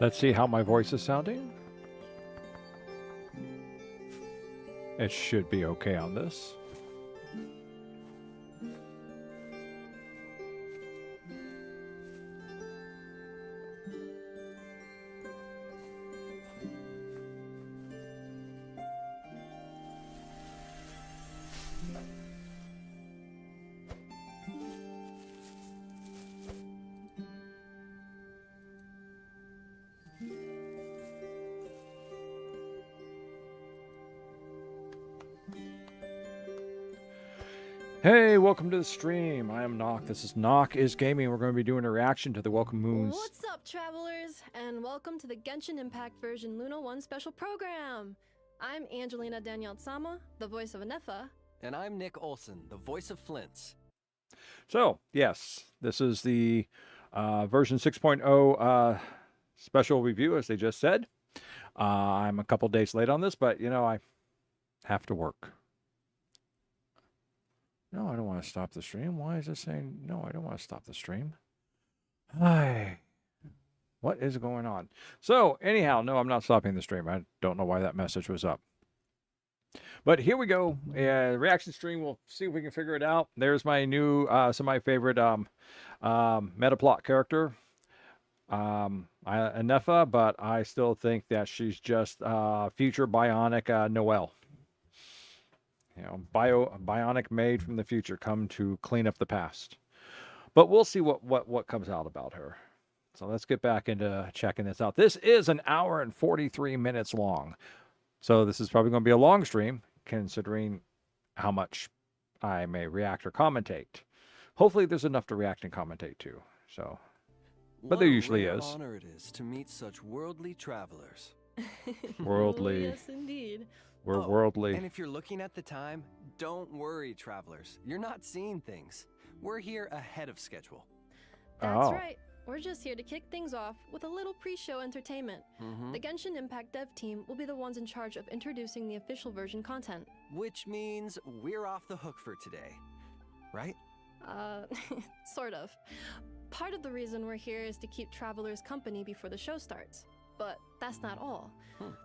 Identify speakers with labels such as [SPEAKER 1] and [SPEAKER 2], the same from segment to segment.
[SPEAKER 1] Let's see how my voice is sounding. It should be okay on this. Hey, welcome to the stream. I am NoC. This is NoC is Gaming. We're going to be doing a reaction to the Welcome Moons.
[SPEAKER 2] What's up, travelers? And welcome to the Genshin Impact version Luna 1 special program. I'm Angelina Danielle-Sama, the voice of Anefa.
[SPEAKER 3] And I'm Nick Olson, the voice of Flints.
[SPEAKER 1] So, yes, this is the version 6.0 special review, as they just said. I'm a couple days late on this, but, you know, I have to work. No, I don't want to stop the stream. Why is it saying, no, I don't want to stop the stream? Hi. What is going on? So, anyhow, no, I'm not stopping the stream. I don't know why that message was up. But here we go. Reaction stream. We'll see if we can figure it out. There's my new, some of my favorite meta plot character, Anefa, but I still think that she's just future bionic Noelle. You know, bionic maid from the future come to clean up the past. But we'll see what comes out about her. So let's get back into checking this out. This is an hour and 43 minutes long. So this is probably going to be a long stream, considering how much I may react or commentate. Hopefully there's enough to react and commentate to. So, but there usually is.
[SPEAKER 3] What an honor it is to meet such worldly travelers.
[SPEAKER 1] Worldly.
[SPEAKER 2] Yes, indeed.
[SPEAKER 1] We're worldly.
[SPEAKER 3] And if you're looking at the time, don't worry, travelers. You're not seeing things. We're here ahead of schedule.
[SPEAKER 2] That's right. We're just here to kick things off with a little pre-show entertainment. The Genshin Impact dev team will be the ones in charge of introducing the official version content.
[SPEAKER 3] Which means we're off the hook for today, right?
[SPEAKER 2] Sort of. Part of the reason we're here is to keep travelers company before the show starts. But that's not all.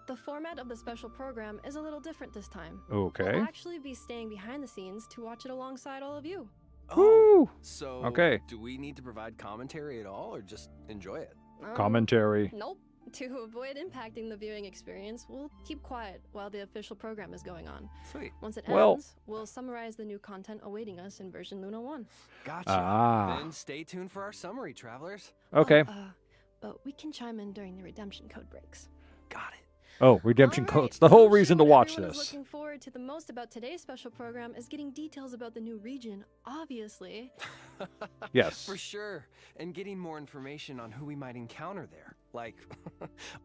[SPEAKER 2] The format of the special program is a little different this time.
[SPEAKER 1] Okay.
[SPEAKER 2] We'll actually be staying behind the scenes to watch it alongside all of you.
[SPEAKER 1] Woo!
[SPEAKER 3] So
[SPEAKER 1] okay.
[SPEAKER 3] Do we need to provide commentary at all, or just enjoy it?
[SPEAKER 1] Commentary.
[SPEAKER 2] Nope. To avoid impacting the viewing experience, we'll keep quiet while the official program is going on.
[SPEAKER 3] Sweet.
[SPEAKER 2] Once it ends, we'll summarize the new content awaiting us in version Luna 1.
[SPEAKER 3] Gotcha. Then stay tuned for our summary, travelers.
[SPEAKER 1] Okay.
[SPEAKER 2] But we can chime in during the redemption code breaks.
[SPEAKER 3] Got it.
[SPEAKER 1] Oh, redemption codes. The whole reason to watch this.
[SPEAKER 2] Looking forward to the most about today's special program is getting details about the new region, obviously.
[SPEAKER 1] Yes.
[SPEAKER 3] For sure. And getting more information on who we might encounter there. Like,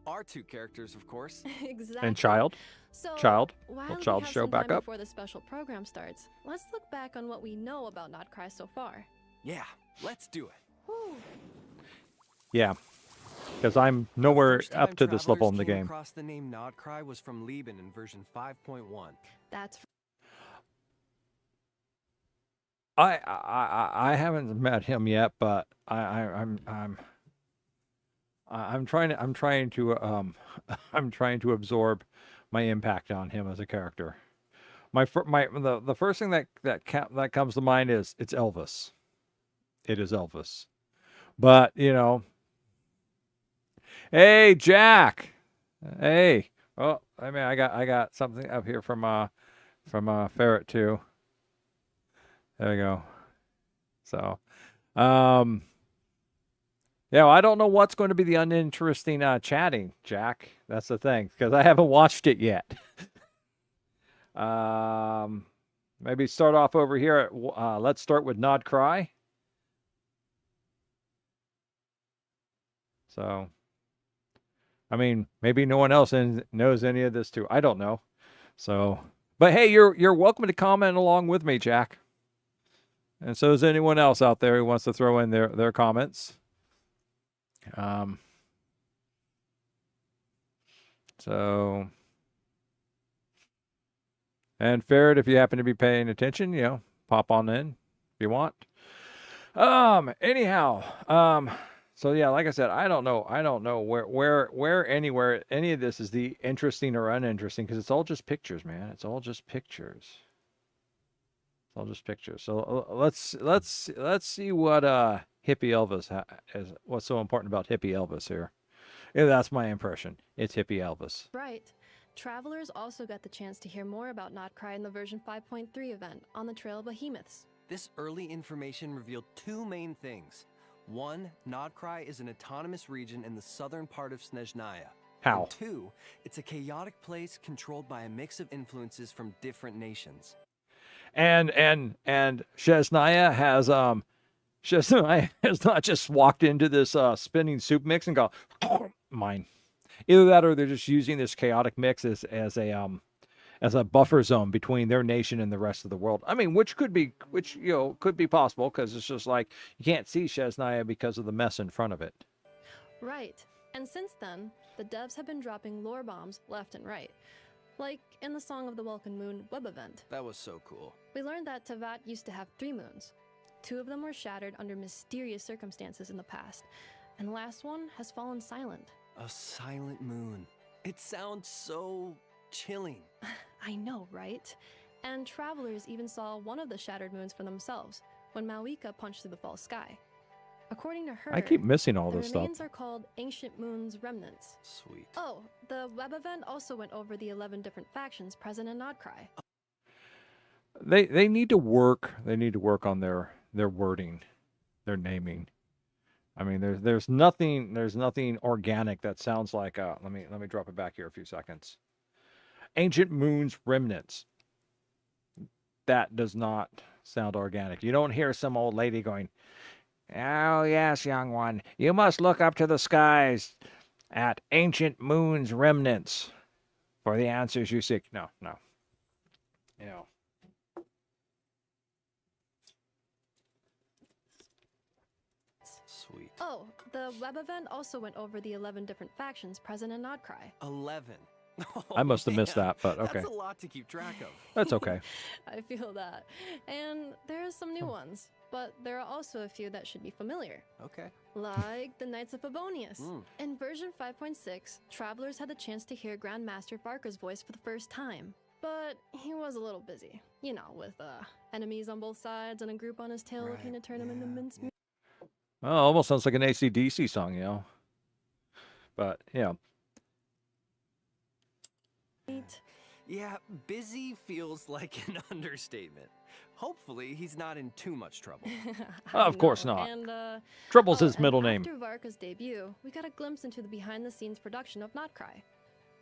[SPEAKER 3] our two characters, of course.
[SPEAKER 2] Exactly.
[SPEAKER 1] And Child.
[SPEAKER 2] So,
[SPEAKER 1] Child.
[SPEAKER 2] While
[SPEAKER 1] Will
[SPEAKER 2] we
[SPEAKER 1] Child
[SPEAKER 2] have
[SPEAKER 1] show
[SPEAKER 2] some
[SPEAKER 1] back
[SPEAKER 2] time
[SPEAKER 1] up?
[SPEAKER 2] before the special program starts, let's look back on what we know about NoC so far.
[SPEAKER 3] Yeah, let's do it.
[SPEAKER 2] Whew.
[SPEAKER 1] Yeah. Because I'm nowhere
[SPEAKER 3] First time
[SPEAKER 1] up to this level in the
[SPEAKER 3] travelers came
[SPEAKER 1] game.
[SPEAKER 3] across the name NoC was from Lieben in version 5.1.
[SPEAKER 2] That's
[SPEAKER 1] I haven't met him yet, but I'm trying to I'm trying to absorb my impact on him as a character. The first thing that comes to mind is it's Elvis. It is Elvis. But, you know, hey, Jack. Hey. Oh, I mean, I got something up here from Ferret too. There we go. So, yeah, well, I don't know what's going to be the uninteresting chatting, Jack. That's the thing, because I haven't watched it yet. Maybe start off over here at, let's start with Nod Cry. So, I mean, maybe no one else knows any of this too. I don't know. So, but hey, you're welcome to comment along with me, Jack. And so is anyone else out there who wants to throw in their comments. So, and Ferret, if you happen to be paying attention, you know, pop on in if you want. Anyhow, So yeah, like I said, I don't know. I don't know where anywhere any of this is the interesting or uninteresting because it's all just pictures, man. It's all just pictures. It's all just pictures. So let's see what hippie Elvis is. What's so important about hippie Elvis here? Yeah, that's my impression. It's hippie Elvis.
[SPEAKER 2] Right. Travelers also got the chance to hear more about NotCry in the version 5.3 event on the Trail of Behemoths.
[SPEAKER 3] This early information revealed two main things. One, Nodcry is an autonomous region in the southern part of Snezhnaya.
[SPEAKER 1] How?
[SPEAKER 3] And two, it's a chaotic place controlled by a mix of influences from different nations.
[SPEAKER 1] And Shesnaya has not just walked into this spinning soup mix and go mine. Either that or they're just using this chaotic mix as a buffer zone between their nation and the rest of the world. I mean, which could be possible because it's just like you can't see Shesnaya because of the mess in front of it.
[SPEAKER 2] Right. And since then, the devs have been dropping lore bombs left and right. Like in the Song of the Welkin Moon web event.
[SPEAKER 3] That was so cool.
[SPEAKER 2] We learned that Teyvat used to have 3 moons. 2 of them were shattered under mysterious circumstances in the past, and the last one has fallen silent.
[SPEAKER 3] A silent moon. It sounds so chilling.
[SPEAKER 2] I know, right? And travelers even saw one of the shattered moons for themselves when Malika punched through the false sky. According to her,
[SPEAKER 1] I keep missing all
[SPEAKER 2] the
[SPEAKER 1] this stuff.
[SPEAKER 2] remains are called Ancient Moon's Remnants.
[SPEAKER 3] Sweet.
[SPEAKER 2] Oh, the web event also went over the 11 different factions present in Nodcry.
[SPEAKER 1] They need to work. They need to work on their wording, their naming. I mean, there's nothing organic that sounds like. Let me drop it back here a few seconds. Ancient Moon's Remnants. That does not sound organic. You don't hear some old lady going, "Oh yes, young one, you must look up to the skies at Ancient Moon's Remnants for the answers you seek." No. You know.
[SPEAKER 3] Sweet.
[SPEAKER 2] Oh, the web event also went over the 11 different factions present in Nodcry.
[SPEAKER 3] 11. Oh,
[SPEAKER 1] I must have missed
[SPEAKER 3] man.
[SPEAKER 1] that, but okay.
[SPEAKER 3] That's a lot to keep track of.
[SPEAKER 1] That's okay.
[SPEAKER 2] I feel that. And there are some new ones, but there are also a few that should be familiar.
[SPEAKER 3] Okay.
[SPEAKER 2] Like the Knights of Favonius.
[SPEAKER 3] Mm.
[SPEAKER 2] In version 5.6, travelers had the chance to hear Grandmaster Varka's voice for the first time. But he was a little busy, you know, with enemies on both sides and a group on his tail looking to turn him into mincemeat.
[SPEAKER 1] Well, almost sounds like an AC/DC song, you know. But yeah.
[SPEAKER 3] Yeah, busy feels like an understatement. Hopefully, he's not in too much trouble.
[SPEAKER 1] Of course not.
[SPEAKER 2] And,
[SPEAKER 1] Trouble's his middle name.
[SPEAKER 2] After Varka's debut, we got a glimpse into the behind-the-scenes production of Notcry.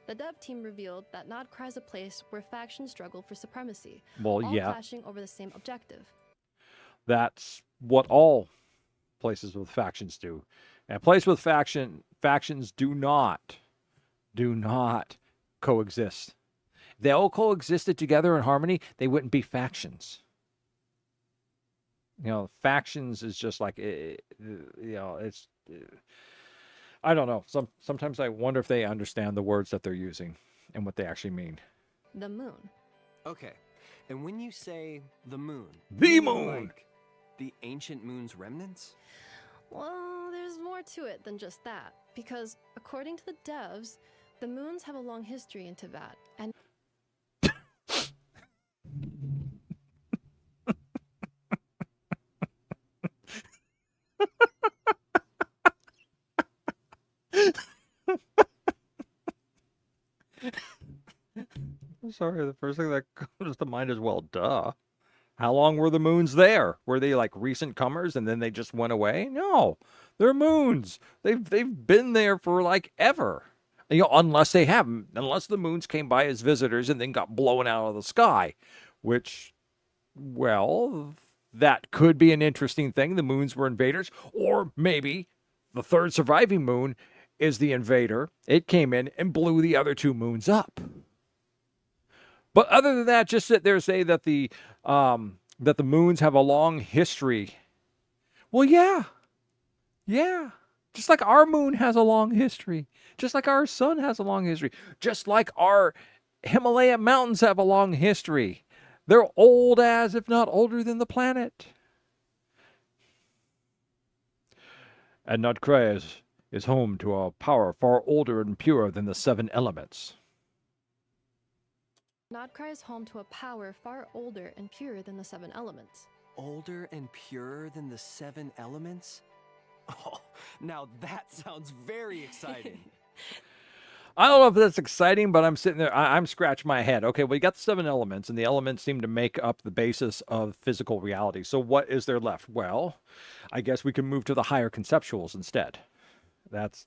[SPEAKER 2] The dev team revealed that Notcry is a place where factions struggle for supremacy,
[SPEAKER 1] Well,
[SPEAKER 2] all
[SPEAKER 1] yeah.
[SPEAKER 2] clashing over the same objective.
[SPEAKER 1] That's what all places with factions do. And a place with factions do not coexist. If they all coexisted together in harmony, they wouldn't be factions. You know, factions is just like, you know, it's, I don't know. Sometimes I wonder if they understand the words that they're using and what they actually mean.
[SPEAKER 2] The moon.
[SPEAKER 3] Okay, and when you say the moon...
[SPEAKER 1] The
[SPEAKER 3] you mean
[SPEAKER 1] moon!
[SPEAKER 3] Like the ancient moon's remnants?
[SPEAKER 2] Well, there's more to it than just that, because according to the devs, the moons have a long history in Teyvat, and
[SPEAKER 1] I'm sorry, the first thing that comes to mind is, well, duh. How long were the moons there? Were they like recent comers and then they just went away? No, they're moons. They've been there for like ever. You know, unless the moons came by as visitors and then got blown out of the sky, which, well, that could be an interesting thing. The moons were invaders, or maybe the third surviving moon is the invader. It came in and blew the other 2 moons up. But other than that, just sit there and say that the moons have a long history. Well, yeah. Just like our moon has a long history. Just like our sun has a long history. Just like our Himalaya mountains have a long history. They're old as, if not older than the planet. And NoC is home to a power far older and purer than the seven elements.
[SPEAKER 2] NoC is home to a power far older and purer than the seven elements.
[SPEAKER 3] Older and purer than the seven elements? Oh, now that sounds very exciting.
[SPEAKER 1] I don't know if that's exciting, but I'm sitting there, I'm scratching my head. Okay, well, you got the seven elements, and the elements seem to make up the basis of physical reality. So what is there left? Well, I guess we can move to the higher conceptuals instead. That's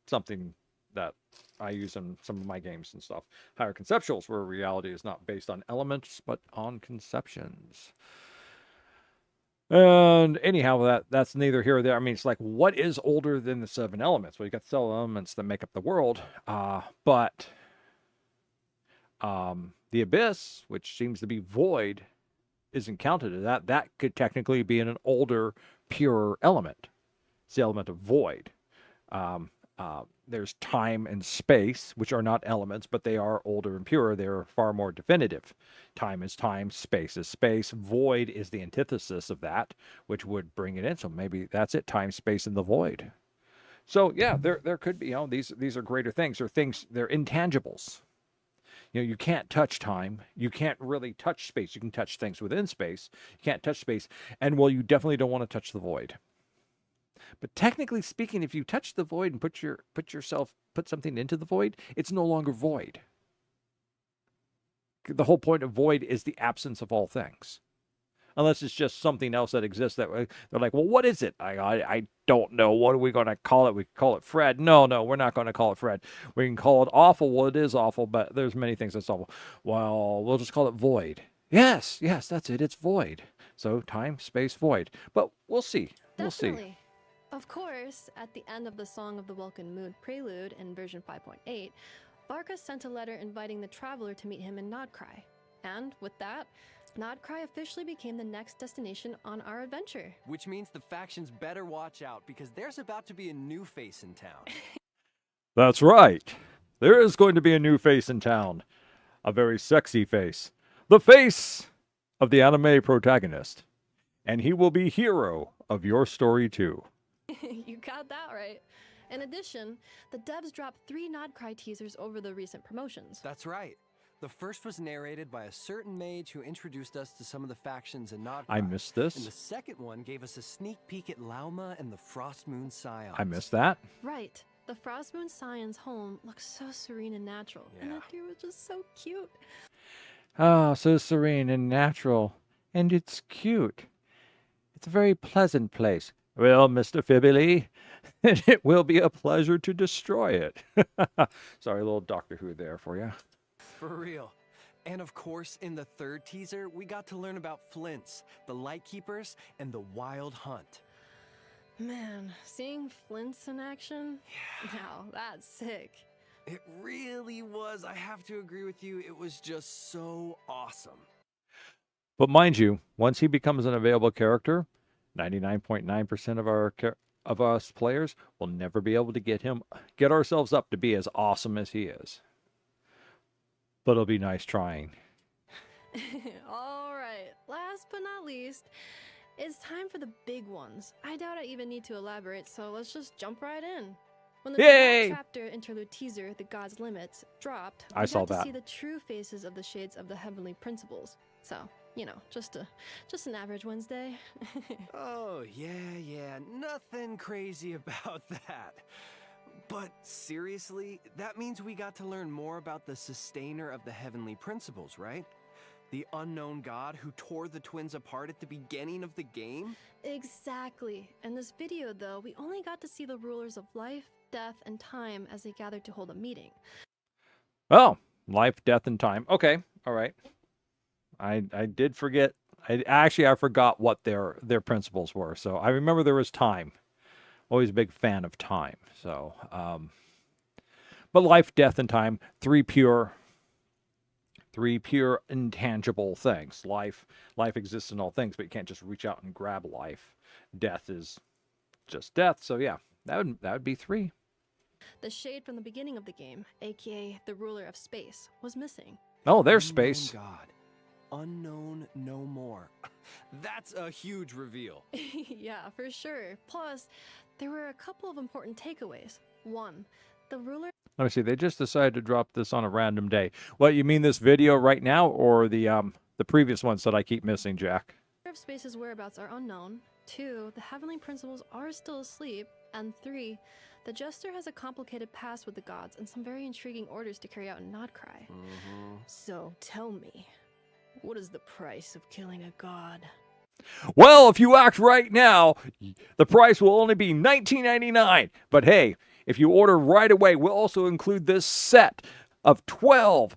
[SPEAKER 1] something that I use in some of my games and stuff. Higher conceptuals, where reality is not based on elements, but on conceptions. And anyhow, that's neither here or there. I mean, it's like, what is older than the seven elements? Well, you got the seven elements that make up the world, but the abyss, which seems to be void, isn't counted as that. That could technically be an older, purer element. It's the element of void. There's time and space, which are not elements, but they are older and purer. They're far more definitive. Time is time, space is space. Void is the antithesis of that, which would bring it in. So maybe that's it, time, space, and the void. So yeah, there could be, these are greater things. They're intangibles. You can't touch time. You can't really touch space. You can touch things within space. You can't touch space. And well, you definitely don't want to touch the void. But technically speaking, if you touch the void and put something into the void, it's no longer void. The whole point of void is the absence of all things. Unless it's just something else that exists that way. They're like, well, what is it? I don't know. What are we going to call it? We call it Fred. No, we're not going to call it Fred. We can call it awful. Well, it is awful, but there's many things that's awful. Well, we'll just call it void. Yes, that's it. It's void. So time, space, void. But we'll see. We'll
[SPEAKER 2] Definitely.
[SPEAKER 1] see.
[SPEAKER 2] Of course, at the end of the Song of the Welkin Moon prelude in version 5.8, Barca sent a letter inviting the traveler to meet him in NoC. And with that, NoC officially became the next destination on our adventure.
[SPEAKER 3] Which means the factions better watch out because there's about to be a new face in town.
[SPEAKER 1] That's right. There is going to be a new face in town. A very sexy face. The face of the anime protagonist. And he will be hero of your story too.
[SPEAKER 2] You got that right. In addition, the devs dropped 3 NoC teasers over the recent promotions.
[SPEAKER 3] That's right. The first was narrated by a certain mage who introduced us to some of the factions in NoC.
[SPEAKER 1] I missed this.
[SPEAKER 3] And the second one gave us a sneak peek at Lauma and the Frost Moon Scions.
[SPEAKER 1] I missed that.
[SPEAKER 2] Right. The Frost Moon Scions' home looks so serene and natural.
[SPEAKER 3] Yeah.
[SPEAKER 2] And that dude was just so cute.
[SPEAKER 1] Oh, so serene and natural. And it's cute. It's a very pleasant place. Well, Mr. Fibily, it will be a pleasure to destroy it. Sorry, a little Doctor Who there for you.
[SPEAKER 3] For real. And of course, in the third teaser, we got to learn about Flints, the Lightkeepers, and the Wild Hunt.
[SPEAKER 2] Man, seeing Flints in action? Yeah. Now, that's sick.
[SPEAKER 3] It really was. I have to agree with you. It was just so awesome.
[SPEAKER 1] But mind you, once he becomes an available character, 99.9% of us players will never be able to get ourselves up to be as awesome as he is. But it'll be nice trying.
[SPEAKER 2] All right, last but not least, it's time for the big ones. I doubt I even need to elaborate, so let's just jump right in. When the
[SPEAKER 1] Yay!
[SPEAKER 2] chapter interlude teaser, The God's Limits, dropped,
[SPEAKER 1] I saw
[SPEAKER 2] got to
[SPEAKER 1] that.
[SPEAKER 2] see the true faces of the shades of the heavenly principles. So, just an average Wednesday.
[SPEAKER 3] Oh, yeah, nothing crazy about that. But seriously, that means we got to learn more about the sustainer of the heavenly principles, right? The unknown god who tore the twins apart at the beginning of the game?
[SPEAKER 2] Exactly. In this video, though, we only got to see the rulers of life, death, and time as they gathered to hold a meeting.
[SPEAKER 1] Oh, life, death, and time. Okay, all right. I did forget. I forgot what their principles were. So I remember there was time. Always a big fan of time. So, but life, death, and time, three pure intangible things. Life exists in all things, but you can't just reach out and grab life. Death is just death. So yeah, that would be 3.
[SPEAKER 2] The shade from the beginning of the game, aka the ruler of space, was missing.
[SPEAKER 1] Oh, there's
[SPEAKER 3] Unknown
[SPEAKER 1] space.
[SPEAKER 3] God. Unknown no more. That's a huge reveal.
[SPEAKER 2] Yeah, for sure. Plus, there were a couple of important takeaways. One, the ruler
[SPEAKER 1] Let me see. They just decided to drop this on a random day. What, you mean this video right now, or the previous ones that I keep missing, Jack?
[SPEAKER 2] of Space's whereabouts are unknown. 2, the heavenly principles are still asleep. And 3, the Jester has a complicated past with the gods and some very intriguing orders to carry out in Nodcry. So tell me, what is the price of killing a god?
[SPEAKER 1] Well, if you act right now, the price will only be $19.99. But hey, if you order right away, we'll also include this set of 12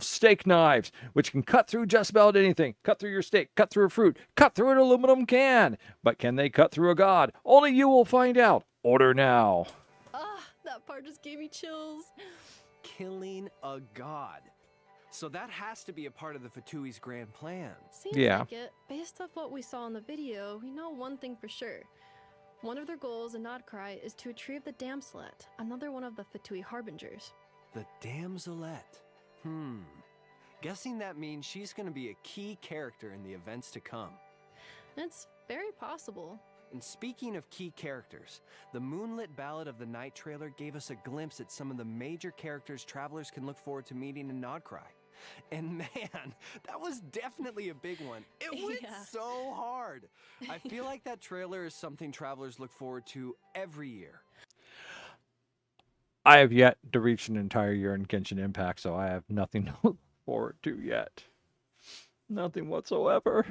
[SPEAKER 1] steak knives, which can cut through just about anything. Cut through your steak, cut through a fruit, cut through an aluminum can. But can they cut through a god? Only you will find out. Order now.
[SPEAKER 2] Ah, that part just gave me chills.
[SPEAKER 3] Killing a god. So that has to be a part of the Fatui's grand plan.
[SPEAKER 2] Seems
[SPEAKER 1] Yeah.
[SPEAKER 2] like it. Based off what we saw in the video, we know one thing for sure. One of their goals in Nodcry is to retrieve the Damselet, another one of the Fatui Harbingers.
[SPEAKER 3] The Damselet. Guessing that means she's gonna be a key character in the events to come.
[SPEAKER 2] It's very possible.
[SPEAKER 3] And speaking of key characters, the Moonlit Ballad of the Night trailer gave us a glimpse at some of the major characters travelers can look forward to meeting in Nodcry. And man, that was definitely a big one. It went
[SPEAKER 2] Yeah.
[SPEAKER 3] so hard. I feel like that trailer is something travelers look forward to every year.
[SPEAKER 1] I have yet to reach an entire year in Genshin Impact, so I have nothing to look forward to yet. Nothing whatsoever.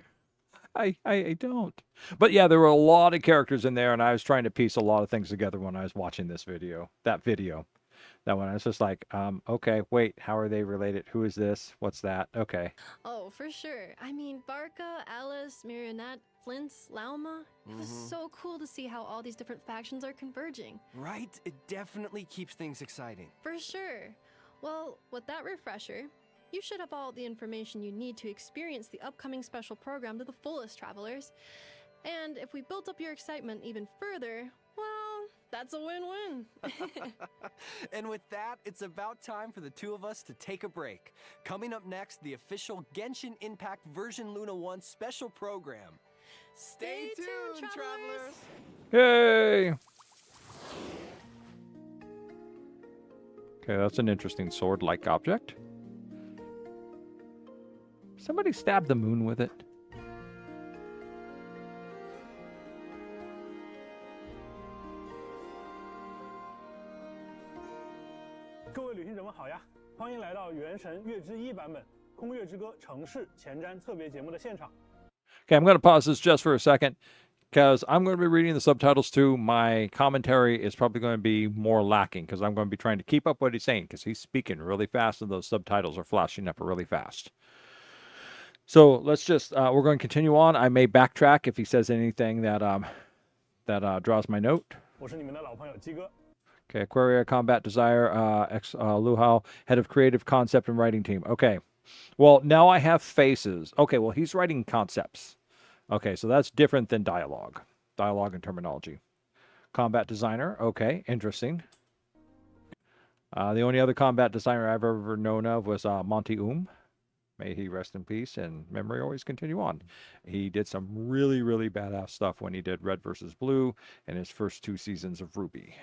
[SPEAKER 1] I don't. But yeah, there were a lot of characters in there, and I was trying to piece a lot of things together when I was watching this video. That one, I was just like, okay, wait, how are they related? Who is this? What's that? Okay.
[SPEAKER 2] Oh, for sure. I mean, Barca, Alice, Marionette, Flint's, Lauma. It was so cool to see how all these different factions are converging.
[SPEAKER 3] Right? It definitely keeps things exciting.
[SPEAKER 2] For sure. Well, with that refresher, you should have all the information you need to experience the upcoming special program to the fullest, travelers. And if we built up your excitement even further, well, that's a win-win.
[SPEAKER 3] And with that, it's about time for the two of us to take a break. Coming up next, the official Genshin Impact version Luna 1 special program. Stay tuned, travelers!
[SPEAKER 1] Yay! Okay, that's an interesting sword-like object. Somebody stabbed the moon with it. Okay, I'm going to pause this just for a second because I'm going to be reading the subtitles too. My commentary is probably going to be more lacking because I'm going to be trying to keep up what he's saying because he's speaking really fast and those subtitles are flashing up really fast. So let's just, we're going to continue on. I may backtrack if he says anything that draws my note. Okay, Aquaria Combat Desire, Luhao, head of creative concept and writing team. Okay, well, now I have faces. Okay, well, he's writing concepts. Okay, so that's different than dialogue and terminology. Combat designer, okay, interesting. The only other combat designer I've ever known of was Monty May he rest in peace and memory always continue on. He did some really, really badass stuff when he did Red vs. Blue and his first 2 seasons of Ruby.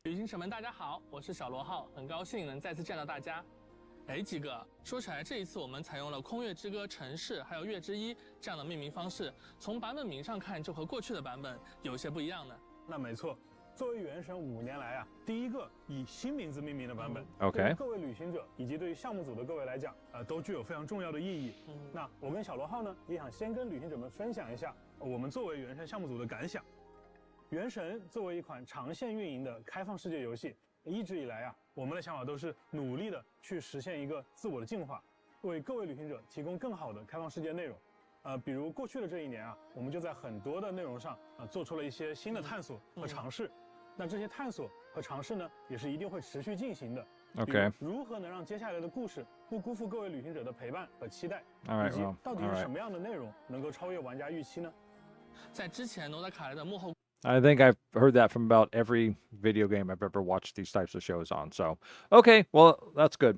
[SPEAKER 4] 旅行者们，大家好，我是小罗浩，很高兴能再次见到大家。哎，几个，说起来，这一次我们采用了《空月之歌》城市还有月之一这样的命名方式，从版本名上看，就和过去的版本有些不一样呢。
[SPEAKER 5] 那没错，作为原神5年来第一个以新名字命名的版本，
[SPEAKER 1] OK
[SPEAKER 5] 对于各位旅行者以及对于项目组的各位来讲，都具有非常重要的意义。那我跟小罗浩呢，也想先跟旅行者们分享一下我们作为原神项目组的感想。原神作为一款长线运营的开放世界游戏，一直以来我们的想法都是努力的去实现一个自我的进化，为各位旅行者提供更好的开放世界内容。比如过去的这1年我们就在很多的内容上做出了一些新的探索和尝试。那这些探索和尝试呢，也是一定会持续进行的。
[SPEAKER 1] Okay.
[SPEAKER 5] 如何能让接下来的故事不辜负各位旅行者的陪伴和期待，
[SPEAKER 1] Alright,
[SPEAKER 5] 以及
[SPEAKER 1] well,
[SPEAKER 5] 到底是什么样的内容能够超越玩家预期呢？
[SPEAKER 4] 在之前诺达卡莱的幕后
[SPEAKER 1] I think I've heard that from about every video game I've ever watched these types of shows on. So, okay, well, that's good.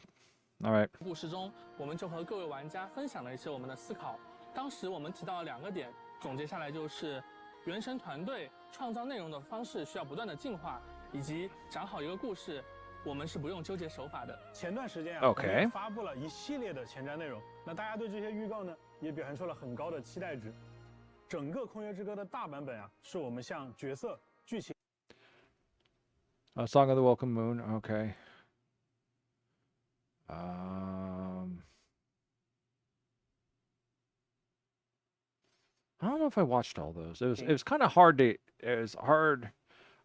[SPEAKER 1] All right.
[SPEAKER 4] 故事中，我们就和各位玩家分享了一些我们的思考。当时我们提到了2个点，总结下来就是原神团队创造内容的方式需要不断的进化，以及讲好一个故事，我们是不用纠结手法的。
[SPEAKER 5] 前段时间啊
[SPEAKER 1] OK
[SPEAKER 5] 我们也发布了一系列的前瞻内容，那大家对这些预告呢也表现出了很高的期待值。整个《空月之歌》的大版本啊，是我们向角色、剧情。
[SPEAKER 1] Song of the Welcome Moon. Okay. I don't know if I watched all those. It was kind of hard to. It was hard.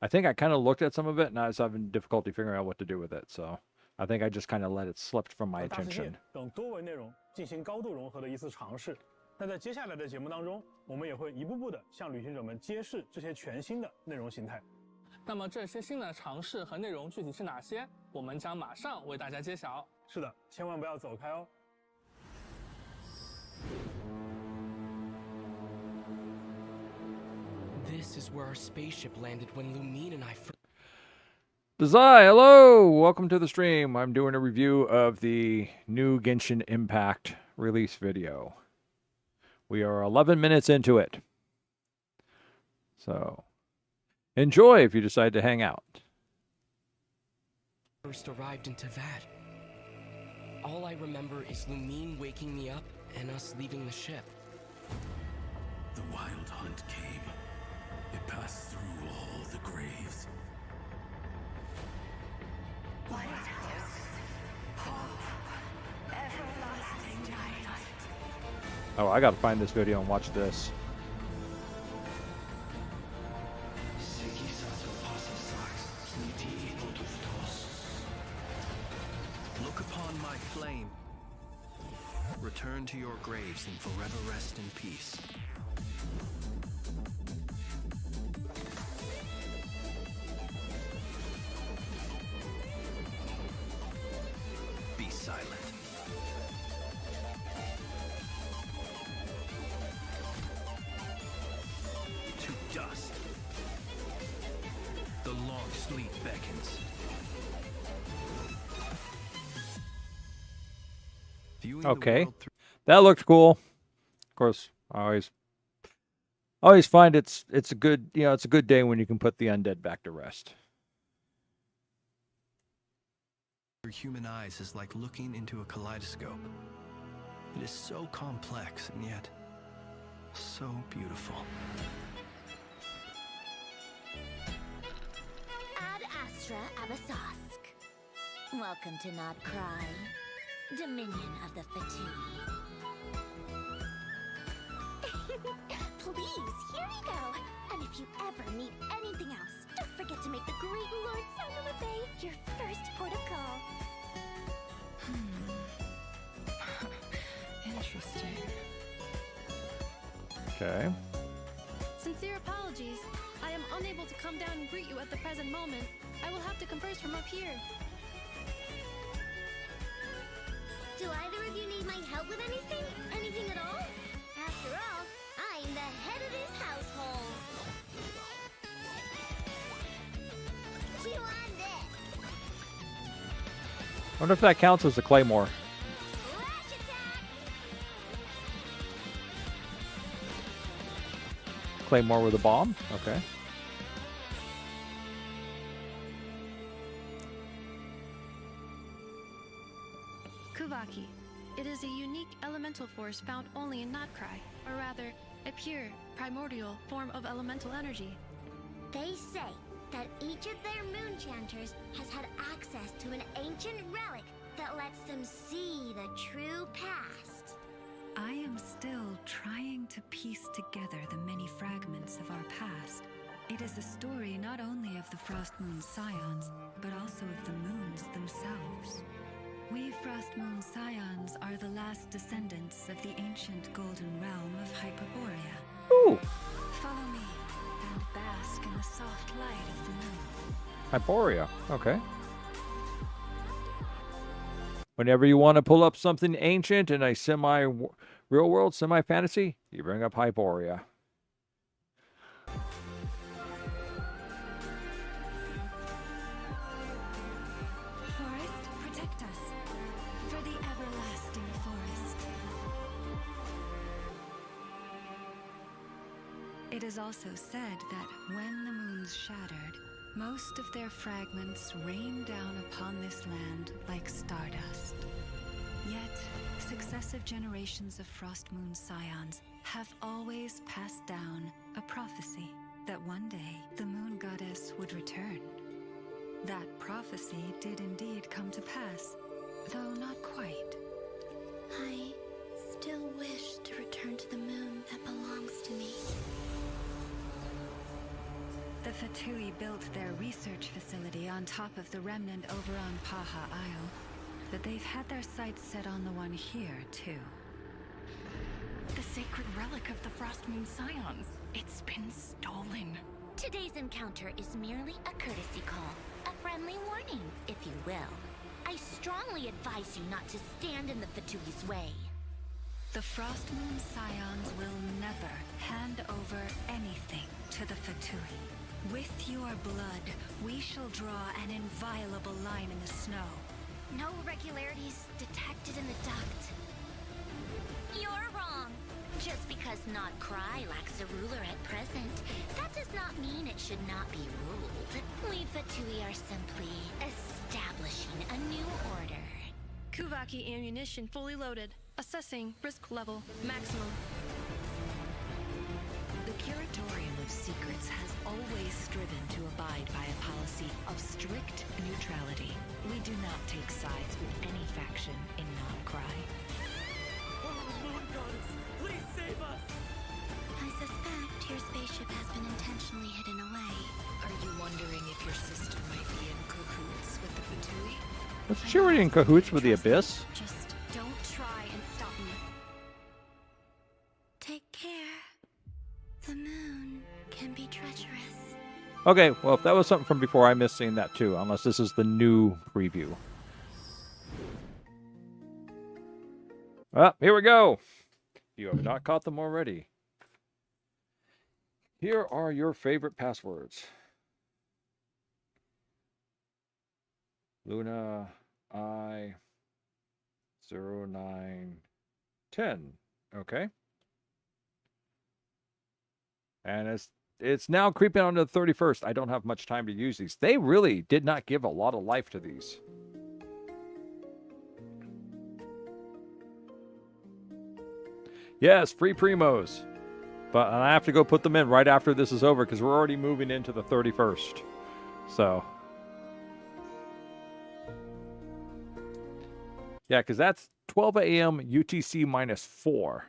[SPEAKER 1] I think I kind of looked at some of it, and I was having difficulty figuring out what to do with it. So I think I just kind of let it slip from my
[SPEAKER 5] 大世界
[SPEAKER 1] attention.
[SPEAKER 5] 等多维内容进行高度融合的一次尝试。那在接下来的节目当中，我们也会一步步的向旅行者们揭示这些全新的内容形态。
[SPEAKER 4] 那么这些新的尝试和内容具体是哪些？我们将马上为大家揭晓。
[SPEAKER 5] 是的，千万不要走开哦。
[SPEAKER 6] This is where our spaceship landed when Lumine and I first.
[SPEAKER 1] Dazai, hello! Welcome to the stream. I'm doing a review of the new Genshin Impact release video. We are 11 minutes into it. So, enjoy if you decide to hang out.
[SPEAKER 6] First arrived in Tavad. All I remember is Lumine waking me up and us leaving the ship.
[SPEAKER 7] The wild hunt came. It passed through all the graves.
[SPEAKER 1] Oh, I gotta find this video and watch this.
[SPEAKER 3] Look upon my flame. Return to your graves and forever rest in peace. Be silent. To dust. The long sleep beckons. Viewing the
[SPEAKER 1] Okay.
[SPEAKER 3] world through
[SPEAKER 1] That looked cool. Of course, I always find it's a good, it's a good day when you can put the undead back to rest.
[SPEAKER 3] your human eyes is like looking into a kaleidoscope. It is so complex and yet so beautiful.
[SPEAKER 8] Ad Astra Abasask. Welcome to Not Cry, Dominion of the Fatui. Please, here we go. And if you ever need anything else, don't forget to make the great Lord Sanalabay your first port of call.
[SPEAKER 9] Interesting.
[SPEAKER 1] Okay.
[SPEAKER 2] Sincere apologies. I am unable to come down and greet you at the present moment. I will have to converse from up here.
[SPEAKER 8] Do either of you need my help with anything? Anything at all? After all, I'm the head of this household. Chew on this.
[SPEAKER 1] I wonder if that counts as a claymore.
[SPEAKER 8] Flash attack!
[SPEAKER 1] Claymore with a bomb? Okay.
[SPEAKER 2] Kuvaki. It is a unique elemental force found only in Notcry, or rather, a pure, primordial form of elemental energy.
[SPEAKER 8] They say that each of their moon chanters has had access to an ancient relic that lets them see the true past.
[SPEAKER 9] I am still trying to piece together the many fragments of our past. It is a story not only of the Frost Moon Scions, but also of the moons themselves. We Frost Moon Scions are the last descendants of the ancient golden realm of Hyperborea.
[SPEAKER 1] Ooh,
[SPEAKER 9] Follow me and bask in the soft light of the moon.
[SPEAKER 1] Hyporia. Okay. Whenever you want to pull up something ancient in a semi-real world, semi-fantasy, you bring up Hyporia.
[SPEAKER 9] Forest, protect us. For the everlasting forest. It is also said that when the moons shattered, most of their fragments rained down upon this land like stardust. Yet, successive generations of Frost Moon Scions have always passed down a prophecy that one day the moon goddess would return. That prophecy did indeed come to pass, though not quite.
[SPEAKER 8] I still wish to return to the moon that belongs to me.
[SPEAKER 9] The Fatui built their research facility on top of the remnant over on Paha Isle, but they've had their sights set on the one here, too.
[SPEAKER 10] The sacred relic of the Frost Moon Scions. It's been stolen.
[SPEAKER 8] Today's encounter is merely a courtesy call, a friendly warning, if you will. I strongly advise you not to stand in the Fatui's way.
[SPEAKER 9] The Frost Moon Scions will never hand over anything to the Fatui. With your blood, we shall draw an inviolable line in the snow.
[SPEAKER 8] No irregularities detected in the duct. You're wrong. Just because Not Cry lacks a ruler at present, that does not mean it should not be ruled. We Fatui are simply establishing a new order.
[SPEAKER 2] Kuvaki ammunition fully loaded. Assessing risk level maximum.
[SPEAKER 11] The Curatorium of Secrets has always striven to abide by a policy of strict neutrality. We do not take sides with any faction in Not Cry.
[SPEAKER 6] Oh, Moon Goddess, please save us!
[SPEAKER 8] I suspect your spaceship has been intentionally hidden away.
[SPEAKER 11] Are you wondering if your sister might be in cahoots with the Fatui?
[SPEAKER 1] Was she already in cahoots with the Abyss?
[SPEAKER 8] Just don't try and stop me. Take care. The moon can be treacherous.
[SPEAKER 1] Okay, well, if that was something from before, I missed seeing that too, unless this is the new preview. Well, here we go. You have not caught them already. Here are your favorite passwords. Luna I 0910. Okay. And it's now creeping on to the 31st. I don't have much time to use these. They really did not give a lot of life to these. Yes, free primos. But I have to go put them in right after this is over because we're already moving into the 31st. So. Yeah, because that's 12 a.m. UTC -4.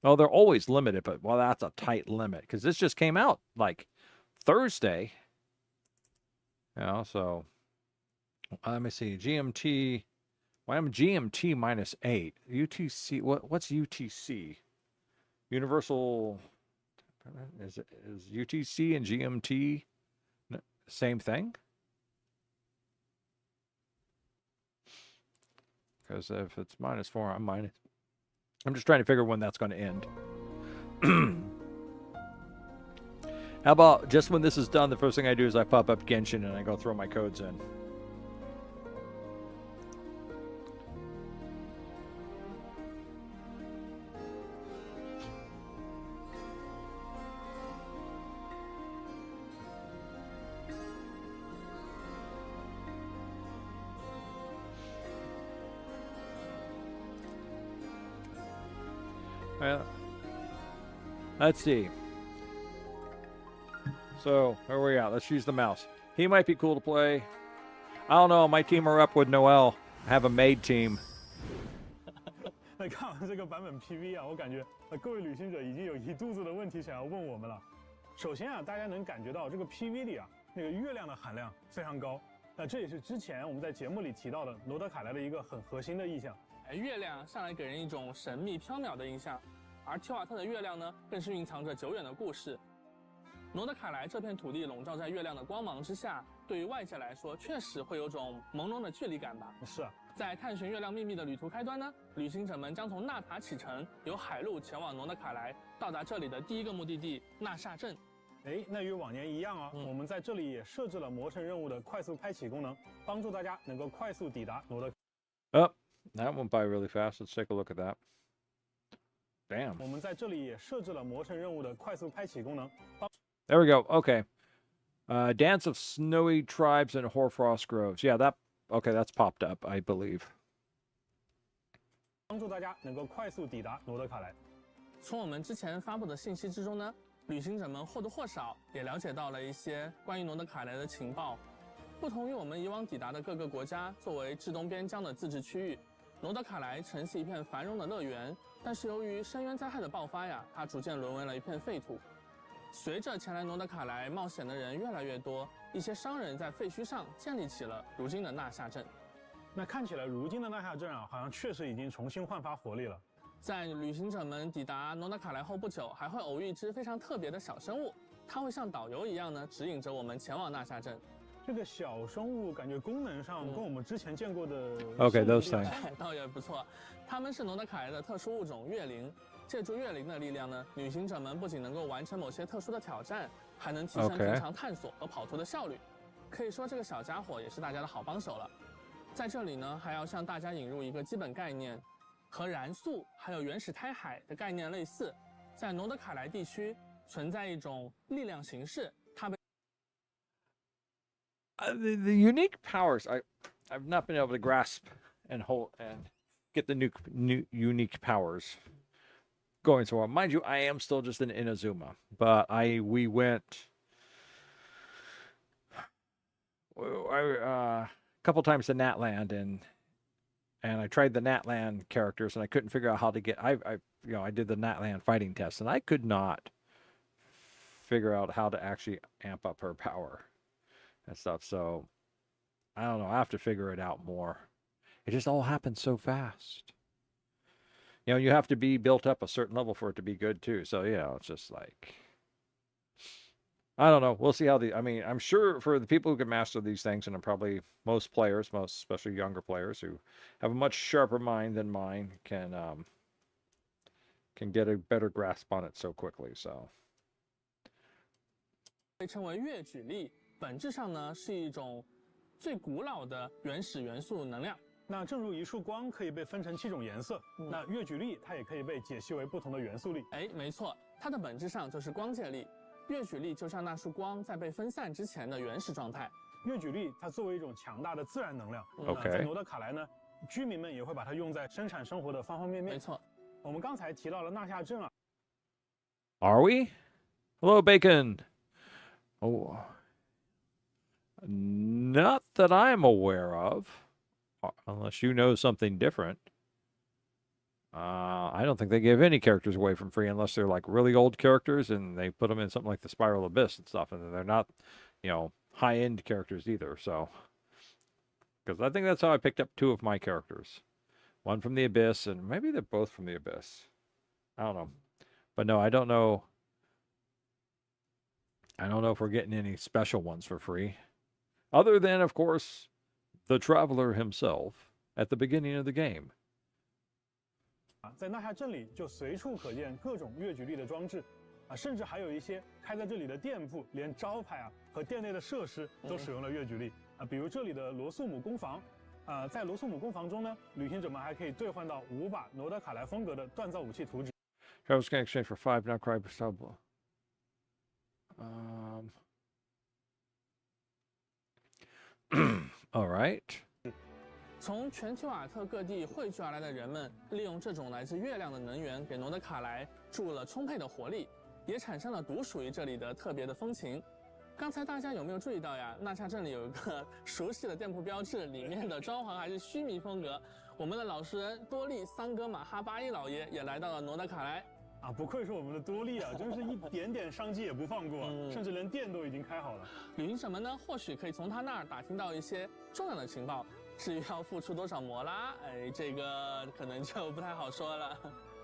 [SPEAKER 1] Well, they're always limited, but well, that's a tight limit because this just came out like Thursday. You know, so let me see. GMT. Well, I'm GMT -8. UTC. What's UTC? Universal. Is UTC and GMT same thing? Because if it's -4, I'm minus. I'm just trying to figure when that's going to end. How about just when this is done, the first thing I do is I pop up Genshin and I go throw my codes in. Well, let's see. So, where are we at? Let's use the mouse. He might be cool to play. I don't know. My team are up with Noel. I have a maid team.
[SPEAKER 5] 那看完这个版本 PV 啊，我感觉各位旅行者已经有一肚子的问题想要问我们了。首先啊，大家能感觉到这个 PV 里啊，那个月亮的含量非常高。这也是之前我们在节目里提到的罗德凯莱的一个很核心的意象。
[SPEAKER 4] 月亮向来给人一种神秘缥缈的印象，而提瓦特的月亮呢，更是蕴藏着久远的故事。罗德凯莱这片土地笼罩在月亮的光芒之下，对于外界来说，确实会有种朦胧的距离感吧。
[SPEAKER 5] 是啊，
[SPEAKER 4] 在探寻月亮秘密的旅途开端呢，旅行者们将从纳塔启程，由海路前往罗德凯莱，到达这里的第一个目的地纳夏镇。
[SPEAKER 5] 那与往年一样啊，我们在这里也设置了魔神任务的快速开启功能，帮助大家能够快速抵达罗德。
[SPEAKER 1] Oh, that went by really fast. Let's take a look at that. Damn.
[SPEAKER 5] 我们在这里也设置了魔神任务的快速开启功能。
[SPEAKER 1] There we go. Okay. Dance of Snowy Tribes and Hoarfrost Groves. Yeah, that's popped up, I believe.
[SPEAKER 5] 帮助大家能够快速抵达罗德卡莱。
[SPEAKER 4] 从我们之前发布的信息之中呢，旅行者们或多或少也了解到了一些关于罗德卡莱的情报。不同于我们以往抵达的各个国家，作为至东边疆的自治区域，罗德卡莱曾是一片繁荣的乐园。但是由于深渊灾害的爆发呀，它逐渐沦为了一片废土。随着前来罗德卡莱冒险的人越来越多，一些商人在废墟上建立起了如今的纳夏镇。
[SPEAKER 5] 那看起来如今的纳夏镇啊，好像确实已经重新焕发活力了。
[SPEAKER 4] 在旅行者们抵达罗德卡莱后不久，还会偶遇一只非常特别的小生物，它会像导游一样呢，指引着我们前往纳夏镇。
[SPEAKER 5] 这个小生物感觉功能上跟我们之前见过的
[SPEAKER 1] those things
[SPEAKER 4] 倒也不错。它们是罗德卡莱的特殊物种月灵。借助月灵的力量呢，旅行者们不仅能够完成某些特殊的挑战，还能提升平常探索和跑图的效率。可以说这个小家伙也是大家的好帮手了。在这里呢，还要向大家引入一个基本概念，和燃素还有原始胎海的概念类似，在罗德卡莱地区存在一种力量形式，它被
[SPEAKER 1] the unique powers I've not been able to grasp and get the new unique powers going so well. Mind you, I am still just in Inazuma, but we went a couple times to Natland and I tried the Natland characters and I couldn't figure out how to get. I did the Natland fighting test and I could not figure out how to actually amp up her power and stuff. So I don't know. I have to figure it out more. It just all happened so fast. You have to be built up a certain level for it to be good too. So, it's just like, I don't know. We'll see how I'm sure for the people who can master these things, and probably most players, especially younger players who have a much sharper mind than mine, can get a better grasp on it so quickly. So.
[SPEAKER 4] 被称为月举力，本质上呢是一种最古老的原始元素能量。
[SPEAKER 5] 那正如一束光可以被分成7种颜色，那月举力它也可以被解析为不同的元素力。
[SPEAKER 4] 没错，它的本质上就是光界力。月举力就像那束光在被分散之前的原始状态。
[SPEAKER 5] 月举力它作为一种强大的自然能量，
[SPEAKER 1] 在
[SPEAKER 5] 罗德卡莱呢，居民们也会把它用在生产生活的方方面面。
[SPEAKER 4] 没错，
[SPEAKER 5] 我们刚才提到了纳夏镇啊。
[SPEAKER 1] Are we? Hello, Bacon. Oh, not that I'm aware of. Unless you know something different. I don't think they give any characters away from free unless they're like really old characters and they put them in something like the Spiral Abyss and stuff, and they're not, high-end characters either. So, because I think that's how I picked up 2 of my characters. One from the Abyss, and maybe they're both from the Abyss. I don't know. But no, I don't know. I don't know if we're getting any special ones for free. Other than, of course, the Traveler himself at the beginning of the game.
[SPEAKER 5] 在纳夏镇里就随处可见各种月举力的装置，甚至还有一些开在这里的店铺，连招牌和店内的设施都使用了月举力比如这里的罗素姆工坊，在罗素姆工坊中呢，旅行者们还可以兑换到5把罗德卡莱风格的锻造武器图纸。
[SPEAKER 1] Travelers can exchange for 5 not quite possible. All right.
[SPEAKER 4] 从全提瓦特各地汇聚而来的人们，利用这种来自月亮的能源，给罗德卡莱注入了充沛的活力，也产生了独属于这里的特别的风情。刚才大家有没有注意到呀？纳夏镇里有一个熟悉的店铺标志，里面的装潢还是须弥风格。我们的老实人多利桑格马哈巴伊老爷也来到了罗德卡莱。
[SPEAKER 5] 不愧是我们的多利真是一点点商机也不放过，甚至连店都已经开好了。
[SPEAKER 4] 旅行者们呢，或许可以从他那儿打听到一些重要的情报。至于要付出多少摩拉，这个可能就不太好说了。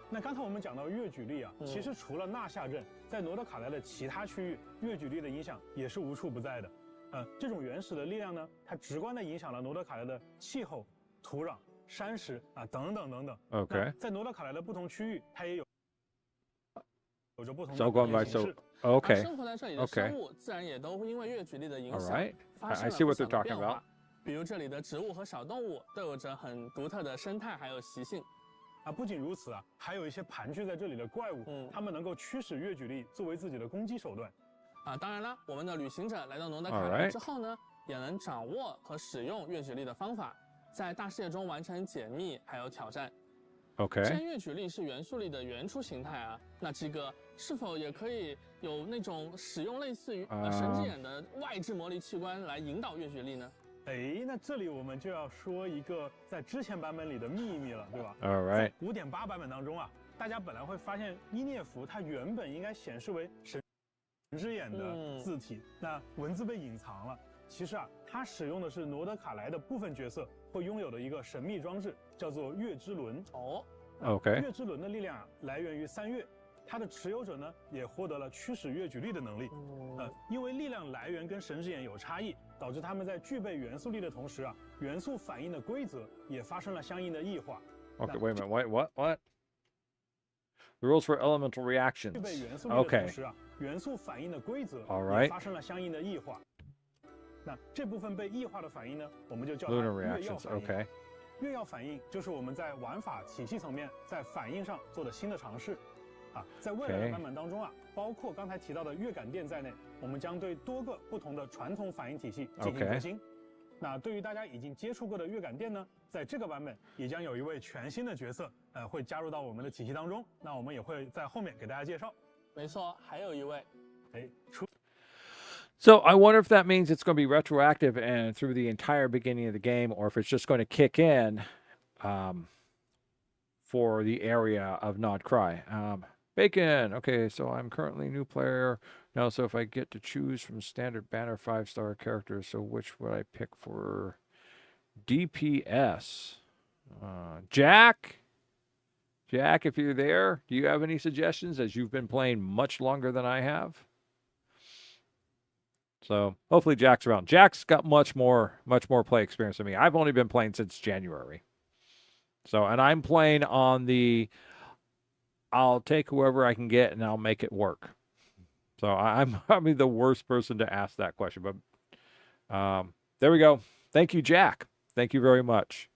[SPEAKER 5] 那刚才我们讲到月举力其实除了纳夏镇，在罗德卡莱的其他区域，月举力的影响也是无处不在的。这种原始的力量呢，它直观地影响了罗德卡莱的气候、土壤、山石等等等等。
[SPEAKER 1] OK，
[SPEAKER 5] 在罗德卡莱的不同区域，它也有着不同的形式。
[SPEAKER 1] OK，
[SPEAKER 4] 生活在这里的生物自然也都因为月举力的影响发生了
[SPEAKER 1] I see what
[SPEAKER 4] 不
[SPEAKER 1] they're
[SPEAKER 4] 小的
[SPEAKER 1] talking
[SPEAKER 4] 变化。
[SPEAKER 1] about.
[SPEAKER 4] 比如这里的植物和小动物都有着很独特的生态还有习性。
[SPEAKER 5] 啊，不仅如此啊，还有一些盘踞在这里的怪物，它们能够驱使月举力作为自己的攻击手段。
[SPEAKER 4] 啊，当然了，我们的旅行者来到诺德卡莱之后呢，也能掌握和使用月举力的方法，在大世界中完成解密还有挑战。
[SPEAKER 1] OK。
[SPEAKER 4] 既然月举力是元素力的原初形态啊，那这个是否也可以有那种使用类似于神之眼的外置魔力器官来引导月举力呢？
[SPEAKER 5] 哎，那这里我们就要说一个在之前版本里的秘密了，对吧
[SPEAKER 1] ？All right。
[SPEAKER 5] 在 5.8 版本当中啊，大家本来会发现伊涅弗它原本应该显示为神之眼的字体，那文字被隐藏了。其实啊，它使用的是诺德卡莱的部分角色会拥有的一个神秘装置，叫做月之轮。
[SPEAKER 4] 哦
[SPEAKER 1] ，OK。
[SPEAKER 5] 月之轮的力量啊，来源于3月。它的持有者呢，也获得了驱使月举力的能力。因为力量来源跟神之眼有差异，导致他们在具备元素力的同时啊，元素反应的规则也发生了相应的异化。
[SPEAKER 1] Okay, wait a minute. Wait, what? The rules for elemental reactions.
[SPEAKER 5] 具备元素力的同时啊，元素反应的规则也发生了相应的异化。那这部分被异化的反应呢，我们就叫它月曜反应。
[SPEAKER 1] Okay.
[SPEAKER 5] 月曜反应就是我们在玩法体系层面在反应上做的新的尝试。在未来的版本当中啊，包括刚才提到的月感电在内，我们将对多个不同的传统反应体系进行革新。那对于大家已经接触过的月感电呢，在这个版本也将有一位全新的角色，会加入到我们的体系当中。那我们也会在后面给大家介绍。
[SPEAKER 4] 没错，还有一位，So
[SPEAKER 1] I wonder if that means it's going to be retroactive and through the entire beginning of the game, or if it's just going to kick in for the area of Nod Cry. Bacon. Okay, so I'm currently a new player now. So if I get to choose from standard banner 5-star characters, so which would I pick for DPS? Jack, if you're there, do you have any suggestions as you've been playing much longer than I have? So hopefully Jack's around. Jack's got much more play experience than me. I've only been playing since January. So, and I'm playing on the I'll take whoever I can get and I'll make it work. So I'm probably the worst person to ask that question, but there we go. Thank you, Jack. Thank you very much.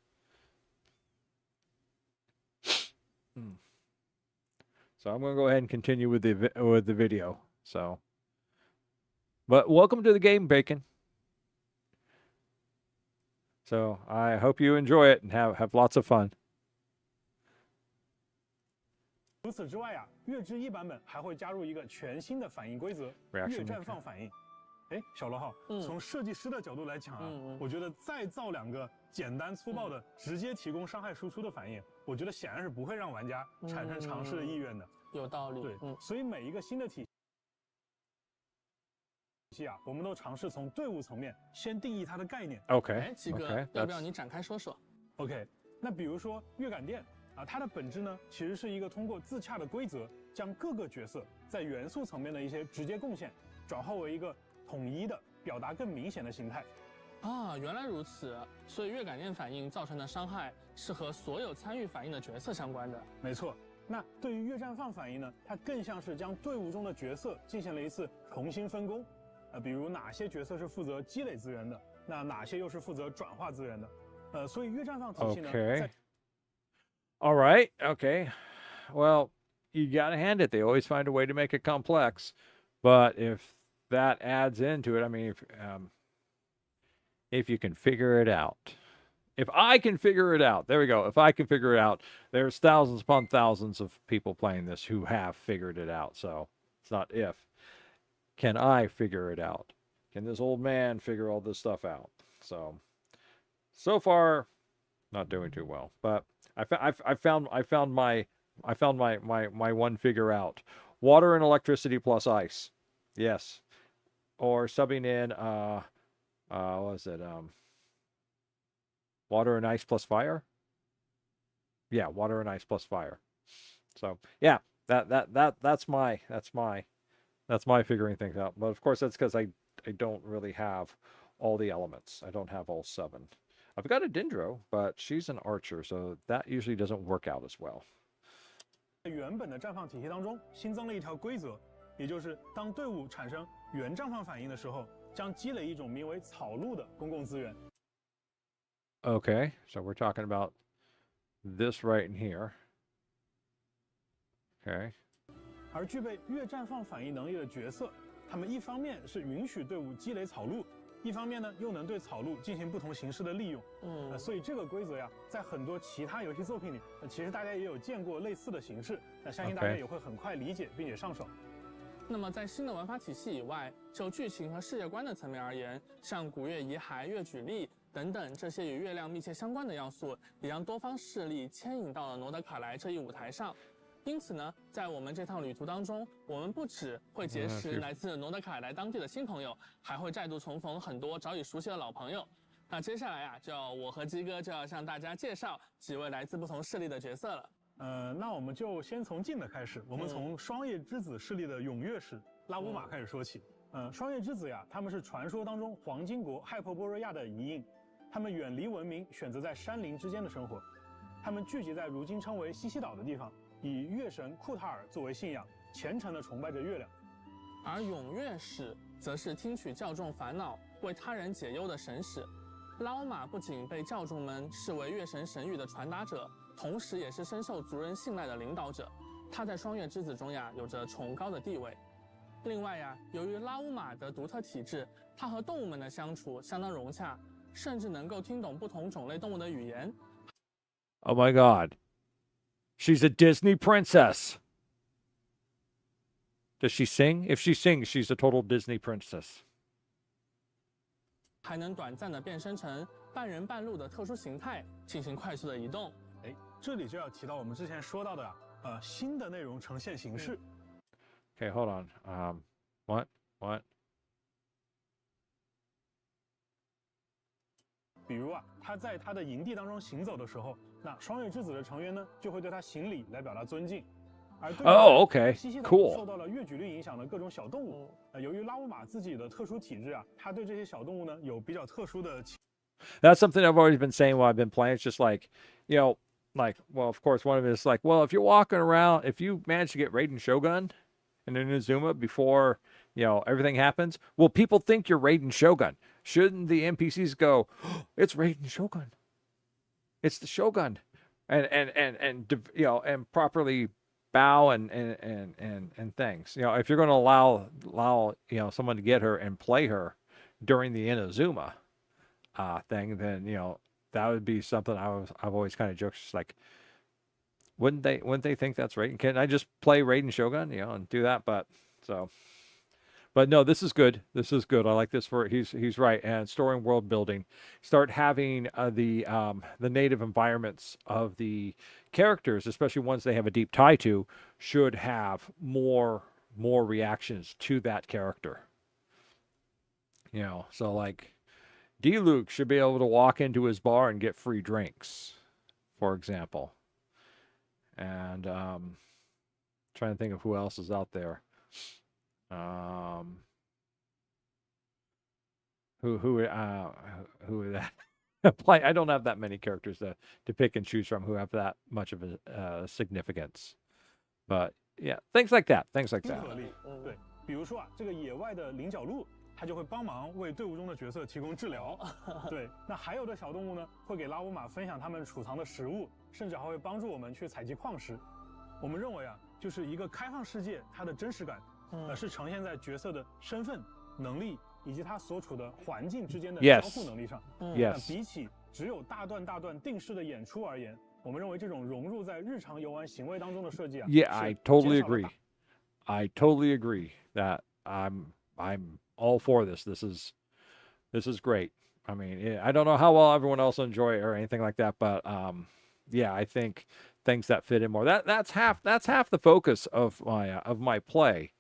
[SPEAKER 1] So I'm going to go ahead and continue with the video. So, but welcome to the game, Bacon. So I hope you enjoy it and have lots of fun.
[SPEAKER 5] 除此之外啊，月之1版本还会加入一个全新的反应规则——月绽放反应。哎，小罗浩，从设计师的角度来讲啊，我觉得再造2个简单粗暴的、直接提供伤害输出的反应，我觉得显然是不会让玩家产生尝试的意愿的。
[SPEAKER 4] 有道理。
[SPEAKER 5] 对，所以每一个新的体系啊，我们都尝试从队伍层面先定义它的概念。
[SPEAKER 1] OK，
[SPEAKER 4] 几个要不要你展开说说
[SPEAKER 5] ？OK， 那比如说月感电。它的本质呢，其实是一个通过自洽的规则，将各个角色在元素层面的一些直接贡献，转化为一个统一的、表达更明显的形态。
[SPEAKER 4] 啊，原来如此，所以月感电反应造成的伤害是和所有参与反应的角色相关的。
[SPEAKER 5] 没错。那对于月绽放反应呢，它更像是将队伍中的角色进行了一次重新分工。比如哪些角色是负责积累资源的，那哪些又是负责转化资源的。所以月绽放体系呢，在
[SPEAKER 1] All right. Okay. Well, you got to hand it. They always find a way to make it complex. But if that adds into it, I mean, if you can figure it out. If I can figure it out. There we go. If I can figure it out. There's thousands upon thousands of people playing this who have figured it out. So it's not if. Can I figure it out? Can this old man figure all this stuff out? So far, not doing too well. But I found my one figure out. Water and electricity plus ice. Yes. Or subbing in what was it? Water and ice plus fire? Yeah, water and ice plus fire. So yeah, that's my figuring things out. But of course that's because I don't really have all the elements. I don't have all 7. I've got a Dendro, but she's an archer, so that usually doesn't work out as well.
[SPEAKER 5] 原本的绽放体系当中新增了一条规则，也就是当队伍产生原绽放反应的时候，将积累一种名为草鹿的公共资源。
[SPEAKER 1] Okay, so we're talking about this right in here. Okay.
[SPEAKER 5] 而具备越绽放反应能力的角色，他们一方面是允许队伍积累草路，一方面呢又能对草路进行不同形式的利用。所以这个规则呀，在很多其他游戏作品里，其实大家也有见过类似的形式，相信大家也会很快理解并且上手。
[SPEAKER 4] 那么在新的玩法体系以外，就剧情和世界观的层面而言，像古月遗骸、月举例等等这些与月亮密切相关的要素，也让多方势力牵引到了诺德卡莱这一舞台上。因此呢，在我们这趟旅途当中，我们不只会结识来自诺德卡莱当地的新朋友，还会再度重逢很多早已熟悉的老朋友。那接下来啊，我和鸡哥就要向大家介绍几位来自不同势力的角色了。
[SPEAKER 5] 那我们就先从近的开始，我们从双叶之子势力的踊跃使拉乌玛开始说起。双叶之子呀，他们是传说当中黄金国亥珀波瑞亚的遗印，他们远离文明，选择在山林之间的生活。他们聚集在如今称为西西岛的地方，以月神库塔尔作为信仰，虔诚地崇拜着月亮。
[SPEAKER 4] 而踊跃使则是听取教众烦恼，为他人解忧的神使。拉乌玛不仅被教众们视为月神神谕的传达者，同时也是深受族人信赖的领导者。他在双月之子中呀有着崇高的地位。另外呀，由于拉乌玛的独特体质，他和动物们的相处相当融洽，甚至能够听懂不同种类动物的语言。
[SPEAKER 1] Oh my God. She's a Disney princess. Does she sing? If she sings, she's a total Disney princess.
[SPEAKER 4] 还能短暂的变身成半人半鹿的特殊形态，进行快速的移动。
[SPEAKER 5] 这里就要提到我们之前说到的新的内容呈现形式。
[SPEAKER 1] Okay, hold on. What?
[SPEAKER 5] 比如啊，他在他的营地当中行走的时候，那双月之子的成员呢就会对他行礼来表达尊敬。而对于西西岛受到了月举律影响的各种小动物，由于拉乌玛自己的特殊体质啊，他对这些小动物呢有比较特殊的。
[SPEAKER 1] That's something I've always been saying while I've been playing. It's just like, well, of course, one of it is like, well, if you're walking around, if you manage to get Raiden Shogun in Inazuma before, everything happens, well, people think you're Raiden Shogun. Shouldn't the NPCs go, oh, it's Raiden Shogun. It's the Shogun. And properly bow and things. If you're going to allow someone to get her and play her during the Inazuma thing, then that would be something I've always kind of joked. Just like, wouldn't they think that's Raiden? Can I just play Raiden Shogun, and do that? But no, this is good. This is good. I like this. He's right. And story and world building, start having the native environments of the characters, especially ones they have a deep tie to, should have more reactions to that character. So like D-Luke should be able to walk into his bar and get free drinks, for example. And trying to think of who else is out there. Who is that? I don't have that many characters to pick and choose from who have that much of a significance. But yeah, things like that.
[SPEAKER 5] 对，比如说啊，这个野外的菱角鹿，它就会帮忙为队伍中的角色提供治疗。对，那还有的小动物呢，会给拉乌玛分享他们储藏的食物，甚至还会帮助我们去采集矿石。我们认为啊，就是一个开放世界，它的真实感，是呈现在角色的身份、能力以及他所处的环境之间的交互能力上。那比起只有大段定式的演出而言，我们认为这种融入在日常游玩行为当中的设计啊
[SPEAKER 1] ，Yeah, I totally agree. I totally agree that I'm all for this. This is great. I mean, I don't know how well everyone else enjoy it or anything like that, but yeah, I think things that fit in more. That's half the focus of my play.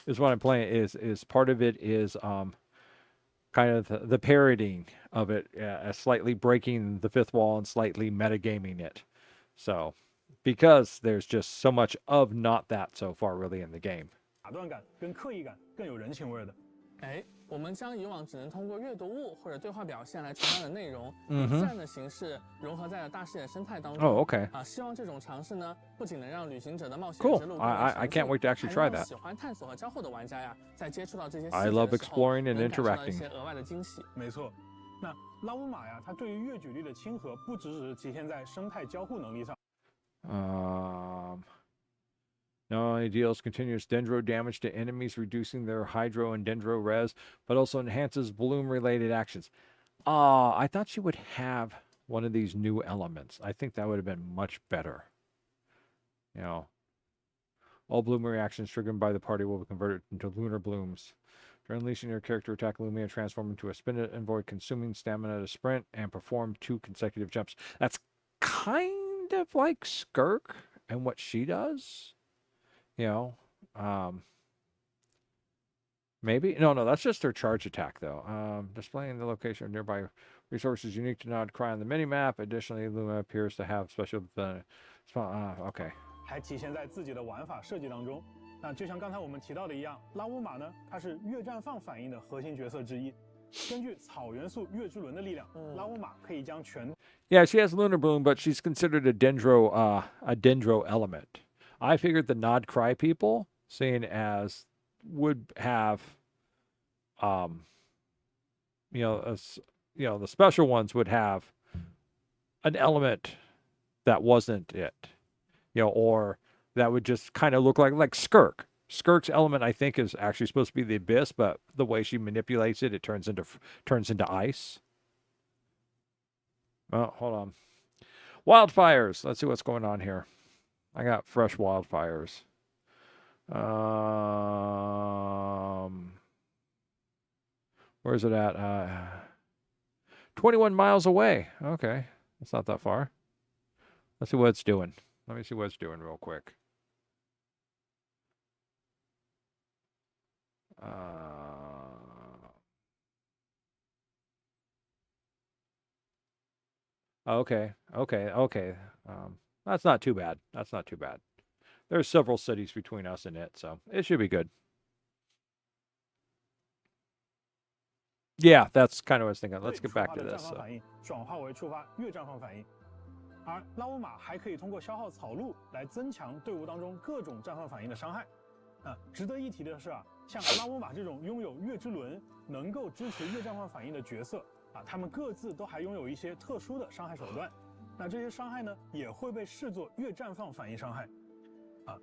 [SPEAKER 1] Is what I'm playing is part of it is kind of the parodying of it, slightly breaking the fifth wall and slightly metagaming it. So, because there's just so much of not that so far really in the game.
[SPEAKER 5] 打断感跟刻意感更有人情味的。
[SPEAKER 4] 我们将以往只能通过阅读物或者对话表现来传达的内容，以自然的形式融合在了大视野生态当中。
[SPEAKER 1] Oh, okay.
[SPEAKER 4] 希望这种尝试呢，不仅能让旅行者的冒险之路
[SPEAKER 1] I can't wait to actually try that.
[SPEAKER 4] 喜欢探索和交互的玩家呀，在接触到这些
[SPEAKER 1] I love exploring and interacting.
[SPEAKER 4] 一些额外的惊喜。
[SPEAKER 5] 没错。那拉乌玛呀，它对于月举力的亲和，不只是体现在生态交互能力上。
[SPEAKER 1] Not only deals continuous dendro damage to enemies, reducing their hydro and dendro res, but also enhances bloom-related actions. I thought she would have one of these new elements. I think that would have been much better. You know, all bloom reactions triggered by the party will be converted into lunar blooms. During unleashing your character attack, Lumia transform into a spin and void, consuming stamina to sprint and perform 2 consecutive jumps. That's kind of like Skirk and what she does. You know, maybe? No, that's just her charge attack, though. Displaying the location of nearby resources unique to Nodcry on the minimap. Additionally, Luma appears to have special... okay.
[SPEAKER 5] 还体现在自己的玩法设计当中。那就像刚才我们提到的一样，拉乌玛呢，它是月绽放反应的核心角色之一。根据草元素月之轮的力量，拉乌玛可以将全
[SPEAKER 1] Yeah, she has lunar bloom, but she's considered a dendro element. I figured the Nodcry people, seeing as would have, the special ones would have an element that wasn't it, or that would just kind of look like Skirk. Skirk's element, I think, is actually supposed to be the abyss, but the way she manipulates it, it turns into ice. Oh, hold on. Wildfires. Let's see what's going on here. I got fresh wildfires. Where's it at? 21 miles away. Okay. That's not that far. Let's see what it's doing. Let me see what it's doing real quick. Okay. That's not too bad. There's several cities between us and it, so it should be good. Yeah, that's kind of what I was thinking. Let's get back to this.
[SPEAKER 5] 转化为触发月绽放反应，而拉乌玛还可以通过消耗草鹿来增强队伍当中各种绽放反应的伤害。值得一提的是啊，像拉乌玛这种拥有月之轮能够支持月绽放反应的角色啊，他们各自都还拥有一些特殊的伤害手段。那这些伤害呢，也会被视作月绽放反应伤害。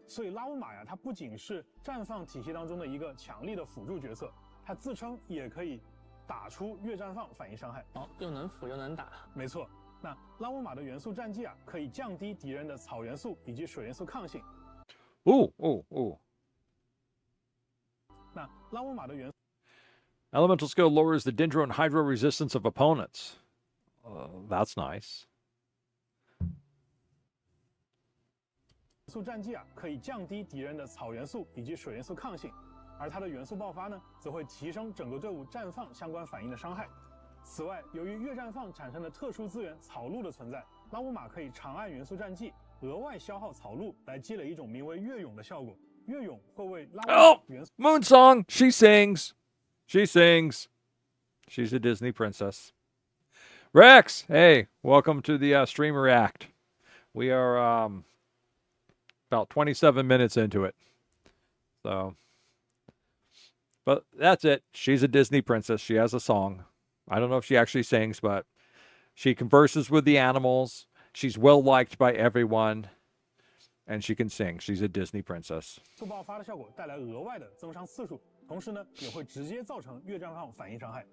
[SPEAKER 5] 所以拉乌玛呀，它不仅是绽放体系当中的一个强力的辅助角色，它自称也可以打出月绽放反应伤害。
[SPEAKER 4] 又能辅又能打。
[SPEAKER 5] 没错。那拉乌玛的元素战绩啊，可以降低敌人的草元素以及水元素抗性。那拉乌玛的元素
[SPEAKER 1] Elemental skill lowers the dendro and hydro resistance of opponents. That's nice.
[SPEAKER 5] 元素战绩啊，可以降低敌人的草元素以及水元素抗性，而它的元素爆发呢，则会提升整个队伍绽放相关反应的伤害。此外，由于月绽放产生的特殊资源草鹿的存在，拉乌玛可以长按元素战绩，额外消耗草鹿来积累一种名为月涌的效果。月涌会为拉乌玛元素
[SPEAKER 1] Moon Song. She sings. She's a Disney princess. Rex, hey, welcome to the Streamer Act. We are about 27 minutes into it. So, but that's it. She's a Disney princess. She has a song. I don't know if she actually sings, but she converses with the animals. She's well liked by everyone, and she can sing. She's a Disney princess.
[SPEAKER 5] 爆发的效果带来额外的增伤次数，同时呢，也会直接造成月绽放反应伤害。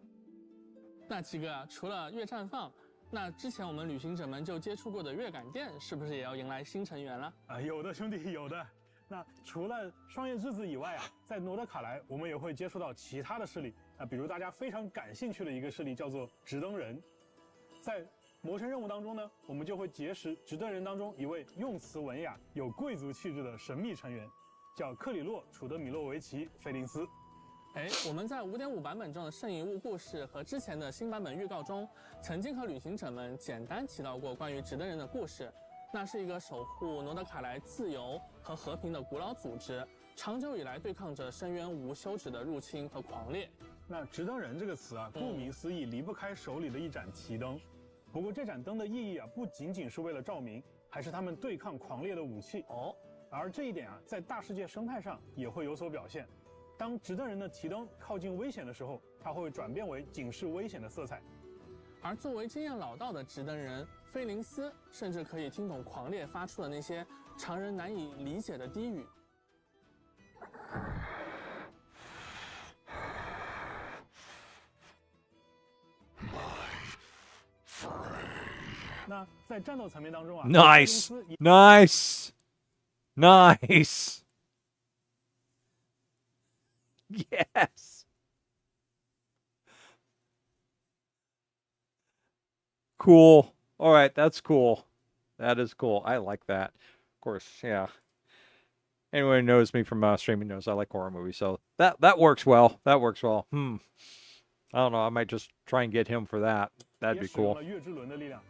[SPEAKER 4] 那几个除了月绽放，那之前我们旅行者们就接触过的月感殿，是不是也要迎来新成员了？
[SPEAKER 5] 有的兄弟，有的。那除了双叶之子以外啊，在诺德卡莱我们也会接触到其他的势力比如大家非常感兴趣的一个势力叫做直登人。在魔神任务当中呢，我们就会结识直登人当中一位用词文雅、有贵族气质的神秘成员，叫克里洛·楚德米洛维奇·菲林斯。
[SPEAKER 4] 我们在 5.5 版本中的圣遗物故事和之前的新版本预告中，曾经和旅行者们简单提到过关于直登人的故事。那是一个守护诺德卡莱自由和和平的古老组织，长久以来对抗着深渊无休止的入侵和狂猎。
[SPEAKER 5] 那直登人这个词啊，顾名思义，离不开手里的一盏提灯。不过这盏灯的意义啊，不仅仅是为了照明，还是他们对抗狂猎的武器。而这一点啊，在大世界生态上也会有所表现。当直登人的提灯靠近危险的时候，它会转变为警示危险的色彩。
[SPEAKER 4] 而作为经验老道的直登人菲林斯，甚至可以听懂狂猎发出的那些常人难以理解的低语。
[SPEAKER 5] 呢，在战斗层面当中啊
[SPEAKER 1] Nice, nice, nice. Yes. Cool. All right, that's cool. That is cool. I like that. Of course, yeah. Anyone who knows me from streaming knows I like horror movies, so that works well. That works well. I don't know. I might just try and get him for that. That'd be cool.
[SPEAKER 5] 月之轮的力量，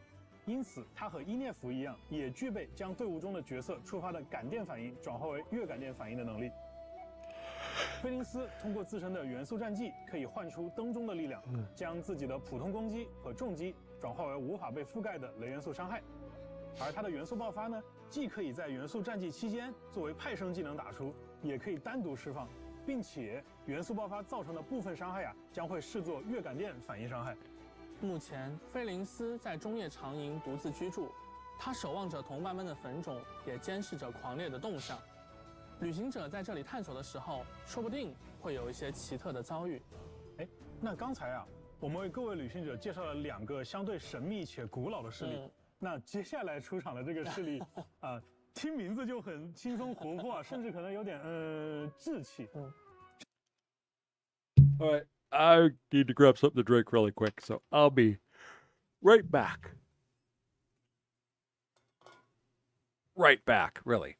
[SPEAKER 5] 因此它和伊涅弗一样，也具备将队伍中的角色触发的感电反应转化为月感电反应的能力。菲林斯通过自身的元素战技，可以唤出灯中的力量，将自己的普通攻击和重击转化为无法被覆盖的雷元素伤害。而他的元素爆发呢，既可以在元素战技期间作为派生技能打出，也可以单独释放，并且元素爆发造成的部分伤害啊，将会视作月感电反应伤害。
[SPEAKER 4] 目前，菲林斯在中夜长营独自居住，他守望着同伴们的坟冢，也监视着狂烈的动向。旅行者在这里探索的时候，说不定会有一些奇特的遭遇。
[SPEAKER 5] 哎，那刚才啊，我们为各位旅行者介绍了2个相对神秘且古老的势力。那接下来出场的这个势力啊，听名字就很轻松活泼啊，甚至可能有点稚气。
[SPEAKER 1] All right, I need to grab something to drink really quick, so I'll be right back. Right back, really.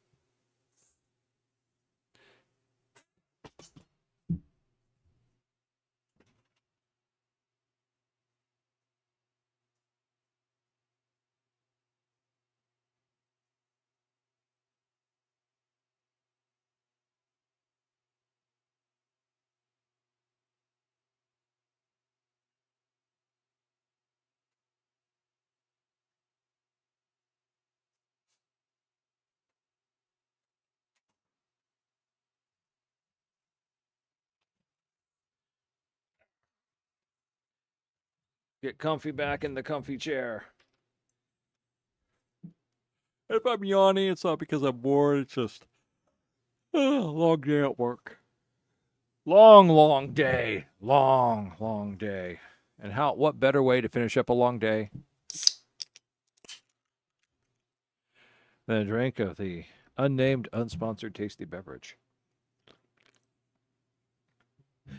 [SPEAKER 1] Get comfy back in the comfy chair. If I'm yawning, it's not because I'm bored. It's just long day at work. Long day. Long day. And what better way to finish up a long day than a drink of the unnamed, unsponsored tasty beverage.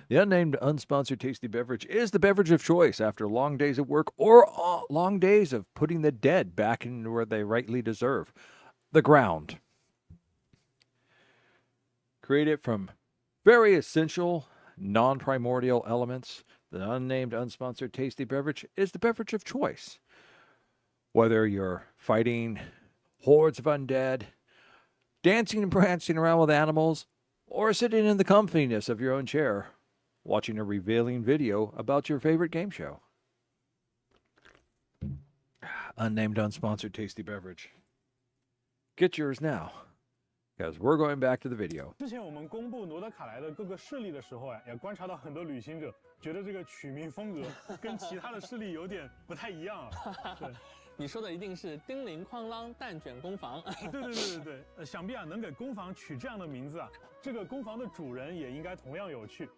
[SPEAKER 1] The unnamed, unsponsored tasty beverage is the beverage of choice after long days of work or long days of putting the dead back in where they rightly deserve, the ground. Created from very essential, non-primordial elements, the unnamed, unsponsored tasty beverage is the beverage of choice. Whether you're fighting hordes of undead, dancing and prancing around with animals, or sitting in the comfiness of your own chair, watching a revealing video about your favorite game show. Unnamed, unsponsored tasty beverage. Get yours now, because we're going back to the video.
[SPEAKER 5] 之前我们公布罗德卡莱的各个势力的时候啊，也观察到很多旅行者觉得这个取名风格跟其他的势力有点不太一样啊。对。
[SPEAKER 4] 你说的一定是叮铃哐啷蛋卷工坊。
[SPEAKER 5] 对，想必啊能给工坊取这样的名字啊，这个工坊的主人也应该同样有趣。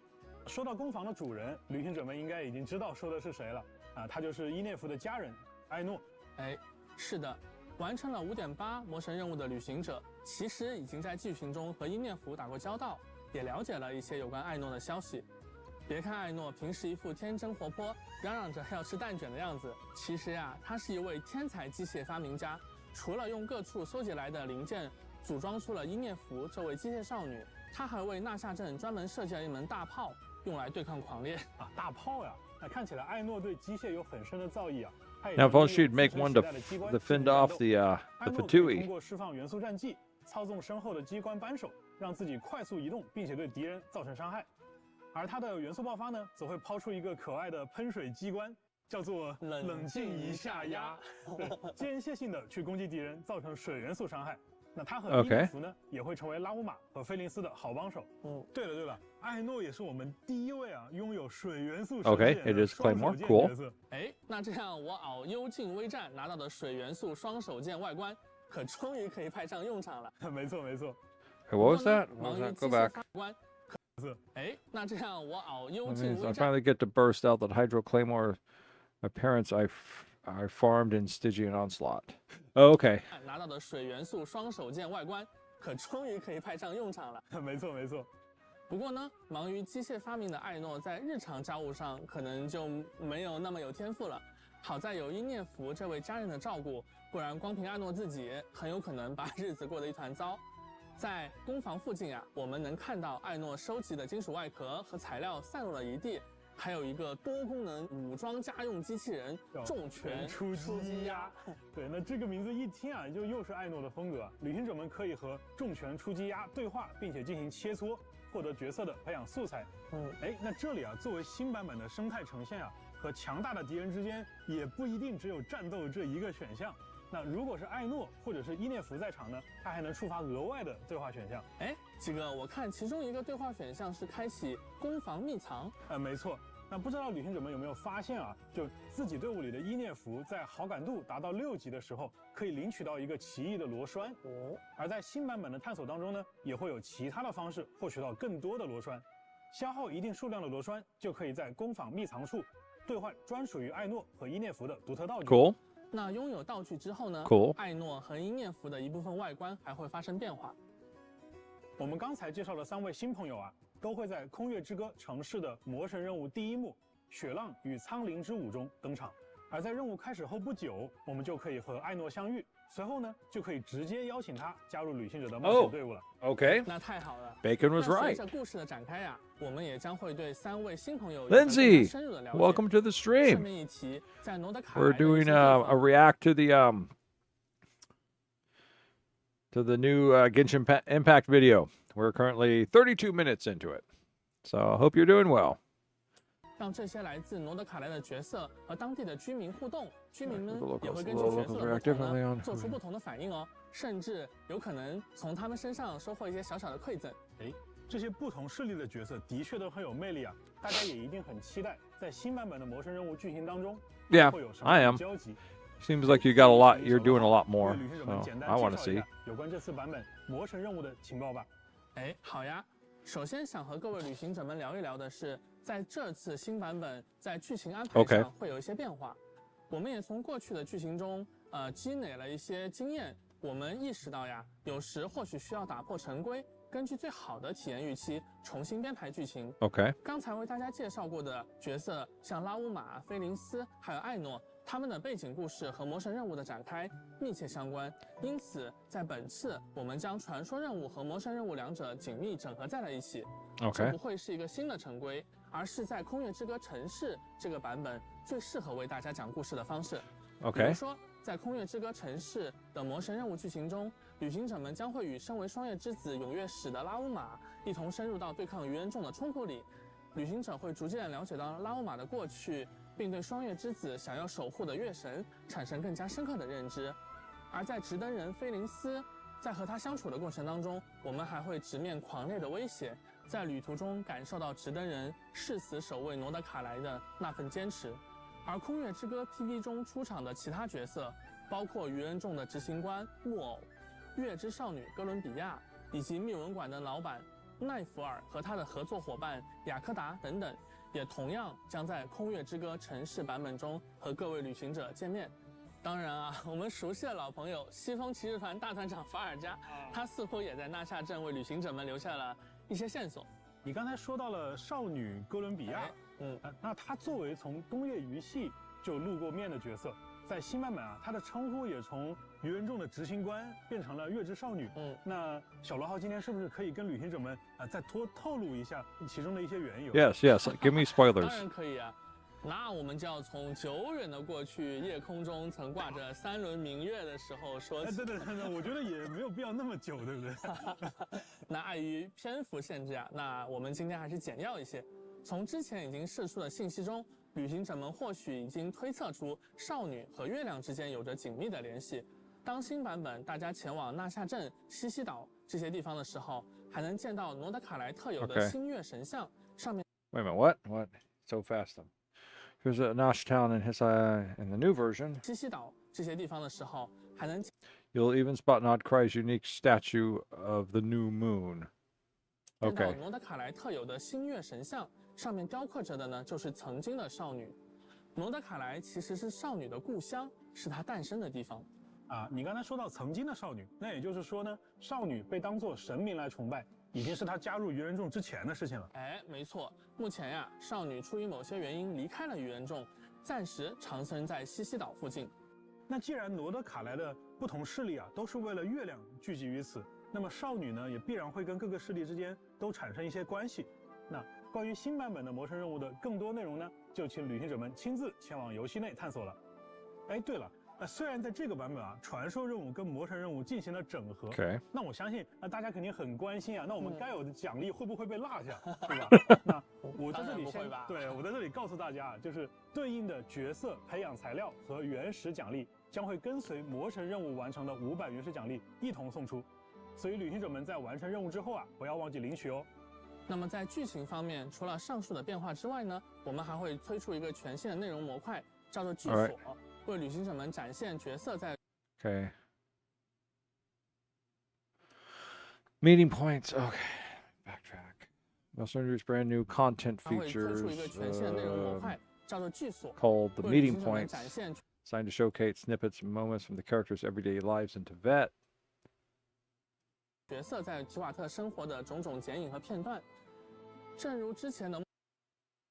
[SPEAKER 5] 说到工坊的主人，旅行者们应该已经知道说的是谁了啊，他就是伊涅弗的家人艾诺。
[SPEAKER 4] 哎，是的，完成了5.8魔神任务的旅行者，其实已经在剧情中和伊涅弗打过交道，也了解了一些有关艾诺的消息。别看艾诺平时一副天真活泼，嚷嚷着要吃蛋卷的样子，其实呀，他是一位天才机械发明家。除了用各处收集来的零件组装出了伊涅弗这位机械少女，他还为纳夏镇专门设计了一门大炮，用来对抗狂猎
[SPEAKER 5] 啊！大炮呀！那看起来艾诺对机械有很深的造诣啊。
[SPEAKER 1] Now, if only she'd make one to fend off the Fatui.
[SPEAKER 5] 通过释放元素战技，操纵身后的机关扳手，让自己快速移动，并且对敌人造成伤害。而他的元素爆发呢，则会抛出一个可爱的喷水机关，叫做冷静一下压，对，间歇性的去攻击敌人，造成水元素伤害。那他和伊涅弗呢，也会成为拉乌玛和菲林斯的好帮手。对了，艾诺也是我们第一位啊拥有水元素神剑的双手剑角色。
[SPEAKER 4] 哎，那这样我熬幽静微战拿到的水元素双手剑外观，可终于可以派上用场了。
[SPEAKER 5] 没错。
[SPEAKER 1] What was that? Go back.
[SPEAKER 4] 哎，那这样我熬幽静微
[SPEAKER 1] I
[SPEAKER 4] 战。
[SPEAKER 1] finally get to burst out that Hydro Claymore. My parents, I farmed in Stygian Onslaught. Okay.
[SPEAKER 4] 拿到的水元素双手剑外观，可终于可以派上用场了。
[SPEAKER 5] 没错没错。
[SPEAKER 4] 不过呢，忙于机械发明的艾诺在日常家务上可能就没有那么有天赋了。好在有伊涅弗这位家人的照顾，不然光凭艾诺自己，很有可能把日子过得一团糟。在工房附近啊，我们能看到艾诺收集的金属外壳和材料散落了一地，还有一个多功能武装家用机器人重拳
[SPEAKER 5] 出击鸭。对，那这个名字一听啊，就又是艾诺的风格。旅行者们可以和重拳出击鸭对话，并且进行切磋，获得角色的培养素材。那这里啊，作为新版本的生态呈现啊，和强大的敌人之间也不一定只有战斗这一个选项。那如果是艾诺或者是伊涅弗在场呢，他还能触发额外的对话选项。
[SPEAKER 4] 几个我看其中一个对话选项是开启攻防秘藏。
[SPEAKER 5] 没错。那不知道旅行者们有没有发现啊，就自己队伍里的伊涅弗在好感度达到6级的时候，可以领取到一个奇异的螺栓。而在新版本的探索当中呢，也会有其他的方式获取到更多的螺栓。消耗一定数量的螺栓，就可以在工坊秘藏处兑换专属于艾诺和伊涅弗的独特道具。
[SPEAKER 1] Cool.
[SPEAKER 4] 那拥有道具之后呢？
[SPEAKER 1] Cool.
[SPEAKER 4] 艾诺和伊涅弗的一部分外观还会发生变化。
[SPEAKER 5] 我们刚才介绍的3位新朋友啊，都会在《空月之歌》城市的魔神任务第1幕《雪浪与苍灵之舞》中登场。而在任务开始后不久，我们就可以和艾诺相遇，随后呢，就可以直接邀请他加入旅行者的冒险队伍了。
[SPEAKER 1] Okay.
[SPEAKER 4] 那太好了。
[SPEAKER 1] Bacon was
[SPEAKER 4] 那
[SPEAKER 1] right.
[SPEAKER 4] 随着故事的展开呀，我们也将会对3位新朋友
[SPEAKER 1] Lindsay,
[SPEAKER 4] 深入的了解。
[SPEAKER 1] welcome to the
[SPEAKER 4] 顺
[SPEAKER 1] stream.
[SPEAKER 4] 便一提，在罗德卡
[SPEAKER 1] We're
[SPEAKER 4] 莱的一
[SPEAKER 1] doing
[SPEAKER 4] 些地
[SPEAKER 1] a
[SPEAKER 4] 方
[SPEAKER 1] react to the new Genshin Impact video. We're currently 32 minutes into it, so I hope you're doing well.
[SPEAKER 4] 让这些来自罗德卡莱的角色和当地的居民互动，居民们
[SPEAKER 1] The
[SPEAKER 4] 也会
[SPEAKER 1] locals-
[SPEAKER 4] 根
[SPEAKER 1] the
[SPEAKER 4] 据角
[SPEAKER 1] locals
[SPEAKER 4] 色的
[SPEAKER 1] react
[SPEAKER 4] 不同
[SPEAKER 1] differently
[SPEAKER 4] 呢
[SPEAKER 1] on-
[SPEAKER 4] 做出不同的反应哦，甚至有可能从他们身上收获一些小小的馈赠。
[SPEAKER 5] 这些不同势力的角色的确都很有魅力啊，大家也一定很期待在新版本的魔神任务剧情当中
[SPEAKER 1] Yeah,
[SPEAKER 5] 会有什么
[SPEAKER 1] I
[SPEAKER 5] 样
[SPEAKER 1] am.
[SPEAKER 5] 的交集。
[SPEAKER 1] Seems like you got a lot. You're doing a lot
[SPEAKER 5] 为
[SPEAKER 1] more.
[SPEAKER 5] 旅行者们
[SPEAKER 1] So
[SPEAKER 5] 简单
[SPEAKER 1] I
[SPEAKER 5] 介
[SPEAKER 1] want to
[SPEAKER 5] 绍一
[SPEAKER 1] see.
[SPEAKER 5] 下有关这次版本魔神任务的情报吧。
[SPEAKER 4] 好呀。首先想和各位旅行者们聊一聊的是，在这次新版本在剧情安排
[SPEAKER 1] OK
[SPEAKER 4] 上会有一些变化。我们也从过去的剧情中，积累了一些经验。我们意识到呀，有时或许需要打破陈规，根据最好的体验预期重新编排剧情。
[SPEAKER 1] Okay.
[SPEAKER 4] 刚才为大家介绍过的角色，像拉乌玛、菲林斯还有艾诺，他们的背景故事和魔神任务的展开密切相关，因此在本次我们将传说任务和魔神任务2者紧密整合在了一起。
[SPEAKER 1] Okay
[SPEAKER 4] 这不会是一个新的陈规，而是在空月之歌城市这个版本最适合为大家讲故事的方式。比
[SPEAKER 1] Okay
[SPEAKER 4] 如说，在空月之歌城市的魔神任务剧情中，旅行者们将会与身为双月之子永月使的拉乌玛一同深入到对抗愚人众的冲突里。旅行者会逐渐了解到拉乌玛的过去，并对双月之子想要守护的月神产生更加深刻的认知。而在直登人菲林斯，在和他相处的过程当中，我们还会直面狂烈的威胁，在旅途中感受到直登人誓死守卫罗德卡莱的那份坚持。而《空月之歌》TV 中出场的其他角色，包括愚人众的执行官木偶、月之少女哥伦比亚，以及密文馆的老板奈弗尔和他的合作伙伴雅科达等等，也同样将在《空月之歌》城市版本中和各位旅行者见面。当然啊，我们熟悉的老朋友西风骑士团大团长法尔加，他似乎也在纳夏镇为旅行者们留下了一些线索。
[SPEAKER 5] 你刚才说到了少女哥伦比亚，那她作为从东野鱼系就露过面的角色，在新版本啊，她的称呼也从愚人众的执行官变成了月之少女。那小罗号今天是不是可以跟旅行者们再多透露一下其中的一些缘由
[SPEAKER 1] Yes, yes. Give me
[SPEAKER 4] 当
[SPEAKER 1] spoilers.
[SPEAKER 4] 然可以啊。那我们就要从久远的过去，夜空中曾挂着3轮明月的时候说起。
[SPEAKER 5] 对，我觉得也没有必要那么久，对不对？
[SPEAKER 4] 那碍于篇幅限制啊，那我们今天还是简要一些。从之前已经释出的信息中，旅行者们或许已经推测出少女和月亮之间有着紧密的联系。当新版本大家前往纳夏镇、西西岛这些地方的时候，还能见到罗德卡莱特有的
[SPEAKER 1] Okay
[SPEAKER 4] 星月神像，上面
[SPEAKER 1] Wait a minute. What? What? So fast. Here's a Nosh Town in the new version.
[SPEAKER 4] 西西岛这些地方的时候，还能
[SPEAKER 1] You'll even spot Nodcry's unique statue of the new moon.
[SPEAKER 4] 见到
[SPEAKER 1] Okay.
[SPEAKER 4] 罗德卡莱特有的星月神像，上面雕刻着的呢就是曾经的少女。罗德卡莱其实是少女的故乡，是她诞生的地方。
[SPEAKER 5] 啊，你刚才说到曾经的少女，那也就是说呢，少女被当作神明来崇拜，已经是她加入愚人众之前的事情了。
[SPEAKER 4] 哎，没错，目前呀，少女出于某些原因离开了愚人众，暂时长生在西西岛附近。
[SPEAKER 5] 那既然罗德卡莱的不同势力啊都是为了月亮聚集于此，那么少女呢也必然会跟各个势力之间都产生一些关系。那关于新版本的魔神任务的更多内容呢，就请旅行者们亲自前往游戏内探索了。哎，对了。虽然在这个版本啊，传说任务跟魔神任务进行了整合，那我相信大家肯定很关心啊，那我们该有的奖励会不会被落下，对吧？那我在这里我在这里告诉大家，就是对应的角色培养材料和原始奖励将会跟随魔神任务完成的500原始奖励一同送出，所以旅行者们在完成任务之后啊，不要忘记领取哦。
[SPEAKER 4] 那么在剧情方面，除了上述的变化之外呢，我们还会推出一个全新的内容模块，叫做剧所。为旅行者们展现角色在
[SPEAKER 1] Okay. Meeting points. Okay. Backtrack. We also introduced brand new content features called the meeting points, designed to showcase snippets and moments from the characters' everyday lives in Tibet.
[SPEAKER 4] 角色在吉瓦特生活的种种剪影和片段，正如之前的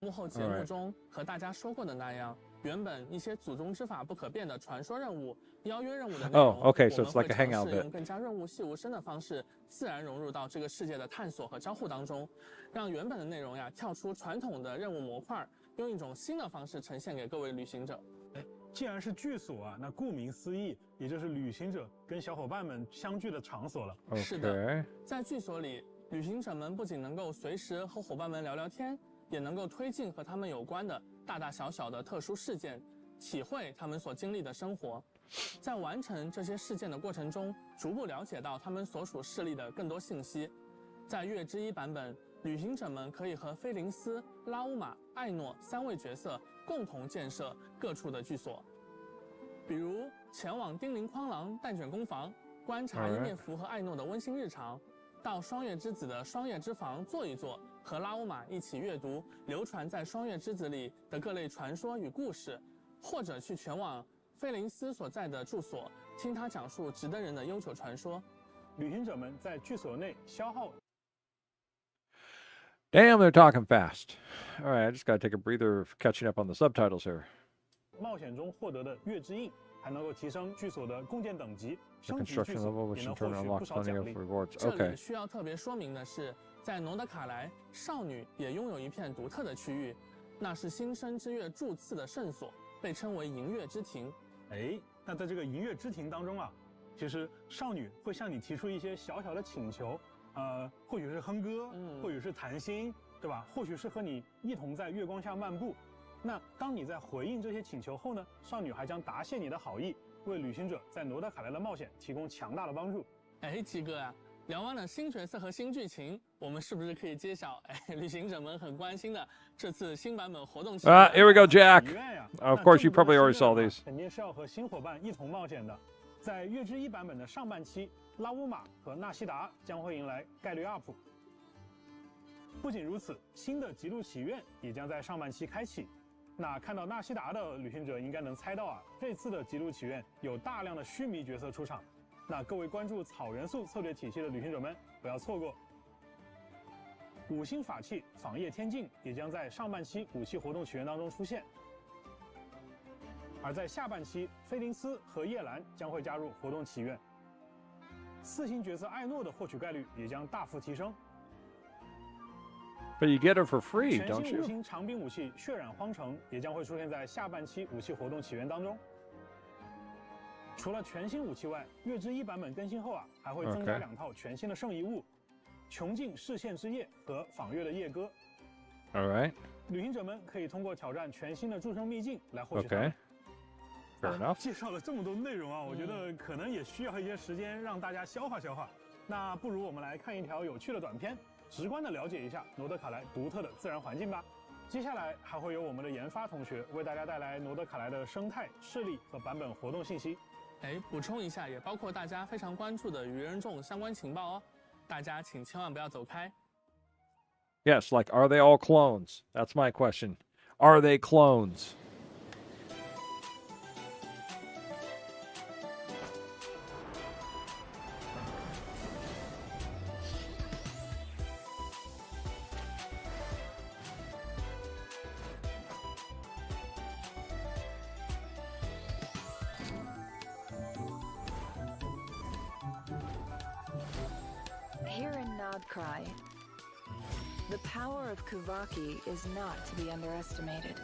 [SPEAKER 4] 幕后节目中和大家说过的那样。原本一些祖宗之法不可变的传说任务、邀约任务的内容，我们会尝试用更加润物细无声的方式，自然融入到这个世界的探索和交互当中，让原本的内容呀跳出传统的任务模块，用一种新的方式呈现给各位旅行者。
[SPEAKER 5] 既然是剧所啊，那顾名思义，也就是旅行者跟小伙伴们相聚的场所了。
[SPEAKER 4] 是的，在剧所里，旅行者们不仅能够随时和伙伴们聊聊天，也能够推进和他们有关的大大小小的特殊事件，体会他们所经历的生活。在完成这些事件的过程中，逐步了解到他们所属势力的更多信息。在月之一版本，旅行者们可以和菲林斯、拉乌玛、艾诺3位角色共同建设各处的居所，比如前往叮铃哐啷蛋卷工坊，观察伊涅弗和艾诺的温馨日常，到双月之子的双月之房坐一坐，和拉乌玛一起阅读流传在双月之子里的各类传说与故事，或者去前往菲林斯所在的住所，听他讲述值得人的悠久传说。
[SPEAKER 5] 旅行者们在居所内消耗。
[SPEAKER 1] Damn, they're talking fast. All right, I just got to take a breather catching up on the subtitles here.
[SPEAKER 5] 冒险中获得的月之印还能够提升居所的共建等级，
[SPEAKER 1] The construction level, which in turn unlocks plenty of rewards.
[SPEAKER 4] 这里
[SPEAKER 1] Okay.
[SPEAKER 4] 需要特别说明的是，在诺德卡莱，少女也拥有一片独特的区域，那是新生之月驻刺的圣所，被称为银月之庭。
[SPEAKER 5] 那在这个银月之庭当中啊，其实少女会向你提出一些小小的请求，或许是哼歌，或许是谈心，对吧？或许是和你一同在月光下漫步。那当你在回应这些请求后呢，少女还将答谢你的好意，为旅行者在诺德卡莱的冒险提供强大的帮助。
[SPEAKER 4] 鸡哥啊，聊完了新角色和新剧情，我们是不是可以揭晓旅行者们很关心的这次新版本活动期？
[SPEAKER 1] Here we go, Jack. Of course, you probably already saw these.
[SPEAKER 5] 肯定是要和新伙伴一同冒险的。在月之一版本的上半期，拉乌玛和纳西达将会迎来概率 UP。不仅如此，新的极路祈愿也将在上半期开启。那看到纳西达的旅行者应该能猜到啊，这次的极路祈愿有大量的须弥角色出场。那各位关注草元素策略体系的旅行者们不要错过。5星法器仿叶天境也将在上半期武器活动起源当中出现。而在下半期，菲林斯和叶兰将会加入活动祈愿，4星角色艾诺的获取概率也将大幅提升。
[SPEAKER 1] But you get it for free,
[SPEAKER 5] 全
[SPEAKER 1] don't
[SPEAKER 5] 新5
[SPEAKER 1] you?
[SPEAKER 5] 星长柄武器血染荒城也将会出现在下半期武器活动起源当中。除了全新武器外，月之一版本更新后啊，还会增加2套全新的圣遗物：穷尽视线之夜和访月的夜歌。
[SPEAKER 1] All right.
[SPEAKER 5] 旅行者们可以通过挑战全新的助生秘境来获取它们。
[SPEAKER 1] Fair enough.
[SPEAKER 5] 介绍了这么多内容啊，我觉得可能也需要一些时间让大家消化消化。那不如我们来看一条有趣的短片，直观的了解一下诺德卡莱独特的自然环境吧。接下来还会有我们的研发同学为大家带来诺德卡莱的生态、势力和版本活动信息。
[SPEAKER 4] 补充一下，也包括大家非常关注的愚人众相关情报哦，大家请千万不要走开。
[SPEAKER 1] Yes, like, are they all clones? That's my question. Are they clones?
[SPEAKER 11] not cry. The power of Kuvaki is not to be underestimated.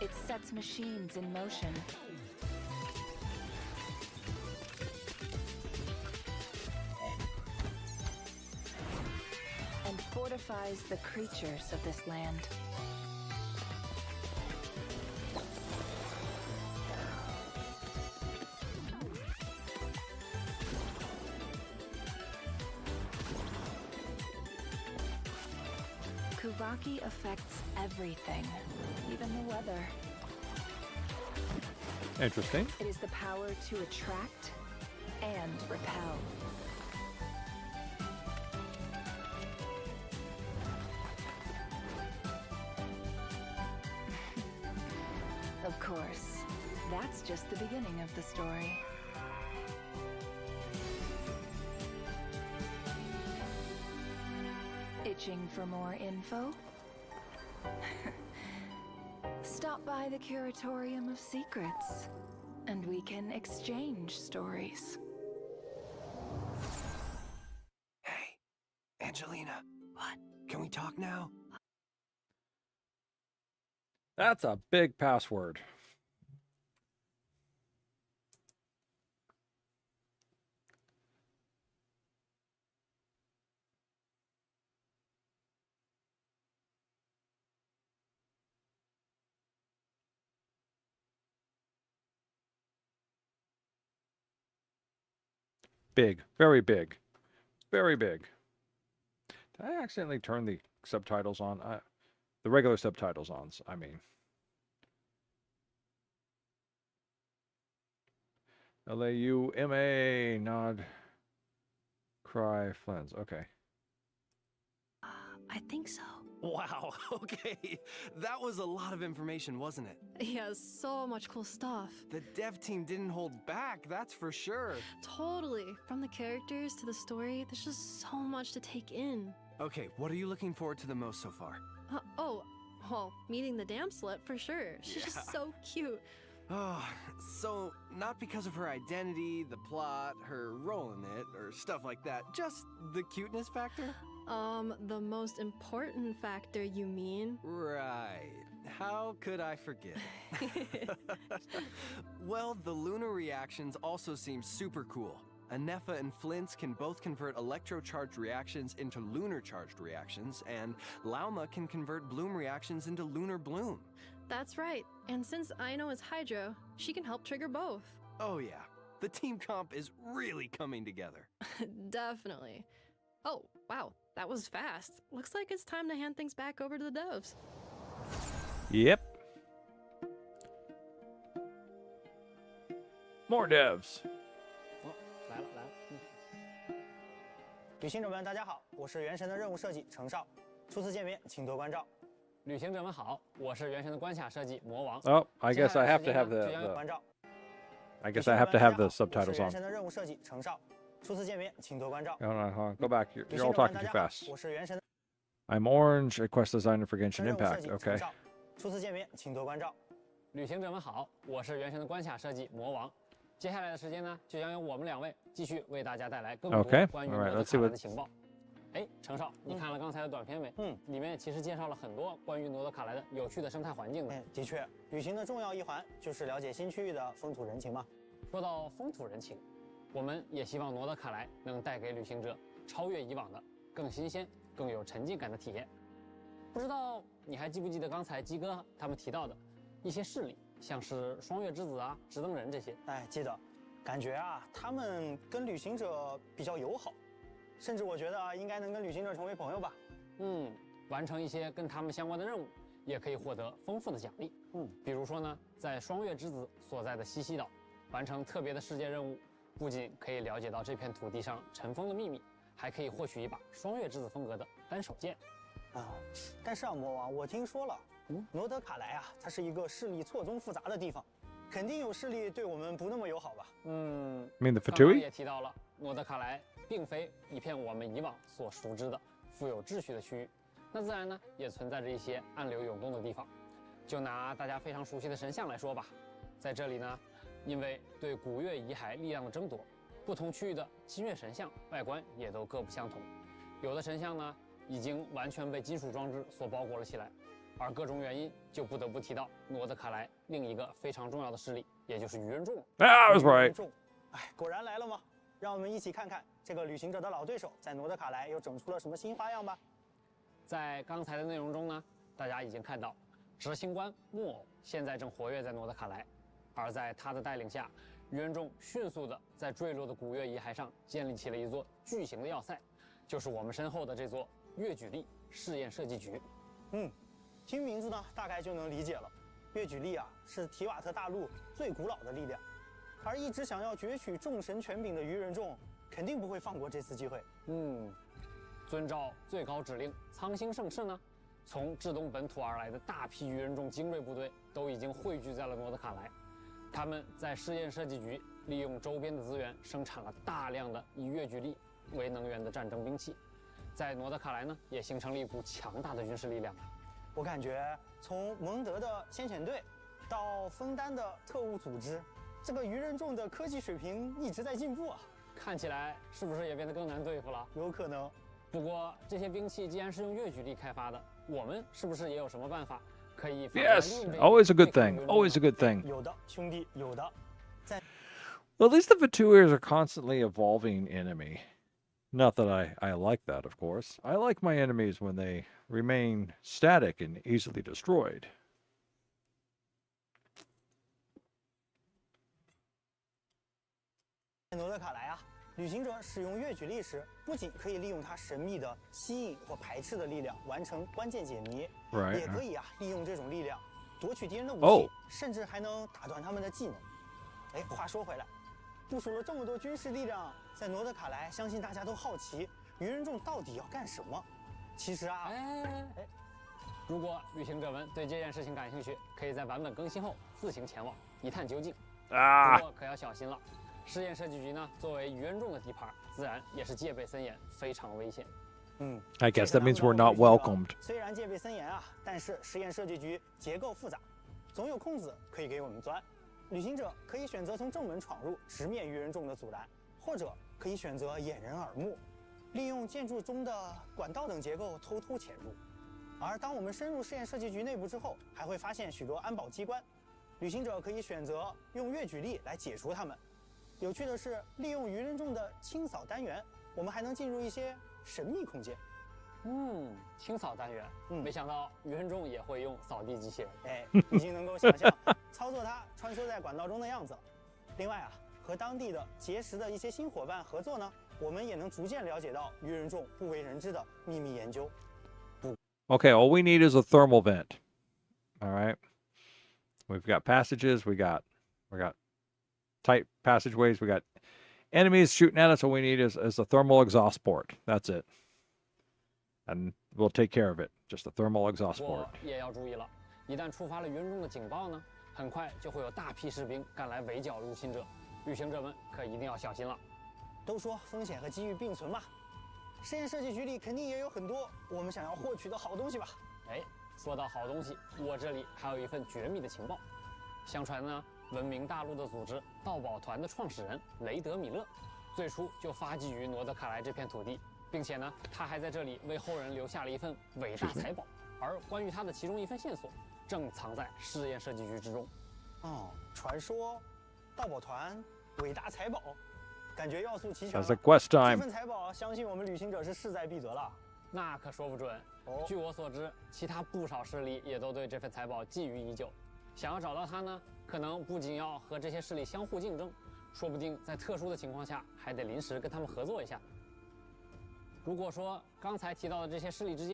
[SPEAKER 11] It sets machines in motion. And fortifies the creatures of this land. Kuvaki affects everything, even the weather.
[SPEAKER 1] Interesting.
[SPEAKER 11] It is the power to attract and repel. Of course, that's just the beginning of the story. Itching for more info? Stop by the Curatorium of Secrets, and we can exchange stories.
[SPEAKER 3] Hey, Angelina.
[SPEAKER 11] What?
[SPEAKER 3] Can we talk now?
[SPEAKER 1] That's a big password. Big, very big, very big. Did I accidentally turn the subtitles on? The regular subtitles on, I mean. Lauma, nod, cry, flens. Okay.
[SPEAKER 2] I think so.
[SPEAKER 3] Wow, okay. That was a lot of information, wasn't it?
[SPEAKER 2] Yeah, so much cool stuff.
[SPEAKER 3] The dev team didn't hold back, that's for sure.
[SPEAKER 2] Totally. From the characters to the story, there's just so much to take in.
[SPEAKER 3] Okay, what are you looking forward to the most so far?
[SPEAKER 2] Well, meeting the damn slut for sure. She's just so cute.
[SPEAKER 3] Oh, so not because of her identity, the plot, her role in it, or stuff like that, just the cuteness factor?
[SPEAKER 2] The most important factor, you mean?
[SPEAKER 3] Right. How could I forget? Well, the lunar reactions also seem super cool. Anefa and Flint's can both convert electrocharged reactions into lunar-charged reactions, and Lauma can convert bloom reactions into lunar bloom.
[SPEAKER 2] That's right. And since Aino is Hydro, she can help trigger both.
[SPEAKER 3] Oh yeah, the team comp is really coming together.
[SPEAKER 2] Definitely. Oh, wow, that was fast. Looks like it's time to hand things back over to the devs.
[SPEAKER 1] Yep. More devs.
[SPEAKER 12] 来了。旅行者们，大家好，我是原神的任务设计程少。初次见面，请多关照。
[SPEAKER 13] 旅行者们好，我是原神的关卡设计魔王。
[SPEAKER 1] Oh, I guess I have to have the subtitles on.
[SPEAKER 12] 原神的任务设计程少。初次见面，请多关照。
[SPEAKER 1] Hold on. Go back. You're all talking too fast.
[SPEAKER 12] 我是原神。
[SPEAKER 1] I'm Orange, a quest designer for Genshin Impact. Okay.
[SPEAKER 12] 初次见面，请多关照。
[SPEAKER 13] 旅行者们好，我是原神的关卡设计魔王。接下来的时间呢，就将由我们两位继续为大家带来更多关于罗德卡莱的情报。哎，程少，你看了刚才的短片没？里面其实介绍了很多关于罗德卡莱的有趣的生态环境的。
[SPEAKER 12] 的确，旅行的重要一环就是了解新区域的风土人情嘛。
[SPEAKER 13] 说到风土人情，我们也希望罗德卡莱能带给旅行者超越以往的、更新鲜、更有沉浸感的体验。不知道你还记不记得刚才鸡哥他们提到的一些势力，像是双月之子啊、直登人这些？
[SPEAKER 12] 哎，记得，感觉啊，他们跟旅行者比较友好。甚至我觉得应该能跟旅行者成为朋友吧。
[SPEAKER 13] 完成一些跟他们相关的任务，也可以获得丰富的奖励。比如说呢，在双月之子所在的西西岛，完成特别的世界任务，不仅可以了解到这片土地上尘封的秘密，还可以获取一把双月之子风格的单手剑。
[SPEAKER 12] 但是啊，魔王，我听说了，罗德卡莱啊，它是一个势力错综复杂的地方，肯定有势力对我们不那么友好吧
[SPEAKER 1] ？the
[SPEAKER 13] Fatui 也提到了罗德卡莱并非一片我们以往所熟知的富有秩序的区域，那自然呢也存在着一些暗流涌动的地方。就拿大家非常熟悉的神像来说吧，在这里呢，因为对古月遗骸力量的争夺，不同区域的金月神像外观也都各不相同。有的神像呢，已经完全被金属装置所包裹了起来。而各种原因，就不得不提到诺德卡莱另一个非常重要的势力，也就是愚人众了。
[SPEAKER 1] That was right.
[SPEAKER 12] 哎，果然来了吗？让我们一起看看这个旅行者的老对手在诺德卡莱又整出了什么新花样吧。
[SPEAKER 13] 在刚才的内容中呢，大家已经看到，执行官木偶现在正活跃在诺德卡莱，而在他的带领下，愚人众迅速地在坠落的古月遗骸上建立起了一座巨型的要塞，就是我们身后的这座月举力试验设计局。
[SPEAKER 12] 听名字呢，大概就能理解了。月举力啊，是提瓦特大陆最古老的力量，而一直想要攫取众神权柄的愚人众，肯定不会放过这次机会。
[SPEAKER 13] 遵照最高指令，苍星盛世呢，从至东本土而来的大批愚人众精锐部队都已经汇聚在了诺德卡莱。他们在试验设计局利用周边的资源，生产了大量的以月举力为能源的战争兵器，在诺德卡莱呢，也形成了一股强大的军事力量。
[SPEAKER 12] 我感觉从蒙德的先遣队到枫丹的特务组织，这个愚人众的科技水平一直在进步啊！
[SPEAKER 13] 看起来是不是也变得更难对付了？
[SPEAKER 12] 有可能。
[SPEAKER 13] 不过这些兵器既然是用月举力开发的，我们是不是也有什么办法可以
[SPEAKER 1] ？Yes, always a good thing. Always a good thing.
[SPEAKER 12] 有的，兄弟，有的。
[SPEAKER 1] Well, at least the Vituirs are constantly evolving enemy. Not that I like that, of course. I like my enemies when they remain static and easily destroyed.
[SPEAKER 12] 在诺德卡莱啊，旅行者使用月举力时，不仅可以利用它神秘的吸引或排斥的力量完成关键解谜，也可以啊利用这种力量夺取敌人的武器，甚至还能打断他们的技能。哎，话说回来，部署了这么多军事力量在诺德卡莱，相信大家都好奇，愚人众到底要干什么？其实啊，
[SPEAKER 13] 如果旅行者们对这件事情感兴趣，可以在版本更新后自行前往一探究竟。不过可要小心了。试验设计局呢，作为愚人众的地盘，自然也是戒备森严，非常危险。
[SPEAKER 1] I guess that means we're not welcomed.
[SPEAKER 12] 虽然戒备森严啊，但是实验设计局结构复杂，总有空子可以给我们钻。旅行者可以选择从正门闯入，直面愚人众的阻拦，或者可以选择掩人耳目，利用建筑中的管道等结构偷偷潜入。而当我们深入试验设计局内部之后，还会发现许多安保机关，旅行者可以选择用月举力来解除它们。有趣的是，利用愚人众的清扫单元，我们还能进入一些神秘空间。
[SPEAKER 13] 清扫单元，没想到愚人众也会用扫地机器人。
[SPEAKER 12] 哎，已经能够想象操作它穿梭在管道中的样子。另外啊，和当地的结识的一些新伙伴合作呢，我们也能逐渐了解到愚人众不为人知的秘密研究。
[SPEAKER 1] Okay, all we need is a thermal vent. All right. We've got passages, we got tight passageways, we got enemies shooting at us. All we need is a thermal exhaust port. That's it. And we'll take care of it. Just a thermal exhaust port.
[SPEAKER 13] 也要注意了，一旦触发了愚人众的警报呢，很快就会有大批士兵赶来围剿入侵者，旅行者们可一定要小心了。
[SPEAKER 12] 都说风险和机遇并存嘛，实验设计局里肯定也有很多我们想要获取的好东西吧？
[SPEAKER 13] 说到好东西，我这里还有一份绝密的情报。相传呢，文明大陆的组织盗宝团的创始人雷德米勒，最初就发迹于诺德卡莱这片土地，并且呢，他还在这里为后人留下了一份伟大财宝。而关于他的其中一份线索，正藏在试验设计局之中。
[SPEAKER 12] 传说盗宝团伟大财宝，感觉要素齐全了。
[SPEAKER 1] Sounds like quest
[SPEAKER 12] 这
[SPEAKER 1] time.
[SPEAKER 12] 份财宝，相信我们旅行者是势在必得了。
[SPEAKER 13] 那可说不准。据我所知，其他不少势力也都对这份财宝觊觎已久。想要找到它呢，可能不仅要和这些势力相互竞争，说不定在特殊的情况下，还得临时跟他们合作一下。如果说刚才提到的这些势力之间，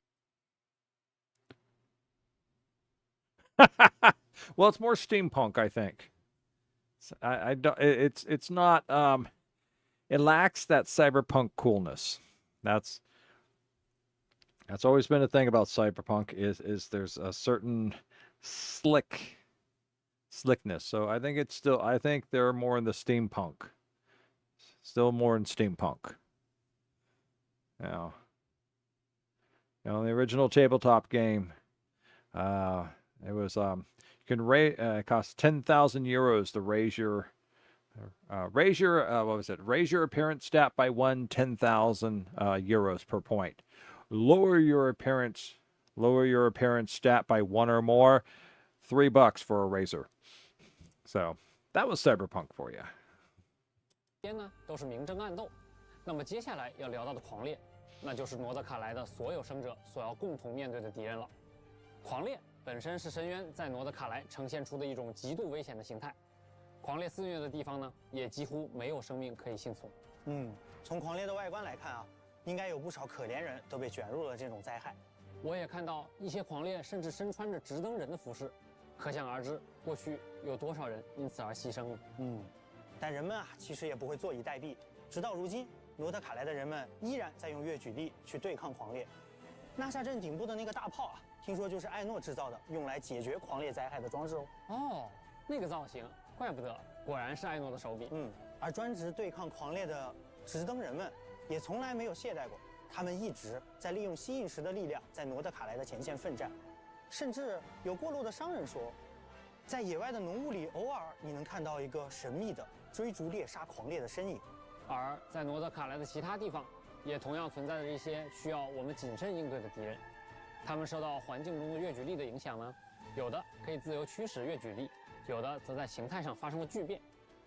[SPEAKER 1] Well, it's more steampunk, I think. I don't. It's not. It lacks that cyberpunk coolness. That's always been a thing about cyberpunk. Is there's a certain slickness. So I think it's still. I think they're more in the steampunk. Still more in steampunk. Now, the original tabletop game. It was it cost 10,000 euros to raise your Raise your what was it? Raise your appearance stat by 10,000 euros per point. Lower your appearance stat by 1 or more, $3 for a razor. So that was Cyberpunk for you.
[SPEAKER 13] 边呢都是明争暗斗，那么接下来要聊到的狂猎，那就是诺德卡莱的所有生者所要共同面对的敌人了。狂猎本身是深渊在诺德卡莱呈现出的一种极度危险的形态，狂猎肆虐的地方呢，也几乎没有生命可以幸存。
[SPEAKER 12] 从狂猎的外观来看啊，应该有不少可怜人都被卷入了这种灾害。
[SPEAKER 13] 我也看到一些狂猎甚至身穿着直登人的服饰，可想而知，过去有多少人因此而牺牲了。
[SPEAKER 12] 但人们啊，其实也不会坐以待毙。直到如今，诺德卡莱的人们依然在用月举力去对抗狂猎。纳夏镇顶部的那个大炮啊，听说就是艾诺制造的，用来解决狂猎灾害的装置哦。
[SPEAKER 13] 哦，那个造型，怪不得，果然是艾诺的手笔。
[SPEAKER 12] 而专职对抗狂猎的直登人们，也从来没有懈怠过。他们一直在利用吸引石的力量，在诺德卡莱的前线奋战。甚至有过路的商人说，在野外的浓雾里，偶尔你能看到一个神秘的追逐猎杀狂猎的身影。
[SPEAKER 13] 而在诺德卡莱的其他地方，也同样存在着一些需要我们谨慎应对的敌人。他们受到环境中的月举力的影响呢，有的可以自由驱使月举力，有的则在形态上发生了巨变。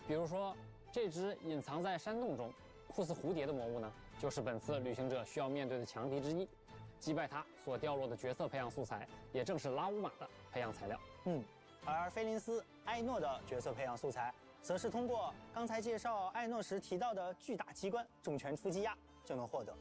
[SPEAKER 13] 比如说，这只隐藏在山洞中、酷似蝴蝶的魔物呢，就是本次旅行者需要面对的强敌之一。击败它所掉落的角色培养素材，也正是拉乌玛的培养材料。
[SPEAKER 12] 而菲林斯·艾诺的角色培养素材，则是通过刚才介绍艾诺时提到的巨大机关重拳出击压就能获得。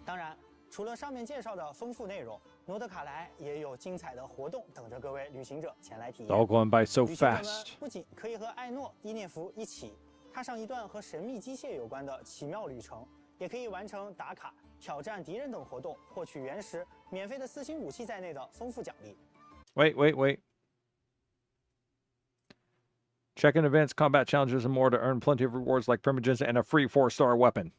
[SPEAKER 12] 当然，除了上面介绍的丰富内容，诺德卡莱也有精彩的活动等着各位旅行者前来体验。
[SPEAKER 1] All going by so
[SPEAKER 12] 旅行者们
[SPEAKER 1] fast.
[SPEAKER 12] 不仅可以和艾诺、伊涅弗一起踏上一段和神秘机械有关的奇妙旅程，也可以完成打卡、挑战敌人等活动，获取原石、免费的4星武器在内的丰富奖励。
[SPEAKER 1] Wait. Check in events, combat challenges, and more to earn plenty of rewards like primogens and a free 4-star weapon.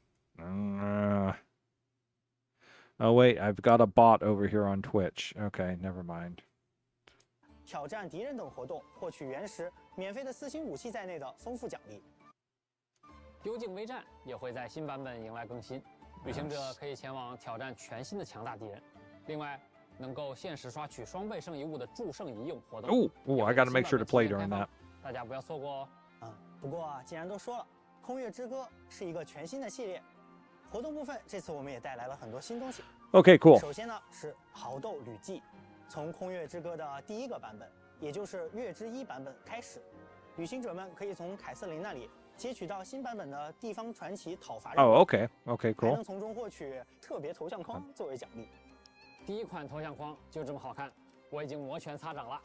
[SPEAKER 1] Oh, wait, I've got a bot over here on Twitch. Okay, never mind.
[SPEAKER 12] 挑战敌人等活动，获取原石、免费的4星武器在内的丰富奖励。
[SPEAKER 13] 幽静微战也会在新版本迎来更新，旅行者可以前往挑战全新的强大敌人。另外，能够限时刷取双倍圣遗物的祝圣遗俑活动。
[SPEAKER 1] I gotta make sure to play during that.
[SPEAKER 13] 大家不要错过哦。
[SPEAKER 12] 不过啊，既然都说了，《空月之歌》是一个全新的系列，活动部分这次我们也带来了很多新东西。
[SPEAKER 1] Okay, cool.
[SPEAKER 12] 首先呢是豪斗旅记，从《空月之歌》的第1个版本，也就是月之1版本开始，旅行者们可以从凯瑟琳那里接取到新版本的地方传奇讨伐任务。
[SPEAKER 1] Okay,
[SPEAKER 12] 还
[SPEAKER 1] cool.
[SPEAKER 12] 能从中获取特别头像框作为奖励。
[SPEAKER 13] 第1款头像框就这么好看，我已经摩拳擦掌了。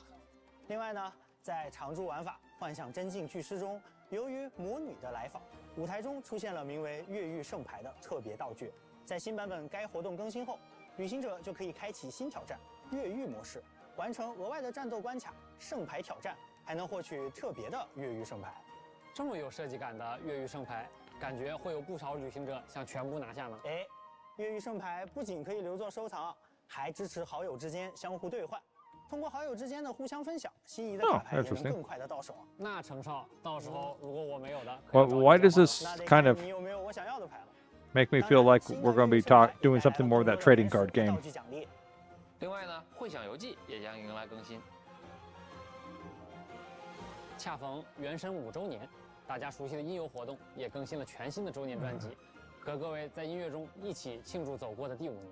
[SPEAKER 12] 另外呢，在常驻玩法《幻想真境巨师》中，由于魔女的来访，舞台中出现了名为越狱圣牌的特别道具。在新版本该活动更新后，旅行者就可以开启新挑战越狱模式，完成额外的战斗关卡圣牌挑战，还能获取特别的越狱圣牌。
[SPEAKER 13] 这么有设计感的越狱圣牌，感觉会有不少旅行者想全部拿下呢。
[SPEAKER 12] 越狱圣牌不仅可以留作收藏，还支持好友之间相互兑换。通过好友之间的互相分享，心仪的卡牌也能更快的到手。
[SPEAKER 13] 那程少，到时候如果我没有的，
[SPEAKER 1] Why does this kind of
[SPEAKER 12] 你有没有我想要的牌了？
[SPEAKER 1] make me feel like we're going to be doing something more with that trading card game?
[SPEAKER 14] 另外呢，《混响游记》也将迎来更新。
[SPEAKER 13] 恰逢原神5周年，大家熟悉的音游活动也更新了全新的周年专辑，和各位在音乐中一起庆祝走过的第5年。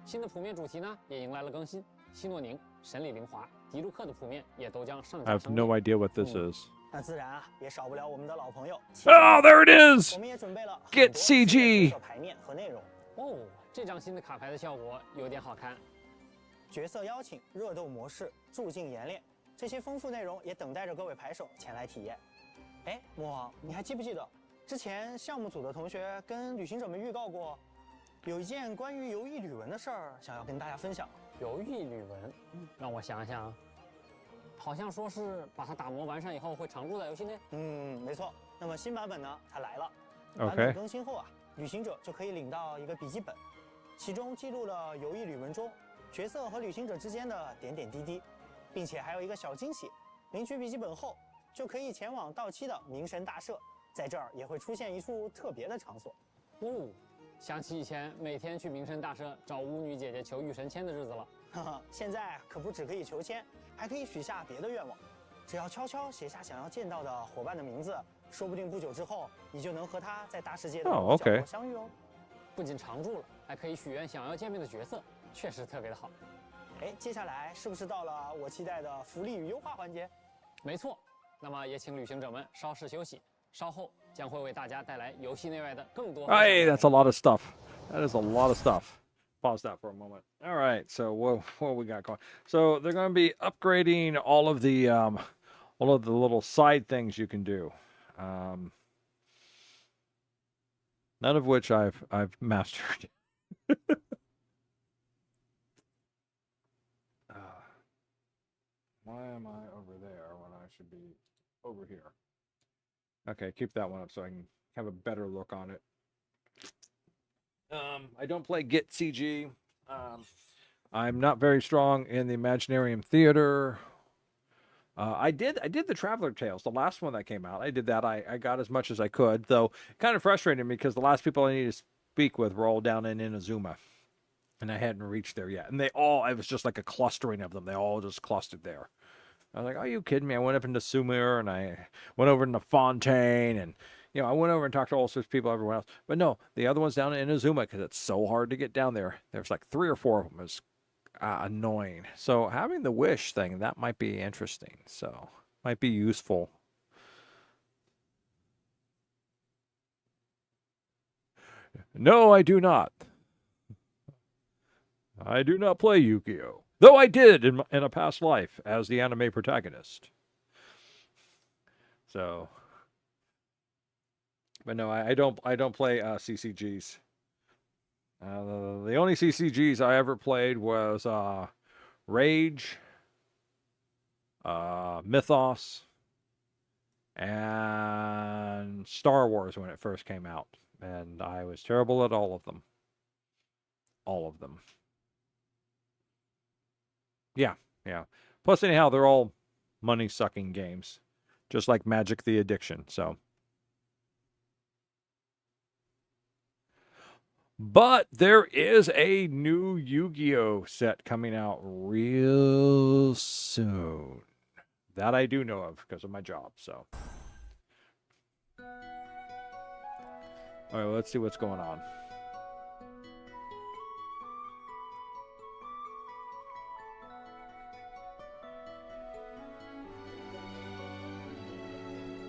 [SPEAKER 13] 新的谱面主题呢也迎来了更新，希诺宁、神里灵华、迪卢克的谱面也都将上架。
[SPEAKER 1] I have no idea what this is.
[SPEAKER 12] 那自然啊，也少不了我们的老朋友。
[SPEAKER 1] Oh, there it is!
[SPEAKER 12] 我们也准备了
[SPEAKER 1] Get CG
[SPEAKER 12] 牌面和内容。
[SPEAKER 13] 哦，这张新的卡牌的效果有点好看。
[SPEAKER 12] 角色邀请、热斗模式、助境演练，这些丰富内容也等待着各位牌手前来体验。魔王，你还记不记得之前项目组的同学跟旅行者们预告过，有一件关于游艺旅文的事儿，想要跟大家分享。
[SPEAKER 13] 游艺旅文，让我想想，好像说是把它打磨完善以后会常驻在游戏内。
[SPEAKER 12] 没错。那么新版本呢，它来了。
[SPEAKER 1] OK
[SPEAKER 12] 版本更新后啊，旅行者就可以领到一个笔记本，其中记录了游艺旅文中角色和旅行者之间的点点滴滴，并且还有一个小惊喜：领取笔记本后，就可以前往到期的冥神大社，在这儿也会出现一处特别的场所。
[SPEAKER 13] 哦，想起以前每天去冥神大社找巫女姐姐求御神签的日子了。
[SPEAKER 12] 哈哈，现在可不只可以求签，还可以许下别的愿望。只要悄悄写下想要见到的伙伴的名字，说不定不久之后，你就能和他在大世界的某个角落相遇哦。
[SPEAKER 13] 不仅常驻了，还可以许愿想要见面的角色，确实特别的好。
[SPEAKER 12] 哎，接下来是不是到了我期待的福利与优化环节？
[SPEAKER 13] 没错，那么也请旅行者们稍事休息，稍后将会为大家带来游戏内外的更多。
[SPEAKER 1] Hey, that's a lot of stuff. That is a lot of stuff. Pause that for a moment. All right, so what we got going? So they're going to be upgrading all of the little side things you can do. None of which I've mastered. Why am I over there when I should be over here? Okay, keep that one up so I can have a better look on it. I don't play Git CG. I'm not very strong in the Imaginarium Theater. I did the Traveler Tales, the last one that came out. I did that. I got as much as I could, though it kind of frustrated me because the last people I needed to speak with were all down in Inazuma. And I hadn't reached there yet. And it was just like a clustering of them. They all just clustered there. I was like, are you kidding me? I went up into Sumir and I went over into Fontaine and, I went over and talked to all sorts of people, everyone else. But no, the other one's down in Inazuma because it's so hard to get down there. There's like 3 or 4 of them. It's annoying. So having the wish thing, that might be interesting. So might be useful. No, I do not. I do not play Yu-Gi-Oh! Though I did in a past life as the anime protagonist. So, but no, I don't play CCGs. The only CCGs I ever played was Rage, Mythos, and Star Wars when it first came out, and I was terrible at all of them. All of them. Yeah. Plus, anyhow, they're all money-sucking games, just like Magic the Addiction, so. But there is a new Yu-Gi-Oh! Set coming out real soon. That I do know of because of my job, so. All right, let's see what's going on.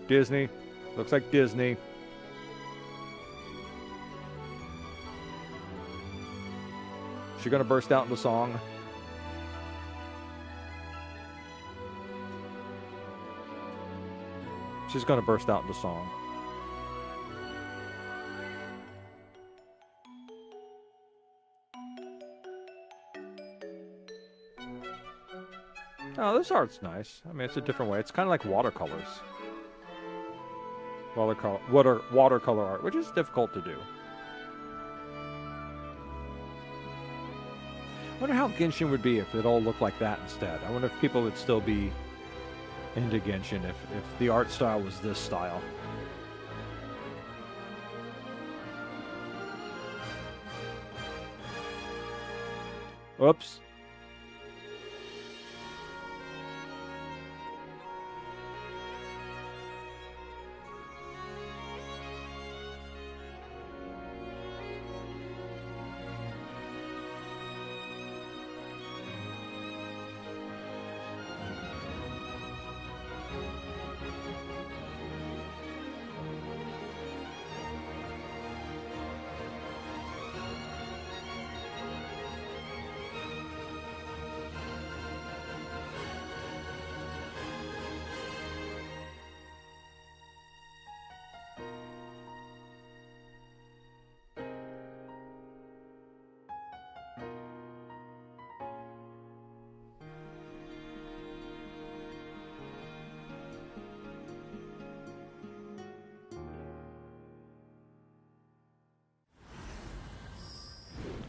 [SPEAKER 1] Disney. Looks like Disney. She's gonna burst out into song. She's gonna burst out into song. Oh, this art's nice. I mean, it's a different way. It's kind of like watercolors. Watercolor art, which is difficult to do. I wonder how Genshin would be if it all looked like that instead. I wonder if people would still be into Genshin if the art style was this style. Oops.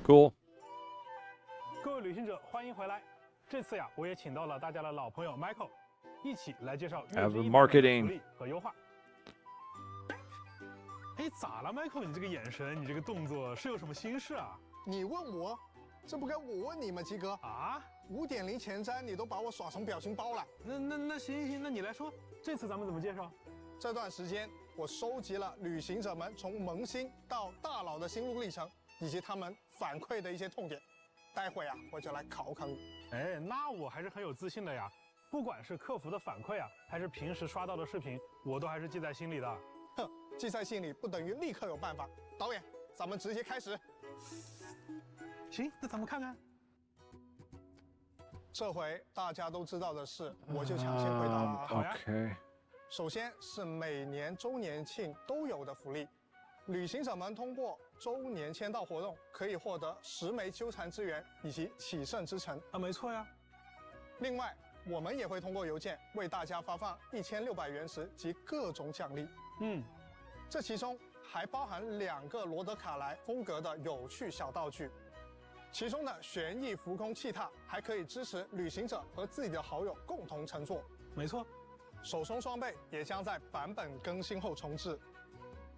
[SPEAKER 1] Cool.
[SPEAKER 5] 各位旅行者，欢迎回来。这次呀，我也请到了大家的老朋友 Michael。一起来介绍
[SPEAKER 1] Have
[SPEAKER 5] 月之一
[SPEAKER 1] marketing
[SPEAKER 5] 福利和优化。哎，咋了，Michael？你这个眼神，你这个动作是有什么心事啊？
[SPEAKER 15] 你问我，这不该我问你吗，鸡哥？
[SPEAKER 5] 啊
[SPEAKER 15] ？5.0前瞻你都把我耍成表情包了。
[SPEAKER 5] 那行，那你来说，这次咱们怎么介绍？
[SPEAKER 15] 这段时间我收集了旅行者们从萌新到大佬的心路历程，以及他们反馈的一些痛点。待会啊，我就来考考你。
[SPEAKER 5] 哎，那我还是很有自信的呀。不管是客服的反馈啊，还是平时刷到的视频，我都还是记在心里的。
[SPEAKER 15] 哼，记在心里不等于立刻有办法。导演，咱们直接开始。
[SPEAKER 5] 行，那咱们看看。
[SPEAKER 15] 这回大家都知道的事，我就抢先回答了啊。
[SPEAKER 5] 好呀。
[SPEAKER 15] 首先是每年周年庆都有的福利，旅行者们通过周年签到活动可以获得10枚纠缠之源以及启圣之城。
[SPEAKER 5] 啊，没错呀。
[SPEAKER 15] 另外，我们也会通过邮件为大家发放1600原石及各种奖励。这其中还包含2个罗德卡莱风格的有趣小道具。其中的旋翼浮空气踏还可以支持旅行者和自己的好友共同乘坐。
[SPEAKER 5] 没错，
[SPEAKER 15] 手冲双倍也将在版本更新后重置。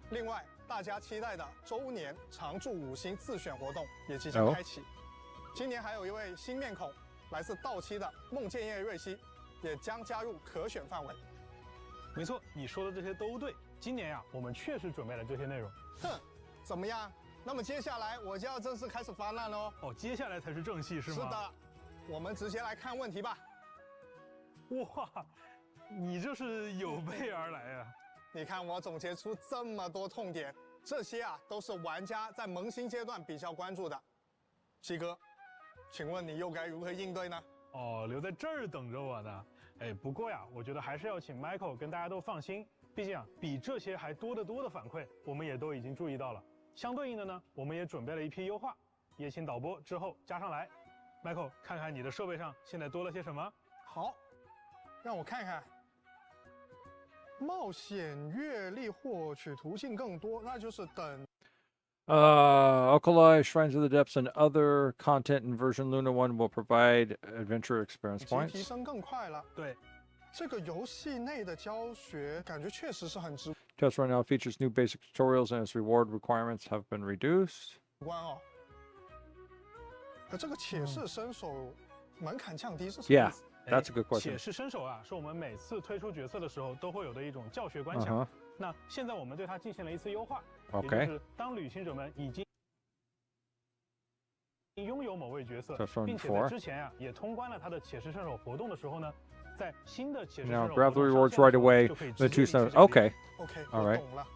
[SPEAKER 15] 另外，大家期待的周年常驻5星自选活动也即将开启。今年还有一位新面孔，来自道期的梦见叶瑞希，也将加入可选范围。
[SPEAKER 5] 没错，你说的这些都对。今年呀，我们确实准备了这些内容。
[SPEAKER 15] 哼，怎么样？那么接下来我就要正式开始发难喽。
[SPEAKER 5] 哦，接下来才是正戏是吗？
[SPEAKER 15] 是的，我们直接来看问题吧。
[SPEAKER 5] 哇，你这是有备而来啊！
[SPEAKER 15] 你看我总结出这么多痛点，这些啊都是玩家在萌新阶段比较关注的。七哥，请问你又该如何应对呢？
[SPEAKER 5] 哦，留在这儿等着我呢。哎，不过呀，我觉得还是要请 Michael 跟大家都放心，毕竟啊，比这些还多得多的反馈，我们也都已经注意到了。相对应的呢，我们也准备了一批优化，也请导播之后加上来。Michael， 看看你的设备上现在多了些什么？
[SPEAKER 15] 好，让我看看。冒险阅历获取途径更多，那就是等。
[SPEAKER 1] Oculai, Shrines of the Depths, and other content in version Luna 1 will provide adventure experience
[SPEAKER 15] 提
[SPEAKER 1] points.
[SPEAKER 15] 升更快了。
[SPEAKER 5] 对，
[SPEAKER 15] 这个游戏内的教学感觉确实是很直
[SPEAKER 1] Test run now features new basic tutorials and its reward requirements have been reduced.
[SPEAKER 15] 观哦。这个且试身手门槛降低是什么意思？
[SPEAKER 1] That's a good question.
[SPEAKER 5] 且试身手啊，是我们每次推出角色的时候都会有的一种教学关卡。那现在我们对它进行了一次优化，也就是当旅行者们已经拥有某位角色，并且在之前呀也通关了他的且试身手活动的时候呢，在新的且试身
[SPEAKER 1] Now
[SPEAKER 5] 手
[SPEAKER 1] grab
[SPEAKER 5] 活
[SPEAKER 1] the
[SPEAKER 5] 动
[SPEAKER 1] rewards right away.
[SPEAKER 5] 就可以
[SPEAKER 1] The
[SPEAKER 5] 直接
[SPEAKER 1] two
[SPEAKER 5] 领
[SPEAKER 1] cents.
[SPEAKER 5] 取这个
[SPEAKER 1] Okay.
[SPEAKER 15] OK，
[SPEAKER 1] All
[SPEAKER 15] 我
[SPEAKER 1] right.
[SPEAKER 15] 懂了。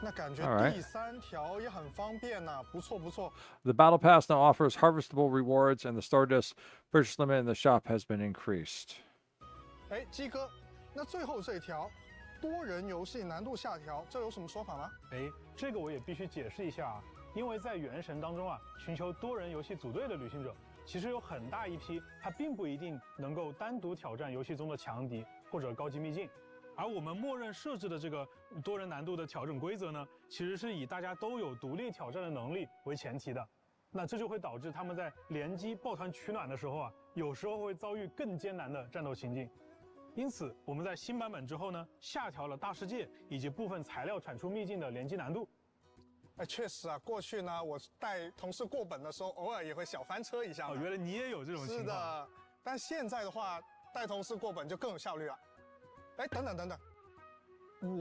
[SPEAKER 15] 那感觉
[SPEAKER 1] All right.
[SPEAKER 15] 第3条也很方便呐，不错不错。
[SPEAKER 1] The Battle Pass now offers harvestable rewards, and the Stardust purchase limit in the shop has been increased.
[SPEAKER 15] 哎，鸡哥，那最后这一条，多人游戏难度下调，这有什么说法吗？
[SPEAKER 5] 哎，这个我也必须解释一下啊，因为在原神当中啊，寻求多人游戏组队的旅行者，其实有很大一批，他并不一定能够单独挑战游戏中的强敌或者高级秘境。而我们默认设置的这个多人难度的调整规则呢，其实是以大家都有独立挑战的能力为前提的。那这就会导致他们在联机抱团取暖的时候啊，有时候会遭遇更艰难的战斗情境。因此，我们在新版本之后呢，下调了大世界以及部分材料产出秘境的联机难度。
[SPEAKER 15] 哎，确实啊，过去呢，我带同事过本的时候，偶尔也会小翻车一下。
[SPEAKER 5] 哦，原来你也有这种情况。
[SPEAKER 15] 是的，但现在的话，带同事过本就更有效率了。哎，等等等等，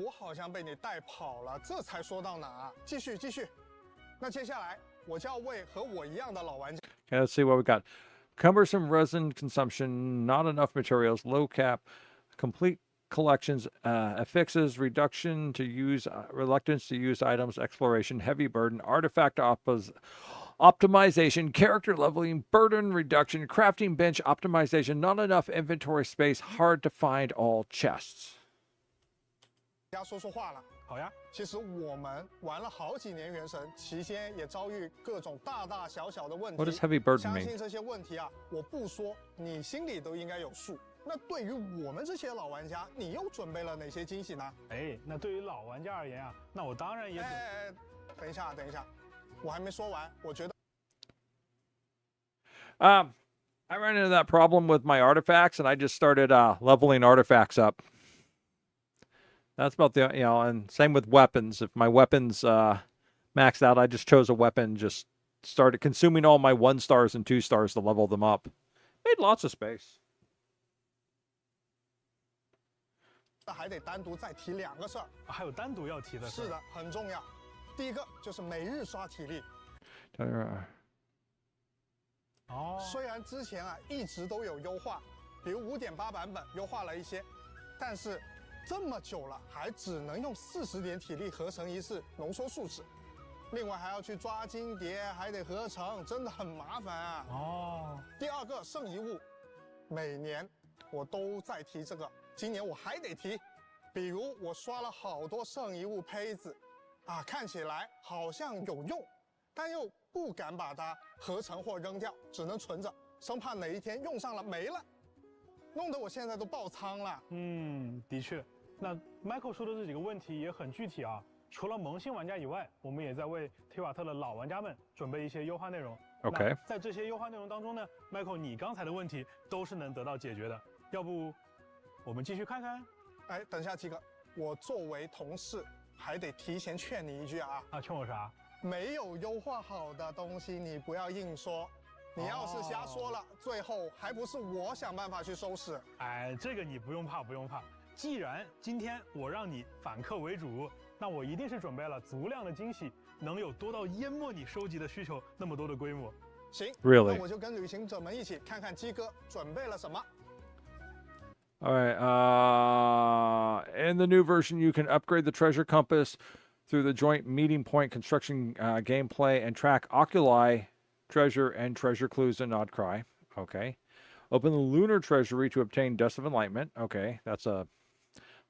[SPEAKER 15] 我好像被你带跑了，这才说到哪啊？继续继续。那接下来我就要为和我一样的老玩家。
[SPEAKER 1] Okay, let's see what we got. Cumbersome resin consumption, not enough materials, low cap, complete collections, affixes, reduction to use, reluctance to use items, exploration, heavy burden, artifact optimization, character leveling, burden reduction, crafting bench optimization, not enough inventory space, hard to find all chests.
[SPEAKER 15] 大家说说话了。
[SPEAKER 5] 好呀，
[SPEAKER 15] 其实我们玩了好几年原神，期间也遭遇各种大大小小的问题。
[SPEAKER 1] What does heavy burden
[SPEAKER 15] 相
[SPEAKER 1] mean?
[SPEAKER 15] 信这些问题啊，我不说，你心里都应该有数。那对于我们这些老玩家，你又准备了哪些惊喜呢？
[SPEAKER 5] 哎，那对于老玩家而言啊，那我当然也
[SPEAKER 15] 等一下，我还没说完，我觉得。
[SPEAKER 1] I ran into that problem with my artifacts, and I just started leveling artifacts up. That's about the, and same with weapons. If my weapons maxed out, I just chose a weapon, just started consuming all my 1 stars and 2 stars to level them up. Made lots of space.
[SPEAKER 15] 还得单独再提2个事儿，
[SPEAKER 5] 还有单独要提的事。
[SPEAKER 15] 是的，很重要。第一个就是每日刷体力。虽然之前一直都有优化，比如5.8版本优化了一些，但是这么久了还只能用40点体力合成一次浓缩树脂，另外还要去抓金蝶，还得合成，真的很麻烦啊。第二个圣遗物，每年我都在提这个，今年我还得提，比如我刷了好多圣遗物胚子，看起来好像有用，但又不敢把它合成或扔掉，只能存着，生怕哪一天用上了没了，弄得我现在都爆仓了。
[SPEAKER 5] 的确，那 Michael 说的这几个问题也很具体啊。除了萌新玩家以外，我们也在为提瓦特的老玩家们准备一些优化内容。
[SPEAKER 1] OK，
[SPEAKER 5] 在这些优化内容当中呢 ，Michael 你刚才的问题都是能得到解决的。要不我们继续看看？
[SPEAKER 15] 等一下，鸡哥，我作为同事还得提前劝你一句啊！
[SPEAKER 5] 劝我啥？
[SPEAKER 15] 没有优化好的东西，你不要硬说。你要是瞎说了，最后还不是我想办法去收拾？
[SPEAKER 5] 这个你不用怕，不用怕。既然今天我让你反客为主，那我一定是准备了足量的惊喜，能有多到淹没你收集的需求那么多的规模。
[SPEAKER 15] 行
[SPEAKER 1] ，Really？
[SPEAKER 15] 那我就跟旅行者们一起看看鸡哥准备了什么。
[SPEAKER 1] All right. In the new version, you can upgrade the treasure compass through the joint meeting point construction gameplay and track oculi, treasure, and treasure clues in Nodcry. Okay. Open the lunar treasury to obtain Dust of Enlightenment. Okay, that's a...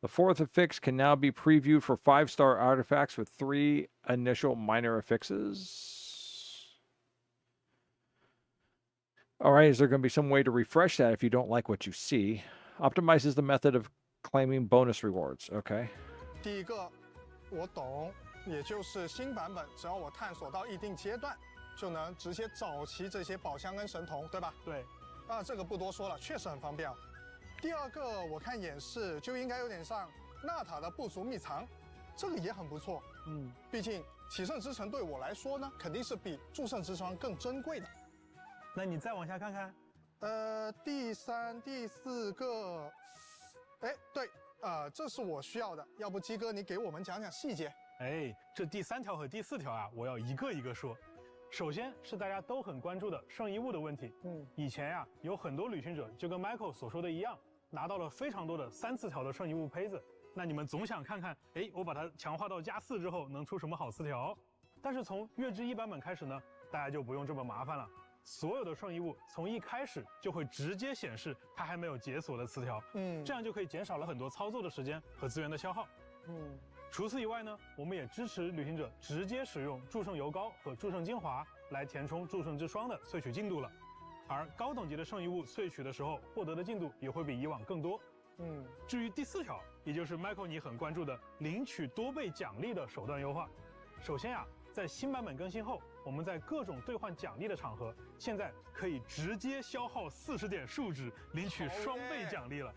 [SPEAKER 1] The 4th affix can now be previewed for 5-star artifacts with 3 initial minor affixes. All right, is there going to be some way to refresh that if you don't like what you see? Optimizes the method of claiming bonus rewards. Okay.
[SPEAKER 15] 第一个我懂，也就是新版本，只要我探索到一定阶段，就能直接找齐这些宝箱跟神童，对吧？
[SPEAKER 5] 对。
[SPEAKER 15] 这个不多说了，确实很方便。第二个我看演示就应该有点像纳塔的部族秘藏，这个也很不错。毕竟启圣之城对我来说呢，肯定是比祝圣之窗更珍贵的。
[SPEAKER 5] 那你再往下看看。
[SPEAKER 15] 第3、第4个，对，这是我需要的，要不鸡哥你给我们讲讲细节？
[SPEAKER 5] 这第3条和第4条啊，我要一个一个说。首先是大家都很关注的圣遗物的问题。以前呀，有很多旅行者就跟 Michael 所说的一样，拿到了非常多的3次条的圣遗物胚子。那你们总想看看，我把它强化到+4之后能出什么好词条？但是从月之1版本开始呢，大家就不用这么麻烦了。所有的圣遗物从一开始就会直接显示它还没有解锁的词条，这样就可以减少了很多操作的时间和资源的消耗。除此以外呢，我们也支持旅行者直接使用祝圣油膏和祝圣精华来填充祝圣之霜的萃取进度了，而高等级的圣遗物萃取的时候获得的进度也会比以往更多。至于第4条，也就是 Michael 你很关注的领取多倍奖励的手段优化，首先啊，在新版本更新后，我们在各种兑换奖励的场合，现在可以直接消耗40点树脂领取双倍奖励了，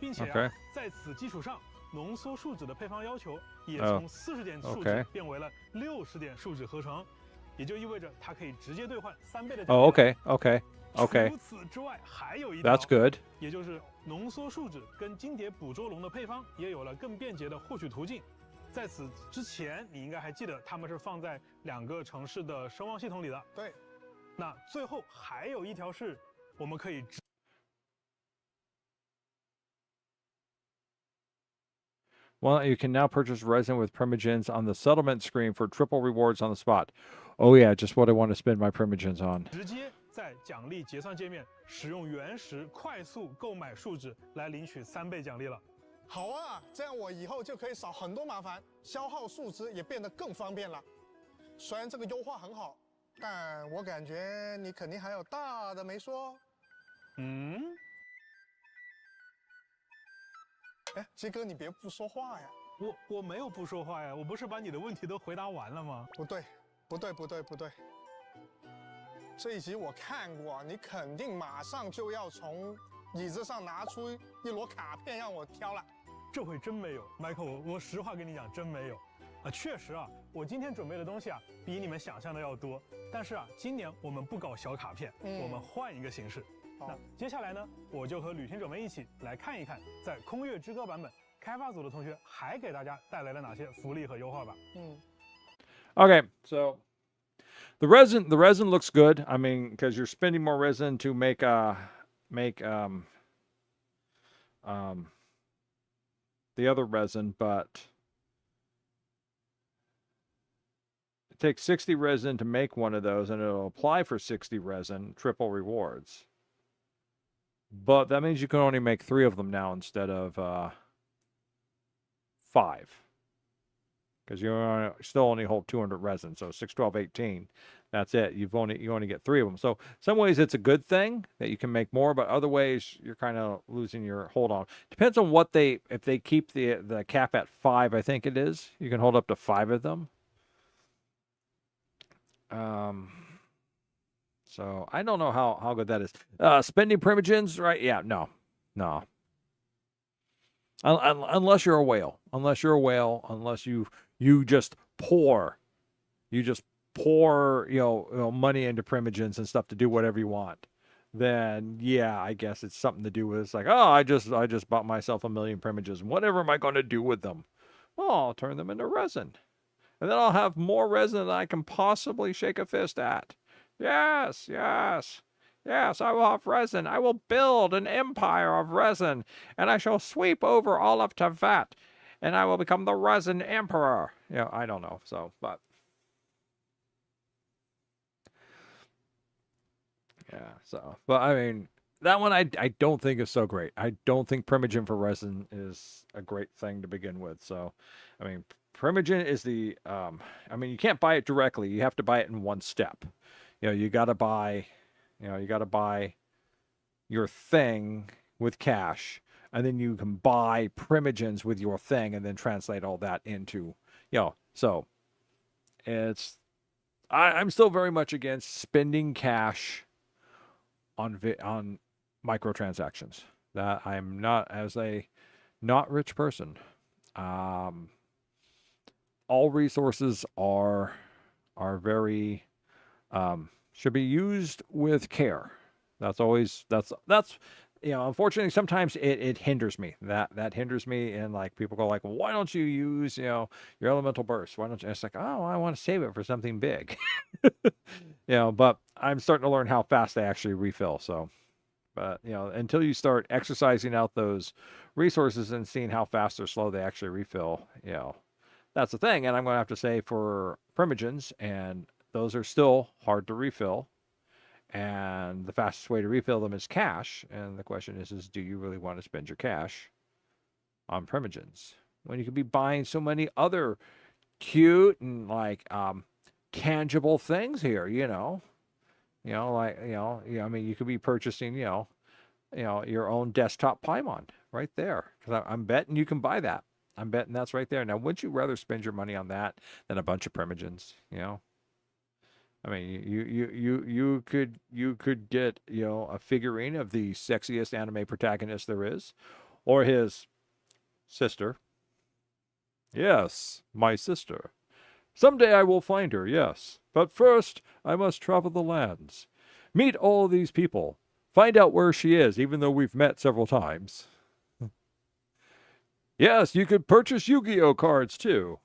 [SPEAKER 5] 并且在此基础上，浓缩树脂的配方要求也从40点树脂变为了60点树脂合成，也就意味着它可以直接兑换3倍的奖励。
[SPEAKER 1] OK。
[SPEAKER 5] 除此之外，还有一条
[SPEAKER 1] ，That's good。
[SPEAKER 5] 也就是浓缩树脂跟金蝶捕捉龙的配方也有了更便捷的获取途径。在此之前，你应该还记得它们是放在2个城市的声望系统里的。
[SPEAKER 15] 对。
[SPEAKER 5] 那最后还有一条是，我们可以
[SPEAKER 1] Well, you can now purchase resin with primogens on the settlement screen for triple rewards on the spot. Oh yeah, just what I want to spend my primogens on.
[SPEAKER 5] 直接在奖励结算界面使用原石快速购买树脂来领取3倍奖励了。
[SPEAKER 15] 好啊，这样我以后就可以少很多麻烦，消耗树脂也变得更方便了。虽然这个优化很好，但我感觉你肯定还有大的没说。鸡哥，你别不说话呀！
[SPEAKER 5] 我没有不说话呀，我不是把你的问题都回答完了吗？
[SPEAKER 15] 不对。这一集我看过，你肯定马上就要从椅子上拿出一摞卡片让我挑了。
[SPEAKER 5] 这回真没有，Michael，我实话跟你讲，真没有。确实啊，我今天准备的东西啊，比你们想象的要多。但是啊，今年我们不搞小卡片，我们换一个形式。那接下来呢，我就和旅行者们一起来看一看，在《空月之歌》版本，开发组的同学还给大家带来了哪些福利和优化吧。
[SPEAKER 1] Okay, so the resin looks good. I mean, because you're spending more resin to make the other resin, but it takes 60 resin to make one of those, and it'll apply for 60 resin, triple rewards. But that means you can only make 3 of them now instead of 5. Because you still only hold 200 resin, so 6, 12, 18. That's it. You only get 3 of them. So some ways it's a good thing that you can make more, but other ways you're kind of losing your hold on. Depends on what if they keep the cap at 5, I think it is. You can hold up to 5 of them. So I don't know how good that is. Spending primogens, right? Yeah, no. Unless you're a whale. Unless you just pour money into primogens and stuff to do whatever you want, then yeah, I guess it's something to do with, it's like, oh, I just bought myself 1 million primogens. Whatever am I going to do with them? Well, I'll turn them into resin. And then I'll have more resin than I can possibly shake a fist at. Yes, I will have resin. I will build an empire of resin, and I shall sweep over all of Teyvat, and I will become the resin emperor. I don't know, but I mean, that one I don't think is so great. I don't think primogen for resin is a great thing to begin with. So, I mean, primogen is you can't buy it directly. You have to buy it in one step. You got to buy your thing with cash, and then you can buy primogens with your thing, and then translate all that into, so I'm still very much against spending cash on microtransactions. That I'm not, as a not rich person. All resources are very should be used with care. That's unfortunately sometimes it hinders me. That hinders me, and like people go like, well, why don't you use your elemental burst? Why don't you? It's like, oh, I want to save it for something big. But I'm starting to learn how fast they actually refill. So, but until you start exercising out those resources and seeing how fast or slow they actually refill, that's the thing. And I'm going to have to say for primogens, and those are still hard to refill. And the fastest way to refill them is cash. And the question is do you really want to spend your cash on primogens when you could be buying so many other cute and tangible things here, I mean, you could be purchasing, your own desktop Paimon right there. Because I'm betting you can buy that. I'm betting that's right there. Now, wouldn't you rather spend your money on that than a bunch of primogens, I mean, you could get, a figurine of the sexiest anime protagonist there is, or his sister. Yes, my sister. Someday I will find her, yes. But first, I must travel the lands. Meet all these people. Find out where she is, even though we've met several times. Yes, you could purchase Yu-Gi-Oh cards, too.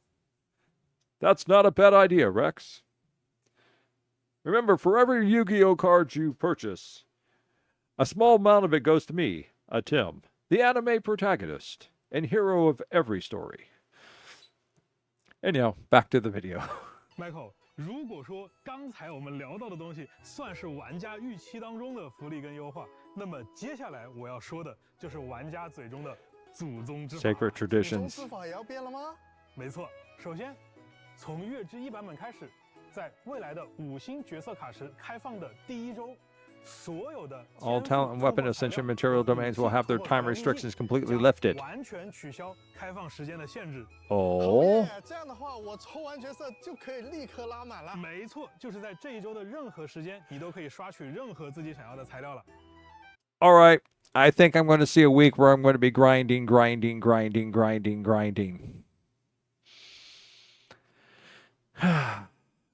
[SPEAKER 1] That's not a bad idea, Rex. Remember, for every Yu-Gi-Oh cards you purchase, a small amount of it goes to me, a Tim, the anime protagonist and hero of every story. Anyhow, back to the video.
[SPEAKER 5] Michael, 如果说刚才我们聊到的东西算是玩家预期当中的福利跟优化，那么接下来我要说的就是玩家嘴中的祖宗之法。
[SPEAKER 1] Sacred traditions.
[SPEAKER 15] 祖宗之法也要变了吗？
[SPEAKER 5] 没错，首先从月之1版本开始，在未来的5星角色卡池开放的第1周，所有的
[SPEAKER 1] All talent and weapon ascension material domains will have their time restrictions completely lifted.
[SPEAKER 5] 完全取消开放时间的限制。
[SPEAKER 1] 哦，
[SPEAKER 15] 这样的话，我抽完角色就可以立刻拉满了。
[SPEAKER 5] 没错，就是在这一周的任何时间，你都可以刷取任何自己想要的材料了。
[SPEAKER 1] All right. I think I'm going to see a week where I'm going to be grinding.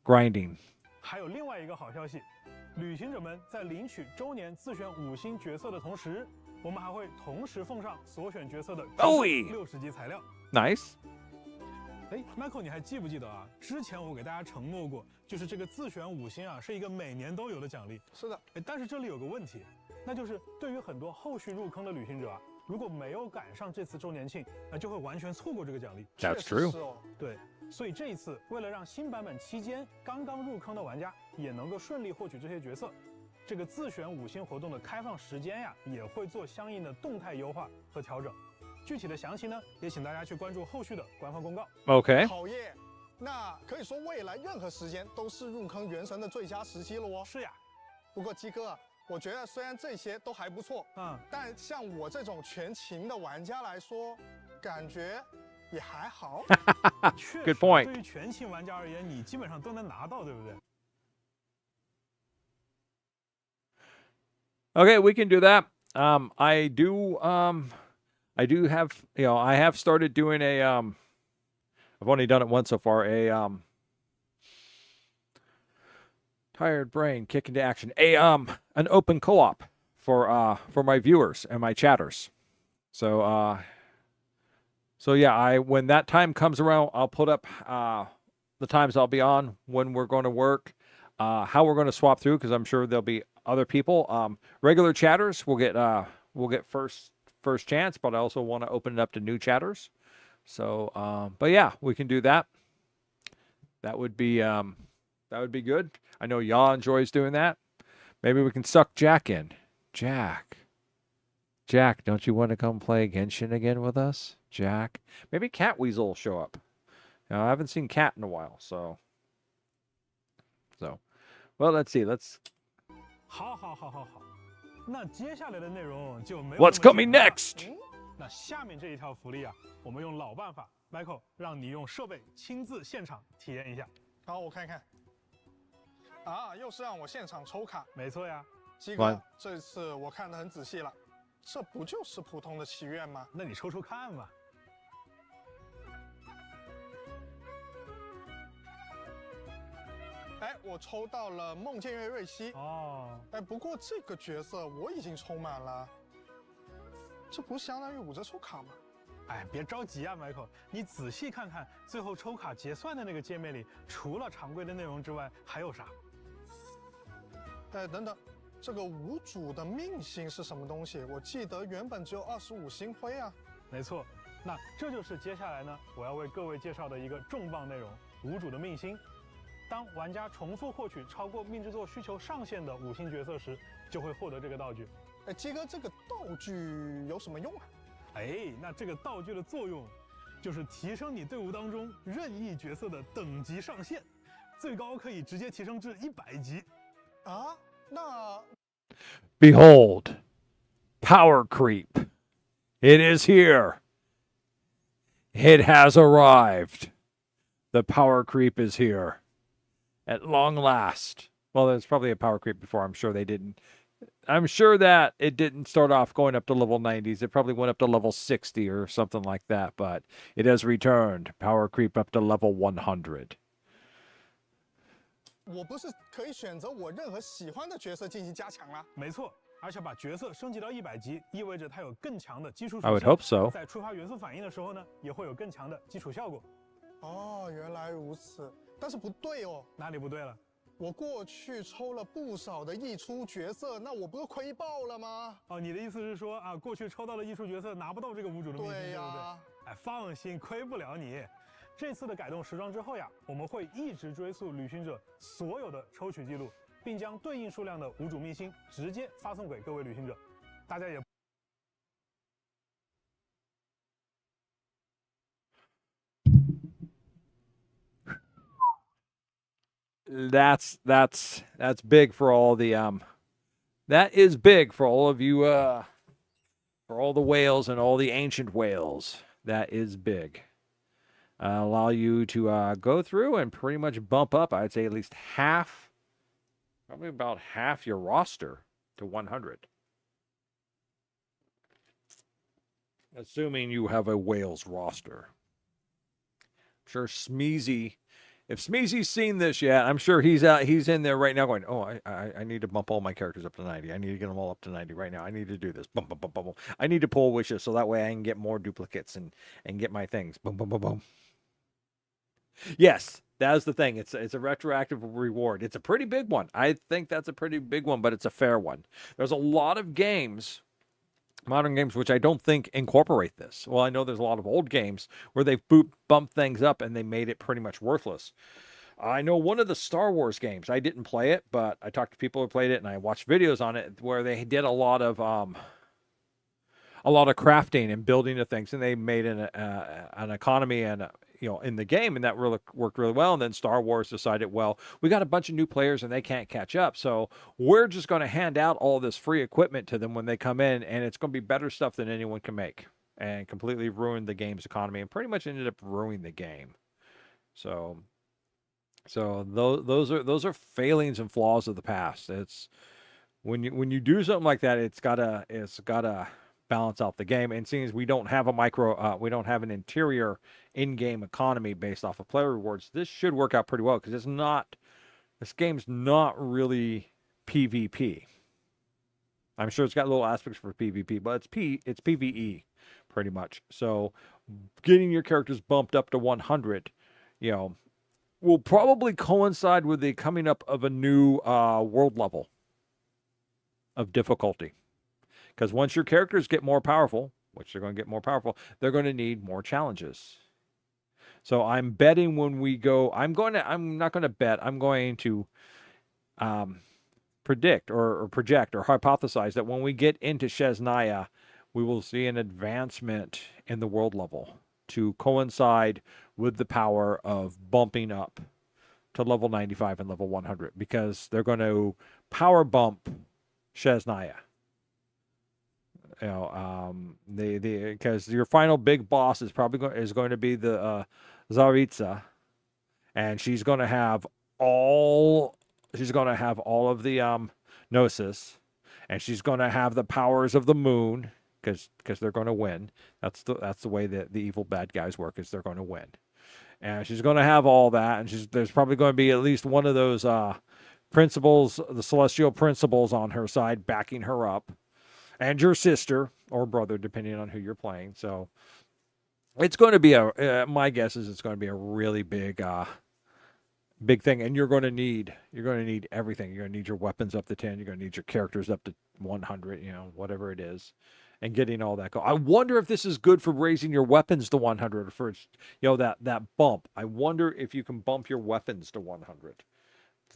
[SPEAKER 1] Grinding.
[SPEAKER 5] 还有另外一个好消息，旅行者们在领取周年自选5星角色的同时，我们还会同时奉上所选角色的60级材料。
[SPEAKER 1] Nice.
[SPEAKER 5] 哎 ，Michael， 你还记不记得啊？之前我给大家承诺过，就是这个自选5星啊，是一个每年都有的奖励。
[SPEAKER 15] 是的。
[SPEAKER 5] 哎，但是这里有个问题，那就是对于很多后续入坑的旅行者啊，如果没有赶上这次周年庆，那就会完全错过这个奖励。
[SPEAKER 1] That's true.
[SPEAKER 5] 对，所以这一次为了让新版本期间刚刚入坑的玩家也能够顺利获取这些角色，这个自选5星活动的开放时间呀，也会做相应的动态优化和调整。具体的详情呢，也请大家去关注后续的官方公告。
[SPEAKER 1] OK。
[SPEAKER 15] 好耶，那可以说未来任何时间都是入坑原神的最佳时机了哦。
[SPEAKER 5] 是呀。
[SPEAKER 15] 不过鸡哥，我觉得虽然这些都还不错，但像我这种全勤的玩家来说，感觉也还好。
[SPEAKER 1] Good point.
[SPEAKER 5] 对于全勤玩家而言，你基本上都能拿到，对不对？
[SPEAKER 1] Okay, we can do that. I do have, I have started doing I've only done it once so far, tired brain, kick into action, an open co-op for my viewers and my chatters. So yeah, when that time comes around, I'll put up, the times I'll be on, when we're going to work, how we're going to swap through, because I'm sure there'll be other people. Regular chatters will get first chance, but I also want to open it up to new chatters. So, but yeah, we can do that. That would be good. I know Yaw enjoys doing that. Maybe we can suck Jack in. Jack, don't you want to come play Genshin again with us? Jack, maybe Cat Weasel will show up. I haven't seen Cat in a while, so. Well, let's see.
[SPEAKER 5] 好。那接下来的内容就没有。
[SPEAKER 1] What's coming next？
[SPEAKER 5] 那下面这一条福利啊，我们用老办法 ，Michael 让你用设备亲自现场体验一下。
[SPEAKER 15] 好，我看看。啊，又是让我现场抽卡。
[SPEAKER 5] 没错呀，
[SPEAKER 15] 鸡哥，这次我看得很仔细了，这不就是普通的祈愿吗？
[SPEAKER 5] 那你抽抽看嘛。
[SPEAKER 15] 哎，我抽到了梦见月瑞希。
[SPEAKER 5] 哦。
[SPEAKER 15] 哎，不过这个角色我已经抽满了，这不是相当于5折抽卡吗？
[SPEAKER 5] 哎，别着急啊 ，Michael， 你仔细看看最后抽卡结算的那个界面里，除了常规的内容之外，还有啥？
[SPEAKER 15] 哎，等等，这个无主的命星是什么东西？我记得原本只有25星辉啊。
[SPEAKER 5] 没错，那这就是接下来呢，我要为各位介绍的一个重磅内容——无主的命星。当玩家重复获取超过命制作需求上限的5星角色时，就会获得这个道具。
[SPEAKER 15] 哎，鸡哥，这个道具有什么用啊？
[SPEAKER 5] 哎，那这个道具的作用，就是提升你队伍当中任意角色的等级上限，最高可以直接提升至100级。
[SPEAKER 15] 啊，那
[SPEAKER 1] Behold, power creep. It is here. It has arrived. The power creep is here. At long last. Well, there's probably a power creep before. I'm sure that it didn't start off going up to level 90s. It probably went up to level 60 or something like that, but it has returned. Power creep up to level 100.
[SPEAKER 15] 我不是可以选择我任何喜欢的角色进行加强啦？
[SPEAKER 5] 没错，而且把角色升级到100级，意味着它有更强的基础属性。
[SPEAKER 1] I would hope so.
[SPEAKER 5] 在触发元素反应的时候呢，也会有更强的基础效果。
[SPEAKER 15] 哦，原来如此。但是不对哦，
[SPEAKER 5] 哪里不对了？
[SPEAKER 15] 我过去抽了不少的溢出角色，那我不是亏爆了吗？
[SPEAKER 5] 哦，你的意思是说啊，过去抽到了溢出角色拿不到这个无主的命星，对不对？哎，放心，亏不了你。这次的改动时装之后呀，我们会一直追溯旅行者所有的抽取记录，并将对应数量的无主命星直接发送给各位旅行者。大家也。
[SPEAKER 1] That's big for all the That is big for all of you, for all the whales and all the ancient whales. That is big. Allow you to go through and pretty much bump up, I'd say at least half, probably about half your roster to 100. Assuming you have a whales roster. I'm sure Smeezy, if Smeezy's seen this yet, I'm sure he's in there right now going, oh, I need to bump all my characters up to 90. I need to get them all up to 90 right now. I need to do this. Boom, boom, boom, boom, boom. I need to pull wishes so that way I can get more duplicates and get my things. Boom, boom, boom, boom. Yes, that's the thing. It's a retroactive reward. It's a pretty big one. I think that's a pretty big one, but it's a fair one. There's a lot of games, modern games, which I don't think incorporate this. Well, I know there's a lot of old games where they've bumped things up and they made it pretty much worthless. I know one of the Star Wars games, I didn't play it, but I talked to people who played it and I watched videos on it where they did a lot of crafting and building of things, and they made an economy and in the game, and that really worked really well. And then Star Wars decided, well, we got a bunch of new players and they can't catch up, so we're just going to hand out all this free equipment to them when they come in, and it's going to be better stuff than anyone can make, and completely ruined the game's economy and pretty much ended up ruining the game. So those are failings and flaws of the past. It's when you do something like that, it's gotta balance out the game. And seeing as we don't have we don't have an interior in-game economy based off of player rewards, this should work out pretty well because this game's not really PvP. I'm sure it's got little aspects for PvP, but it's PvE pretty much. So getting your characters bumped up to 100, will probably coincide with the coming up of a new world level of difficulty. Because once your characters get more powerful, which they're going to get more powerful, they're going to need more challenges. So I'm betting when we go, I'm not going to bet, I'm going to predict or project or hypothesize that when we get into Shesnaya, we will see an advancement in the world level to coincide with the power of bumping up to level 95 and level 100, because they're going to power bump Shesnaya. Because your final big boss is probably going to be the Tsaritsa, and she's going to have all of the Gnosis, and she's going to have the powers of the moon, because they're going to win. That's the way that the evil bad guys work, is they're going to win. And she's going to have all that, and there's probably going to be at least one of those principles, the celestial principles on her side backing her up, and your sister or brother, depending on who you're playing. So it's going to be my guess is it's going to be a really big thing, and you're going to need everything. You're going to need your weapons up to 10. You're going to need your characters up to 100. Whatever it is. And getting all that I wonder if this is good for raising your weapons to 100 for that bump. I wonder if you can bump your weapons to 100.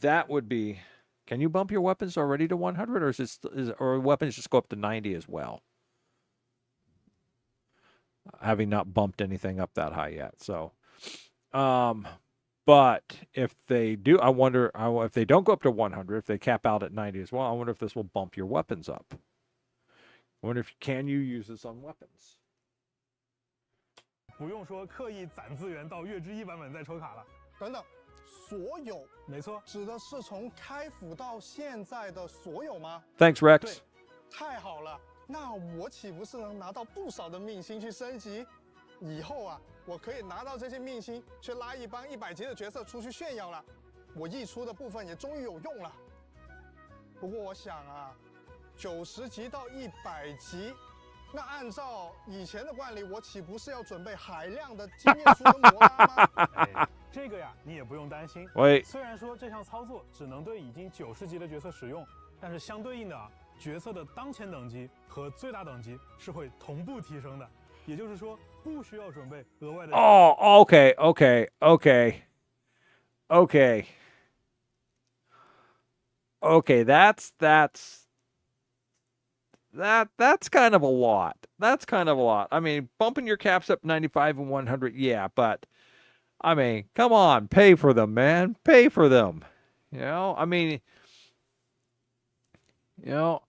[SPEAKER 1] That would be. Can you bump your weapons already to 100, or weapons just go up to 90 as well? Having not bumped anything up that high yet. So, but if they do, I wonder if they don't go up to 100, if they cap out at 90 as well. I wonder if this will bump your weapons up. I wonder if can you use this on weapons?
[SPEAKER 5] 不用说刻意攒资源到月之一版本再抽卡了。
[SPEAKER 15] 等等，所有？
[SPEAKER 5] 没错，
[SPEAKER 15] 指的是从开服到现在的所有吗？
[SPEAKER 1] Thanks, Rex.
[SPEAKER 15] 对，太好了，那我岂不是能拿到不少的命星去升级？以后啊，我可以拿到这些命星去拉一帮100级的角色出去炫耀了。我溢出的部分也终于有用了。不过我想啊。90级到100级，那按照以前的惯例，我岂不是要准备海量的经验树跟魔拉吗？
[SPEAKER 5] 这个呀，你也不用担心。
[SPEAKER 1] 喂，
[SPEAKER 5] 虽然说这项操作只能对已经90级的角色使用，但是相对应的角色的当前等级和最大等级是会同步提升的，也就是说不需要准备额外的。
[SPEAKER 1] Oh, okay. That's kind of a lot. I mean, bumping your caps up 95 and 100, yeah, but I mean, come on, pay for them, man. Pay for them. I mean, You know,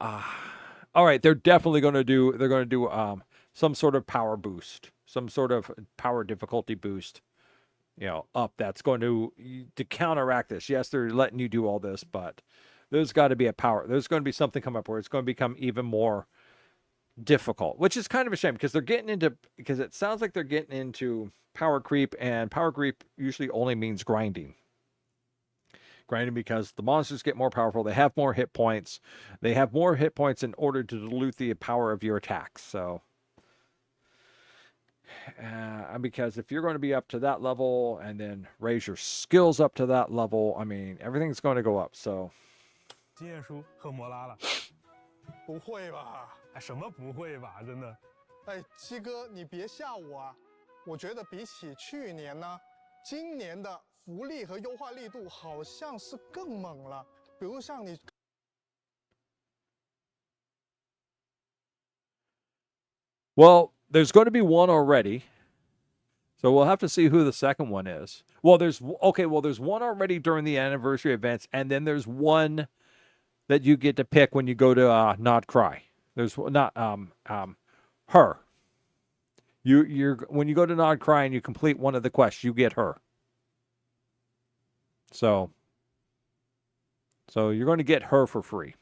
[SPEAKER 1] all right, they're definitely going to do. They're going to do some sort of power boost, some sort of power difficulty boost. Up. That's going to counteract this. Yes, they're letting you do all this, but there's got to be a power. There's going to be something come up where it's going to become even more difficult, which is kind of a shame because because it sounds like they're getting into power creep, and power creep usually only means grinding. Grinding because the monsters get more powerful, they have more hit points. They have more hit points in order to dilute the power of your attacks. So, because if you're going to be up to that level and then raise your skills up to that level, I mean, everything's going to go up. So，
[SPEAKER 5] 经验书和摩拉了。
[SPEAKER 15] 不会吧？
[SPEAKER 5] 哎，什么不会吧？真的。
[SPEAKER 15] 哎，鸡哥，你别吓我啊！我觉得比起去年呢，今年的福利和优化力度好像是更猛了。比如像你。
[SPEAKER 1] Well, there's going to be one already. So we'll have to see who the second one is. Well, there's one already during the anniversary events, and then there's one that you get to pick when you go to Not Cry. There's not her. You're when you go to Not Cry and you complete one of the quests, you get her. So you're going to get her for free.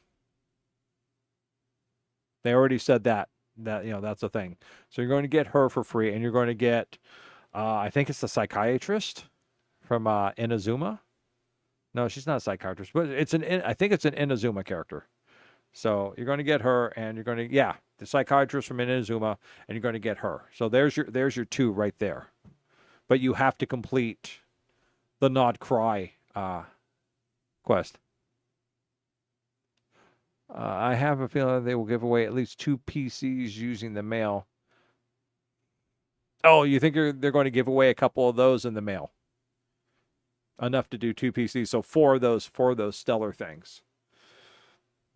[SPEAKER 1] They already said that that's a thing. So you're going to get her for free, and you're going to get I think it's the psychiatrist from Inazuma. No, she's not a psychiatrist, but I think it's an Inazuma character. So you're going to get her, and you're going to the psychiatrist from Inazuma, and you're going to get her. So there's your two right there. But you have to complete the Not Cry quest. I have a feeling they will give away at least 2 PCs using the mail. Oh, you think they're going to give away a couple of those in the mail? Enough to do 2 PCs, so 4 of those stellar things.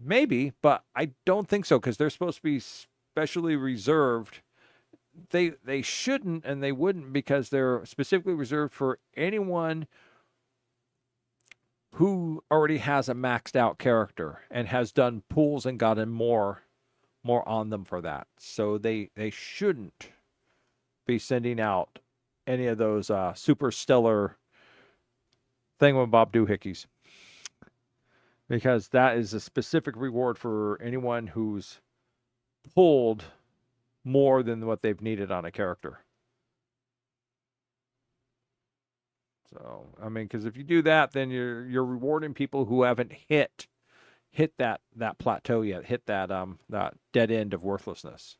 [SPEAKER 1] Maybe, but I don't think so because they're supposed to be specially reserved. They shouldn't and they wouldn't because they're specifically reserved for anyone who already has a maxed out character and has done pulls and gotten more on them for that. So they shouldn't be sending out any of those super stellar thingamabob doohickeys, because that is a specific reward for anyone who's pulled more than what they've needed on a character. So, I mean, because if you do that, then you're rewarding people who haven't hit that plateau yet, hit that dead end of worthlessness.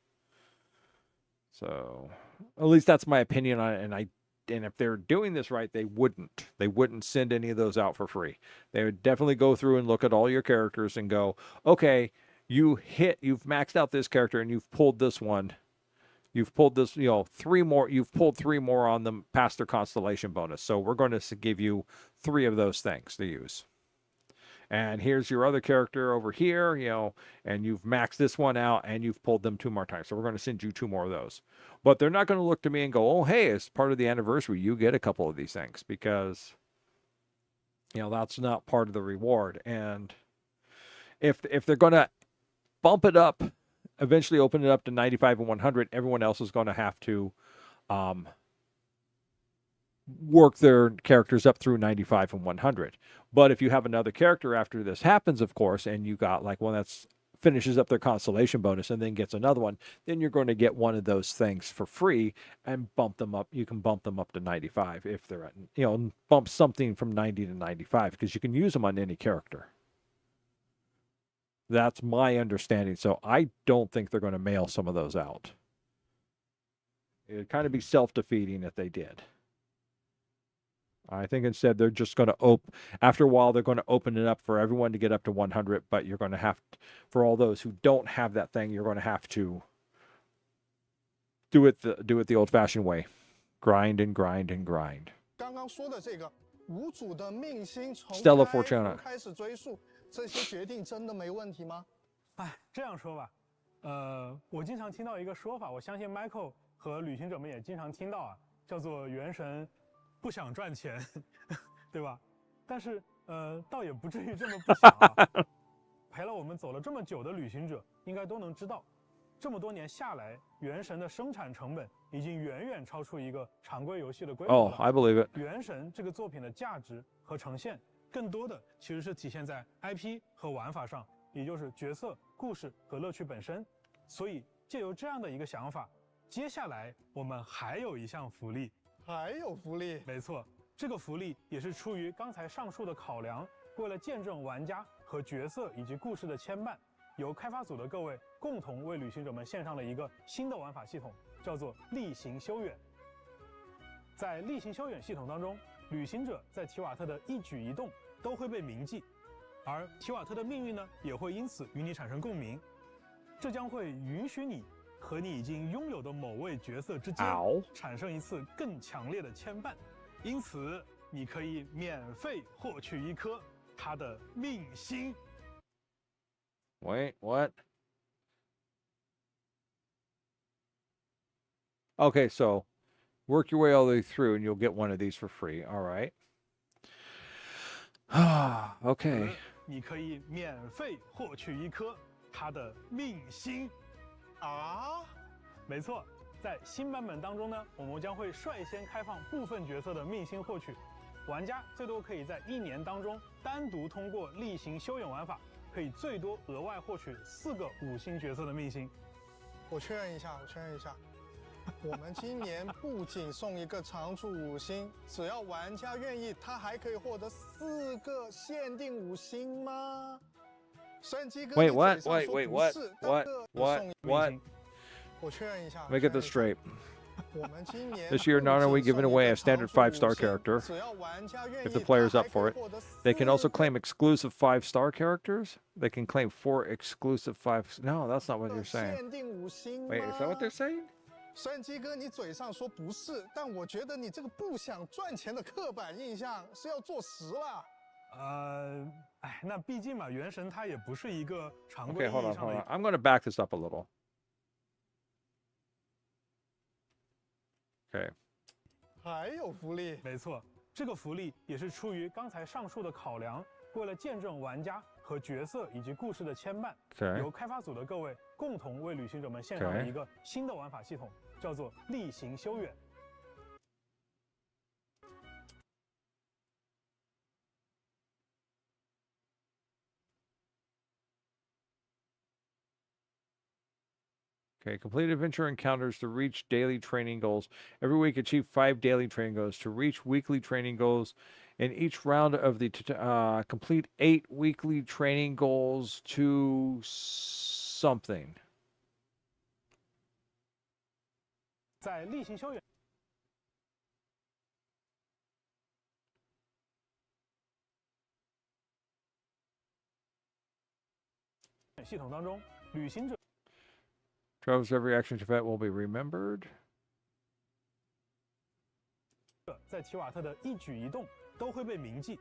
[SPEAKER 1] So, at least that's my opinion on it. And if they're doing this right, they wouldn't send any of those out for free. They would definitely go through and look at all your characters and go, okay, you've maxed out this character and you've pulled this one. You've pulled this, 3 more. You've pulled 3 more on them past their constellation bonus. So we're going to give you 3 of those things to use. And here's your other character over here, and you've maxed this one out and you've pulled them 2 more times. So we're going to send you 2 more of those. But they're not going to look to me and go, oh, hey, as part of the anniversary, you get a couple of these things, because, that's not part of the reward. And if they're going to bump it up, eventually open it up to 95 and 100, everyone else is going to have to work their characters up through 95 and 100. But if you have another character after this happens, of course, and you got like one that's finishes up their constellation bonus and then gets another one, then you're going to get one of those things for free and bump them up. You can bump them up to 95 if they're at, bump something from 90 to 95, because you can use them on any character. That's my understanding. So I don't think they're going to mail some of those out. It'd kind of be self-defeating if they did. I think instead they're just going to after a while they're going to open it up for everyone to get up to 100, but you're going to have for all those who don't have that thing, you're going to have to do it the old-fashioned way. Grind and grind and grind.
[SPEAKER 15] 刚刚说的这个无主的命星从
[SPEAKER 1] Stella Fortuna
[SPEAKER 15] 开始追溯，这些决定真的没问题吗？
[SPEAKER 5] 哎，这样说吧，我经常听到一个说法，我相信 Michael 和旅行者们也经常听到啊，叫做元神不想赚钱，对吧？但是倒也不至于这么不想啊。陪了我们们走了这么久的旅行者应该都能知道，这么多年下来，《原神》的生产成本已经远远超出一个常规游戏的规模了。
[SPEAKER 1] Oh, I believe it.
[SPEAKER 5] 《原神》这个作品的价值和呈现，更多的其实是体现在 IP 和玩法上，也就是角色、故事和乐趣本身。所以，借由这样的一个想法，接下来我们还有一项福利。
[SPEAKER 15] 还有福利？
[SPEAKER 5] 没错，这个福利也是出于刚才上述的考量，为了见证玩家和角色以及故事的牵绊，由开发组的各位共同为旅行者们献上了一个新的玩法系统，叫做例行修远。在例行修远系统当中，旅行者在提瓦特的一举一动都会被铭记，而提瓦特的命运呢，也会因此与你产生共鸣。这将会允许你和你已经拥有的某位角色之间产生一次更强烈的牵绊，因此你可以免费获取一颗他的命星。
[SPEAKER 1] Wait, what? Okay, so work your way all the way through and you'll get one of these for free. All right. Okay.
[SPEAKER 5] 你可以免费获取一颗他的命星。
[SPEAKER 15] 啊？
[SPEAKER 5] 没错，在新版本当中呢，我们将会率先开放部分角色的命星获取，玩家最多可以在1年当中单独通过例行修远玩法，可以最多额外获取4个5星角色的命星。
[SPEAKER 15] 我确认一下，我们今年不仅送一个常驻5星，只要玩家愿意，他还可以获得4个限定5星吗？神机哥，
[SPEAKER 1] Wait, what? What?
[SPEAKER 15] 我确认一下。
[SPEAKER 1] Let me get this straight.
[SPEAKER 15] 我们今年
[SPEAKER 1] This year, not only giving away a standard 5-star character, if the player's up for it, they can also claim exclusive 5-star characters. They can claim 4 exclusive 5. No, that's not what they're saying. Wait, is that what they're saying?
[SPEAKER 15] 神机哥，你嘴上说不是，但我觉得你这个不想赚钱的刻板印象是要坐实了。
[SPEAKER 5] 那毕竟嘛，原神它也不是一个常规
[SPEAKER 1] Okay,
[SPEAKER 5] 意
[SPEAKER 1] hold
[SPEAKER 5] 义
[SPEAKER 1] on,
[SPEAKER 5] 上
[SPEAKER 1] hold
[SPEAKER 5] 的。
[SPEAKER 1] on. I'm going to back this up a little. Okay.
[SPEAKER 15] 还有福利？
[SPEAKER 5] 没错，这个福利也是出于刚才上述的考量，为了见证玩家和角色以及故事的牵绊，
[SPEAKER 1] Okay.
[SPEAKER 5] 由开发组的各位共同为旅行者们献上了一个新的玩法系统，叫做例行修远。
[SPEAKER 1] Okay, complete adventure encounters to reach daily training goals. Every week, achieve 5 daily training goals. To reach weekly training goals, in each round of the complete 8 weekly training goals to something.
[SPEAKER 5] 在例行修远系统当中，旅行者
[SPEAKER 1] Travelers every action event will be remembered.
[SPEAKER 5] 在提瓦特的一举一动都会被铭记，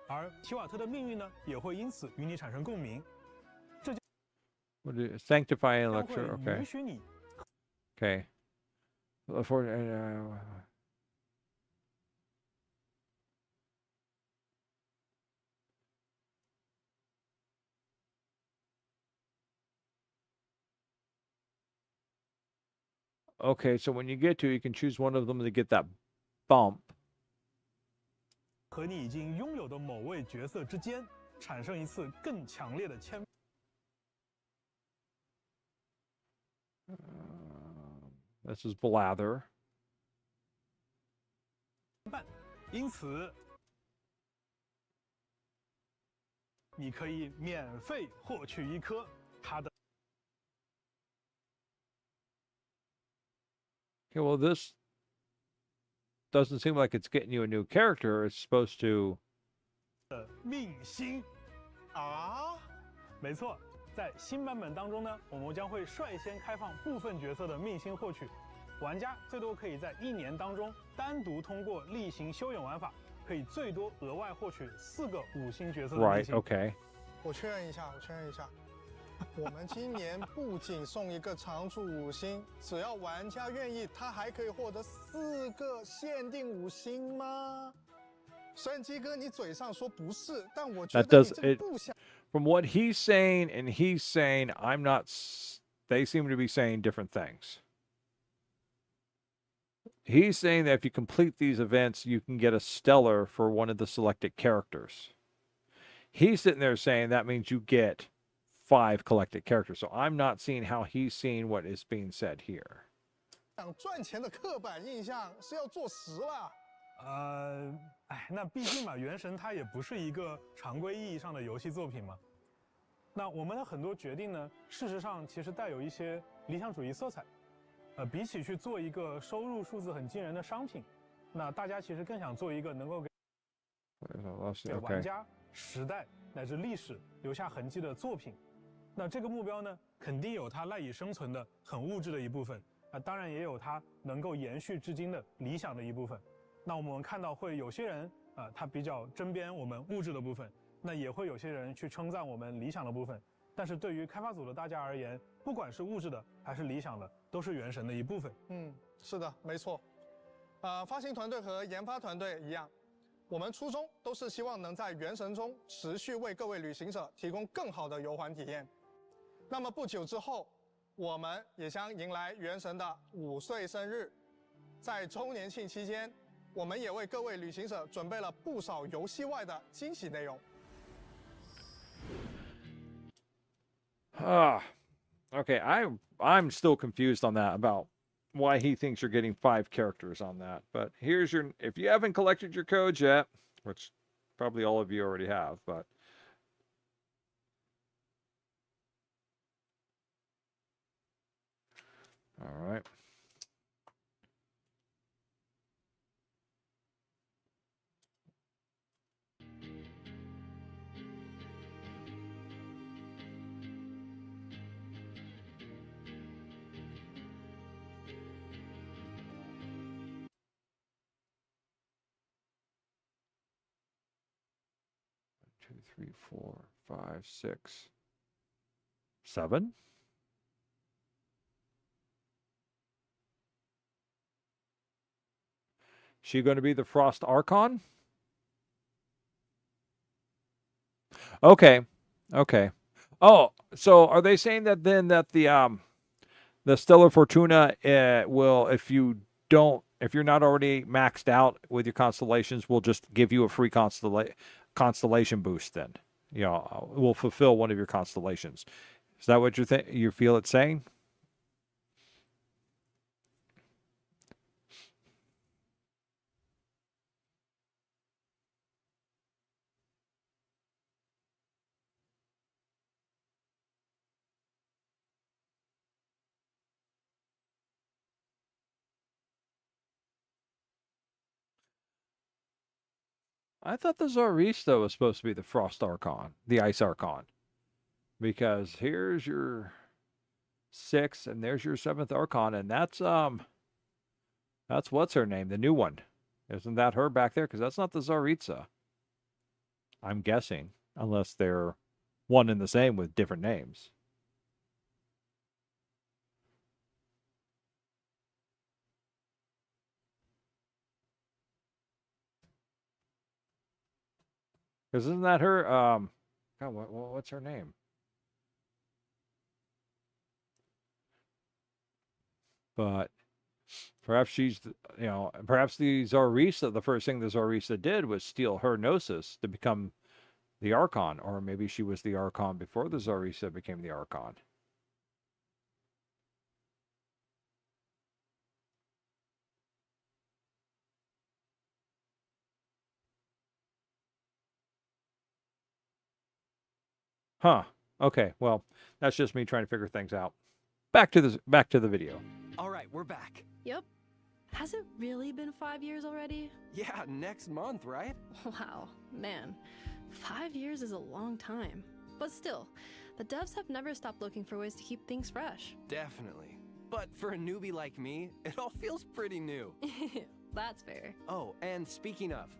[SPEAKER 5] 而提瓦特的命运呢，也会因此与你产生共鸣。这将
[SPEAKER 1] What is it? Sanctify and
[SPEAKER 5] 会
[SPEAKER 1] lecture. Okay.
[SPEAKER 5] 允许你
[SPEAKER 1] Okay. Okay, so when you get to, you can choose one of them to get that bump.
[SPEAKER 5] 和你已经拥有的某位角色之间产生一次更强烈的牵绊。
[SPEAKER 1] This is Blather.
[SPEAKER 5] 因此，你可以免费获取一颗他的。
[SPEAKER 1] Okay, well, this doesn't seem like it's getting you a new character. It's supposed to.
[SPEAKER 5] 命星啊，没错，在新版本当中呢，我们将会率先开放部分角色的命星获取，玩家最多可以在1年当中单独通过例行修远玩法，可以最多额外获取4个5星角色的命
[SPEAKER 1] Right.
[SPEAKER 5] 星。
[SPEAKER 1] Okay.
[SPEAKER 15] 我确认一下。我们今年不仅送一个常驻5星，只要玩家愿意，他还可以获得4个限定5星吗？神机哥，你嘴上说不是，但我觉
[SPEAKER 1] That
[SPEAKER 15] 得
[SPEAKER 1] does
[SPEAKER 15] 你这个
[SPEAKER 1] it.
[SPEAKER 15] 不想。
[SPEAKER 1] from what he's saying and he's saying, I'm not. They seem to be saying different things. He's saying that if you complete these events, you can get a stellar for one of the selected characters. He's sitting there saying that means you get 5 collected characters. So I'm not seeing how he's seeing what is being said here.
[SPEAKER 15] 想赚钱的刻板印象是要做实了。
[SPEAKER 5] 那毕竟嘛，《原神》它也不是一个常规意义上的游戏作品嘛。那我们的很多决定呢，事实上其实带有一些理想主义色彩。比起去做一个收入数字很惊人的商品，那大家其实更想做一个能够给玩家、时代乃至历史留下痕迹的作品。那这个目标呢，肯定有它赖以生存的很物质的一部分，当然也有它能够延续至今的理想的一部分。那我们看到会有些人他比较针砭我们物质的部分，那也会有些人去称赞我们理想的部分。但是对于开发组的大家而言，不管是物质的还是理想的，都是原神的一部分。
[SPEAKER 15] 是的，没错。发行团队和研发团队一样，我们初衷都是希望能在原神中持续为各位旅行者提供更好的游玩体验。那么不久之后，我们也将迎来原神的5岁生日，在周年庆期间，我们也为各位旅行者准备了不少游戏外的惊喜内容。
[SPEAKER 1] Okay, I'm still confused on that about why he thinks you're getting 5 characters on that. But here's your, if you haven't collected your codes yet, which probably all of you already have, but all right. Two, 3, 4, 5, 6, 7. She going to be the Frost Archon? Okay. Oh, so are they saying that then that the Stellar Fortuna will, if you're not already maxed out with your constellations, will just give you a free constellation boost then? You know, will fulfill one of your constellations. Is that what you feel it's saying? I thought the Zarista was supposed to be the Frost Archon, the Ice Archon. Because here's your 6th and there's your 7th Archon, and that's what's her name, the new one. Isn't that her back there? Because that's not the Tsaritsa. I'm guessing, unless they're one and the same with different names. Because isn't that her? God, what's her name? But perhaps she's, perhaps the Zarista, the first thing the Zarista did was steal her Gnosis to become the Archon. Or maybe she was the Archon before the Zarista became the Archon. Huh. Okay, well, that's just me trying to figure things out. Back to the video.
[SPEAKER 3] All right, we're back.
[SPEAKER 2] Yep. Has it really been 5 years already?
[SPEAKER 3] Yeah, next month, right?
[SPEAKER 2] Wow, man. 5 years is a long time. But still, the devs have never stopped looking for ways to keep things fresh.
[SPEAKER 3] Definitely. But for a newbie like me, it all feels pretty new.
[SPEAKER 2] That's fair.
[SPEAKER 3] Oh, and speaking of,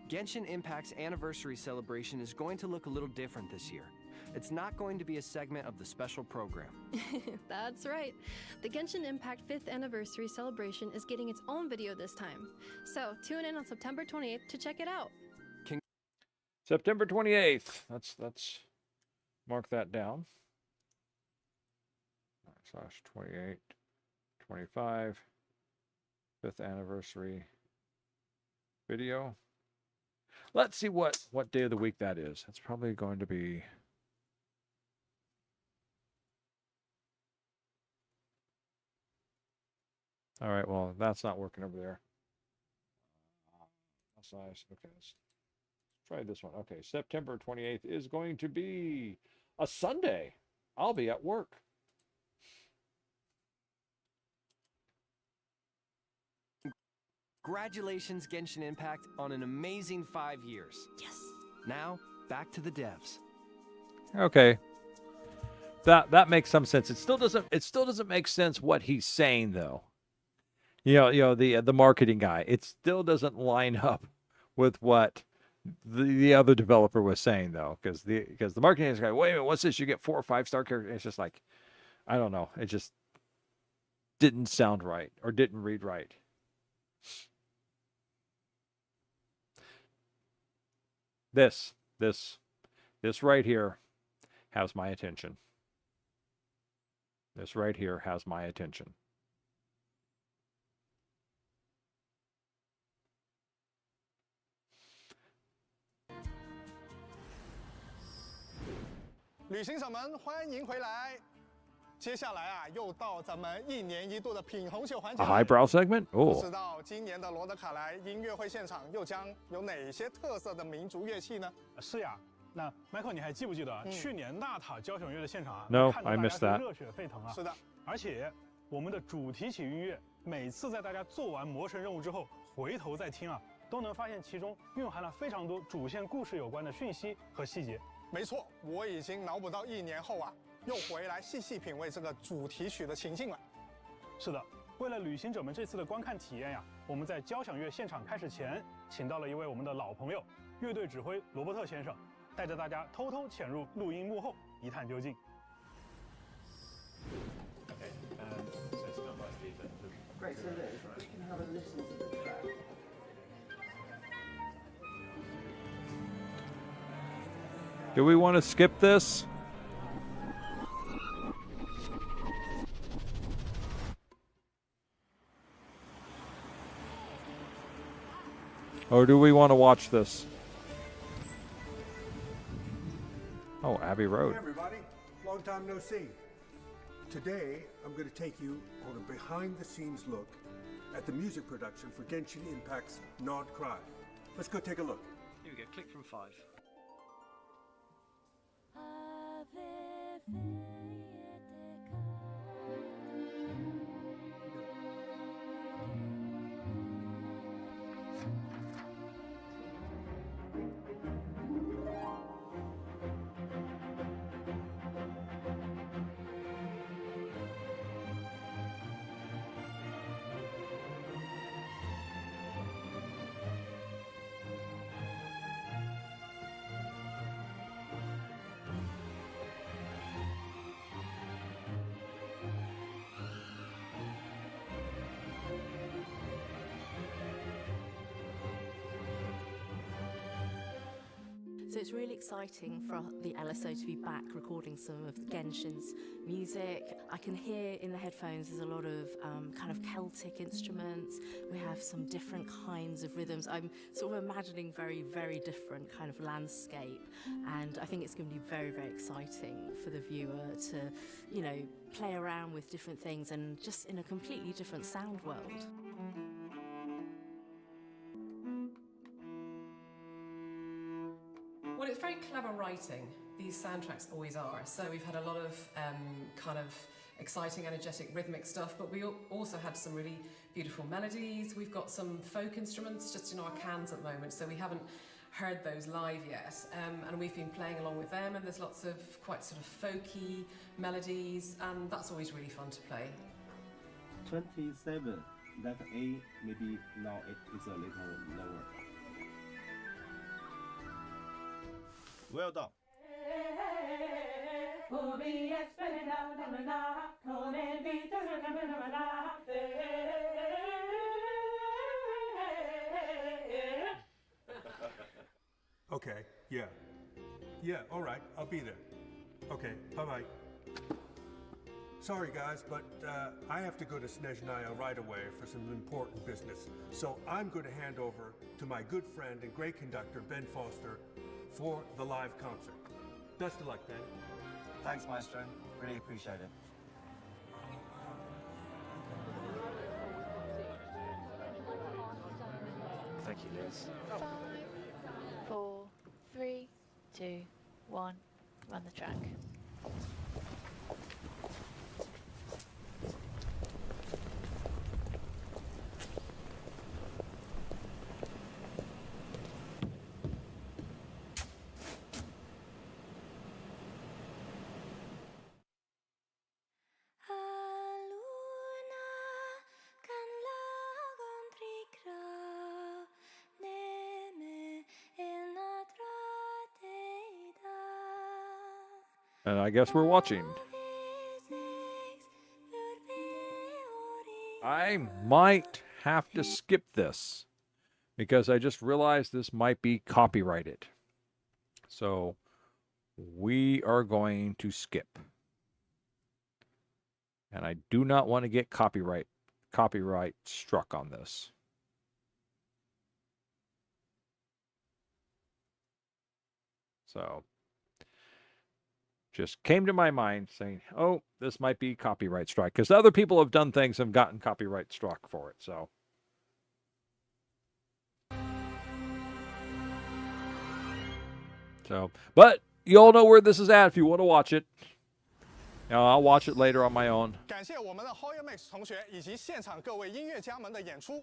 [SPEAKER 3] Genshin Impact's anniversary celebration is going to look a little different this year. It's not going to be a segment of the special program.
[SPEAKER 2] That's right. The Genshin Impact 5th anniversary celebration is getting its own video this time. So tune in on September 28th to check it out.
[SPEAKER 1] September 28th. That's Mark that down. Slash 28, 25, 5th anniversary video. Let's see what day of the week that is. It's probably going to be all right. Well, that's not working over there. That's nice. Okay, let's try this one. Okay, September 28th is going to be a Sunday. I'll be at work.
[SPEAKER 3] Congratulations, Genshin Impact, on an amazing 5 years.
[SPEAKER 2] Yes.
[SPEAKER 3] Now, back to the devs.
[SPEAKER 1] Okay. That makes some sense. It still doesn't make sense what he's saying though. The marketing guy. It still doesn't line up with what the other developer was saying though, because the marketing guy, wait a minute, what's this? You get 4 or 5-star characters. It's just like, I don't know. It just didn't sound right or didn't read right. This right here has my attention. This right here has my attention.
[SPEAKER 15] 旅行者们，欢迎回来。接下来啊，又到咱们1年1度的品红秀环节。
[SPEAKER 1] A highbrow segment?
[SPEAKER 15] 不
[SPEAKER 1] Oh.
[SPEAKER 15] 知道今年的罗德卡莱音乐会现场又将有哪些特色的民族乐器呢？
[SPEAKER 5] 是呀。那 Michael， 你还记不记得去年纳塔交响乐的现场啊？
[SPEAKER 1] No,
[SPEAKER 5] 看着
[SPEAKER 1] I
[SPEAKER 5] 大
[SPEAKER 1] missed
[SPEAKER 5] 家
[SPEAKER 1] that.
[SPEAKER 5] 是热血沸腾啊！
[SPEAKER 15] 是的，
[SPEAKER 5] 而且我们的主题曲音乐，每次在大家做完魔神任务之后，回头再听啊，都能发现其中蕴含了非常多主线故事有关的讯息和细节。
[SPEAKER 15] 没错，我已经脑补到1年后啊，又回来细细品味这个主题曲的情境了。
[SPEAKER 5] 是的，为了旅行者们这次的观看体验呀，我们在交响乐现场开始前，请到了一位我们的老朋友，乐队指挥罗伯特先生，带着大家偷偷潜入录音幕后，一探究竟。
[SPEAKER 16] Great, so Liz, we can have a listen to the track.
[SPEAKER 1] Do we want to skip this? Or do we want to watch this? Oh, Abbey Road.
[SPEAKER 17] Hey everybody, long time no see. Today, I'm going to take you on a behind-the-scenes look at the music production for Genshin Impact's Nod Cry. Let's go take a look.
[SPEAKER 18] Here we go, click from 5.
[SPEAKER 19] So it's really exciting for the LSO to be back recording some of Genshin's music. I can hear in the headphones there's a lot of kind of Celtic instruments. We have some different kinds of rhythms. I'm sort of imagining very, very different kind of landscape. And I think it's going to be very, very exciting for the viewer to, you know, play around with different things and just in a completely different sound world.
[SPEAKER 20] Well, it's very clever writing. These soundtracks always are. So we've had a lot of kind of exciting, energetic, rhythmic stuff, but we also had some really beautiful melodies. We've got some folk instruments just in our cans at the moment, so we haven't heard those live yet. And we've been playing along with them, and there's lots of quite sort of folky melodies, and that's always really fun to play.
[SPEAKER 21] 27. That A, maybe now it is a little lower.
[SPEAKER 22] Well done.
[SPEAKER 17] Okay, yeah. Yeah, all right, I'll be there. Okay, bye-bye. Sorry, guys, but I have to go to Snezhnaya right away for some important business. So I'm going to hand over to my good friend and great conductor, Ben Foster, for the live concert. Best of luck, Ben.
[SPEAKER 16] Thanks, Maestro. Really appreciate it.
[SPEAKER 7] Thank you, Liz.
[SPEAKER 18] 5, 4, 3, 2, 1. Run the track.
[SPEAKER 1] And I guess we're watching. I might have to skip this because I just realized this might be copyrighted. So we are going to skip. And I do not want to get copyright struck on this. So just came to my mind saying, oh, this might be copyright strike, because other people have done things and gotten copyright struck for it. But you all know where this is at if you want to watch it. I'll watch it later on my own.
[SPEAKER 15] 感谢我们的 Hoya Max 同学以及现场各位音乐家们的演出。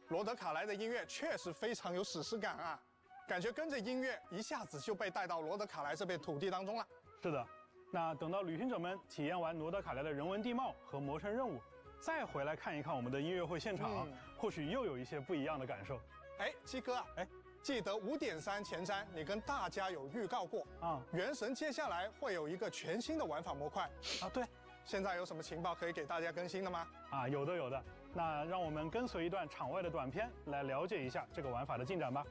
[SPEAKER 15] 罗德卡莱的音乐确实非常有史诗感啊，感觉跟着音乐一下子就被带到罗德卡莱这片土地当中了。
[SPEAKER 5] 是的，那等到旅行者们体验完罗德卡莱的人文地貌和魔神任务，再回来看一看我们的音乐会现场，或许又有一些不一样的感受。
[SPEAKER 15] 哎，鸡哥啊，记得5.3前瞻你跟大家有预告过啊，原神接下来会有一个全新的玩法模块
[SPEAKER 5] 啊，对，
[SPEAKER 15] 现在有什么情报可以给大家更新的吗？
[SPEAKER 5] 啊，有的，那让我们跟随一段场外的短片来了解一下这个玩法的进展吧。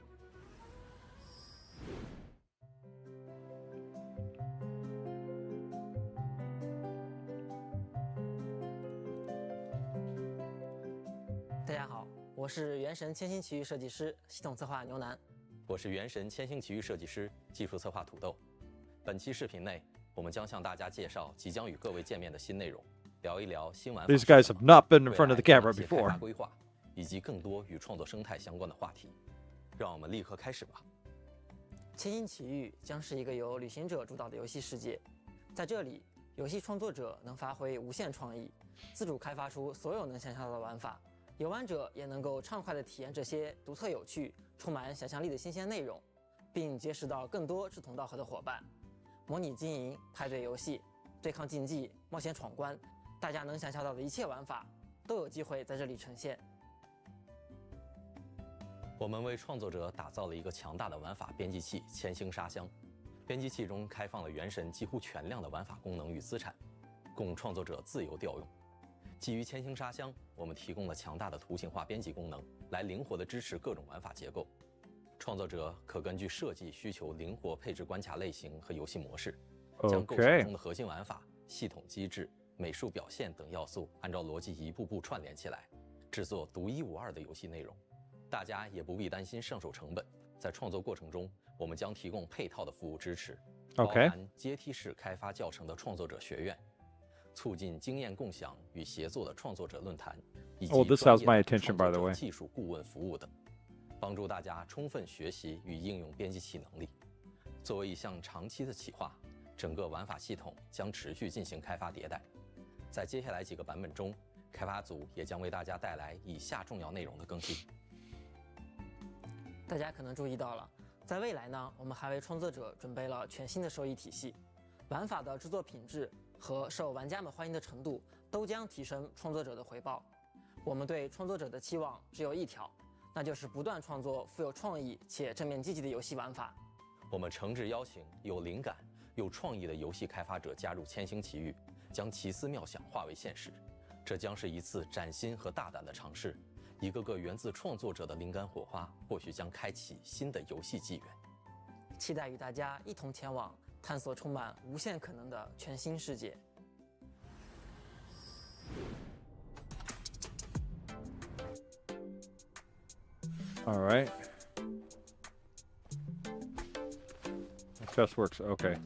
[SPEAKER 23] 大家好，我是《原神》千星奇遇设计师、系统策划牛腩。
[SPEAKER 24] 我是《原神》千星奇遇设计师、技术策划土豆。本期视频内，我们将向大家介绍即将与各位见面的新内容，聊一聊新玩法。
[SPEAKER 1] These guys have not been in front of the camera before.
[SPEAKER 24] 开发规划以及更多与创作生态相关的话题。让我们立刻开始吧。
[SPEAKER 23] 千星奇遇将是一个由旅行者主导的游戏世界，在这里，游戏创作者能发挥无限创意，自主开发出所有能想象到的玩法。游玩者也能够畅快地体验这些独特有趣、充满想象力的新鲜内容，并结识到更多志同道合的伙伴。模拟经营、派对游戏、对抗竞技、冒险闯关，大家能想象到的一切玩法都有机会在这里呈现。
[SPEAKER 24] 我们为创作者打造了一个强大的玩法编辑器——千星沙箱。编辑器中开放了原神几乎全量的玩法功能与资产，供创作者自由调用。基于千星沙箱，我们提供了强大的图形化编辑功能，来灵活地支持各种玩法结构。创作者可根据设计需求灵活配置关卡类型和游戏模式，将构想中的核心玩法、系统机制、美术表现等要素按照逻辑一步步串联起来，制作独一无二的游戏内容。大家也不必担心上手成本，在创作过程中，我们将提供配套的服务支持，包含阶梯式开发教程的创作者学院。促进经验共享与协作的创作者论坛，以及专业的创作者技术顾问服务等，帮助大家充分学习与应用编辑器能力。作为一项长期的企划，整个玩法系统将持续进行开发迭代。在接下来几个版本中，开发组也将为大家带来以下重要内容的更新。
[SPEAKER 23] 大家可能注意到了，在未来呢，我们还为创作者准备了全新的收益体系，玩法的制作品质和受玩家们欢迎的程度都将提升创作者的回报。我们对创作者的期望只有一条，那就是不断创作富有创意且正面积极的游戏玩法。
[SPEAKER 24] 我们诚挚邀请有灵感、有创意的游戏开发者加入千星奇遇，将奇思妙想化为现实。这将是一次崭新和大胆的尝试，一个个源自创作者的灵感火花，或许将开启新的游戏纪元。
[SPEAKER 23] 期待与大家一同前往探索充满无限可能的全新世界。
[SPEAKER 1] All right. Chest works. Okay.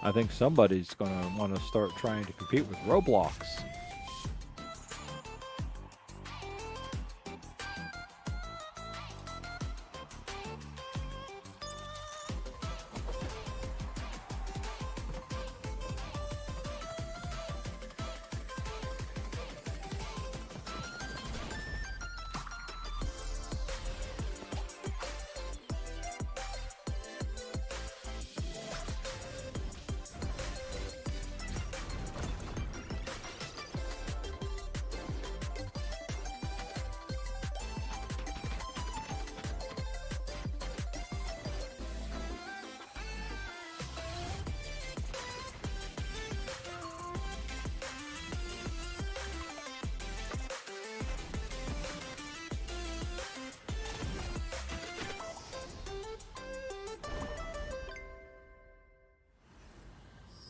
[SPEAKER 1] I think somebody's gonna want to start trying to compete with Roblox.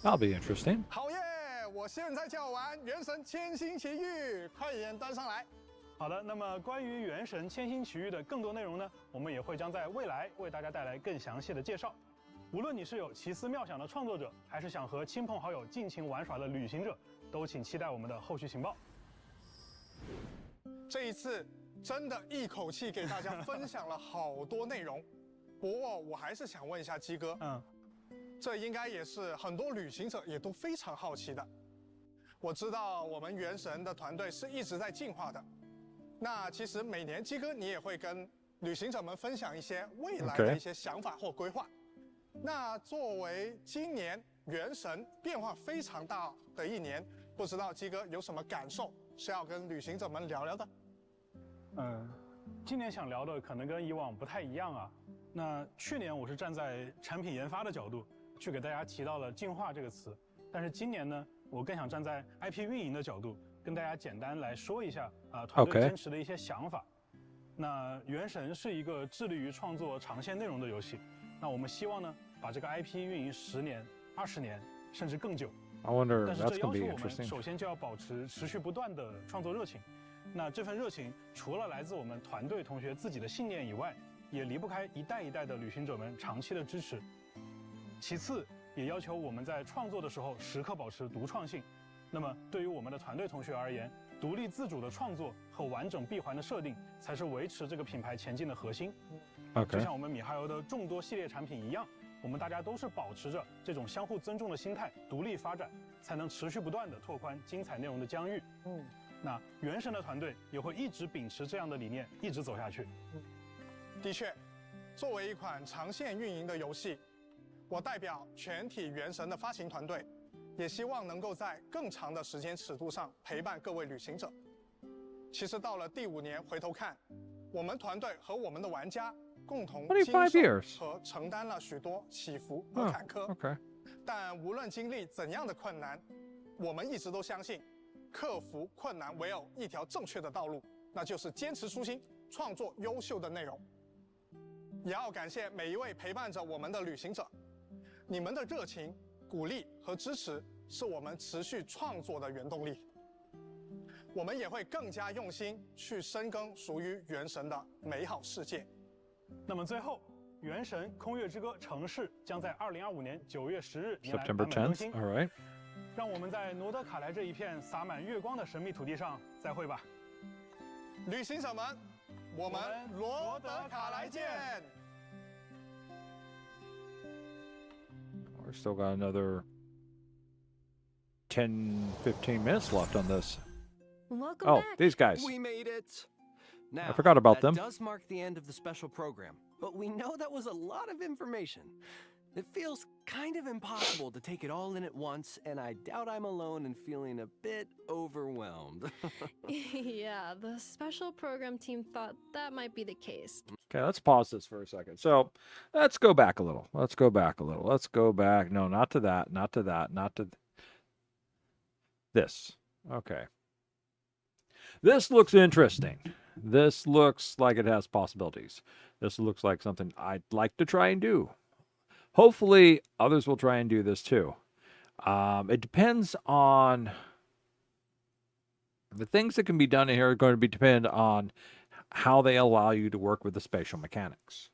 [SPEAKER 1] That'll be interesting.
[SPEAKER 15] 好耶！我现在就要玩《原神千星奇遇》，快点登上来。
[SPEAKER 5] 好的，那么关于《原神千星奇遇》的更多内容呢，我们也会将在未来为大家带来更详细的介绍。无论你是有奇思妙想的创作者，还是想和亲朋好友尽情玩耍的旅行者，都请期待我们的后续情报。
[SPEAKER 15] 这一次真的一口气给大家分享了好多内容，不过我还是想问一下鸡哥，这应该也是很多旅行者也都非常好奇的。我知道我们原神的团队是一直在进化的，那其实每年鸡哥你也会跟旅行者们分享一些未来的一些想法或规划。那作为今年原神变化非常大的一年，不知道鸡哥有什么感受是要跟旅行者们聊聊的？
[SPEAKER 5] 今年想聊的可能跟以往不太一样啊。那去年我是站在产品研发的角度去给大家提到了进化这个词，但是今年呢，我更想站在 IP 运营的角度跟大家简单来说一下团队坚持的一些想法。那原神是一个致力于创作长线内容的游戏，那我们希望呢把这个 IP 运营10年、20年甚至更久。
[SPEAKER 1] I wonder
[SPEAKER 5] 但是
[SPEAKER 1] that's
[SPEAKER 5] 这要
[SPEAKER 1] gonna
[SPEAKER 5] 求
[SPEAKER 1] be
[SPEAKER 5] 我们
[SPEAKER 1] interesting.
[SPEAKER 5] 首先就要保持持续不断的创作热情。那这份热情除了来自我们团队同学自己的信念以外，也离不开一代一代的旅行者们长期的支持。其次，也要求我们在创作的时候时刻保持独创性。那么，对于我们的团队同学而言，独立自主的创作和完整闭环的设定，才是维持这个品牌前进的核心。就像我们米哈游的众多系列产品一样，我们大家都是保持着这种相互尊重的心态，独立发展，才能持续不断的拓宽精彩内容的疆域。那原神的团队也会一直秉持这样的理念，一直走下去。
[SPEAKER 15] 的确，作为一款长线运营的游戏，我代表全体原神的发行团队，也希望能够在更长的时间尺度上陪伴各位旅行者。其实到了第5年回头看，我们团队和我们的玩家共同经受和承担了许多起伏和坎坷。但无论经历怎样的困难，我们一直都相信，克服困难唯有一条正确的道路，那就是坚持初心，创作优秀的内容。也要感谢每一位陪伴着我们的旅行者，你们的热情、鼓励和支持是我们持续创作的原动力。我们也会更加用心去深耕属于原神的美好世界。
[SPEAKER 5] 那么最后，《原神：空月之歌》城市将在2025年9月10日迎来版
[SPEAKER 1] September
[SPEAKER 5] 本更
[SPEAKER 1] 10th.
[SPEAKER 5] 新。
[SPEAKER 1] All right.
[SPEAKER 5] 让我们在罗德卡莱这一片洒满月光的神秘土地上再会吧，
[SPEAKER 15] 旅行者们，我们罗德卡莱见。
[SPEAKER 1] We're still got another 10, 15 minutes left on this.
[SPEAKER 2] Welcome
[SPEAKER 1] Oh,
[SPEAKER 2] back.
[SPEAKER 1] these guys.
[SPEAKER 3] We made it. Now,
[SPEAKER 1] I forgot about them.
[SPEAKER 3] That does mark the end of the special program, but we know that was a lot of information. It feels kind of impossible to take it all in at once, and I doubt I'm alone in feeling a bit overwhelmed.
[SPEAKER 2] Yeah, the special program team thought that might be the case.
[SPEAKER 1] Okay, let's pause this for a second. So let's go back a little. Let's go back. No, not to that. Not to that. Not to this. Okay. This looks interesting. This looks like it has possibilities. This looks like something I'd like to try and do. Hopefully, others will try and do this too. It depends on the things that can be done here are going to depend on how they allow you to work with the spatial mechanics.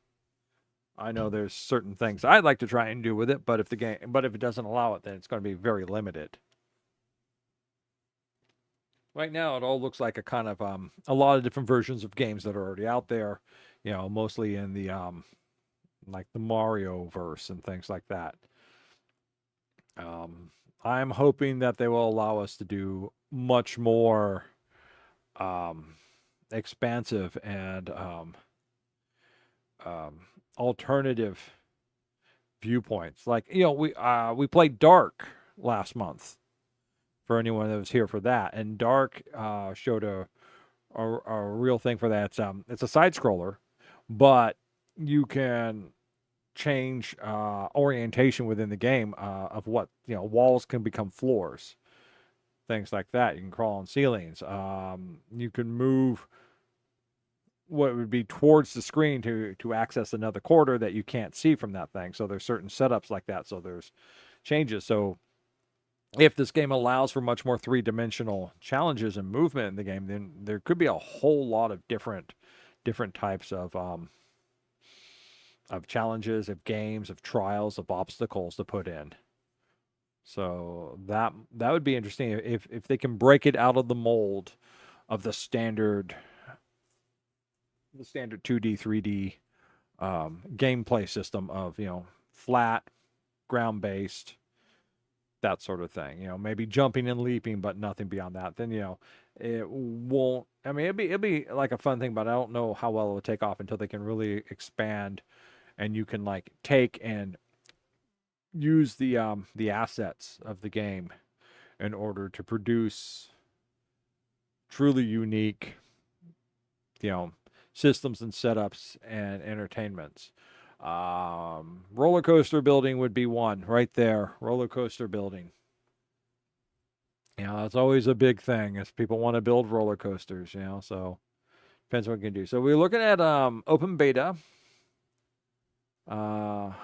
[SPEAKER 1] I know there's certain things I'd like to try and do with it, but if it doesn't allow it, then it's going to be very limited. Right now, it all looks like a kind of a lot of different versions of games that are already out there. Mostly in the like the Mario verse and things like that. I'm hoping that they will allow us to do much more expansive and alternative viewpoints. Like, we played Dark last month for anyone that was here for that, and Dark showed a real thing for that. It's a side scroller, but you can change orientation within the game of what walls can become floors, things like that. You can crawl on ceilings. You can move what would be towards the screen to access another quarter that you can't see from that thing. So there's certain setups like that. So there's changes. So if this game allows for much more three-dimensional challenges and movement in the game, then there could be a whole lot of different types of challenges, of games, of trials, of obstacles to put in. So that would be interesting if they can break it out of the mold of the standard 2D, 3D gameplay system of flat, ground-based, that sort of thing. Maybe jumping and leaping, but nothing beyond that. Then it won't. I mean, it'd be like a fun thing, but I don't know how well it would take off until they can really expand, and you can like take and use the assets of the game in order to produce truly unique, systems and setups and entertainments. Roller coaster building would be one right there. Roller coaster building. That's always a big thing as people want to build roller coasters, so depends what we can do. So we're looking at open beta. Don't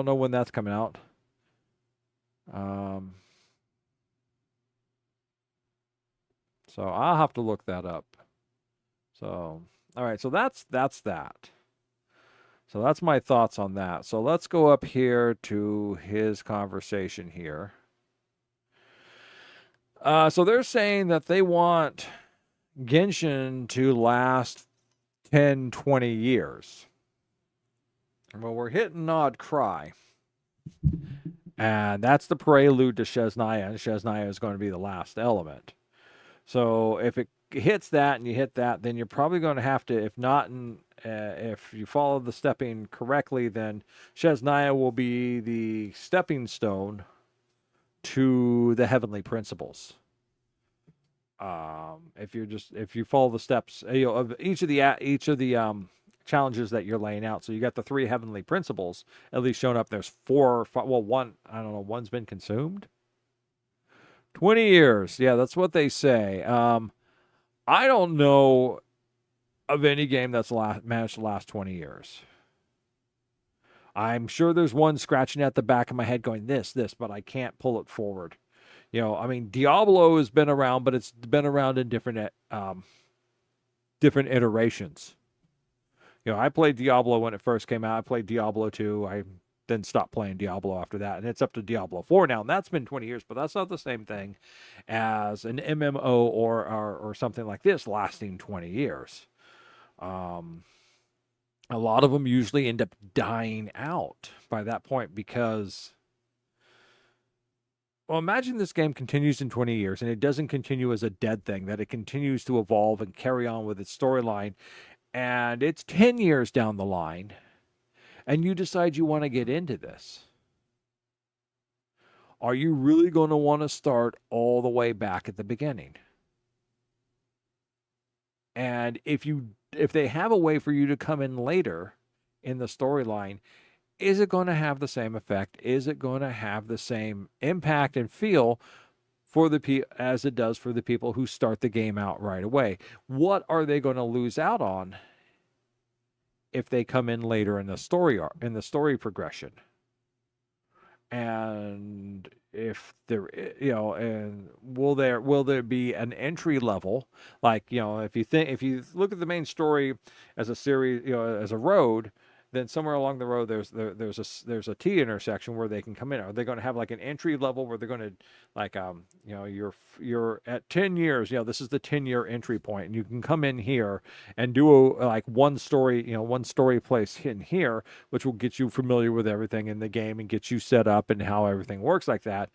[SPEAKER 1] know when that's coming out. So I'll have to look that up. So, all right, so that's that. So that's my thoughts on that. So let's go up here to his conversation here. So they're saying that they want Genshin to last 10, 20 years. Well, we're hitting Nod Cry. And that's the prelude to Shesnaya, and Shesnaya is going to be the last element. So if it hits that and you hit that, then you're probably going to have to, if not, if you follow the stepping correctly, then Shesnaya will be the stepping stone to the heavenly principles. If you follow the steps, of each of the challenges that you're laying out. So you got the 3 heavenly principles at least shown up. There's 4 or 5, well, one, I don't know, one's been consumed. 20 years. Yeah, that's what they say. I don't know of any game that's managed to last 20 years. I'm sure there's one scratching at the back of my head going, this, but I can't pull it forward. I mean, Diablo has been around, but it's been around in different iterations. I played Diablo when it first came out. I played Diablo 2. I then stopped playing Diablo after that, and it's up to Diablo 4 now, and that's been 20 years, but that's not the same thing as an MMO or something like this lasting 20 years. A lot of them usually end up dying out by that point because, well, imagine this game continues in 20 years, and it doesn't continue as a dead thing, that it continues to evolve and carry on with its storyline, and it's 10 years down the line, and you decide you want to get into this, are you really going to want to start all the way back at the beginning? And if they have a way for you to come in later in the storyline, is it going to have the same effect? Is it going to have the same impact and feel for as it does for the people who start the game out right away? What are they going to lose out on if they come in later in the story progression? And if there, and will there be an entry level, like, if you look at the main story as a series, as a road, then somewhere along the road there's a T intersection where they can come in. Are they going to have like an entry level where they're going to, like, you're at 10 years, this is the 10-year entry point, and you can come in here and do like one story place in here, which will get you familiar with everything in the game and get you set up and how everything works like that.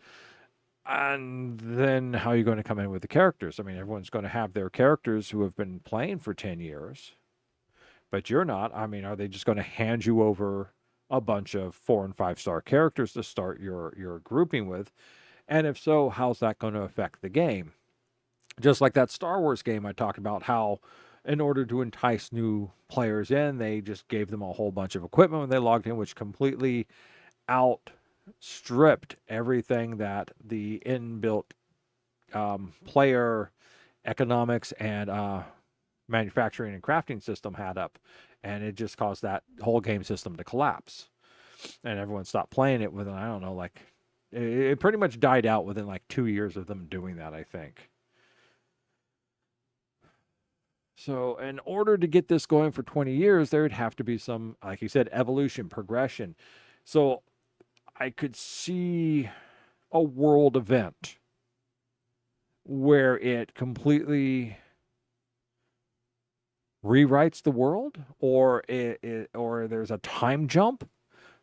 [SPEAKER 1] And then how are you going to come in with the characters? I mean, everyone's going to have their characters who have been playing for 10 years. But you're not. I mean, are they just going to hand you over a bunch of 4- and 5-star characters to start your grouping with? And if so, how's that going to affect the game? Just like that Star Wars game I talked about, how in order to entice new players in, they just gave them a whole bunch of equipment when they logged in, which completely outstripped everything that the inbuilt player economics and manufacturing and crafting system had up, and it just caused that whole game system to collapse, and everyone stopped playing it within, I don't know, like, it pretty much died out within like 2 years of them doing that, I think. So in order to get this going for 20 years, there would have to be some, like you said, evolution, progression. So I could see a world event where it completely rewrites the world, or or there's a time jump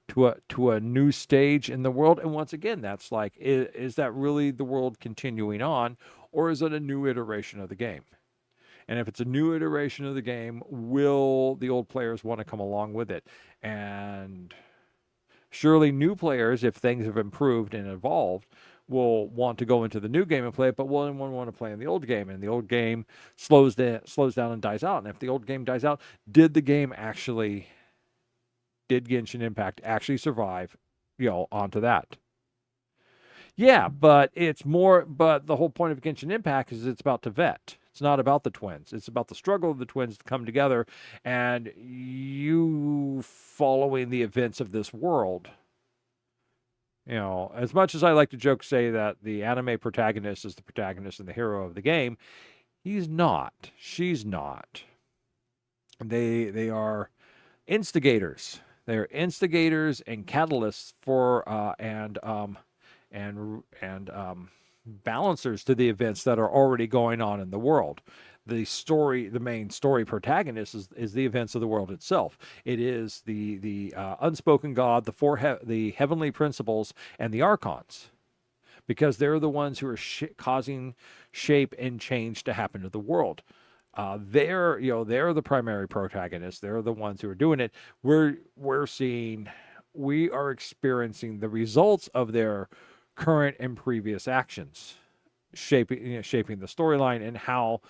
[SPEAKER 1] to a new stage in the world. And once again, that's like, is that really the world continuing on, or is it a new iteration of the game? And if it's a new iteration of the game, will the old players want to come along with it? And surely new players, if things have improved and evolved, will want to go into the new game and play it, but will anyone want to play in the old game? And the old game slows down and dies out. And if the old game dies out, did Genshin Impact actually survive, onto that? Yeah, but the whole point of Genshin Impact is it's about Tevet. It's not about the twins. It's about the struggle of the twins to come together, and you following the events of this world. As much as I like to say that the anime protagonist is the protagonist and the hero of the game, he's not. She's not. They are instigators. They are instigators and catalysts for and balancers to the events that are already going on in the world. The main story protagonist is the events of the world itself. It is the unspoken God, the heavenly principles, and the archons, because they're the ones who are causing shape and change to happen to the world. They're the primary protagonists. They're the ones who are doing it. We are experiencing the results of their current and previous actions, shaping the storyline and how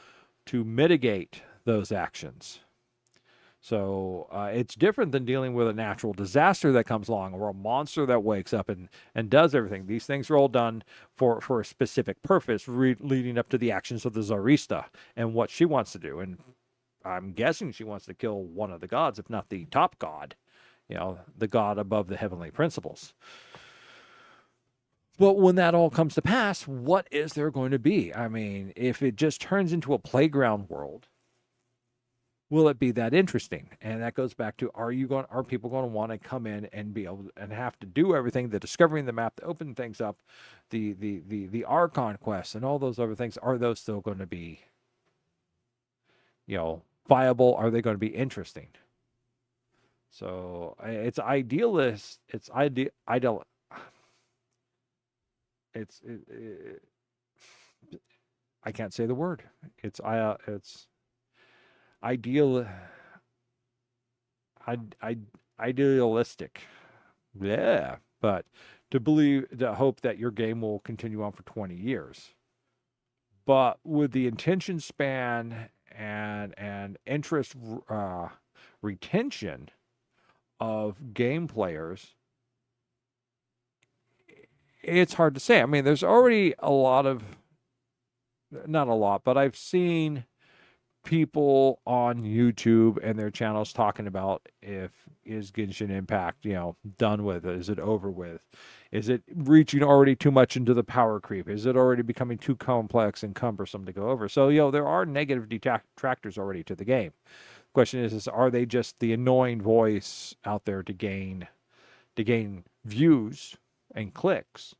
[SPEAKER 1] to mitigate those actions. So it's different than dealing with a natural disaster that comes along, or a monster that wakes up and does everything. These things are all done for a specific purpose, leading up to the actions of the Zarista and what she wants to do. And I'm guessing she wants to kill one of the gods, if not the top god, the god above the heavenly principles. But when that all comes to pass, what is there going to be? I mean, if it just turns into a playground world, will it be that interesting? And that goes back to, are people going to want to come in and be able and have to do everything, the discovering the map, to open things up, the Archon quests and all those other things? Are those still going to be, viable? Are they going to be interesting? So it's idealist. It's ideal. I can't say the word. It's ideal. idealistic. Yeah, but to hope that your game will continue on for 20 years. But with the attention span and interest retention of game players, it's hard to say. I mean, there's already a lot of, not a lot, but I've seen people on YouTube and their channels talking about is Genshin Impact, done with? Is it over with? Is it reaching already too much into the power creep? Is it already becoming too complex and cumbersome to go over? So, there are negative detractors already to the game. The question is are they just the annoying voice out there to gain views and clicks?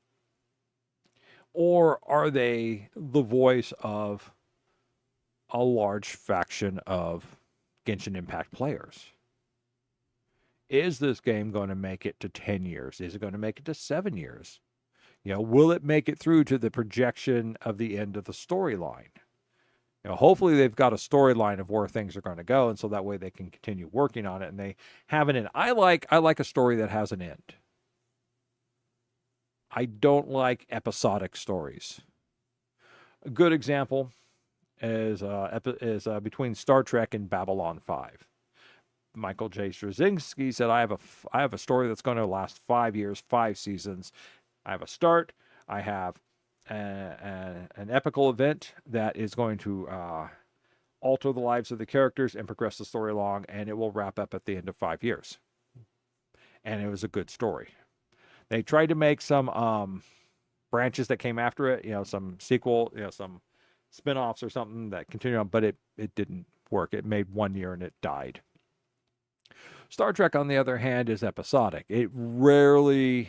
[SPEAKER 1] Or are they the voice of a large faction of Genshin Impact players? Is this game going to make it to 10 years? Is it going to make it to 7 years? Will it make it through to the projection of the end of the storyline? Hopefully they've got a storyline of where things are going to go, and so that way they can continue working on it and they have an end. I like a story that has an end. I don't like episodic stories. A good example is between Star Trek and Babylon 5. Michael J. Straczynski said, I have a story that's going to last 5 years, 5 seasons. I have a start. I have an epical event that is going to alter the lives of the characters and progress the story along, and it will wrap up at the end of 5 years. And it was a good story. They tried to make some branches that came after it, some sequel, some spin-offs or something that continued on, but it didn't work. It made 1 year and it died. Star Trek, on the other hand, is episodic. It rarely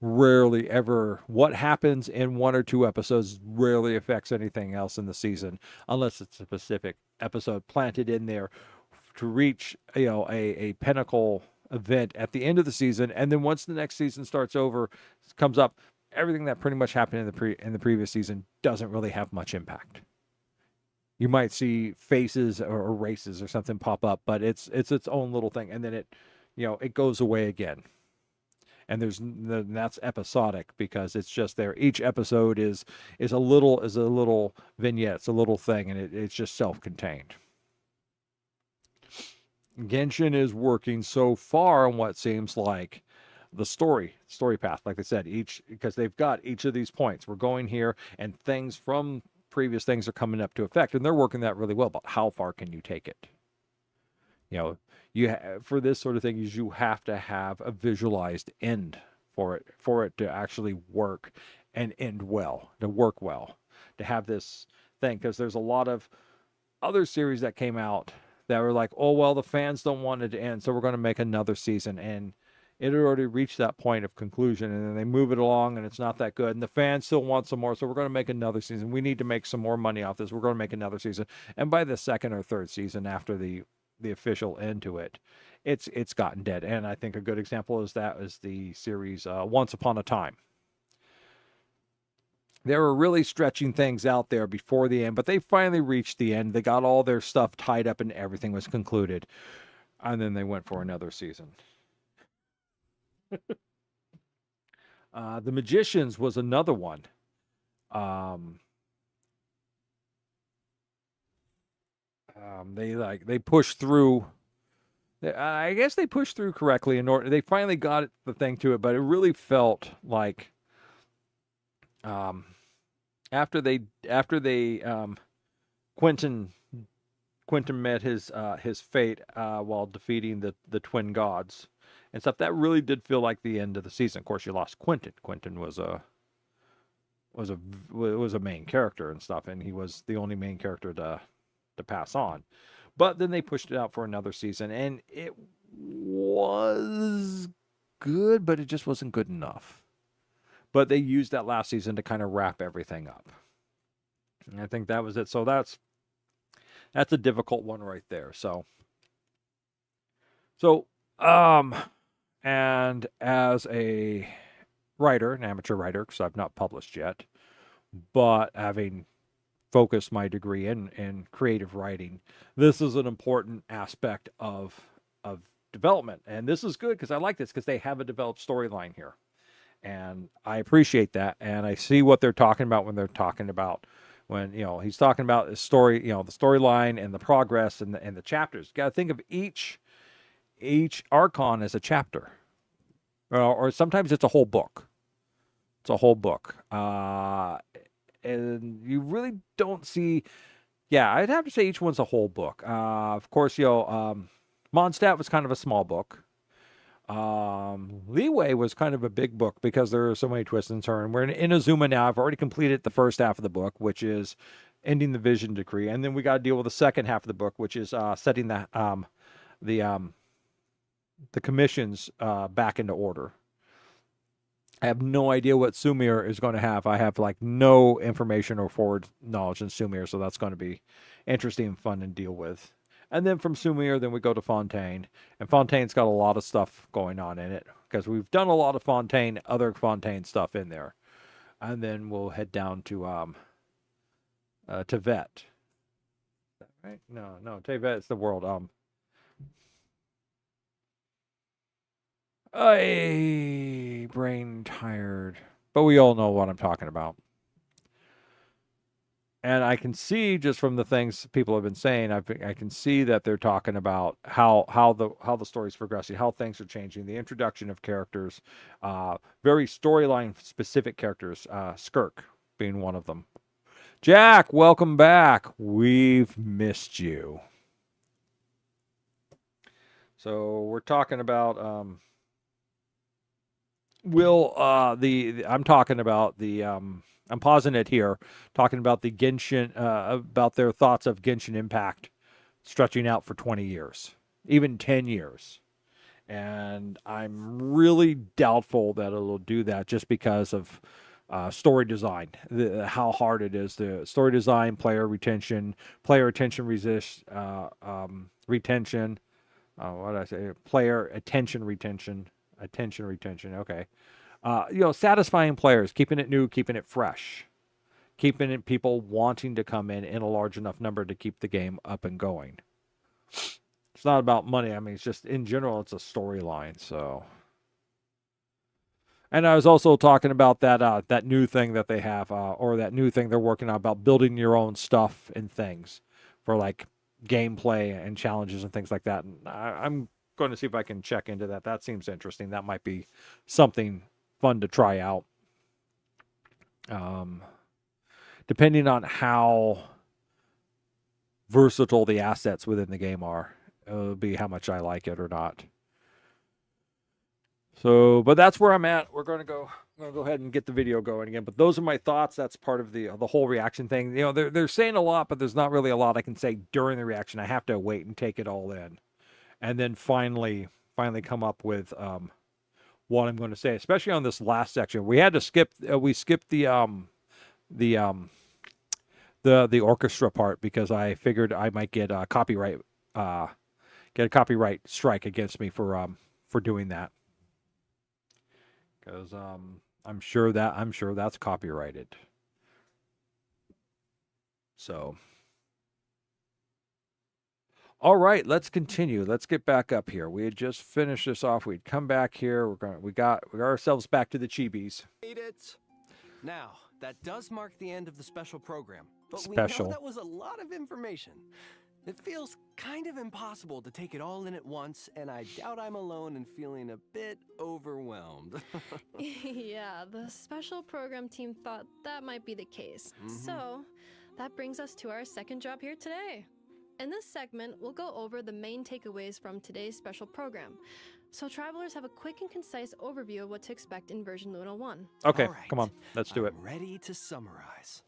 [SPEAKER 1] ever, what happens in 1 or 2 episodes rarely affects anything else in the season, unless it's a specific episode planted in there to reach, a pinnacle event at the end of the season. And then once the next season comes up, everything that pretty much happened in the previous season doesn't really have much impact. You might see faces or races or something pop up, but it's its own little thing, and then it goes away again. And that's episodic because it's just there. Each episode is a little vignette, it's a little thing, and it's just self-contained. Genshin is working so far on what seems like the story path, like I said, because they've got each of these points. We're going here, and things from previous things are coming up to effect, and they're working that really well. But how far can you take it? For this sort of thing, you have to have a visualized end for it to actually work and end well, to work well, to have this thing. Because there's a lot of other series that came out that were like, oh, well, the fans don't want it to end, so we're going to make another season. And it had already reached that point of conclusion, and then they move it along, and it's not that good. And the fans still want some more, so we're going to make another season. We need to make some more money off this. We're going to make another season. And by the second or third season, after the official end to it, it's gotten dead. And I think a good example is the series Once Upon a Time. They were really stretching things out there before the end, but they finally reached the end. They got all their stuff tied up and everything was concluded. And then they went for another season. The Magicians was another one. They pushed through. I guess they pushed through correctly in order. They finally got the thing to it, but it really felt like after they Quentin met his fate while defeating the twin gods and stuff. That really did feel like the end of the season. Of course, you lost Quentin. Quentin was a main character and stuff, and he was the only main character to pass on. But then they pushed it out for another season, and it was good, but it just wasn't good enough. But they used that last season to kind of wrap everything up. And I think that was it. So that's a difficult one right there. So and as a writer, an amateur writer, because I've not published yet, but having focused my degree in creative writing, this is an important aspect of development. And this is good because I like this because they have a developed storyline here. And I appreciate that. And I see what they're talking about when they're talking about when, he's talking about the story, the storyline and the progress and the chapters. You got to think of each Archon as a chapter. Or sometimes it's a whole book. It's a whole book. And you really don't see... Yeah, I'd have to say each one's a whole book. Of course, Mondstadt was kind of a small book. Leeway was kind of a big book because there are so many twists and turns. We're in Inazuma now. I've already completed the first half of the book, which is ending the Vision Decree, and then we got to deal with the second half of the book, which is setting the commissions back into order. I have no idea what Sumir is going to have. I have no information or forward knowledge in Sumir, so that's going to be interesting and fun to deal with. And then from Sumir, then we go to Fontaine. And Fontaine's got a lot of stuff going on in it because we've done a lot of other Fontaine stuff in there. And then we'll head down to Tevet. Right? No, Tevet's the world. Brain tired. But we all know what I'm talking about. And I can see just from the things people have been saying, I can see that they're talking about how the story's progressing, how things are changing, the introduction of characters, very storyline specific characters, Skirk being one of them. Jack, welcome back. We've missed you. So we're talking about I'm talking about I'm pausing it here, talking about the Genshin, about their thoughts of Genshin Impact stretching out for 20 years, even 10 years. And I'm really doubtful that it'll do that just because of story design, how hard it is. The story design, player attention retention. What did I say? Player attention retention. Okay. Satisfying players, keeping it new, keeping it fresh, keeping it people wanting to come in a large enough number to keep the game up and going. It's not about money. I mean, it's just in general, it's a storyline. So, and I was also talking about that new thing that they have, or that new thing they're working on about building your own stuff and things for gameplay and challenges and things like that. And I'm going to see if I can check into that. That seems interesting. That might be something fun to try out. Depending on how versatile the assets within the game are, it'll be how much I like it or not. So, but that's where I'm at. I'm going to go ahead and get the video going again. But those are my thoughts. That's part of the whole reaction thing. They're saying a lot, but there's not really a lot I can say during the reaction. I have to wait and take it all in, and then finally come up with what I'm going to say, especially on this last section. We had to skip. We skipped the orchestra part because I figured I might get a copyright strike against me for doing that. Because I'm sure that's copyrighted. So, all right, let's continue. Let's get back up here. We had just finished this off. We'd come back here. We got ourselves back to the Chibis.
[SPEAKER 3] Made it. Now, that does mark the end of the special program, but we
[SPEAKER 1] Special.
[SPEAKER 3] know that was a lot of information. It feels kind of impossible to take it all in at once, and I doubt I'm alone in feeling a bit overwhelmed.
[SPEAKER 2] Yeah, the special program team thought that might be the case. So, that brings us to our second job here today. In this segment, we'll go over the main takeaways from today's special program, so travelers have a quick and concise overview of what to expect in version Luna 1.
[SPEAKER 1] Okay, come on, let's do it.
[SPEAKER 3] Ready to summarize.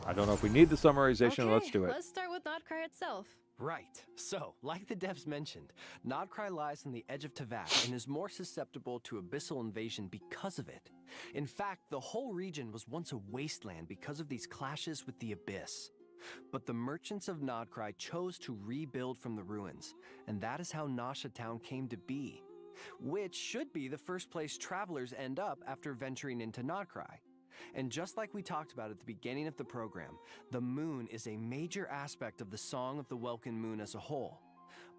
[SPEAKER 1] I don't know if we need the summarization.
[SPEAKER 2] Okay,
[SPEAKER 1] Let's do it.
[SPEAKER 2] Let's start with NoC itself.
[SPEAKER 3] Right. So, like the devs mentioned, NoC lies on the edge of Tevat and is more susceptible to abyssal invasion because of it. In fact, the whole region was once a wasteland because of these clashes with the Abyss. But the merchants of NoC chose to rebuild from the ruins, and that is how Nasha Town came to be, which should be the first place travelers end up after venturing into NoC. And just like we talked about at the beginning of the program, the moon is a major aspect of the Song of the Welkin Moon as a whole.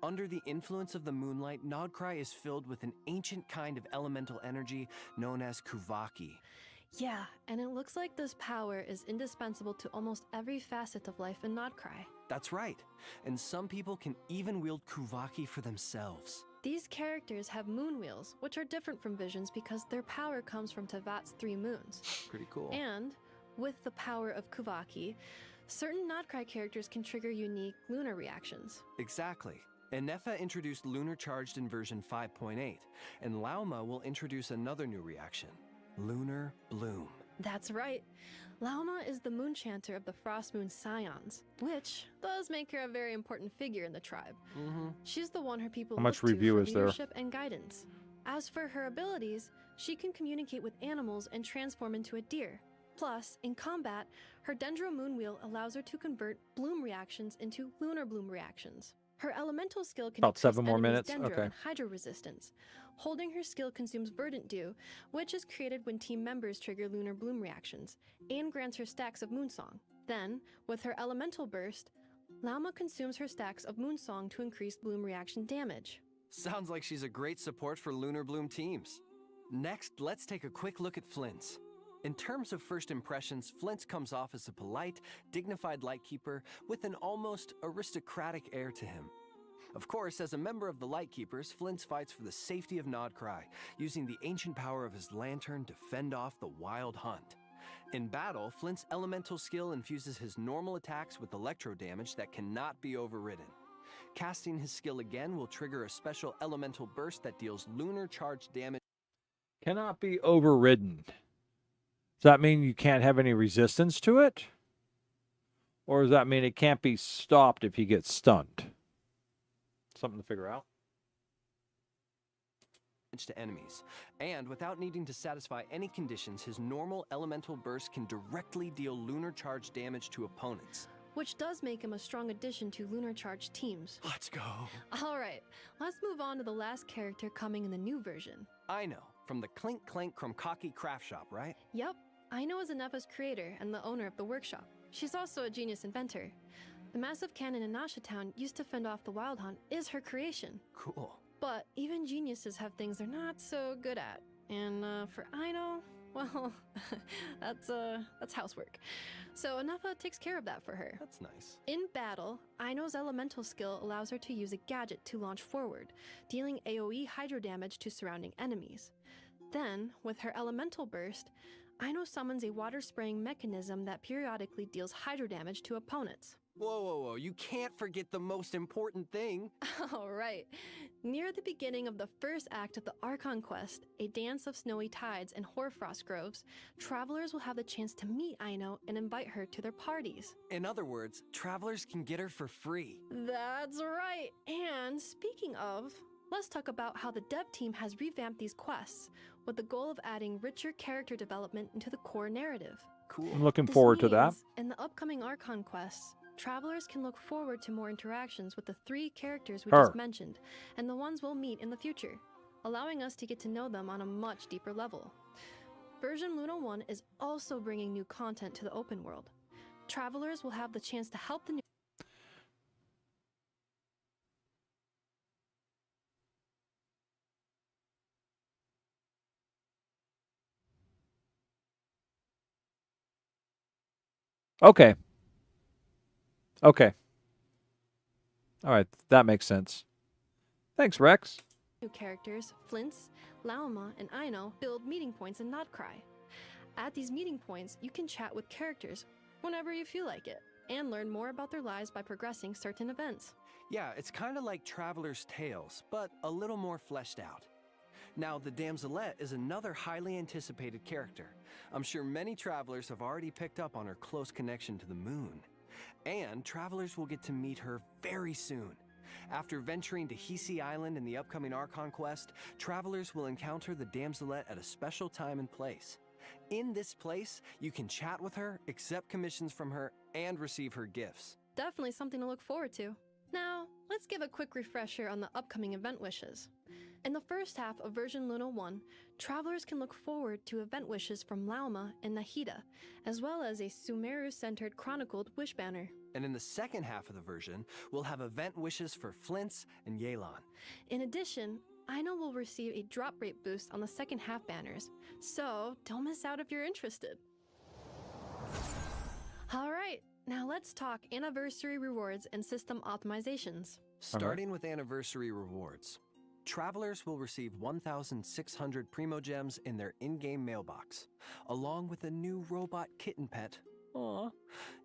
[SPEAKER 3] Under the influence of the moonlight, Nodcry is filled with an ancient kind of elemental energy known as Kuvaki.
[SPEAKER 2] Yeah, and it looks like this power is indispensable to almost every facet of life in Nodcry.
[SPEAKER 3] That's right, and some people can even wield Kuvaki for themselves.
[SPEAKER 2] These characters have moon wheels, which are different from Vision's because their power comes from Tevat's 3 moons.
[SPEAKER 3] Pretty cool.
[SPEAKER 2] And, with the power of Kuvaki, certain Nodcry characters can trigger unique lunar reactions.
[SPEAKER 3] Exactly. Enefa introduced Lunar Charged in version 5.8, and Lauma will introduce another new reaction, Lunar Bloom.
[SPEAKER 2] That's right. Lauma is the moon chanter of the Frost Moon Scions, which does make her a very important figure in the tribe. She's the one her people
[SPEAKER 1] How much
[SPEAKER 2] look
[SPEAKER 1] review
[SPEAKER 2] to for
[SPEAKER 1] is there?
[SPEAKER 2] leadership and guidance. As for her abilities, she can communicate with animals and transform into a deer. Plus, in combat, her Dendro Moon Wheel allows her to convert bloom reactions into lunar bloom reactions. Her elemental skill can
[SPEAKER 1] About
[SPEAKER 2] increase
[SPEAKER 1] 7 more
[SPEAKER 2] enemies'
[SPEAKER 1] minutes?
[SPEAKER 2] Dendro
[SPEAKER 1] Okay.
[SPEAKER 2] and Hydro resistance. Holding her skill consumes Verdant Dew, which is created when team members trigger lunar bloom reactions, and grants her stacks of Moonsong. Then, with her elemental burst, Lauma consumes her stacks of Moonsong to increase bloom reaction damage.
[SPEAKER 3] Sounds like she's a great support for Lunar Bloom teams. Next, let's take a quick look at Flint's. In terms of first impressions, Flint's comes off as a polite, dignified Lightkeeper with an almost aristocratic air to him. Of course, as a member of the Lightkeepers, Flint's fights for the safety of Nodcry, using the ancient power of his lantern to fend off the wild hunt. In battle, Flint's elemental skill infuses his normal attacks with electro damage that cannot be overridden. Casting his skill again will trigger a special elemental burst that deals lunar charge damage.
[SPEAKER 1] Cannot be overridden. Does that mean you can't have any resistance to it? Or does that mean it can't be stopped if he gets stunned? Something to figure out.
[SPEAKER 3] To enemies, and without needing to satisfy any conditions, his normal elemental burst can directly deal lunar charge damage to opponents.
[SPEAKER 2] Which does make him a strong addition to lunar charged teams.
[SPEAKER 3] Let's go.
[SPEAKER 2] Alright, let's move on to the last character coming in the new version.
[SPEAKER 3] I know, from the Clink Clank Krumkaki craft shop, right?
[SPEAKER 2] Yep, Aino is Anefa's creator and the owner of the workshop. She's also a genius inventor. The massive cannon in Nasha Town used to fend off the wild hunt is her creation.
[SPEAKER 3] Cool.
[SPEAKER 2] But even geniuses have things they're not so good at. And for Aino, well, that's housework. So Anefa takes care of that for her.
[SPEAKER 3] That's nice.
[SPEAKER 2] In battle, Aino's elemental skill allows her to use a gadget to launch forward, dealing AoE hydro damage to surrounding enemies. Then, with her elemental burst, Aino summons a water-spraying mechanism that periodically deals hydro damage to opponents.
[SPEAKER 3] Whoa, whoa, whoa, you can't forget the most important thing.
[SPEAKER 2] Alright. Near the beginning of the first act of the Archon quest, A Dance of Snowy Tides and Hoarfrost Groves, travelers will have the chance to meet Aino and invite her to their parties.
[SPEAKER 3] In other words, travelers can get her for free.
[SPEAKER 2] That's right. And speaking of, let's talk about how the dev team has revamped these quests, with the goal of adding richer character development into the core narrative.
[SPEAKER 3] Cool.
[SPEAKER 1] I'm looking forward to that.
[SPEAKER 2] In the upcoming Archon quests, travelers can look forward to more interactions with the 3 characters we
[SPEAKER 1] Her.
[SPEAKER 2] just mentioned, and the ones we'll meet in the future, allowing us to get to know them on a much deeper level. Version Luna 1 is also bringing new content to the open world. Travelers will have the chance to help the new
[SPEAKER 1] Okay. Okay. All right, that makes sense. Thanks, Rex.
[SPEAKER 2] new characters, Flint's, Lauma, and Aino, build meeting points in Nodcry. At these meeting points, you can chat with characters whenever you feel like it, and learn more about their lives by progressing certain events.
[SPEAKER 3] Yeah, it's kind of like Traveler's Tales, but a little more fleshed out. Now, the Damselette is another highly anticipated character. I'm sure many travelers have already picked up on her close connection to the moon. And travelers will get to meet her very soon. After venturing to Hisi Island in the upcoming Archon quest, travelers will encounter the Damselette at a special time and place. In this place, you can chat with her, accept commissions from her, and receive her gifts.
[SPEAKER 2] Definitely something to look forward to. Now, let's give a quick refresher on the upcoming event wishes. In the first half of version Luna 1, travelers can look forward to event wishes from Lauma and Nahida, as well as a Sumeru-centered chronicled wish banner.
[SPEAKER 3] And in the second half of the version, we'll have event wishes for Flint's and Yelan.
[SPEAKER 2] In addition, Aino will receive a drop rate boost on the second half banners, so don't miss out if you're interested. Alright, now let's talk anniversary rewards and system optimizations.
[SPEAKER 3] Starting with anniversary rewards. Travelers will receive 1,600 Primo Gems in their in-game mailbox, along with a new robot kitten pet, aww,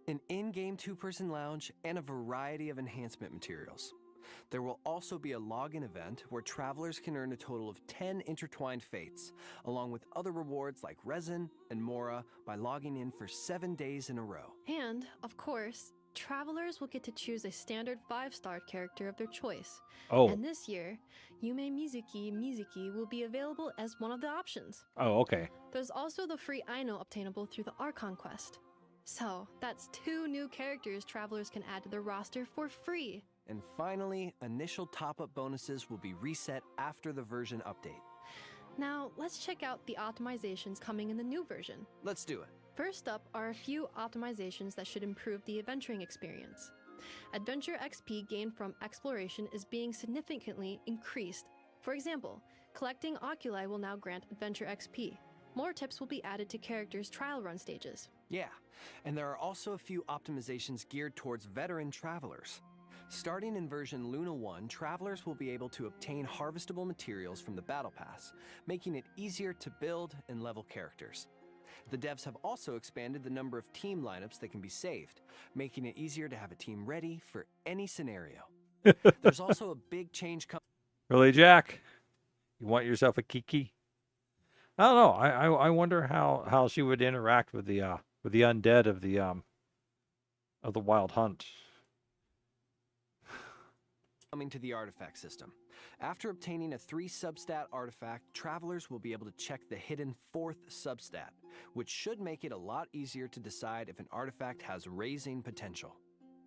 [SPEAKER 3] an in-game two-person lounge, and a variety of enhancement materials. There will also be a login event where travelers can earn a total of 10 intertwined fates, along with other rewards like resin and mora by logging in for 7 days in a row.
[SPEAKER 2] And, of course, travelers will get to choose a standard 5-star character of their choice.
[SPEAKER 1] Oh.
[SPEAKER 2] And this year, Yume Mizuki will be available as one of the options.
[SPEAKER 1] Oh, okay.
[SPEAKER 2] There's also the free Aino obtainable through the Archon quest. So, that's 2 new characters travelers can add to their roster for free.
[SPEAKER 3] And finally, initial top-up bonuses will be reset after the version update.
[SPEAKER 2] Now, let's check out the optimizations coming in the new version.
[SPEAKER 3] Let's do it.
[SPEAKER 2] First up are a few optimizations that should improve the adventuring experience. Adventure XP gained from exploration is being significantly increased. For example, collecting oculi will now grant adventure XP. More tips will be added to characters' trial run stages.
[SPEAKER 3] Yeah, and there are also a few optimizations geared towards veteran travelers. Starting in version Luna 1, travelers will be able to obtain harvestable materials from the Battle Pass, making it easier to build and level characters. The devs have also expanded the number of team lineups that can be saved, making it easier to have a team ready for any scenario. There's also a big change coming.
[SPEAKER 1] Really, Jack? You want yourself a Kiki? I don't know. I wonder how she would interact with the undead of the Wild Hunt.
[SPEAKER 3] Coming to the artifact system. After obtaining a 3 substat artifact, travelers will be able to check the hidden 4th substat, which should make it a lot easier to decide if an artifact has raising potential.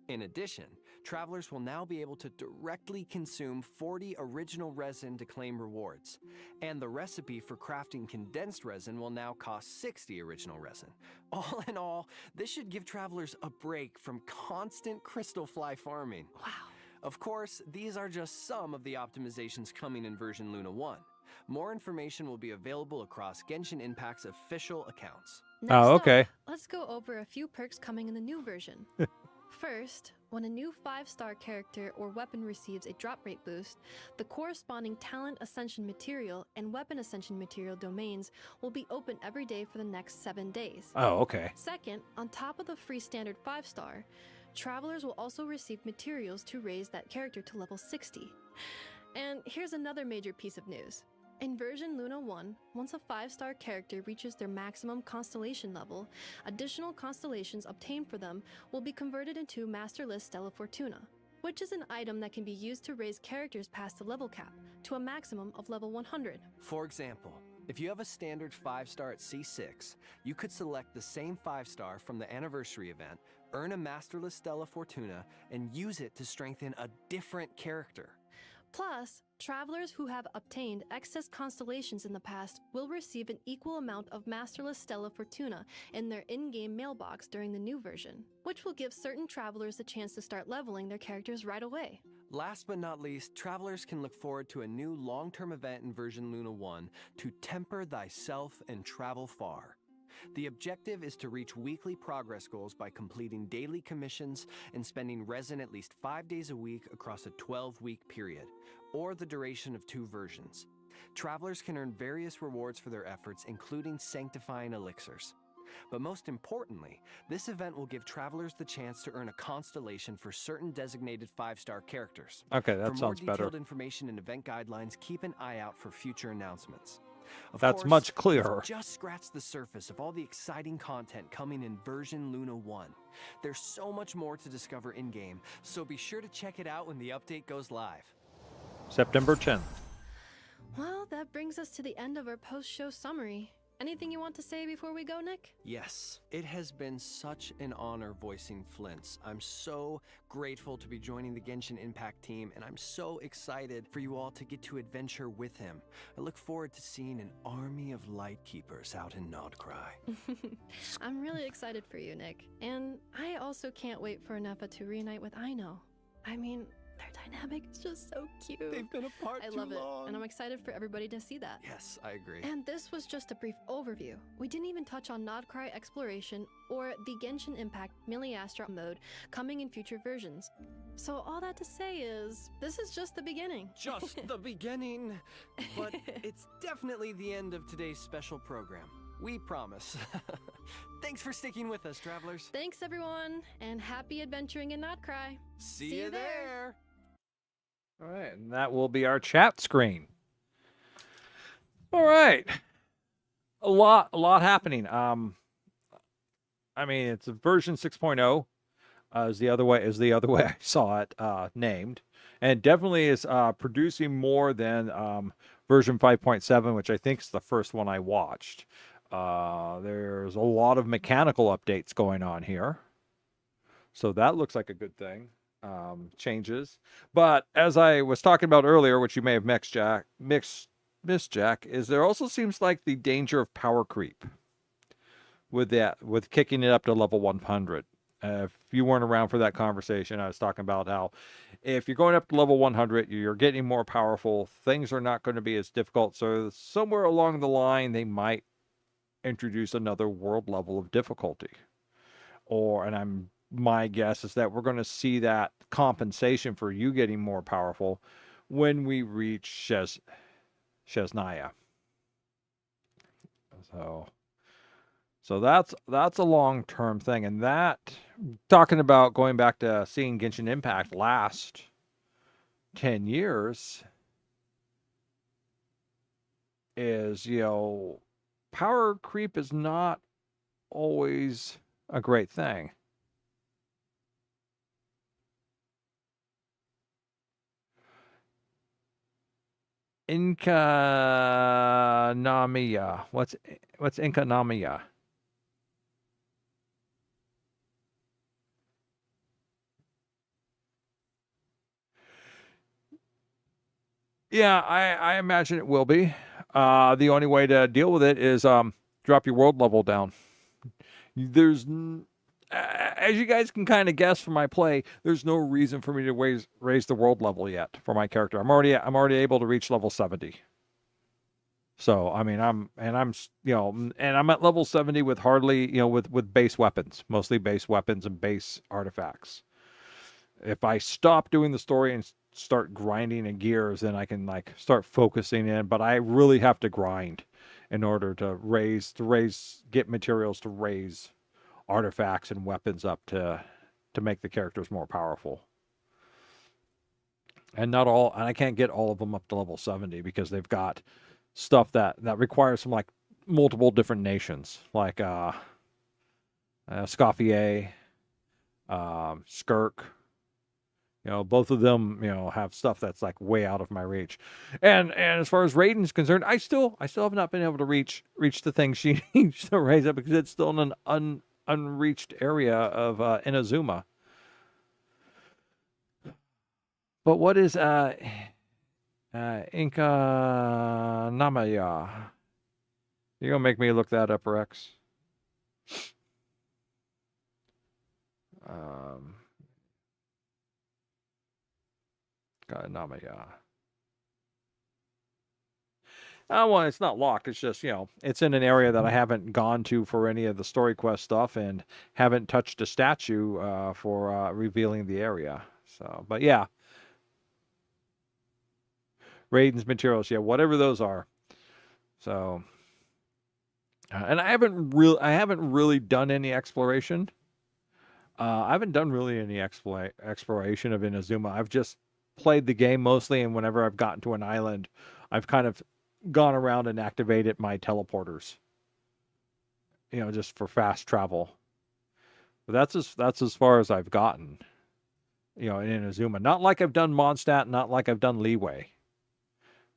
[SPEAKER 3] In addition, travelers will now be able to directly consume 40 original resin to claim rewards, and the recipe for crafting condensed resin will now cost 60 original resin. All in all, this should give travelers a break from constant crystal fly farming.
[SPEAKER 2] Wow.
[SPEAKER 3] Of course, these are just some of the optimizations coming in version Luna 1. More information will be available across Genshin Impact's official accounts.
[SPEAKER 2] Next
[SPEAKER 1] okay.
[SPEAKER 2] up, let's go over a few perks coming in the new version. First, when a new 5-star character or weapon receives a drop rate boost, the corresponding talent ascension material and weapon ascension material domains will be open every day for the next 7 days.
[SPEAKER 1] Oh, okay.
[SPEAKER 2] Second, on top of the free standard 5-star, travelers will also receive materials to raise that character to level 60. And here's another major piece of news. In version Luna 1, once a 5-star character reaches their maximum constellation level, additional constellations obtained for them will be converted into Master List Stella Fortuna, which is an item that can be used to raise characters past the level cap to a maximum of level 100.
[SPEAKER 3] For example, if you have a standard 5-star at C6, you could select the same 5-star from the anniversary event, earn a Masterless Stella Fortuna, and use it to strengthen a different character.
[SPEAKER 2] Plus, travelers who have obtained excess constellations in the past will receive an equal amount of Masterless Stella Fortuna in their in-game mailbox during the new version, which will give certain travelers the chance to start leveling their characters right away.
[SPEAKER 3] Last but not least, travelers can look forward to a new long-term event in version Luna 1 to temper thyself and travel far. The objective is to reach weekly progress goals by completing daily commissions and spending resin at least 5 days a week across a 12-week period, or the duration of 2 versions. Travelers can earn various rewards for their efforts, including sanctifying elixirs. But most importantly, this event will give travelers the chance to earn a constellation for certain designated 5-star characters.
[SPEAKER 1] Okay, that
[SPEAKER 3] sounds
[SPEAKER 1] sounds
[SPEAKER 3] better. For more
[SPEAKER 1] better.
[SPEAKER 3] detailed information and event guidelines, keep an eye out for future announcements. Of
[SPEAKER 1] That's
[SPEAKER 3] course,
[SPEAKER 1] much clearer.
[SPEAKER 3] we've just scratched the surface of all the exciting content coming in version Luna 1. There's so much more to discover in-game, so be sure to check it out when the update goes live.
[SPEAKER 1] September 10th.
[SPEAKER 2] Well, that brings us to the end of our post-show summary. Anything you want to say before we go, Nick?
[SPEAKER 3] Yes, it has been such an honor voicing Flint's. I'm so grateful to be joining the Genshin Impact team, and I'm so excited for you all to get to adventure with him. I look forward to seeing an army of Lightkeepers out in Nodcry.
[SPEAKER 2] I'm really excited for you, Nick. And I also can't wait for Nappa to reunite with Aino. I mean, their dynamic is just so cute.
[SPEAKER 3] They've been apart
[SPEAKER 2] I
[SPEAKER 3] too
[SPEAKER 2] love
[SPEAKER 3] long.
[SPEAKER 2] it, and I'm excited for everybody to see that.
[SPEAKER 3] Yes, I agree.
[SPEAKER 2] And this was just a brief overview. We didn't even touch on Nodcry exploration or the Genshin Impact Miliastra mode coming in future versions. So all that to say is, this is just the beginning.
[SPEAKER 3] Just the beginning. But it's definitely the end of today's special program. We promise. Thanks for sticking with us, travelers.
[SPEAKER 2] Thanks, everyone, and happy adventuring in Nodcry.
[SPEAKER 3] See you there.
[SPEAKER 1] All right, and that will be our chat screen. All right, a lot happening. I mean, it's a version 6.0. Is the other way I saw it named, and it definitely is producing more than version 5.7, which I think is the first one I watched. There's a lot of mechanical updates going on here, so that looks like a good thing. Changes, but as I was talking about earlier, which you may have missed, Jack, is there also seems like the danger of power creep with kicking it up to level 100. If you weren't around for that conversation, I was talking about how if you're going up to level 100, you're getting more powerful. Things are not going to be as difficult. So somewhere along the line, they might introduce another world level of difficulty. My guess is that we're going to see that compensation for you getting more powerful when we reach Shesnaya. So that's a long-term thing, and that, talking about going back to seeing Genshin Impact last 10 years, is, power creep is not always a great thing. Inkanamiya. What's Inkanamiya? Yeah, I imagine it will be. The only way to deal with it is drop your world level down. As you guys can kind of guess from my play, there's no reason for me to raise the world level yet for my character. I'm already able to reach level 70. So I mean, I'm at level 70 with hardly, with base weapons, mostly base weapons and base artifacts. If I stop doing the story and start grinding in gears, then I can start focusing in. But I really have to grind in order to get materials to raise artifacts and weapons up to make the characters more powerful. And I can't get all of them up to level 70 because they've got stuff that requires some multiple different nations, like Scoffier, Skirk. Both of them, have stuff that's way out of my reach. And as far as Raiden's concerned, I still have not been able to reach the thing she needs to raise up because it's still in an unreached area of Inazuma. But what is Inkanamiya? You're gonna make me look that up, Rex. Namaya. Well, it's not locked. It's just, it's in an area that I haven't gone to for any of the story quest stuff and haven't touched a statue for revealing the area. So, but yeah. Raiden's materials, whatever those are. So, and I haven't really done any exploration. I haven't done really any exploration of Inazuma. I've just played the game mostly, and whenever I've gotten to an island, I've kind of gone around and activated my teleporters, just for fast travel. But that's as far as I've gotten, in Inazuma. Not like I've done Mondstadt, not like I've done Leeway.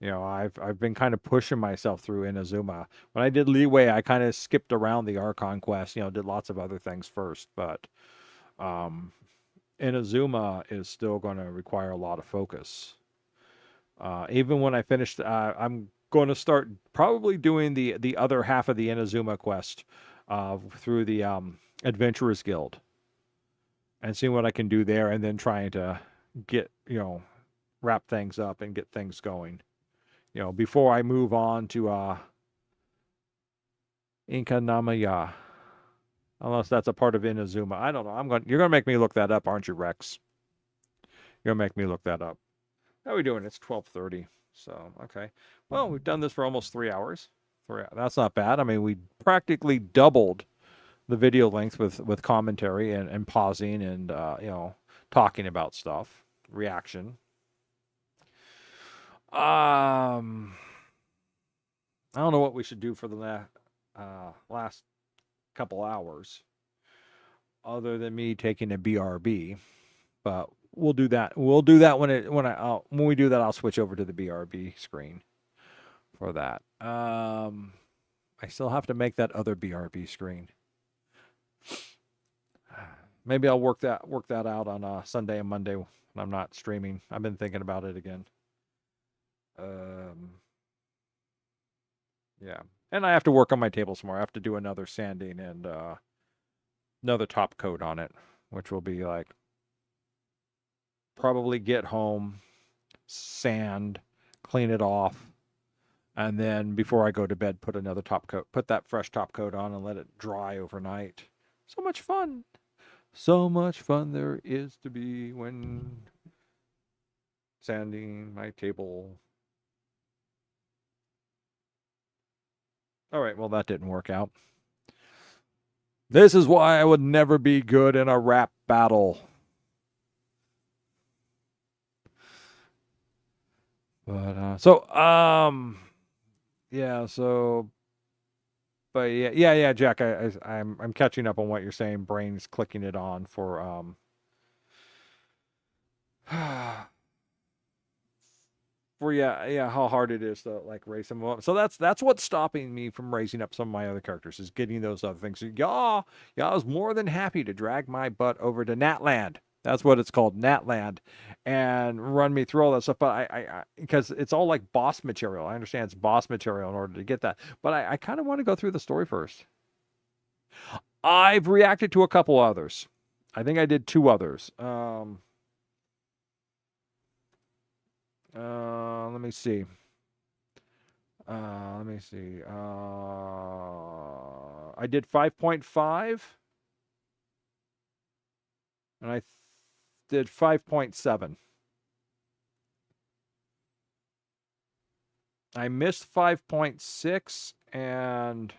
[SPEAKER 1] I've been kind of pushing myself through Inazuma. When I did Leeway, I kind of skipped around the Archon quest, did lots of other things first, but Inazuma is still going to require a lot of focus. Even when I finished, I'm going to start probably doing the other half of the Inazuma quest through the Adventurers Guild and seeing what I can do there, and then trying to get, wrap things up and get things going. Before I move on to Inkanamaya. Unless that's a part of Inazuma. I don't know. You're gonna make me look that up, aren't you, Rex? You're gonna make me look that up. How are we doing? It's 12:30. So, okay. Well, we've done this for almost 3 hours. That's not bad. I mean, we practically doubled the video length with commentary and pausing and talking about stuff, reaction. I don't know what we should do for the last couple hours, other than me taking a BRB, but we'll do that. We'll do that when we do that. I'll switch over to the BRB screen for that. I still have to make that other BRB screen. Maybe I'll work that out on Sunday and Monday when I'm not streaming. I've been thinking about it again. Yeah. And I have to work on my table some more. I have to do another sanding and another top coat on it, which will be like probably get home, sand, clean it off, and then before I go to bed, put another top coat, put that fresh top coat on and let it dry overnight. So much fun. So much fun there is to be when sanding my table. All right, well, that didn't work out. This is why I would never be good in a rap battle. But, yeah, Jack, I'm catching up on what you're saying. Brain's clicking it on for, how hard it is to like raise them up. So that's what's stopping me from raising up some of my other characters, is getting those other things. I was more than happy to drag my butt over to Natland. That's what it's called, Natland, and run me through all that stuff. But I because it's all like boss material. I understand it's boss material in order to get that, but I kind of want to go through the story first. I've reacted to a couple others. I think I did 2 others. Let me see. I did 5.5, and I did 5.7. I missed 5.6 and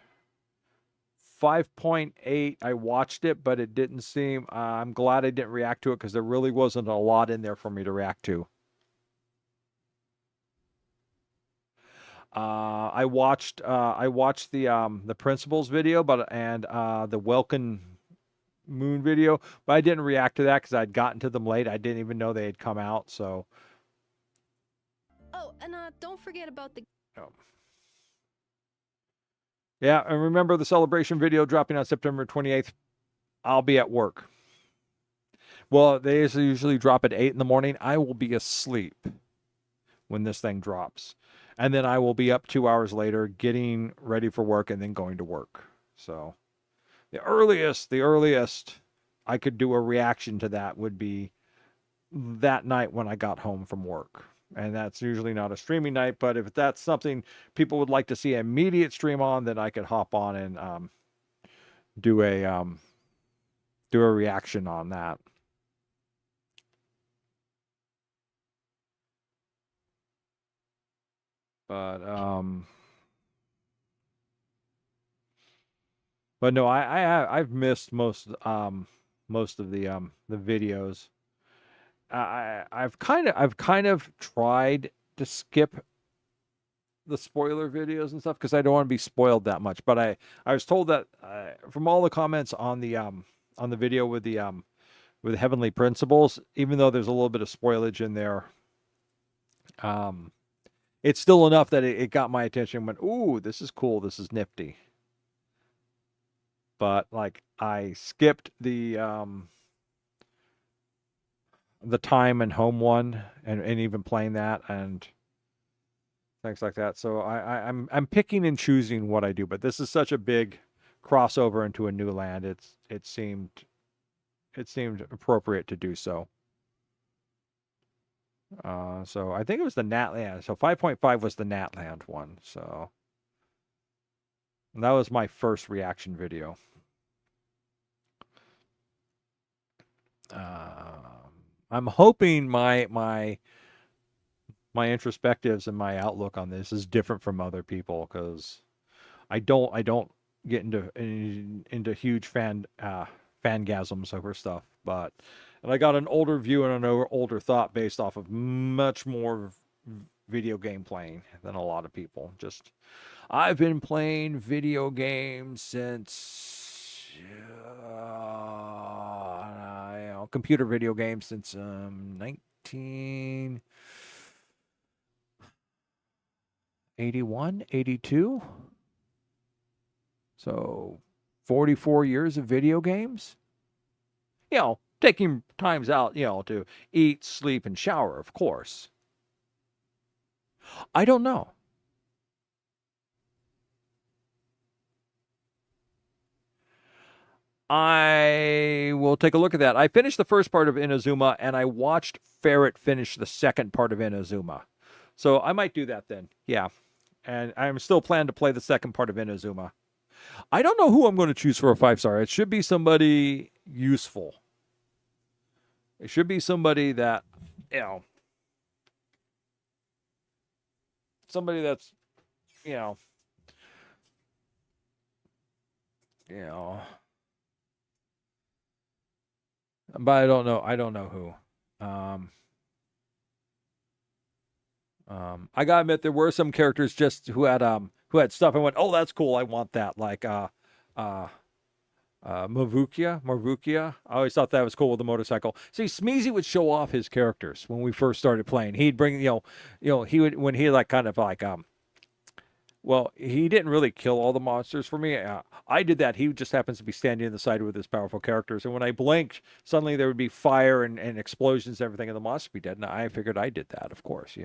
[SPEAKER 1] 5.8. I watched it, but it didn't seem. I'm glad I didn't react to it because there really wasn't a lot in there for me to react to. I watched the principals video, and the Welkin Moon video, but I didn't react to that because I'd gotten to them late. I didn't even know they had come out. So.
[SPEAKER 2] Oh, and don't forget about the.
[SPEAKER 1] Oh. Yeah, and remember the celebration video dropping on September 28th. I'll be at work. Well, they usually drop at 8 in the morning. I will be asleep when this thing drops. And then I will be up 2 hours later, getting ready for work and then going to work. So the earliest I could do a reaction to that would be that night when I got home from work. And that's usually not a streaming night, but if that's something people would like to see an immediate stream on, then I could hop on and do a reaction on that. But no, I've missed most of the videos. I've kind of tried to skip the spoiler videos and stuff because I don't want to be spoiled that much. But I was told that from all the comments on the video with the Heavenly Principles, even though there's a little bit of spoilage in there, it's still enough that it got my attention and went, ooh, this is cool, this is nifty. But like I skipped the time and home one and even playing that and things like that. So I'm picking and choosing what I do, but this is such a big crossover into a new land. It seemed appropriate to do so. So I think it was the Natland. So 5.5 was the Natland one. So that was my first reaction video. I'm hoping my introspectives and my outlook on this is different from other people, because I don't get into huge fangasms over stuff, and I got an older view and an older thought based off of much more video game playing than a lot of people. Just I've been playing video games since computer video games since 1981, 82. So 44 years of video games. Taking times out, to eat, sleep, and shower, of course. I don't know. I will take a look at that. I finished the first part of Inazuma, and I watched Ferret finish the second part of Inazuma. So I might do that then. Yeah. And I'm still planning to play the second part of Inazuma. I don't know who I'm going to choose for a 5-star. It should be somebody useful. It should be somebody that, somebody that's, but I don't know. I don't know who. I gotta admit, there were some characters just who had stuff. I went, oh, that's cool. I want that. Like Mavukia. I always thought that was cool with the motorcycle. See, Smeezy would show off his characters when we first started playing. He'd bring, he would, when he well, he didn't really kill all the monsters for me. I did that. He just happens to be standing in the side with his powerful characters. And when I blinked, suddenly there would be fire and explosions and everything, and the monster would be dead. And I figured I did that, of course,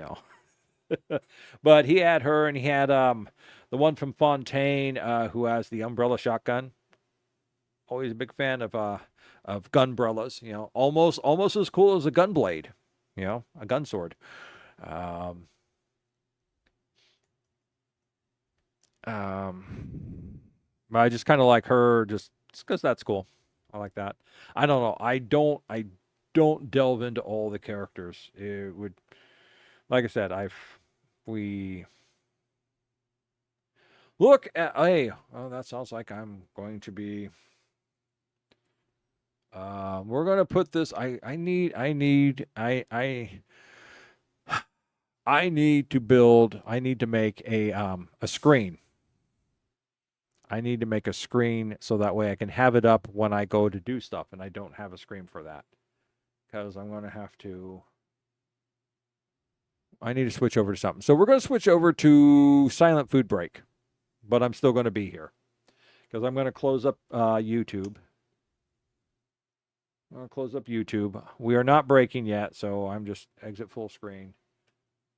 [SPEAKER 1] But he had her, and he had the one from Fontaine who has the umbrella shotgun. Always a big fan of gunbrellas, almost as cool as a gun blade, a gun sword. But I just kind of like her just because that's cool. I like that. I don't know. I don't delve into all the characters. It would, like I said, we look at, hey, oh, that sounds like I'm going to be, we're going to put this, I need to make a screen. I need to make a screen so that way I can have it up when I go to do stuff, and I don't have a screen for that. Because I'm going to have to, I need to switch over to something. So we're going to switch over to Silent Food Break, but I'm still going to be here. Because I'm going to close up YouTube. I'm going to close up YouTube. We are not breaking yet, so I'm just exit full screen.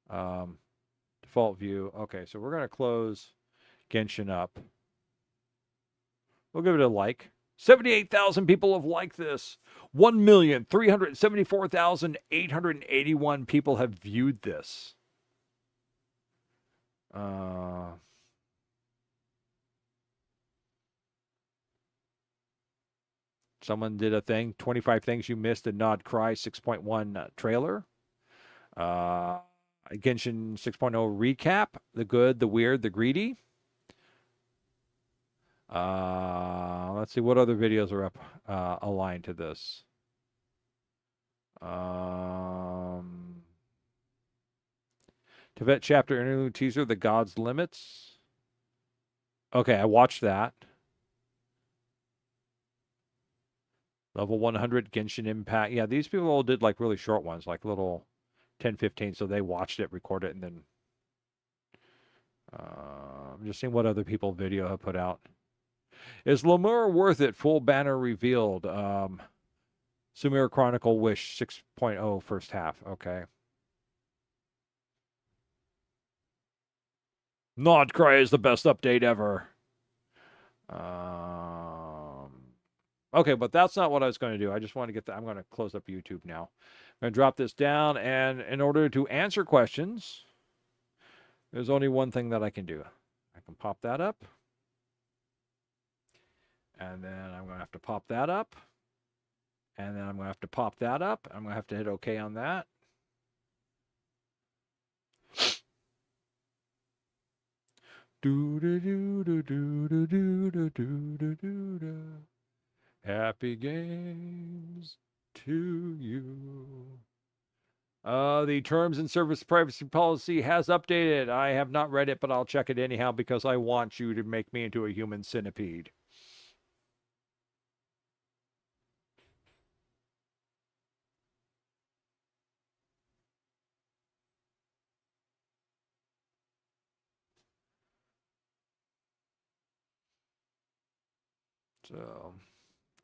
[SPEAKER 1] Default view. Okay, so we're going to close Genshin up. We'll give it a like. 78,000 people have liked this. 1,374,881 people have viewed this. Someone did a thing. 25 things you missed in Nod Cry 6.1 trailer. Genshin 6.0 recap. The good, the weird, the greedy. Let's see what other videos are up aligned to this. Tibet chapter interlude teaser, The God's Limits. Okay, I watched that. Level 100 Genshin Impact. Yeah, these people all did like really short ones, like little 10, 15. So they watched it, recorded it, and then I'm just seeing what other people video have put out. Is Lemur worth it? Full banner revealed. Sumir Chronicle Wish 6.0 first half. Okay. Nodcry is the best update ever. Okay, but that's not what I was going to do. I just want to get that. I'm going to close up YouTube now. I'm going to drop this down, and in order to answer questions, there's only one thing that I can do. I can pop that up, and then I'm going to have to pop that up, and then I'm going to have to pop that up. I'm going to have to hit OK on that. Happy games to you. The terms and service privacy policy has updated. I have not read it, but I'll check it anyhow because I want you to make me into a human centipede.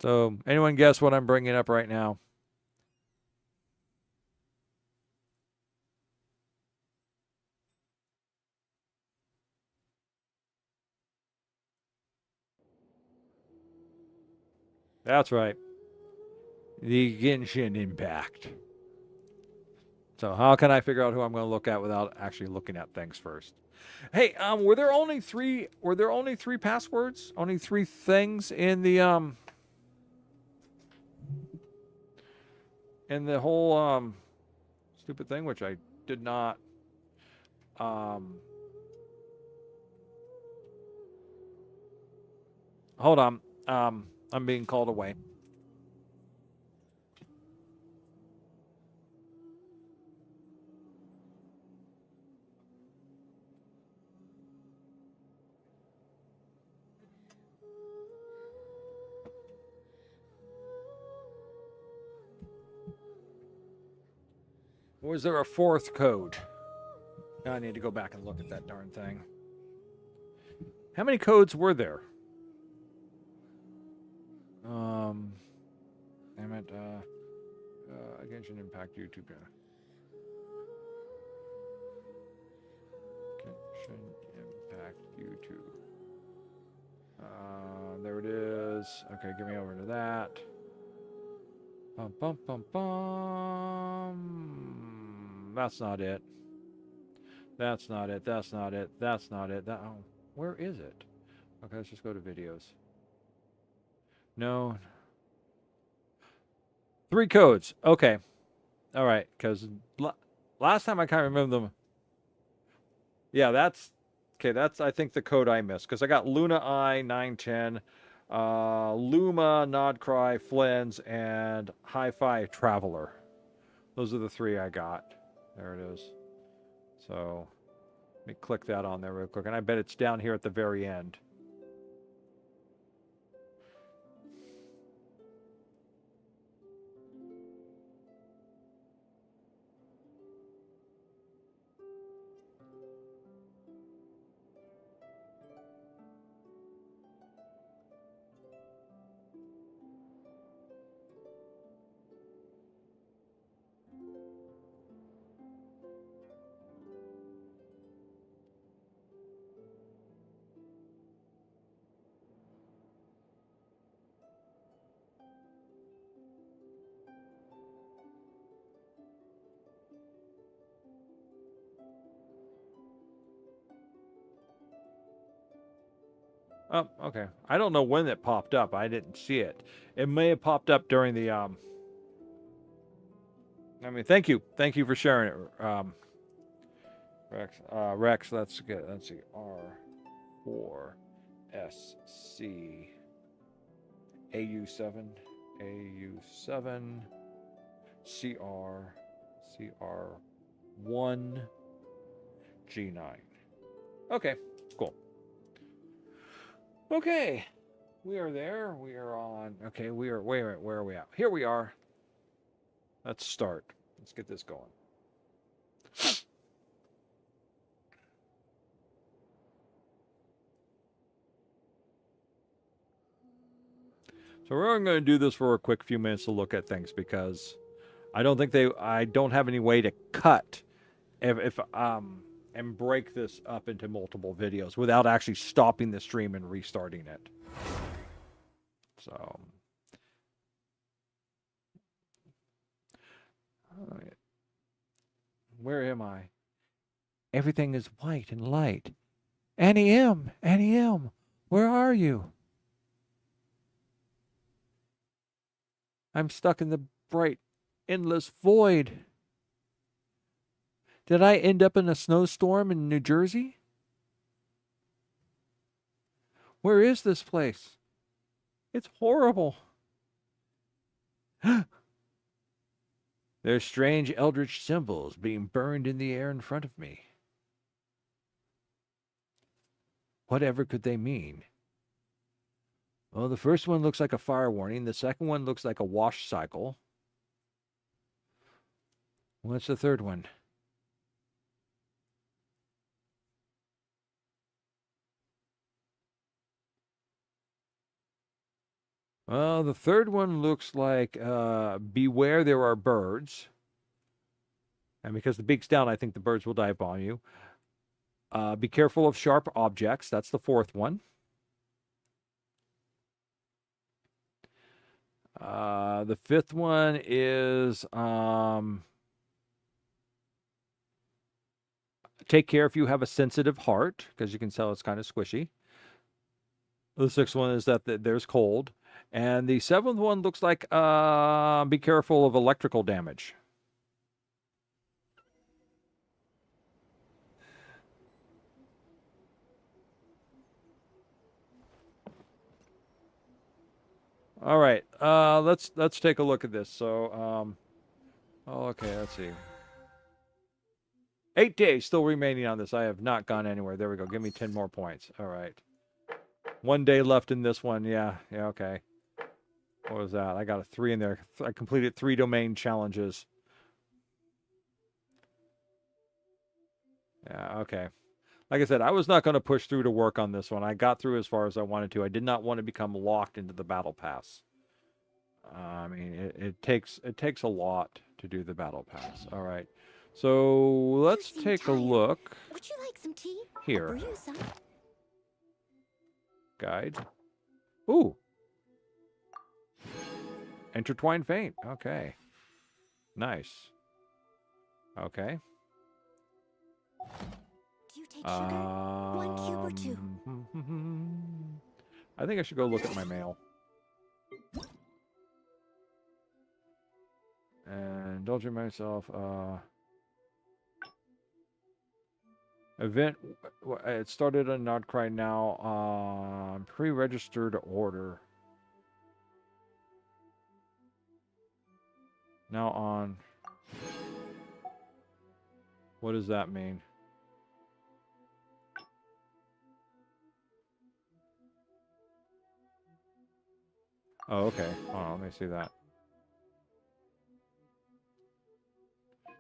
[SPEAKER 1] So anyone guess what I'm bringing up right now? That's right. The Genshin impact. So how can I figure out who I'm going to look at without actually looking at things first? Hey, were there only three passwords? Only three things in the whole stupid thing, which I did not hold on. I'm being called away. Or was there a fourth code? Now I need to go back and look at that darn thing. How many codes were there? Damn it. Genshin Impact YouTube. Genshin Impact YouTube. There it is. Okay, get me over to that. Bum, bum, bum, bum. That's not it. That's not it. That's not it. That's not it. Oh, where is it? Okay, let's just go to videos. No. 3 codes. Okay. All right, because last time I can't remember them. Yeah, that's okay. That's I think the code I missed because I got Luna I 910, Luma, Nodcry, Flens, and Hi-Fi Traveler. Those are the 3 I got. There it is. So let me click that on there real quick, and I bet it's down here at the very end. Oh, okay. I don't know when it popped up. I didn't see it. It may have popped up during the I mean, thank you. Thank you for sharing it, Rex. Rex, let's get. Let's see. R4SC AU7 CR1 G9. Okay, cool. Okay, we are there. We are on. Okay, we are. Wait, where are we at? Here we are. Let's start. Let's get this going. So we're only going to do this for a quick few minutes to look at things because I don't have any way to cut if and break this up into multiple videos without actually stopping the stream and restarting it. So where am I? Everything is white and light. Annie M, where are you? I'm stuck in the bright, endless void. Did I end up in a snowstorm in New Jersey? Where is this place? It's horrible. There's strange eldritch symbols being burned in the air in front of me. Whatever could they mean? Well, the first one looks like a fire warning. The second one looks like a wash cycle. What's the third one? Well, the third one looks like beware, there are birds. And because the beak's down, I think the birds will dive on you. Be careful of sharp objects. That's the fourth one. The fifth one is take care if you have a sensitive heart, because you can tell it's kind of squishy. The sixth one is that there's cold. And the seventh one looks like be careful of electrical damage. All right, let's take a look at this. So, okay, let's see. 8 days still remaining on this. I have not gone anywhere. There we go. Give me 10 more points. All right. 1 day left in this one. Yeah, okay. What was that? I got a 3 in there. I completed 3 domain challenges. Yeah, okay. Like I said, I was not going to push through to work on this one. I got through as far as I wanted to. I did not want to become locked into the battle pass. I mean, it takes a lot to do the battle pass. All right. So let's take a look.
[SPEAKER 8] Would you like some tea?
[SPEAKER 1] Here.
[SPEAKER 8] I'll brew you some.
[SPEAKER 1] Guide. Ooh. Intertwined Feint. Okay. Nice. Okay.
[SPEAKER 8] Do you take sugar? 1 cube or 2?
[SPEAKER 1] I think I should go look at my mail. And indulging myself. Event. It started on Notcry now. Pre-registered order. Now on. What does that mean? Oh, okay. Hold on, let me see that.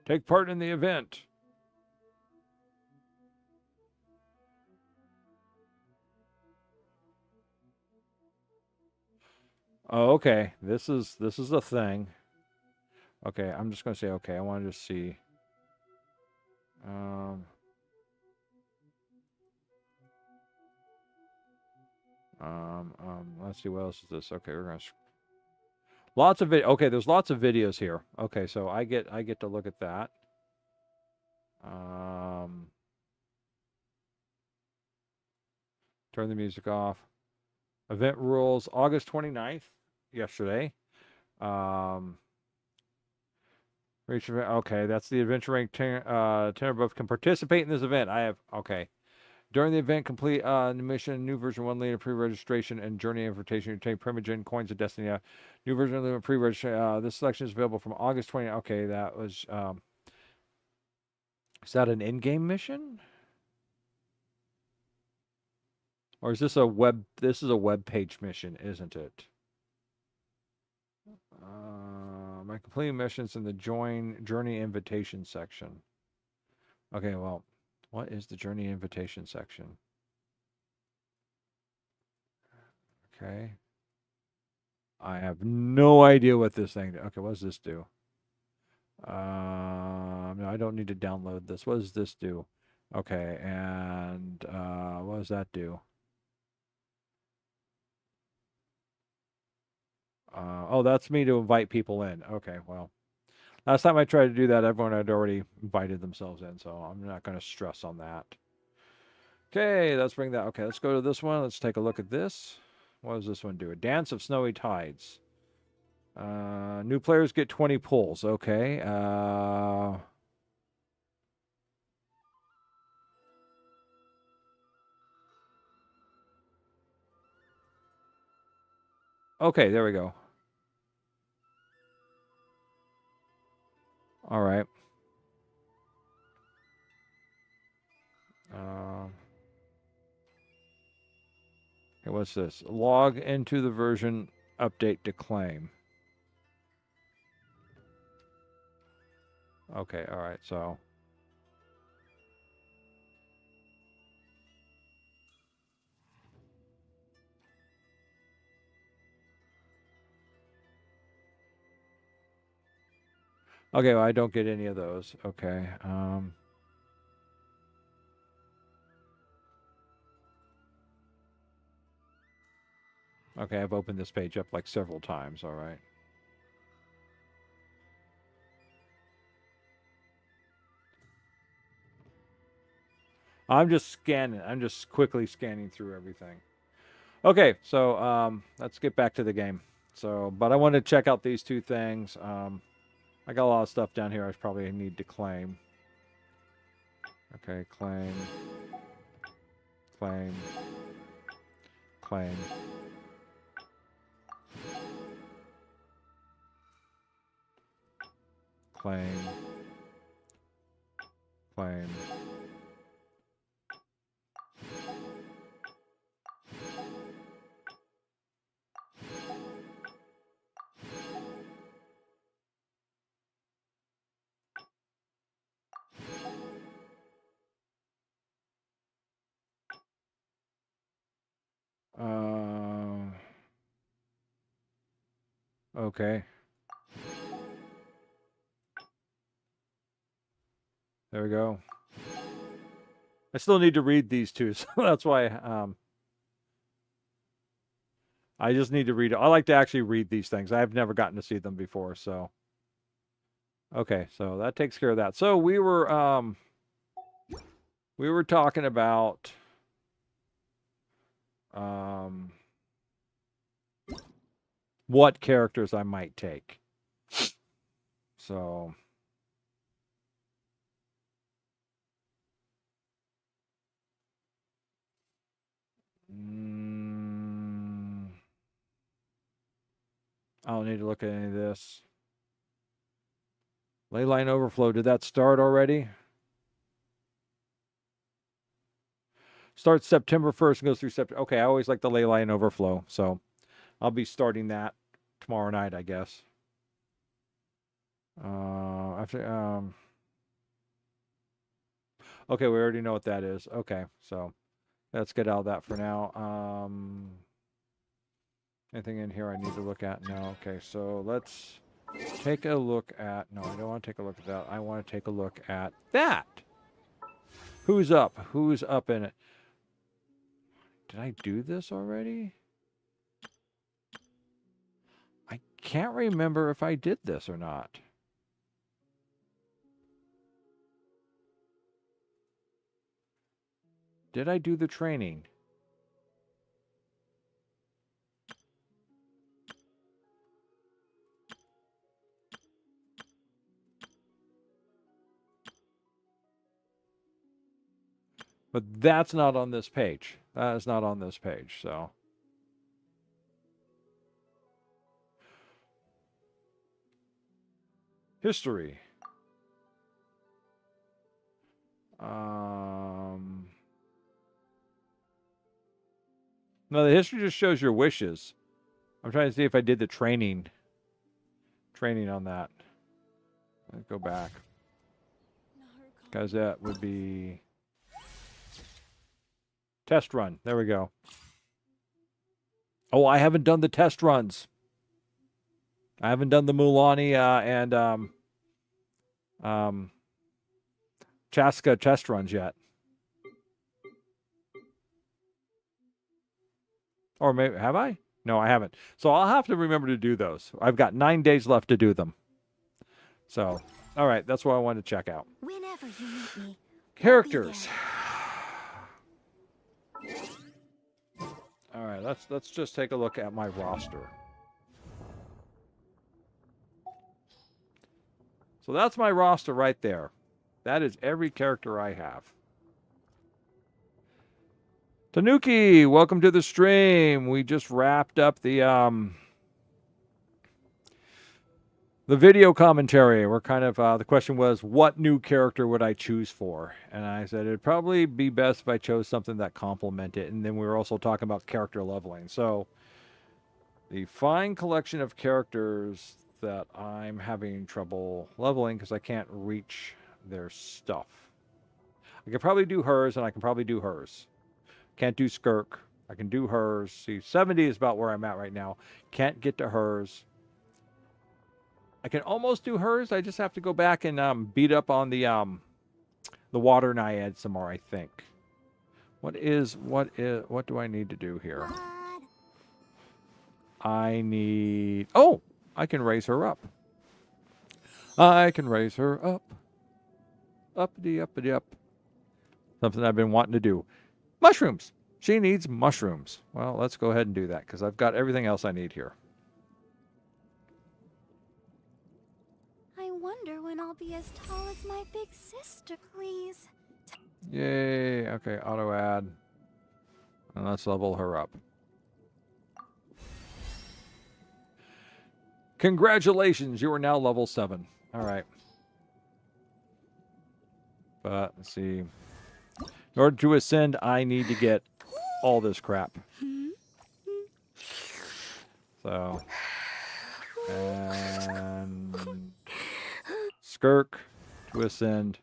[SPEAKER 1] Take part in the event. Oh, okay. This is a thing. Okay, I'm just gonna say okay. I want to just see. Let's see, what else is this? Okay, we're gonna. Lots of video. Okay, there's lots of videos here. Okay, so I get to look at that. Turn the music off. Event rules, August 29th, yesterday. Reach event. Okay, that's the adventure rank 10 above can participate in this event. Okay. During the event, complete the mission, new version 1 leader pre-registration and journey invitation. You obtain Primogen coins of destiny. New version of pre-registration. This selection is available from August 20. Okay, that was. Is that an in-game mission? Or is this a web? This is a web page mission, isn't it? My completing missions in the journey invitation section. Okay, well, what is the journey invitation section? Okay. I have no idea what this thing. Okay, what does this do? No, I don't need to download this. What does this do? Okay, and what does that do? Oh, that's me to invite people in. Okay, well, last time I tried to do that, everyone had already invited themselves in, so I'm not going to stress on that. Okay, let's bring that. Okay, let's go to this one. Let's take a look at this. What does this one do? A Dance of Snowy Tides. New players get 20 pulls. Okay. Okay, there we go. All right. Okay, what's this? Log into the version update to claim. Okay, all right, so. Okay, well, I don't get any of those. Okay. Okay, I've opened this page up like several times, all right. I'm just scanning. I'm just quickly scanning through everything. Okay, so let's get back to the game. So, but I want to check out these two things. I got a lot of stuff down here I probably need to claim. Okay, claim. Claim. Claim. Claim. Claim. Okay. There we go. I still need to read these two, so that's why I just need to read it. I like to actually read these things. I've never gotten to see them before, so. Okay, so that takes care of that. So we were talking about what characters I might take. So I don't need to look at any of this. Leyline Overflow, did that start already? Starts September 1st and goes through September. Okay, I always like the Leyline Overflow, so I'll be starting that tomorrow night, I guess. Okay, we already know what that is. Okay, so let's get out of that for now. Anything in here I need to look at? No. Okay, so let's take a look at... No, I don't want to take a look at that. I want to take a look at that. Who's up? Who's up in it? Did I do this already? I can't remember if I did this or not. Did I do the training? But that's not on this page. That is not on this page, so. History. No, the history just shows your wishes. I'm trying to see if I did the training on that. Let's go back. Because that would be test run. There we go. Oh, I haven't done the test runs. I haven't done the Mulani and Chaska test runs yet. Or maybe, have I? No, I haven't. So I'll have to remember to do those. I've got 9 days left to do them. So, all right, that's what I wanted to check out.
[SPEAKER 8] Whenever you meet me.
[SPEAKER 1] Characters. All right, let's just take a look at my roster. So that's my roster right there. That is every character I have. Tanuki, welcome to the stream. We just wrapped up the video commentary. We're kind of the question was, what new character would I choose for? And I said it'd probably be best if I chose something that complemented it. And then we were also talking about character leveling. So the fine collection of characters that I'm having trouble leveling because I can't reach their stuff. I could probably do hers, and I can probably do hers. Can't do Skirk. I can do hers. See, 70 is about where I'm at right now. Can't get to hers. I can almost do hers. I just have to go back and beat up on the water naiad some more, I think. What do I need to do here? I need... Oh! I can raise her up. I can raise her up. Uppity, uppity, up. Something I've been wanting to do. Mushrooms. She needs mushrooms. Well, let's go ahead and do that because I've got everything else I need here.
[SPEAKER 8] I wonder when I'll be as tall as my big sister, please.
[SPEAKER 1] Yay. Okay, auto add. And let's level her up. Congratulations, you are now level 7. All right. But, let's see. In order to ascend, I need to get all this crap. So, and Skirk to ascend.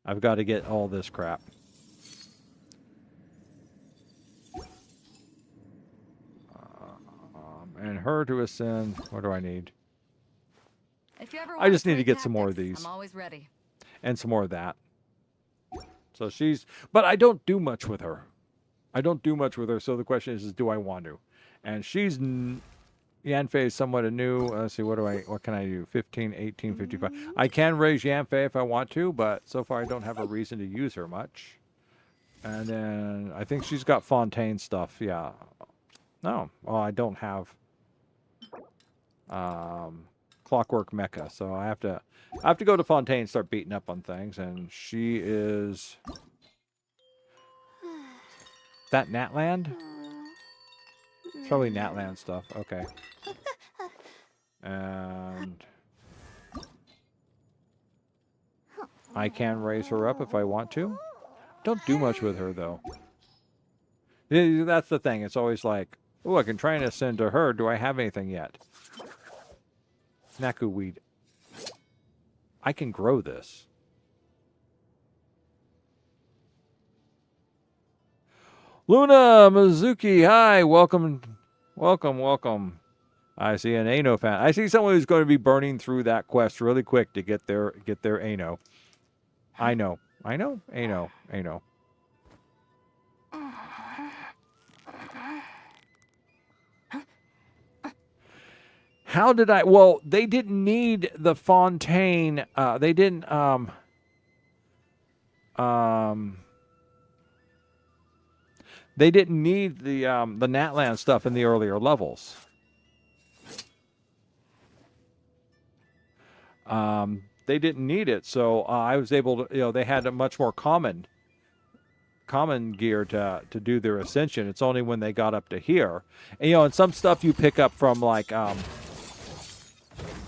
[SPEAKER 1] I've got to get all this crap. And her to ascend. What do I need?
[SPEAKER 6] If you ever
[SPEAKER 1] I just need to get some more of
[SPEAKER 6] tactics,
[SPEAKER 1] these.
[SPEAKER 6] I'm always ready.
[SPEAKER 1] And some more of that. So she's... But I don't do much with her. I don't do much with her, so the question is do I want to? And she's... Yanfei is somewhat a new... Let's see, what can I do? 15, 18, 55. I can raise Yanfei if I want to, but so far I don't have a reason to use her much. And then I think she's got Fontaine stuff, yeah. No, well, I don't have... Clockwork Mecha, so I have to go to Fontaine and start beating up on things, and she is that Natland? It's probably Natland stuff. Okay. And I can raise her up if I want to. Don't do much with her though. That's the thing. It's always like, oh, I can try and ascend to her. Do I have anything yet? Naku weed. I can grow this. Luna Mizuki, hi, welcome. I see an Ano fan. I see someone who's going to be burning through that quest really quick to get their Ano. I know. Ano. How did I... Well, they didn't need the Fontaine. They didn't... They didn't need the Natland stuff in the earlier levels. They didn't need it, so I was able to... they had a much more common gear to do their ascension. It's only when they got up to here. And, and some stuff you pick up from, like...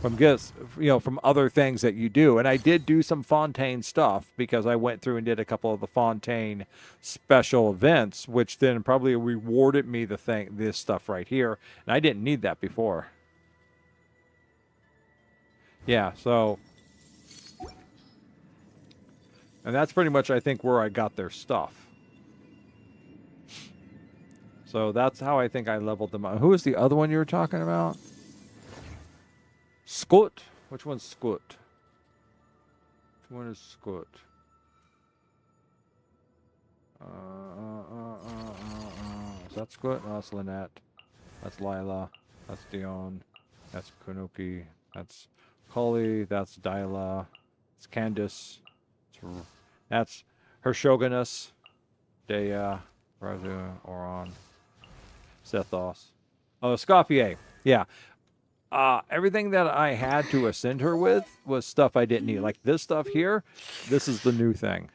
[SPEAKER 1] from other things that you do. And I did do some Fontaine stuff because I went through and did a couple of the Fontaine special events, which then probably rewarded me this stuff right here. And I didn't need that before. Yeah, so... And that's pretty much, I think, where I got their stuff. So that's how I think I leveled them up. Who was the other one you were talking about? Scoot. Which one's Scoot? Which one is Scoot? Is that Scoot? No, that's Lynette. That's Lila. That's Dion. That's Kunoki. That's Cully. That's Dyla. It's Candace. That's her Shoguness. Dea. Razu. Oron. Sethos. Oh, Scopier. Yeah. Everything that I had to ascend her with was stuff I didn't need. Like this stuff here, this is the new thing.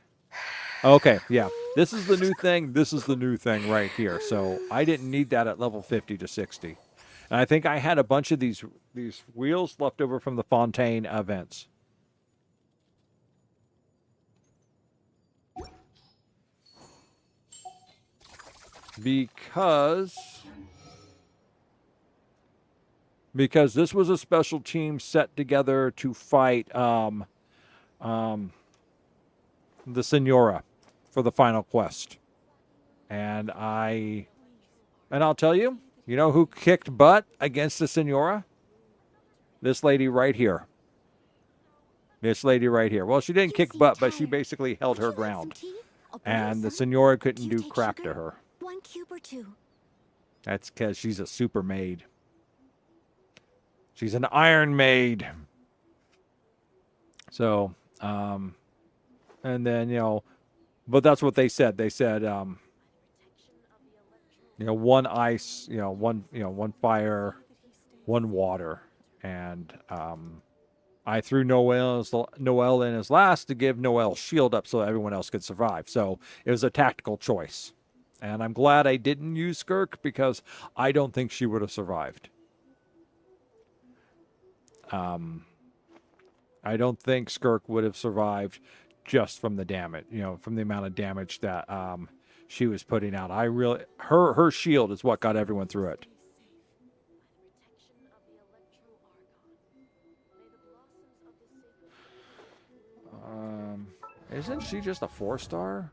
[SPEAKER 1] Okay, yeah. This is the new thing. This is the new thing right here. So I didn't need that at level 50 to 60. And I think I had a bunch of these wheels left over from the Fontaine events. Because this was a special team set together to fight the Senora for the final quest. And I'll tell you, you know who kicked butt against the Senora? This lady right here. This lady right here. Well, she didn't kick butt, but she basically held her ground. And the Senora couldn't do crap to her.
[SPEAKER 8] 1 cube or 2.
[SPEAKER 1] That's because she's a super maid. She's an iron maid. So, and then, you know, but that's what they said. They said, you know, 1 ice, you know, 1 fire, 1 water. And I threw Noel in as last to give Noel shield up so that everyone else could survive. So it was a tactical choice. And I'm glad I didn't use Skirk because I don't think she would have survived. I don't think Skirk would have survived just from the damage, you know, from the amount of damage that she was putting out. Her shield is what got everyone through it. Isn't she just a 4-star?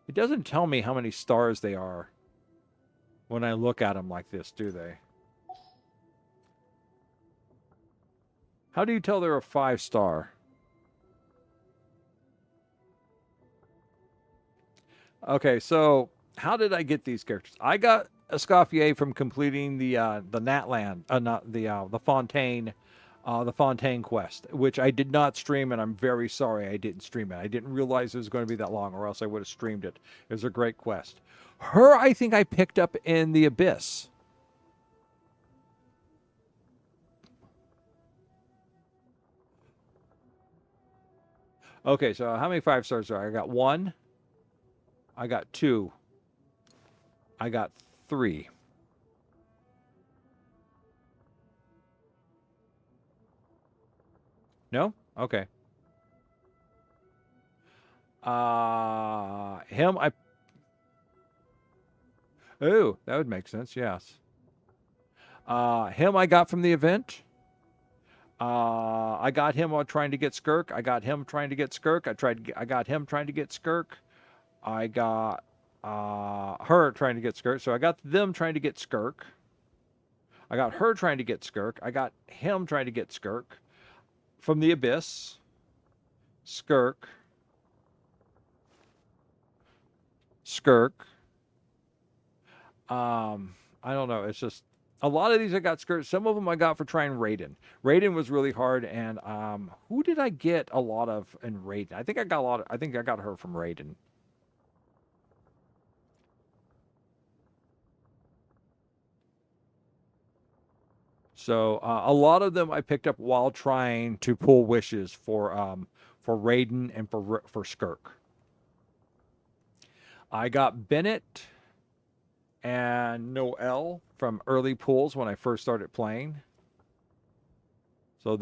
[SPEAKER 1] It doesn't tell me how many stars they are when I look at them like this, do they? How do you tell they're a 5-star? Okay, so how did I get these characters? I got Escoffier from completing the Natland, not the Fontaine. The Fontaine quest, which I did not stream, and I'm very sorry I didn't stream it. I didn't realize it was going to be that long, or else I would have streamed it. It was a great quest. Her, I think I picked up in the Abyss. Okay, so how many 5-stars are I got 1. I got 2. I got 3. No? Okay. Him, Oh, that would make sense, yes. Him I got from the event. I got him while trying to get Skirk. I got him trying to get Skirk. I got him trying to get Skirk. I got her trying to get Skirk. So I got them trying to get Skirk. I got her trying to get Skirk. I got him trying to get Skirk. From the Abyss, Skirk. I don't know. It's just a lot of these I got Skirk. Some of them I got for trying Raiden. Raiden was really hard. And who did I get a lot of in Raiden? I think I got her from Raiden. So a lot of them I picked up while trying to pull wishes for Raiden and for Skirk. I got Bennett and Noel from early pulls when I first started playing. So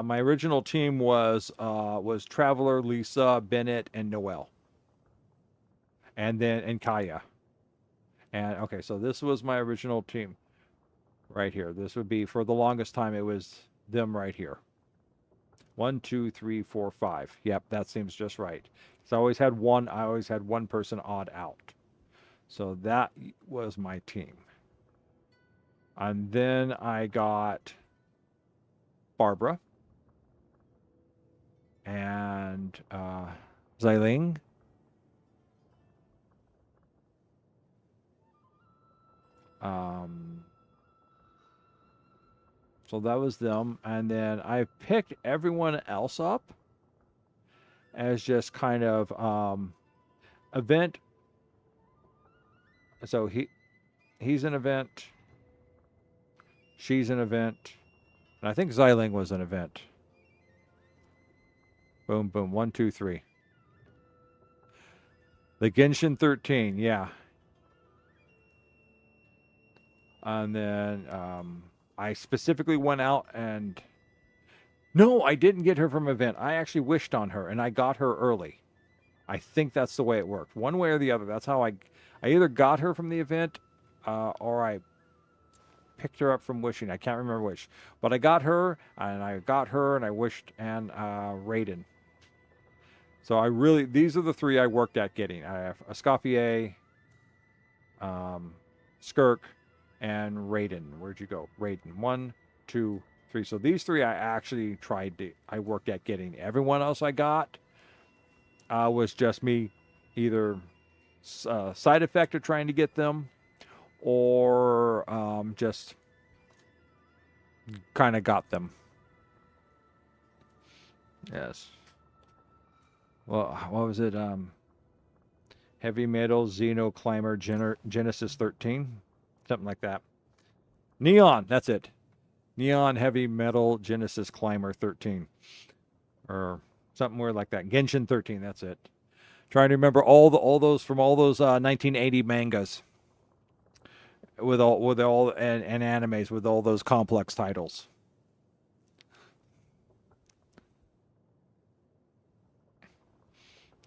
[SPEAKER 1] my original team was Traveler, Lisa, Bennett, and Noel, and Kaya. And okay, so this was my original team. Right here. This would be, for the longest time, it was them right here. 1, 2, 3, 4, 5. Yep, that seems just right. So I always had one person odd out. So that was my team. And then I got Barbara and Xiling. So that was them. And then I picked everyone else up as just kind of event. So he's an event. She's an event. And I think Xiling was an event. Boom, boom. 1, 2, 3. The Genshin 13, yeah. And then I specifically went out and... No, I didn't get her from event. I actually wished on her, and I got her early. I think that's the way it worked. One way or the other. That's how I either got her from the event or I picked her up from wishing. I can't remember which. But I got her, and I wished, and Raiden. So these are the three I worked at getting. I have Escoffier, Skirk, and Raiden. Where'd you go? Raiden. 1, 2, 3. So these three I actually I worked at getting. Everyone else I got was just me either side effect of trying to get them or just kind of got them. Yes. Well, what was it? Heavy Metal, Xeno Climber, Genesis 13. Something like that. Neon, that's it. Neon Heavy Metal Genesis Climber 13. Or something weird like that. Genshin 13, that's it. Trying to remember all those from all those 1980 mangas. With all and animes with all those complex titles.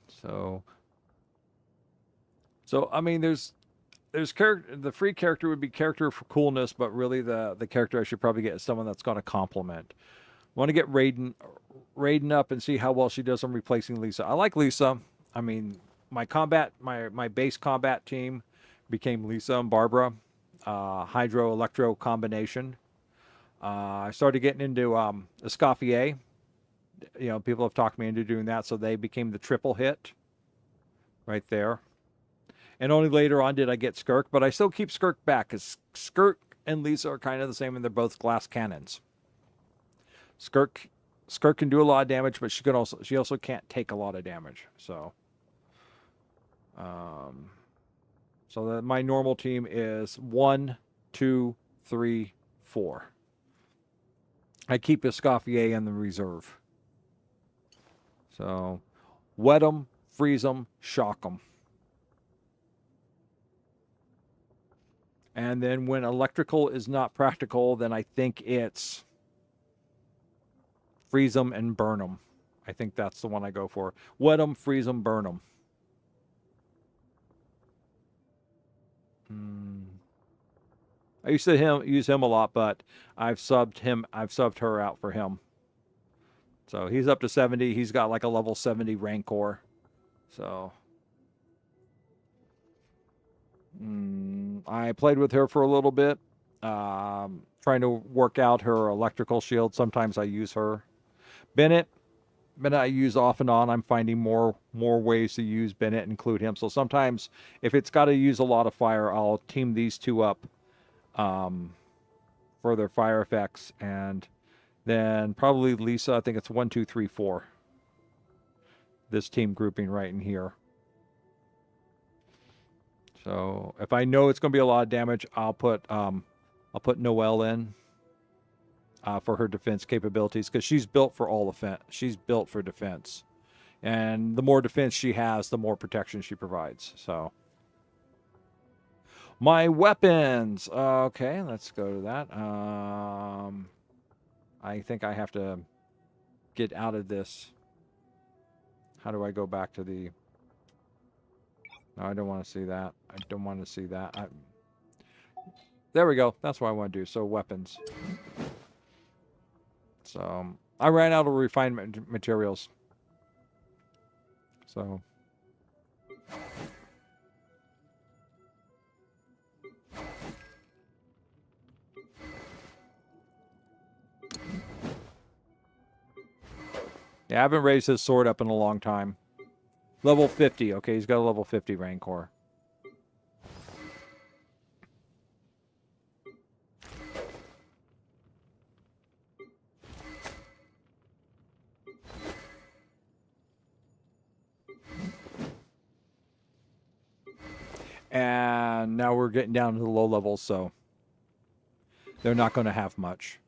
[SPEAKER 1] So I mean, there's character. The free character would be character for coolness, but really the character I should probably get is someone that's going to complement. Want to get Raiden up and see how well she does on replacing Lisa. I like Lisa. I mean, my base combat team became Lisa and Barbara, Hydro Electro combination. I started getting into Escoffier. You know, people have talked me into doing that, so they became the triple hit right there. And only later on did I get Skirk, but I still keep Skirk back because Skirk and Lisa are kind of the same, and they're both glass cannons. Skirk can do a lot of damage, but she also can't take a lot of damage. So, my normal team is 1, 2, 3, 4. I keep Escoffier in the reserve. So, wet them, freeze them, shock them. And then when electrical is not practical, then I think it's freeze them and burn them. I think that's the one I go for. Wet them, freeze them, burn them. I used to use him a lot, but I've subbed her out for him. So he's up to 70. He's got like a level 70 Rancor. So I played with her for a little bit, trying to work out her electrical shield. Sometimes I use her. Bennett I use off and on. I'm finding more ways to use Bennett and include him. So sometimes if it's got to use a lot of fire, I'll team these two up for their fire effects. And then probably Lisa, I think it's 1, 2, 3, 4. This team grouping right in here. So if I know it's going to be a lot of damage, I'll put Noelle in for her defense capabilities because she's built for all defense. She's built for defense, and the more defense she has, the more protection she provides. So my weapons. Okay, let's go to that. I think I have to get out of this. How do I go back to the... No, I don't want to see that. I don't want to see that. There we go. That's what I want to do. So weapons. So I ran out of refinement materials. So Yeah, I haven't raised his sword up in a long time. Level 50. Okay, he's got a level 50 Rancor. And now we're getting down to the low levels, so they're not going to have much.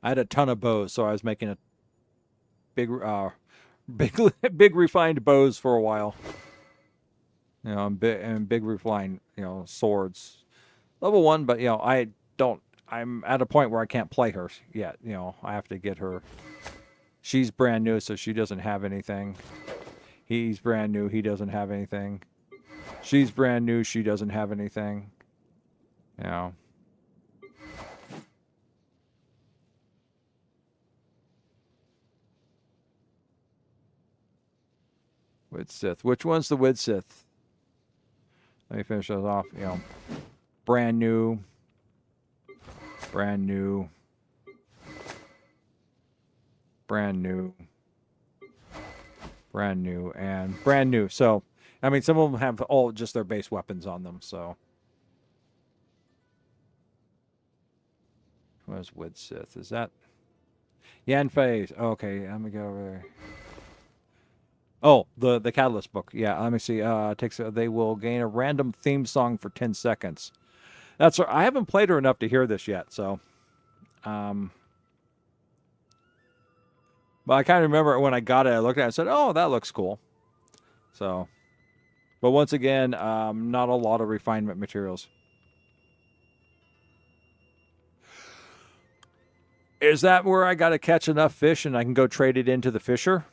[SPEAKER 1] I had a ton of bows, so I was making a big refined bows for a while. You know, and big refined, you know, swords. Level 1, but, you know, I'm at a point where I can't play her yet. You know, I have to get her. She's brand new, so she doesn't have anything. He's brand new, he doesn't have anything. She's brand new, she doesn't have anything. You know. Wid Sith. Which one's the Wid Sith? Let me finish those off. You know, brand new, brand new, brand new, brand new, and brand new. So, I mean, some of them have all just their base weapons on them. So, where's Wid Sith? Is that Yan Fei? Okay, let me go over there. Oh, the Catalyst book. Yeah, let me see. They will gain a random theme song for 10 seconds. That's I haven't played her enough to hear this yet, so but I kind of remember when I got it, I looked at it and said, "Oh, that looks cool." So, but once again, not a lot of refinement materials. Is that where I got to catch enough fish and I can go trade it into the fisher?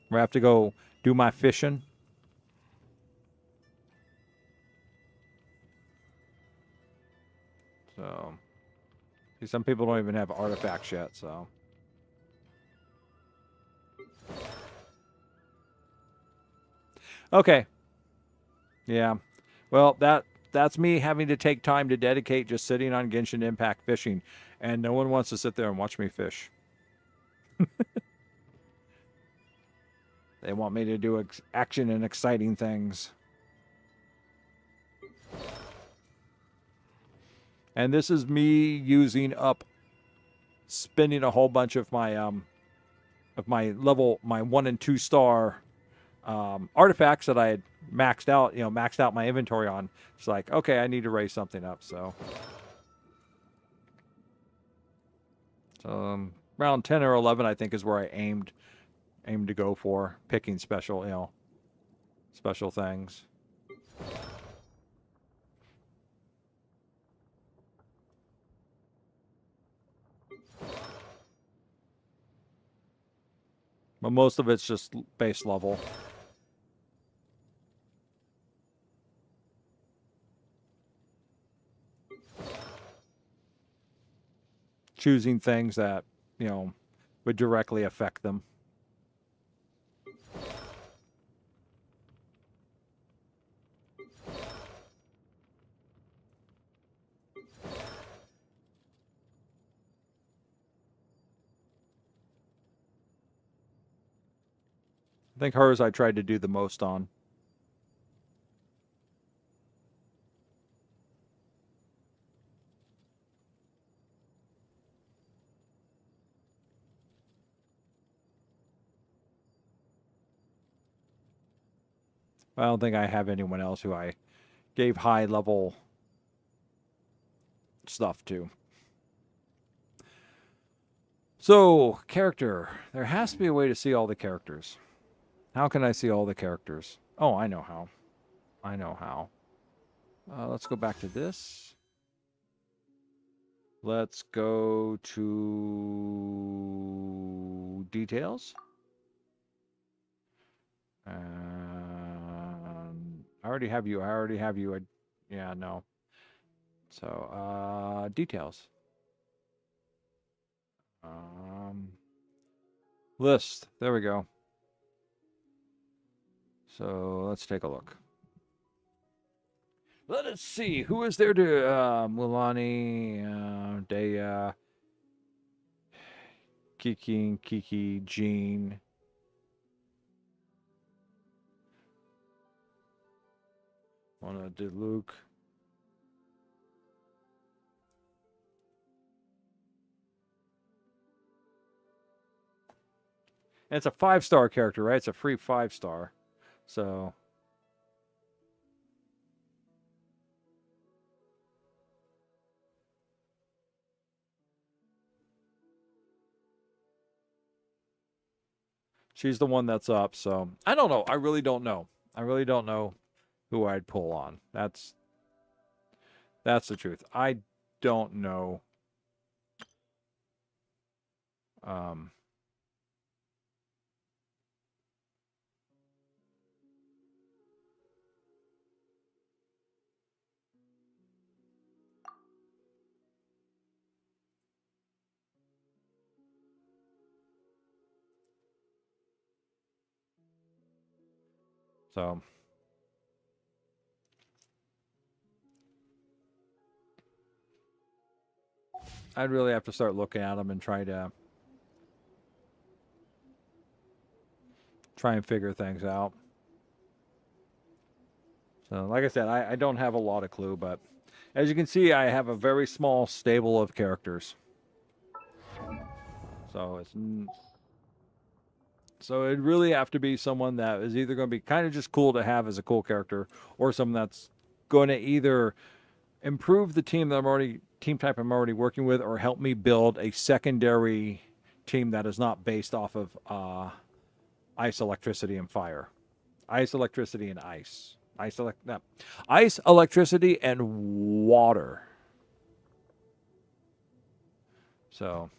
[SPEAKER 1] Where I have to go do my fishing? So, see, some people don't even have artifacts yet, so. Okay. Yeah. Well, that's me having to take time to dedicate just sitting on Genshin Impact fishing, and no one wants to sit there and watch me fish. They want me to do action and exciting things. And this is me using up, spending a whole bunch of my my 1 and 2 star artifacts that I had maxed out my inventory on. It's like, okay, I need to raise something up. So, around 10 or 11, I think, is where I aimed to go for picking special things. But most of it's just base level. Choosing things that, would directly affect them. I think hers I tried to do the most on. I don't think I have anyone else who I gave high level stuff to. So, character. There has to be a way to see all the characters. How can I see all the characters? Oh, I know how. Let's go back to this. Let's go to details. I already have you. Yeah, no. So, details. List. There we go. So let's take a look. Let us see. Who is there to Mulani, Daya, Kiki, Jean. Wanna do Luke. And it's a 5-star character, right? It's a free 5-star. So she's the one that's up. So I don't know. I really don't know. I really don't know who I'd pull on. That's the truth. I don't know. So I'd really have to start looking at them and try and figure things out. So like I said, I don't have a lot of clue, but as you can see, I have a very small stable of characters. So it'd really have to be someone that is either going to be kind of just cool to have as a cool character, or someone that's going to either improve the team type I'm already working with, or help me build a secondary team that is not based off of ice, electricity, and fire. Ice, electricity, and ice. Ice, electricity, and water. So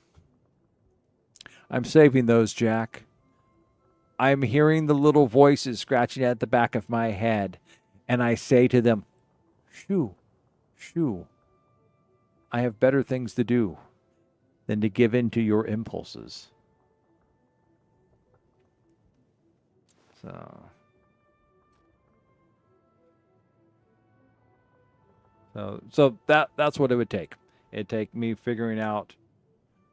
[SPEAKER 1] I'm saving those, Jack. I'm hearing the little voices scratching at the back of my head, and I say to them, shoo, shoo. I have better things to do than to give in to your impulses. So that's what it would take. It'd take me figuring out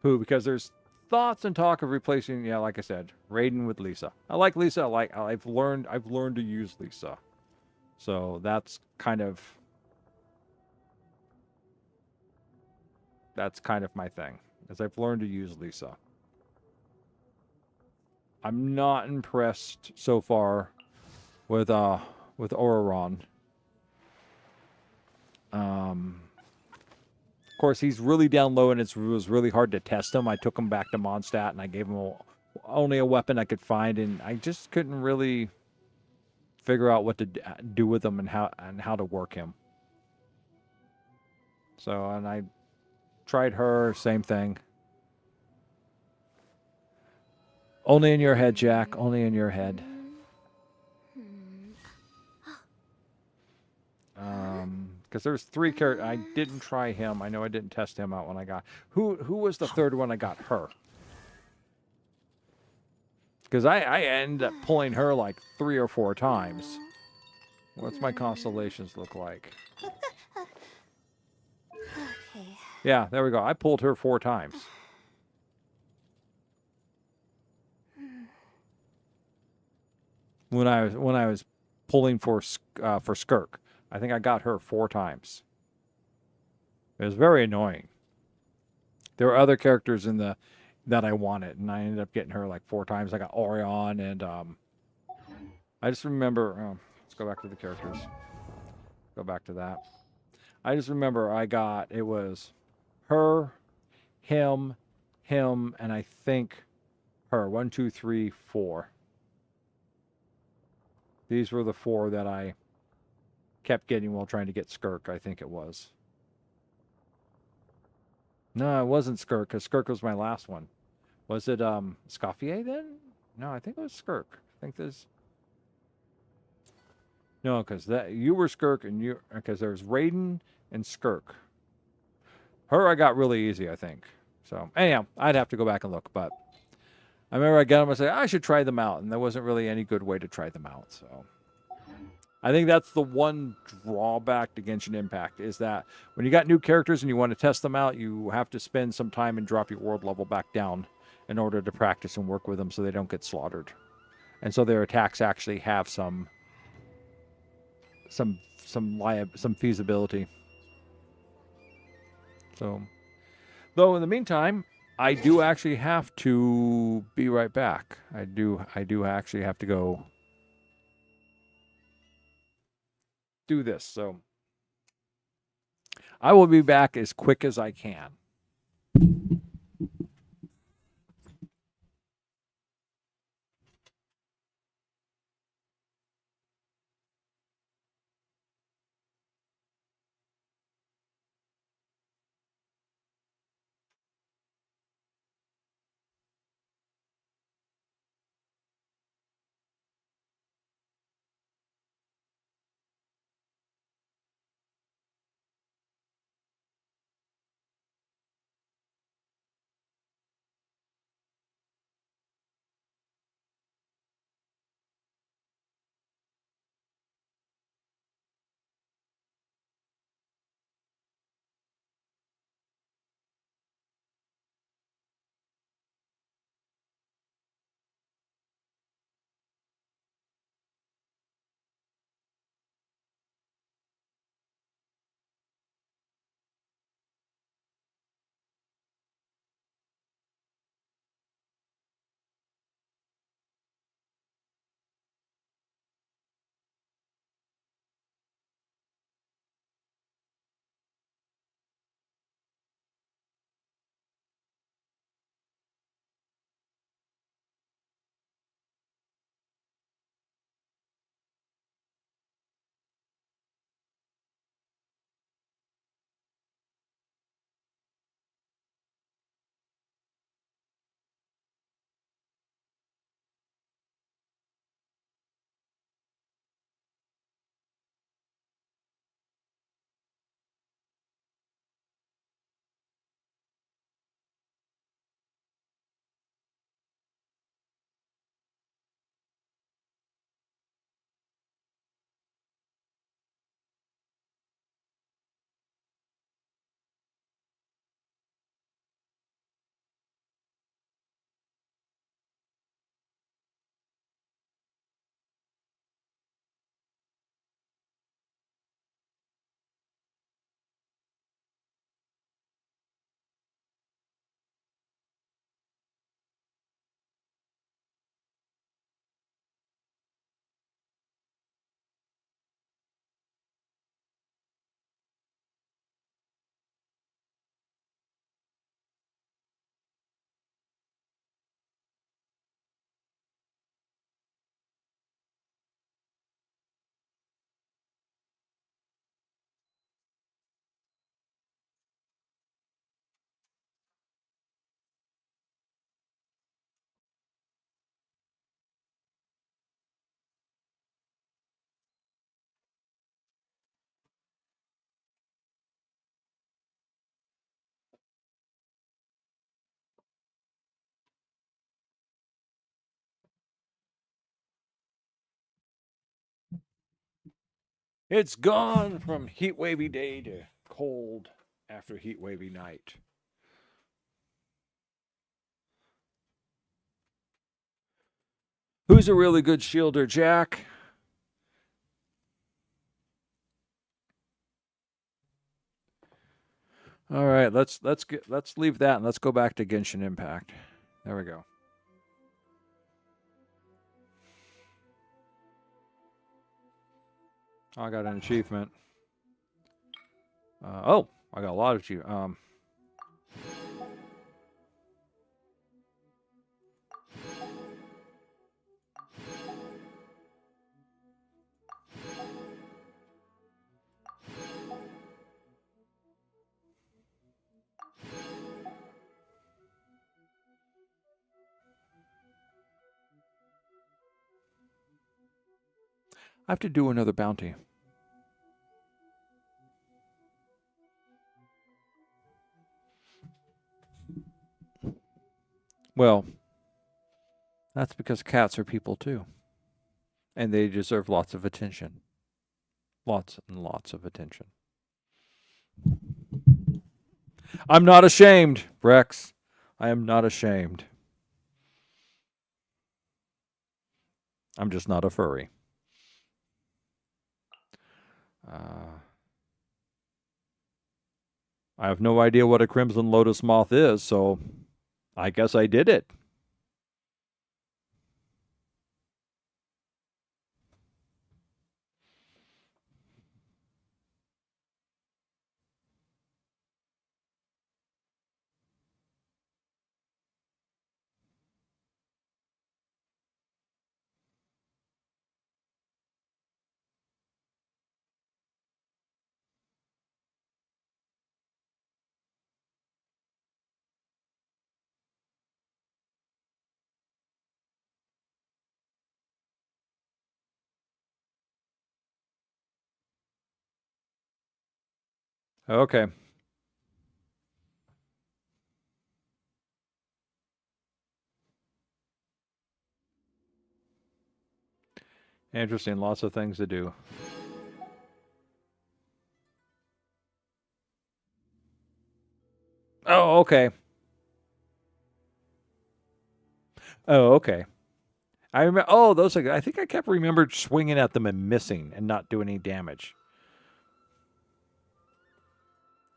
[SPEAKER 1] who, because there's thoughts and talk of replacing, like I said, Raiden with Lisa. I like Lisa. I've learned to use Lisa. So that's kind of my thing, is I've learned to use Lisa. I'm not impressed so far with Auron. Of course, he's really down low, and it was really hard to test him. I took him back to Mondstadt, and I gave him only a weapon I could find, and I just couldn't really figure out what to do with him and how to work him. So, and I tried her, same thing. Only in your head, Jack. Only in your head. Because there's 3 characters. I didn't try him. I know I didn't test him out when I got. Who was the third one I got? Her. Because I ended up pulling her like 3 or 4 times. What's my constellations look like?
[SPEAKER 8] Okay.
[SPEAKER 1] Yeah, there we go. I pulled her 4 times. When I was pulling for Skirk, I think I got her 4 times. It was very annoying. There were other characters that I wanted, and I ended up getting her like 4 times. I got Orion, and I just remember. Let's go back to the characters. Go back to that. I just remember it was her, him, and I think her. 1, 2, 3, 4. These were the 4 that I kept getting while trying to get Skirk, I think it was. No, it wasn't Skirk, because Skirk was my last one. Was it Scoffier then? No, I think it was Skirk. I think this. No, because you were Skirk, and because there's Raiden and Skirk. Her I got really easy, I think. So anyhow, I'd have to go back and look, but I remember I got them and said I should try them out, and there wasn't really any good way to try them out. So I think that's the one drawback to Genshin Impact is that when you got new characters and you want to test them out, you have to spend some time and drop your world level back down in order to practice and work with them so they don't get slaughtered. And so their attacks actually have some feasibility. So, though in the meantime, I do actually have to be right back. I do actually have to go do this. So I will be back as quick as I can. It's gone from heat wavy day to cold after heat wavy night. Who's a really good shielder, Jack? All right, let's leave that and let's go back to Genshin Impact. There we go. I got an achievement. I got a lot of achievements. I have to do another bounty. Well, that's because cats are people too. And they deserve lots of attention. Lots and lots of attention. I'm not ashamed, Rex. I am not ashamed. I'm just not a furry. I have no idea what a crimson lotus moth is, so I guess I did it. Okay. Interesting. Lots of things to do. Oh, okay. Oh, okay. I remember. Oh, those. I think I kept remembered swinging at them and missing and not doing any damage.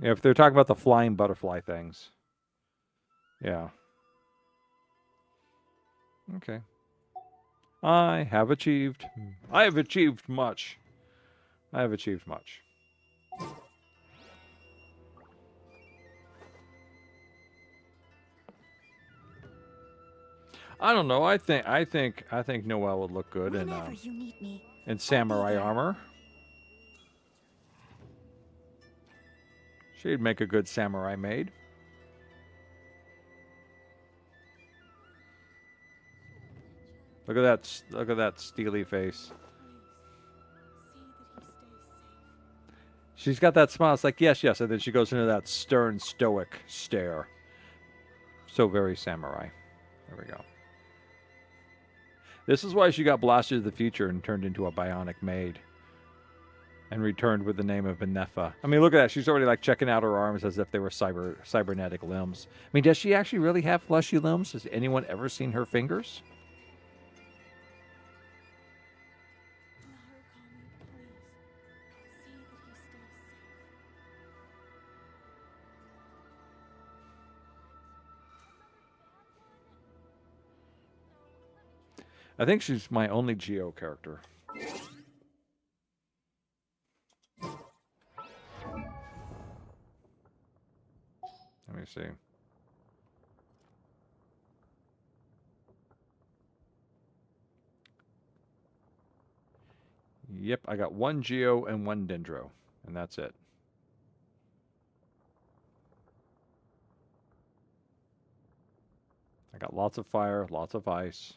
[SPEAKER 1] Yeah, if they're talking about the flying butterfly things. Yeah. Okay. I have achieved. I have achieved much. I have achieved much. I don't know. I think Noelle would look good in samurai armor. She'd make a good samurai maid. Look at that steely face. She's got that smile. It's like, yes, yes. And then she goes into that stern, stoic stare. So very samurai. There we go. This is why she got blasted to the future and turned into a bionic maid. And returned with the name of Benefa. I mean, look at that. She's already like checking out her arms as if they were cybernetic limbs. I mean, does she actually really have fleshy limbs? Has anyone ever seen her fingers? I think she's my only Geo character. Let me see. Yep, I got one Geo and one Dendro, and that's it. I got lots of fire, lots of ice.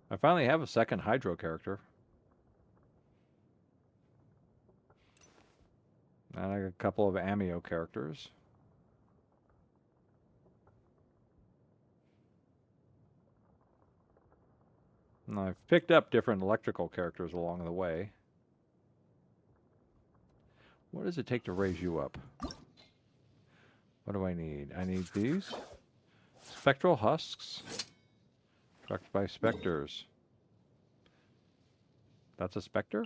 [SPEAKER 1] I finally have a second Hydro character. And I got a couple of Amio characters. And I've picked up different electrical characters along the way. What does it take to raise you up? What do I need? I need these. Spectral husks. Struck by specters. That's a specter?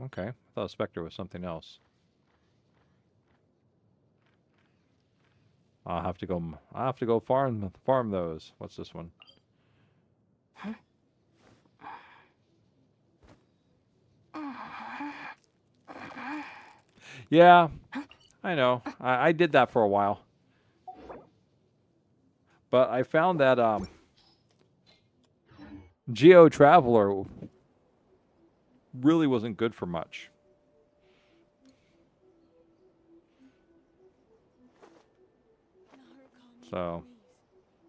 [SPEAKER 1] Okay. I thought a specter was something else. I'll have to go farm those. What's this one? Yeah, I know. I did that for a while. But I found that Geo Traveler really wasn't good for much. So,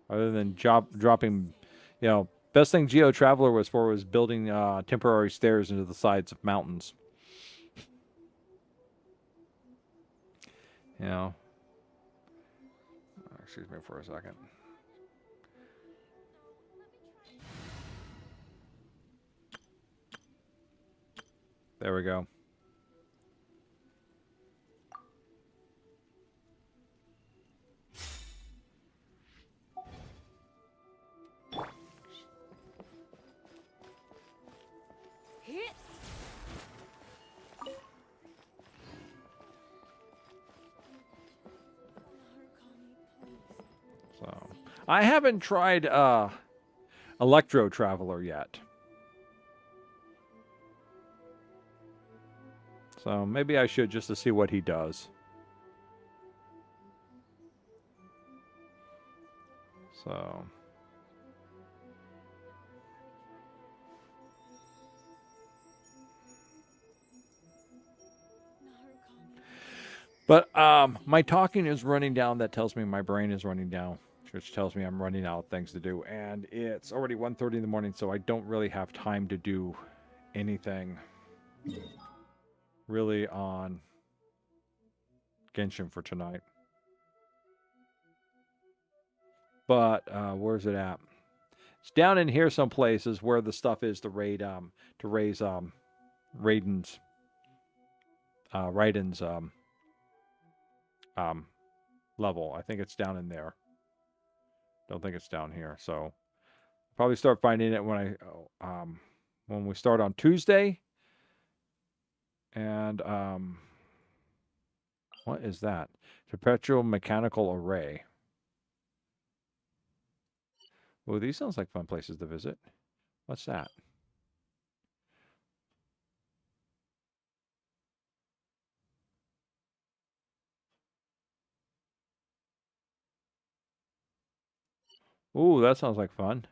[SPEAKER 1] other than dropping, you know, best thing Geo Traveler was for was building temporary stairs into the sides of mountains. You know. Excuse me for a second. There we go. So, I haven't tried Electro Traveler yet. So maybe I should, just to see what he does. So. But my talking is running down. That tells me my brain is running down, which tells me I'm running out of things to do. And it's already 1:30 in the morning, so I don't really have time to do anything really on Genshin for tonight. But where's it at? It's down in here some places where the stuff is to raise Raiden's level. I think it's down in there. Don't think it's down here. So probably start finding it when we start on Tuesday. And what is that? Perpetual mechanical array. Oh, these sounds like fun places to visit. What's that? Ooh, that sounds like fun.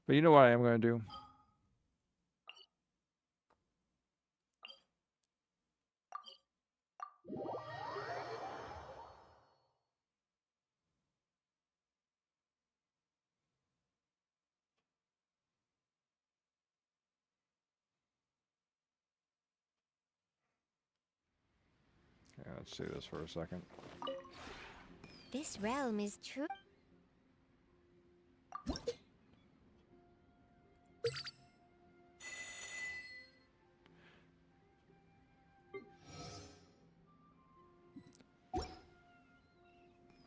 [SPEAKER 1] But you know what I am going to do? Yeah, let's see this for a second.
[SPEAKER 8] This realm is true.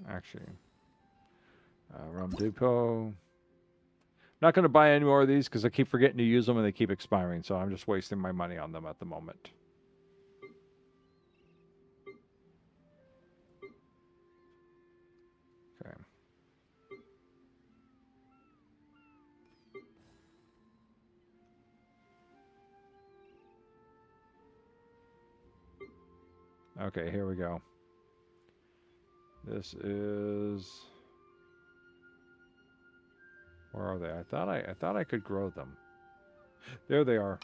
[SPEAKER 1] Actually, Rum Depot. Not going to buy any more of these because I keep forgetting to use them and they keep expiring. So I'm just wasting my money on them at the moment. Okay. Okay, here we go. This is... Where are they? I thought I could grow them. There they are.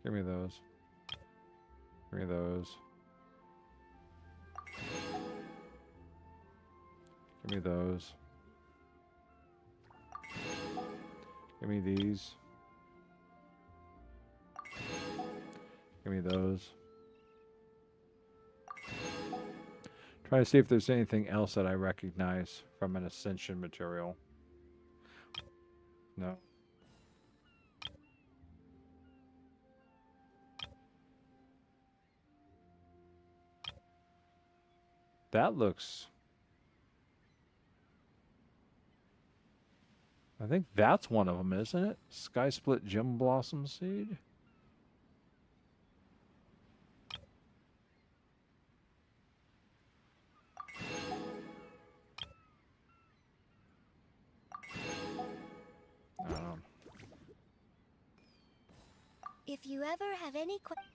[SPEAKER 1] Give me those. Give me those. Give me those. Give me these. Give me those. Try to see if there's anything else that I recognize from an Ascension material. No. That looks... I think that's one of them, isn't it? Sky Split Gem Blossom Seed?
[SPEAKER 8] If you ever have any questions.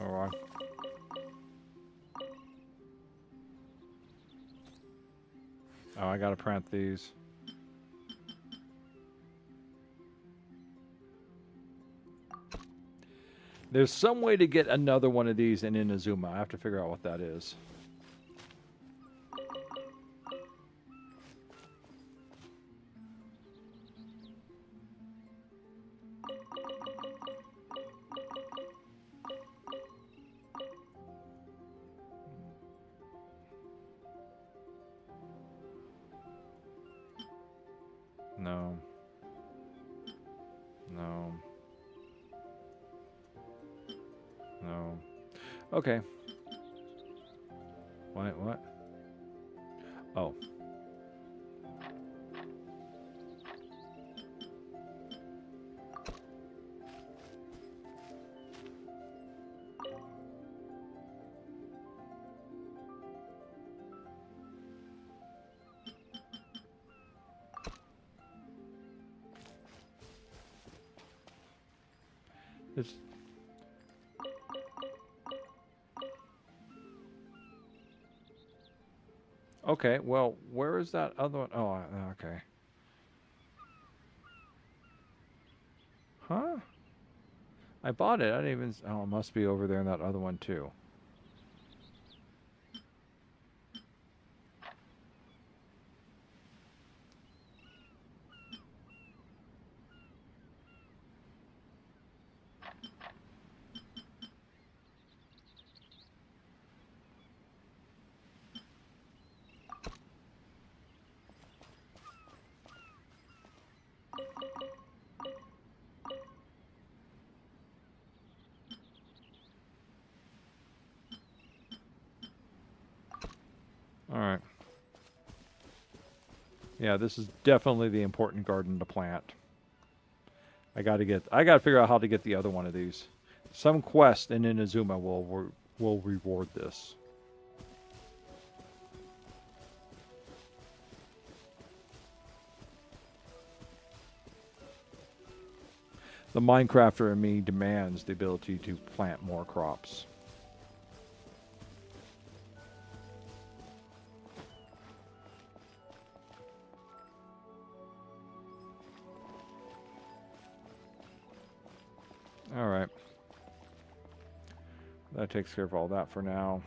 [SPEAKER 1] Alright. Oh, I gotta print these. There's some way to get another one of these in Inazuma. I have to figure out what that is. No. No. No. Okay. What? Oh. It's okay. Well, where is that other one? Oh, okay. Huh? I bought it. I didn't even. Oh, it must be over there in that other one too. All right. Yeah, this is definitely the important garden to plant. I got to figure out how to get the other one of these. Some quest in Inazuma will reward this. The Minecrafter in me demands the ability to plant more crops. All right. That takes care of all that for now.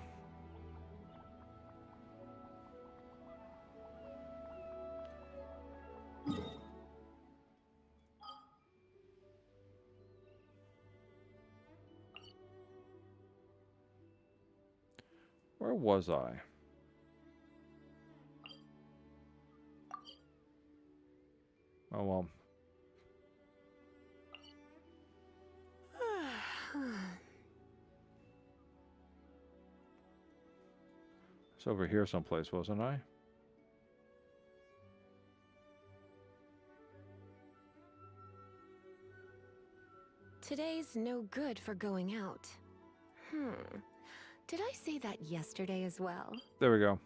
[SPEAKER 1] Where was I? Oh, well. It's over here someplace, wasn't I?
[SPEAKER 4] Today's no good for going out. Did I say that yesterday as well?
[SPEAKER 1] There we go.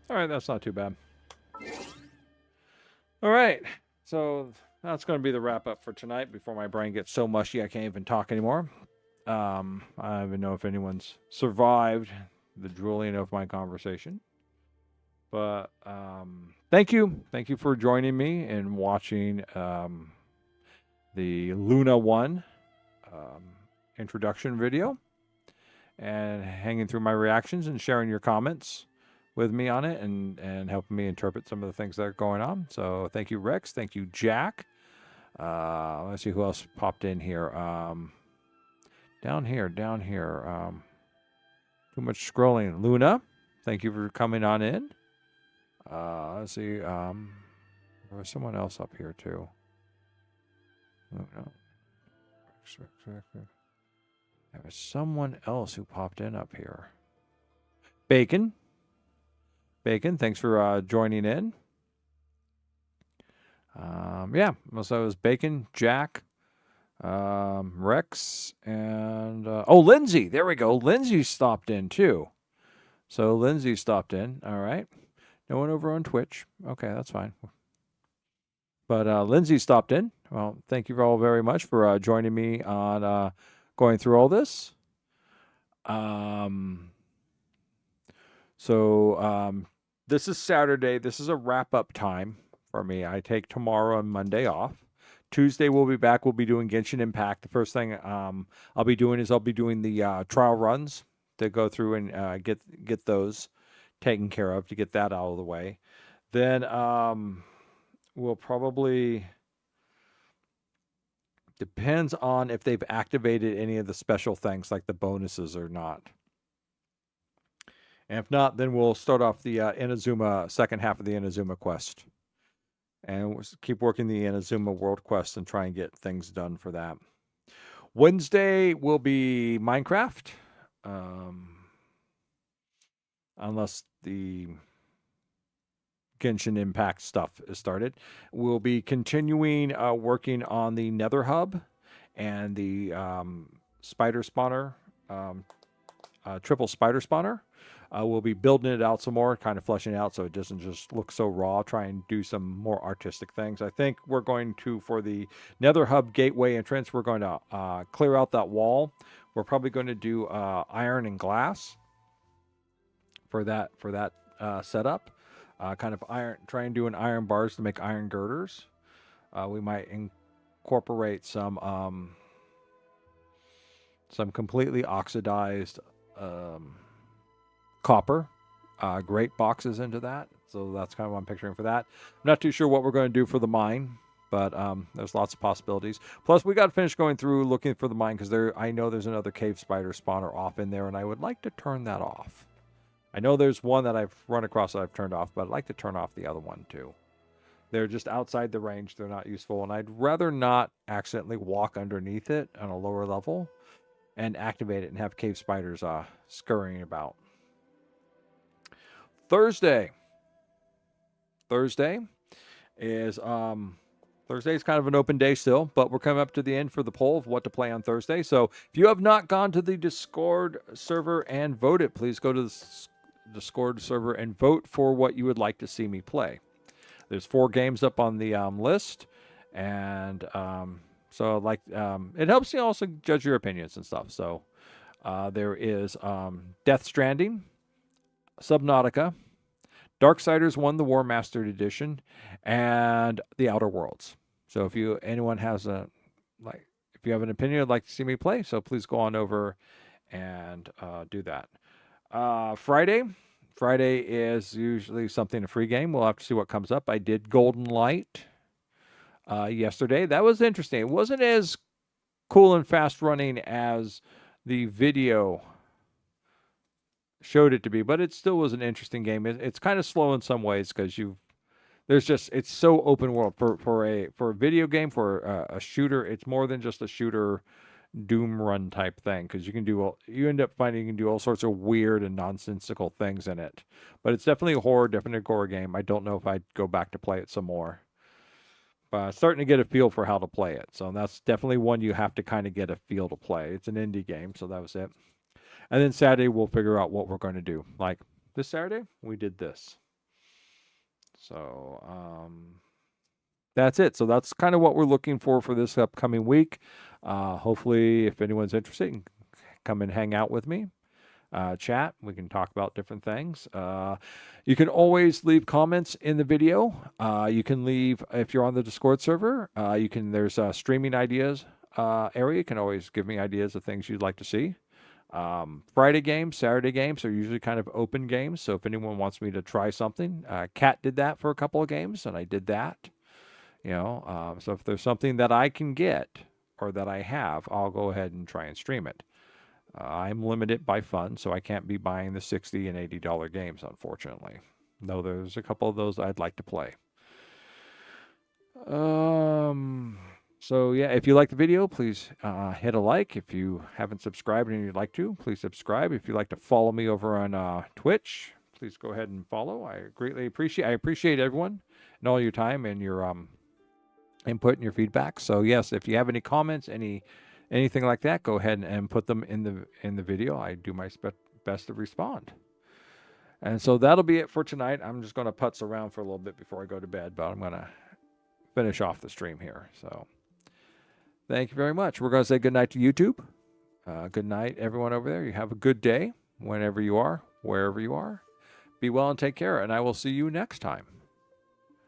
[SPEAKER 1] All right, that's not too bad. All right, so that's going to be the wrap up for tonight before my brain gets so mushy I can't even talk anymore. I don't even know if anyone's survived the drooling of my conversation. But thank you. Thank you for joining me and watching the Luna 1 introduction video and hanging through my reactions and sharing your comments with me on it and helping me interpret some of the things that are going on. So thank you, Rex. Thank you, Jack. Let's see who else popped in here. Down here. Too much scrolling. Luna, thank you for coming on in. Let's see. There was someone else up here too. There was someone else who popped in up here. Bacon, thanks for joining in. Yeah, so it was Bacon, Jack, Rex, and Lindsay. There we go. Lindsay stopped in too. So Lindsay stopped in. All right. No one over on Twitch. Okay, that's fine. But Lindsay stopped in. Well, thank you all very much for joining me on going through all this. This is Saturday. This is a wrap-up time for me. I take tomorrow and Monday off. Tuesday we'll be back. We'll be doing Genshin Impact. The first thing I'll be doing is the trial runs to go through and get those taken care of, to get that out of the way. Then we'll probably, depends on if they've activated any of the special things like the bonuses or not. And if not, then we'll start off the Inazuma, second half of the Inazuma quest. And we'll keep working the Inazuma World Quest and try and get things done for that. Wednesday will be Minecraft. Unless the Genshin Impact stuff is started. We'll be continuing working on the Nether Hub and the Spider Spawner, Triple Spider Spawner. We'll be building it out some more, kind of fleshing it out so it doesn't just look so raw. Try and do some more artistic things. I think we're going to, for the Nether Hub gateway entrance, we're going to clear out that wall. We're probably going to do iron and glass for that setup. Kind of try and do an iron bars to make iron girders. We might incorporate some completely oxidized copper grate boxes into that. So that's kind of what I'm picturing for that. I'm not too sure what we're going to do for the mine, but there's lots of possibilities. Plus, we got to finish going through looking for the mine because I know there's another cave spider spawner off in there, and I would like to turn that off. I know there's one that I've run across that I've turned off, but I'd like to turn off the other one too. They're just outside the range. They're not useful, and I'd rather not accidentally walk underneath it on a lower level and activate it and have cave spiders scurrying about. Thursday is Thursday is kind of an open day still, but we're coming up to the end for the poll of what to play on Thursday. So if you have not gone to the Discord server and voted, please go to the Discord server and vote for what you would like to see me play. There's 4 games up on the list, and so like it helps you also judge your opinions and stuff. So there is Death Stranding, Subnautica, Darksiders 1, the War Mastered Edition, and The Outer Worlds. So if anyone has if you have an opinion you'd like to see me play, so please go on over and do that. Friday is usually something, a free game. We'll have to see what comes up. I did Golden Light yesterday. That was interesting. It wasn't as cool and fast running as the video showed it to be, but it still was an interesting game. It's kind of slow in some ways because it's so open world for a video game, for a shooter. It's more than just a shooter Doom run type thing, because you end up finding you can do all sorts of weird and nonsensical things in it. But it's definitely a gore game. I don't know if I'd go back to play it some more, but I'm starting to get a feel for how to play it. So that's definitely one you have to kind of get a feel to play. It's an indie game, so that was it. And then Saturday, we'll figure out what we're going to do. Like this Saturday, we did this. So that's it. So that's kind of what we're looking for this upcoming week. Hopefully, if anyone's interested, you can come and hang out with me. Chat. We can talk about different things. You can always leave comments in the video. You can leave, if you're on the Discord server, there's a streaming ideas area. You can always give me ideas of things you'd like to see. Friday games, Saturday games are usually kind of open games. So if anyone wants me to try something, Kat did that for a couple of games, and I did that. So if there's something that I can get or that I have, I'll go ahead and try and stream it. I'm limited by funds, so I can't be buying the $60 and $80 games, unfortunately. Though there's a couple of those I'd like to play. So yeah, if you like the video, please hit a like. If you haven't subscribed and you'd like to, please subscribe. If you'd like to follow me over on Twitch, please go ahead and follow. I greatly appreciate everyone and all your time and your input and your feedback. So yes, if you have any comments, anything like that, go ahead and put them in the video. I do my best to respond. And so that'll be it for tonight. I'm just going to putz around for a little bit before I go to bed, but I'm going to finish off the stream here. So thank you very much. We're going to say goodnight to YouTube. Good night, everyone over there. You have a good day whenever you are, wherever you are. Be well and take care, and I will see you next time.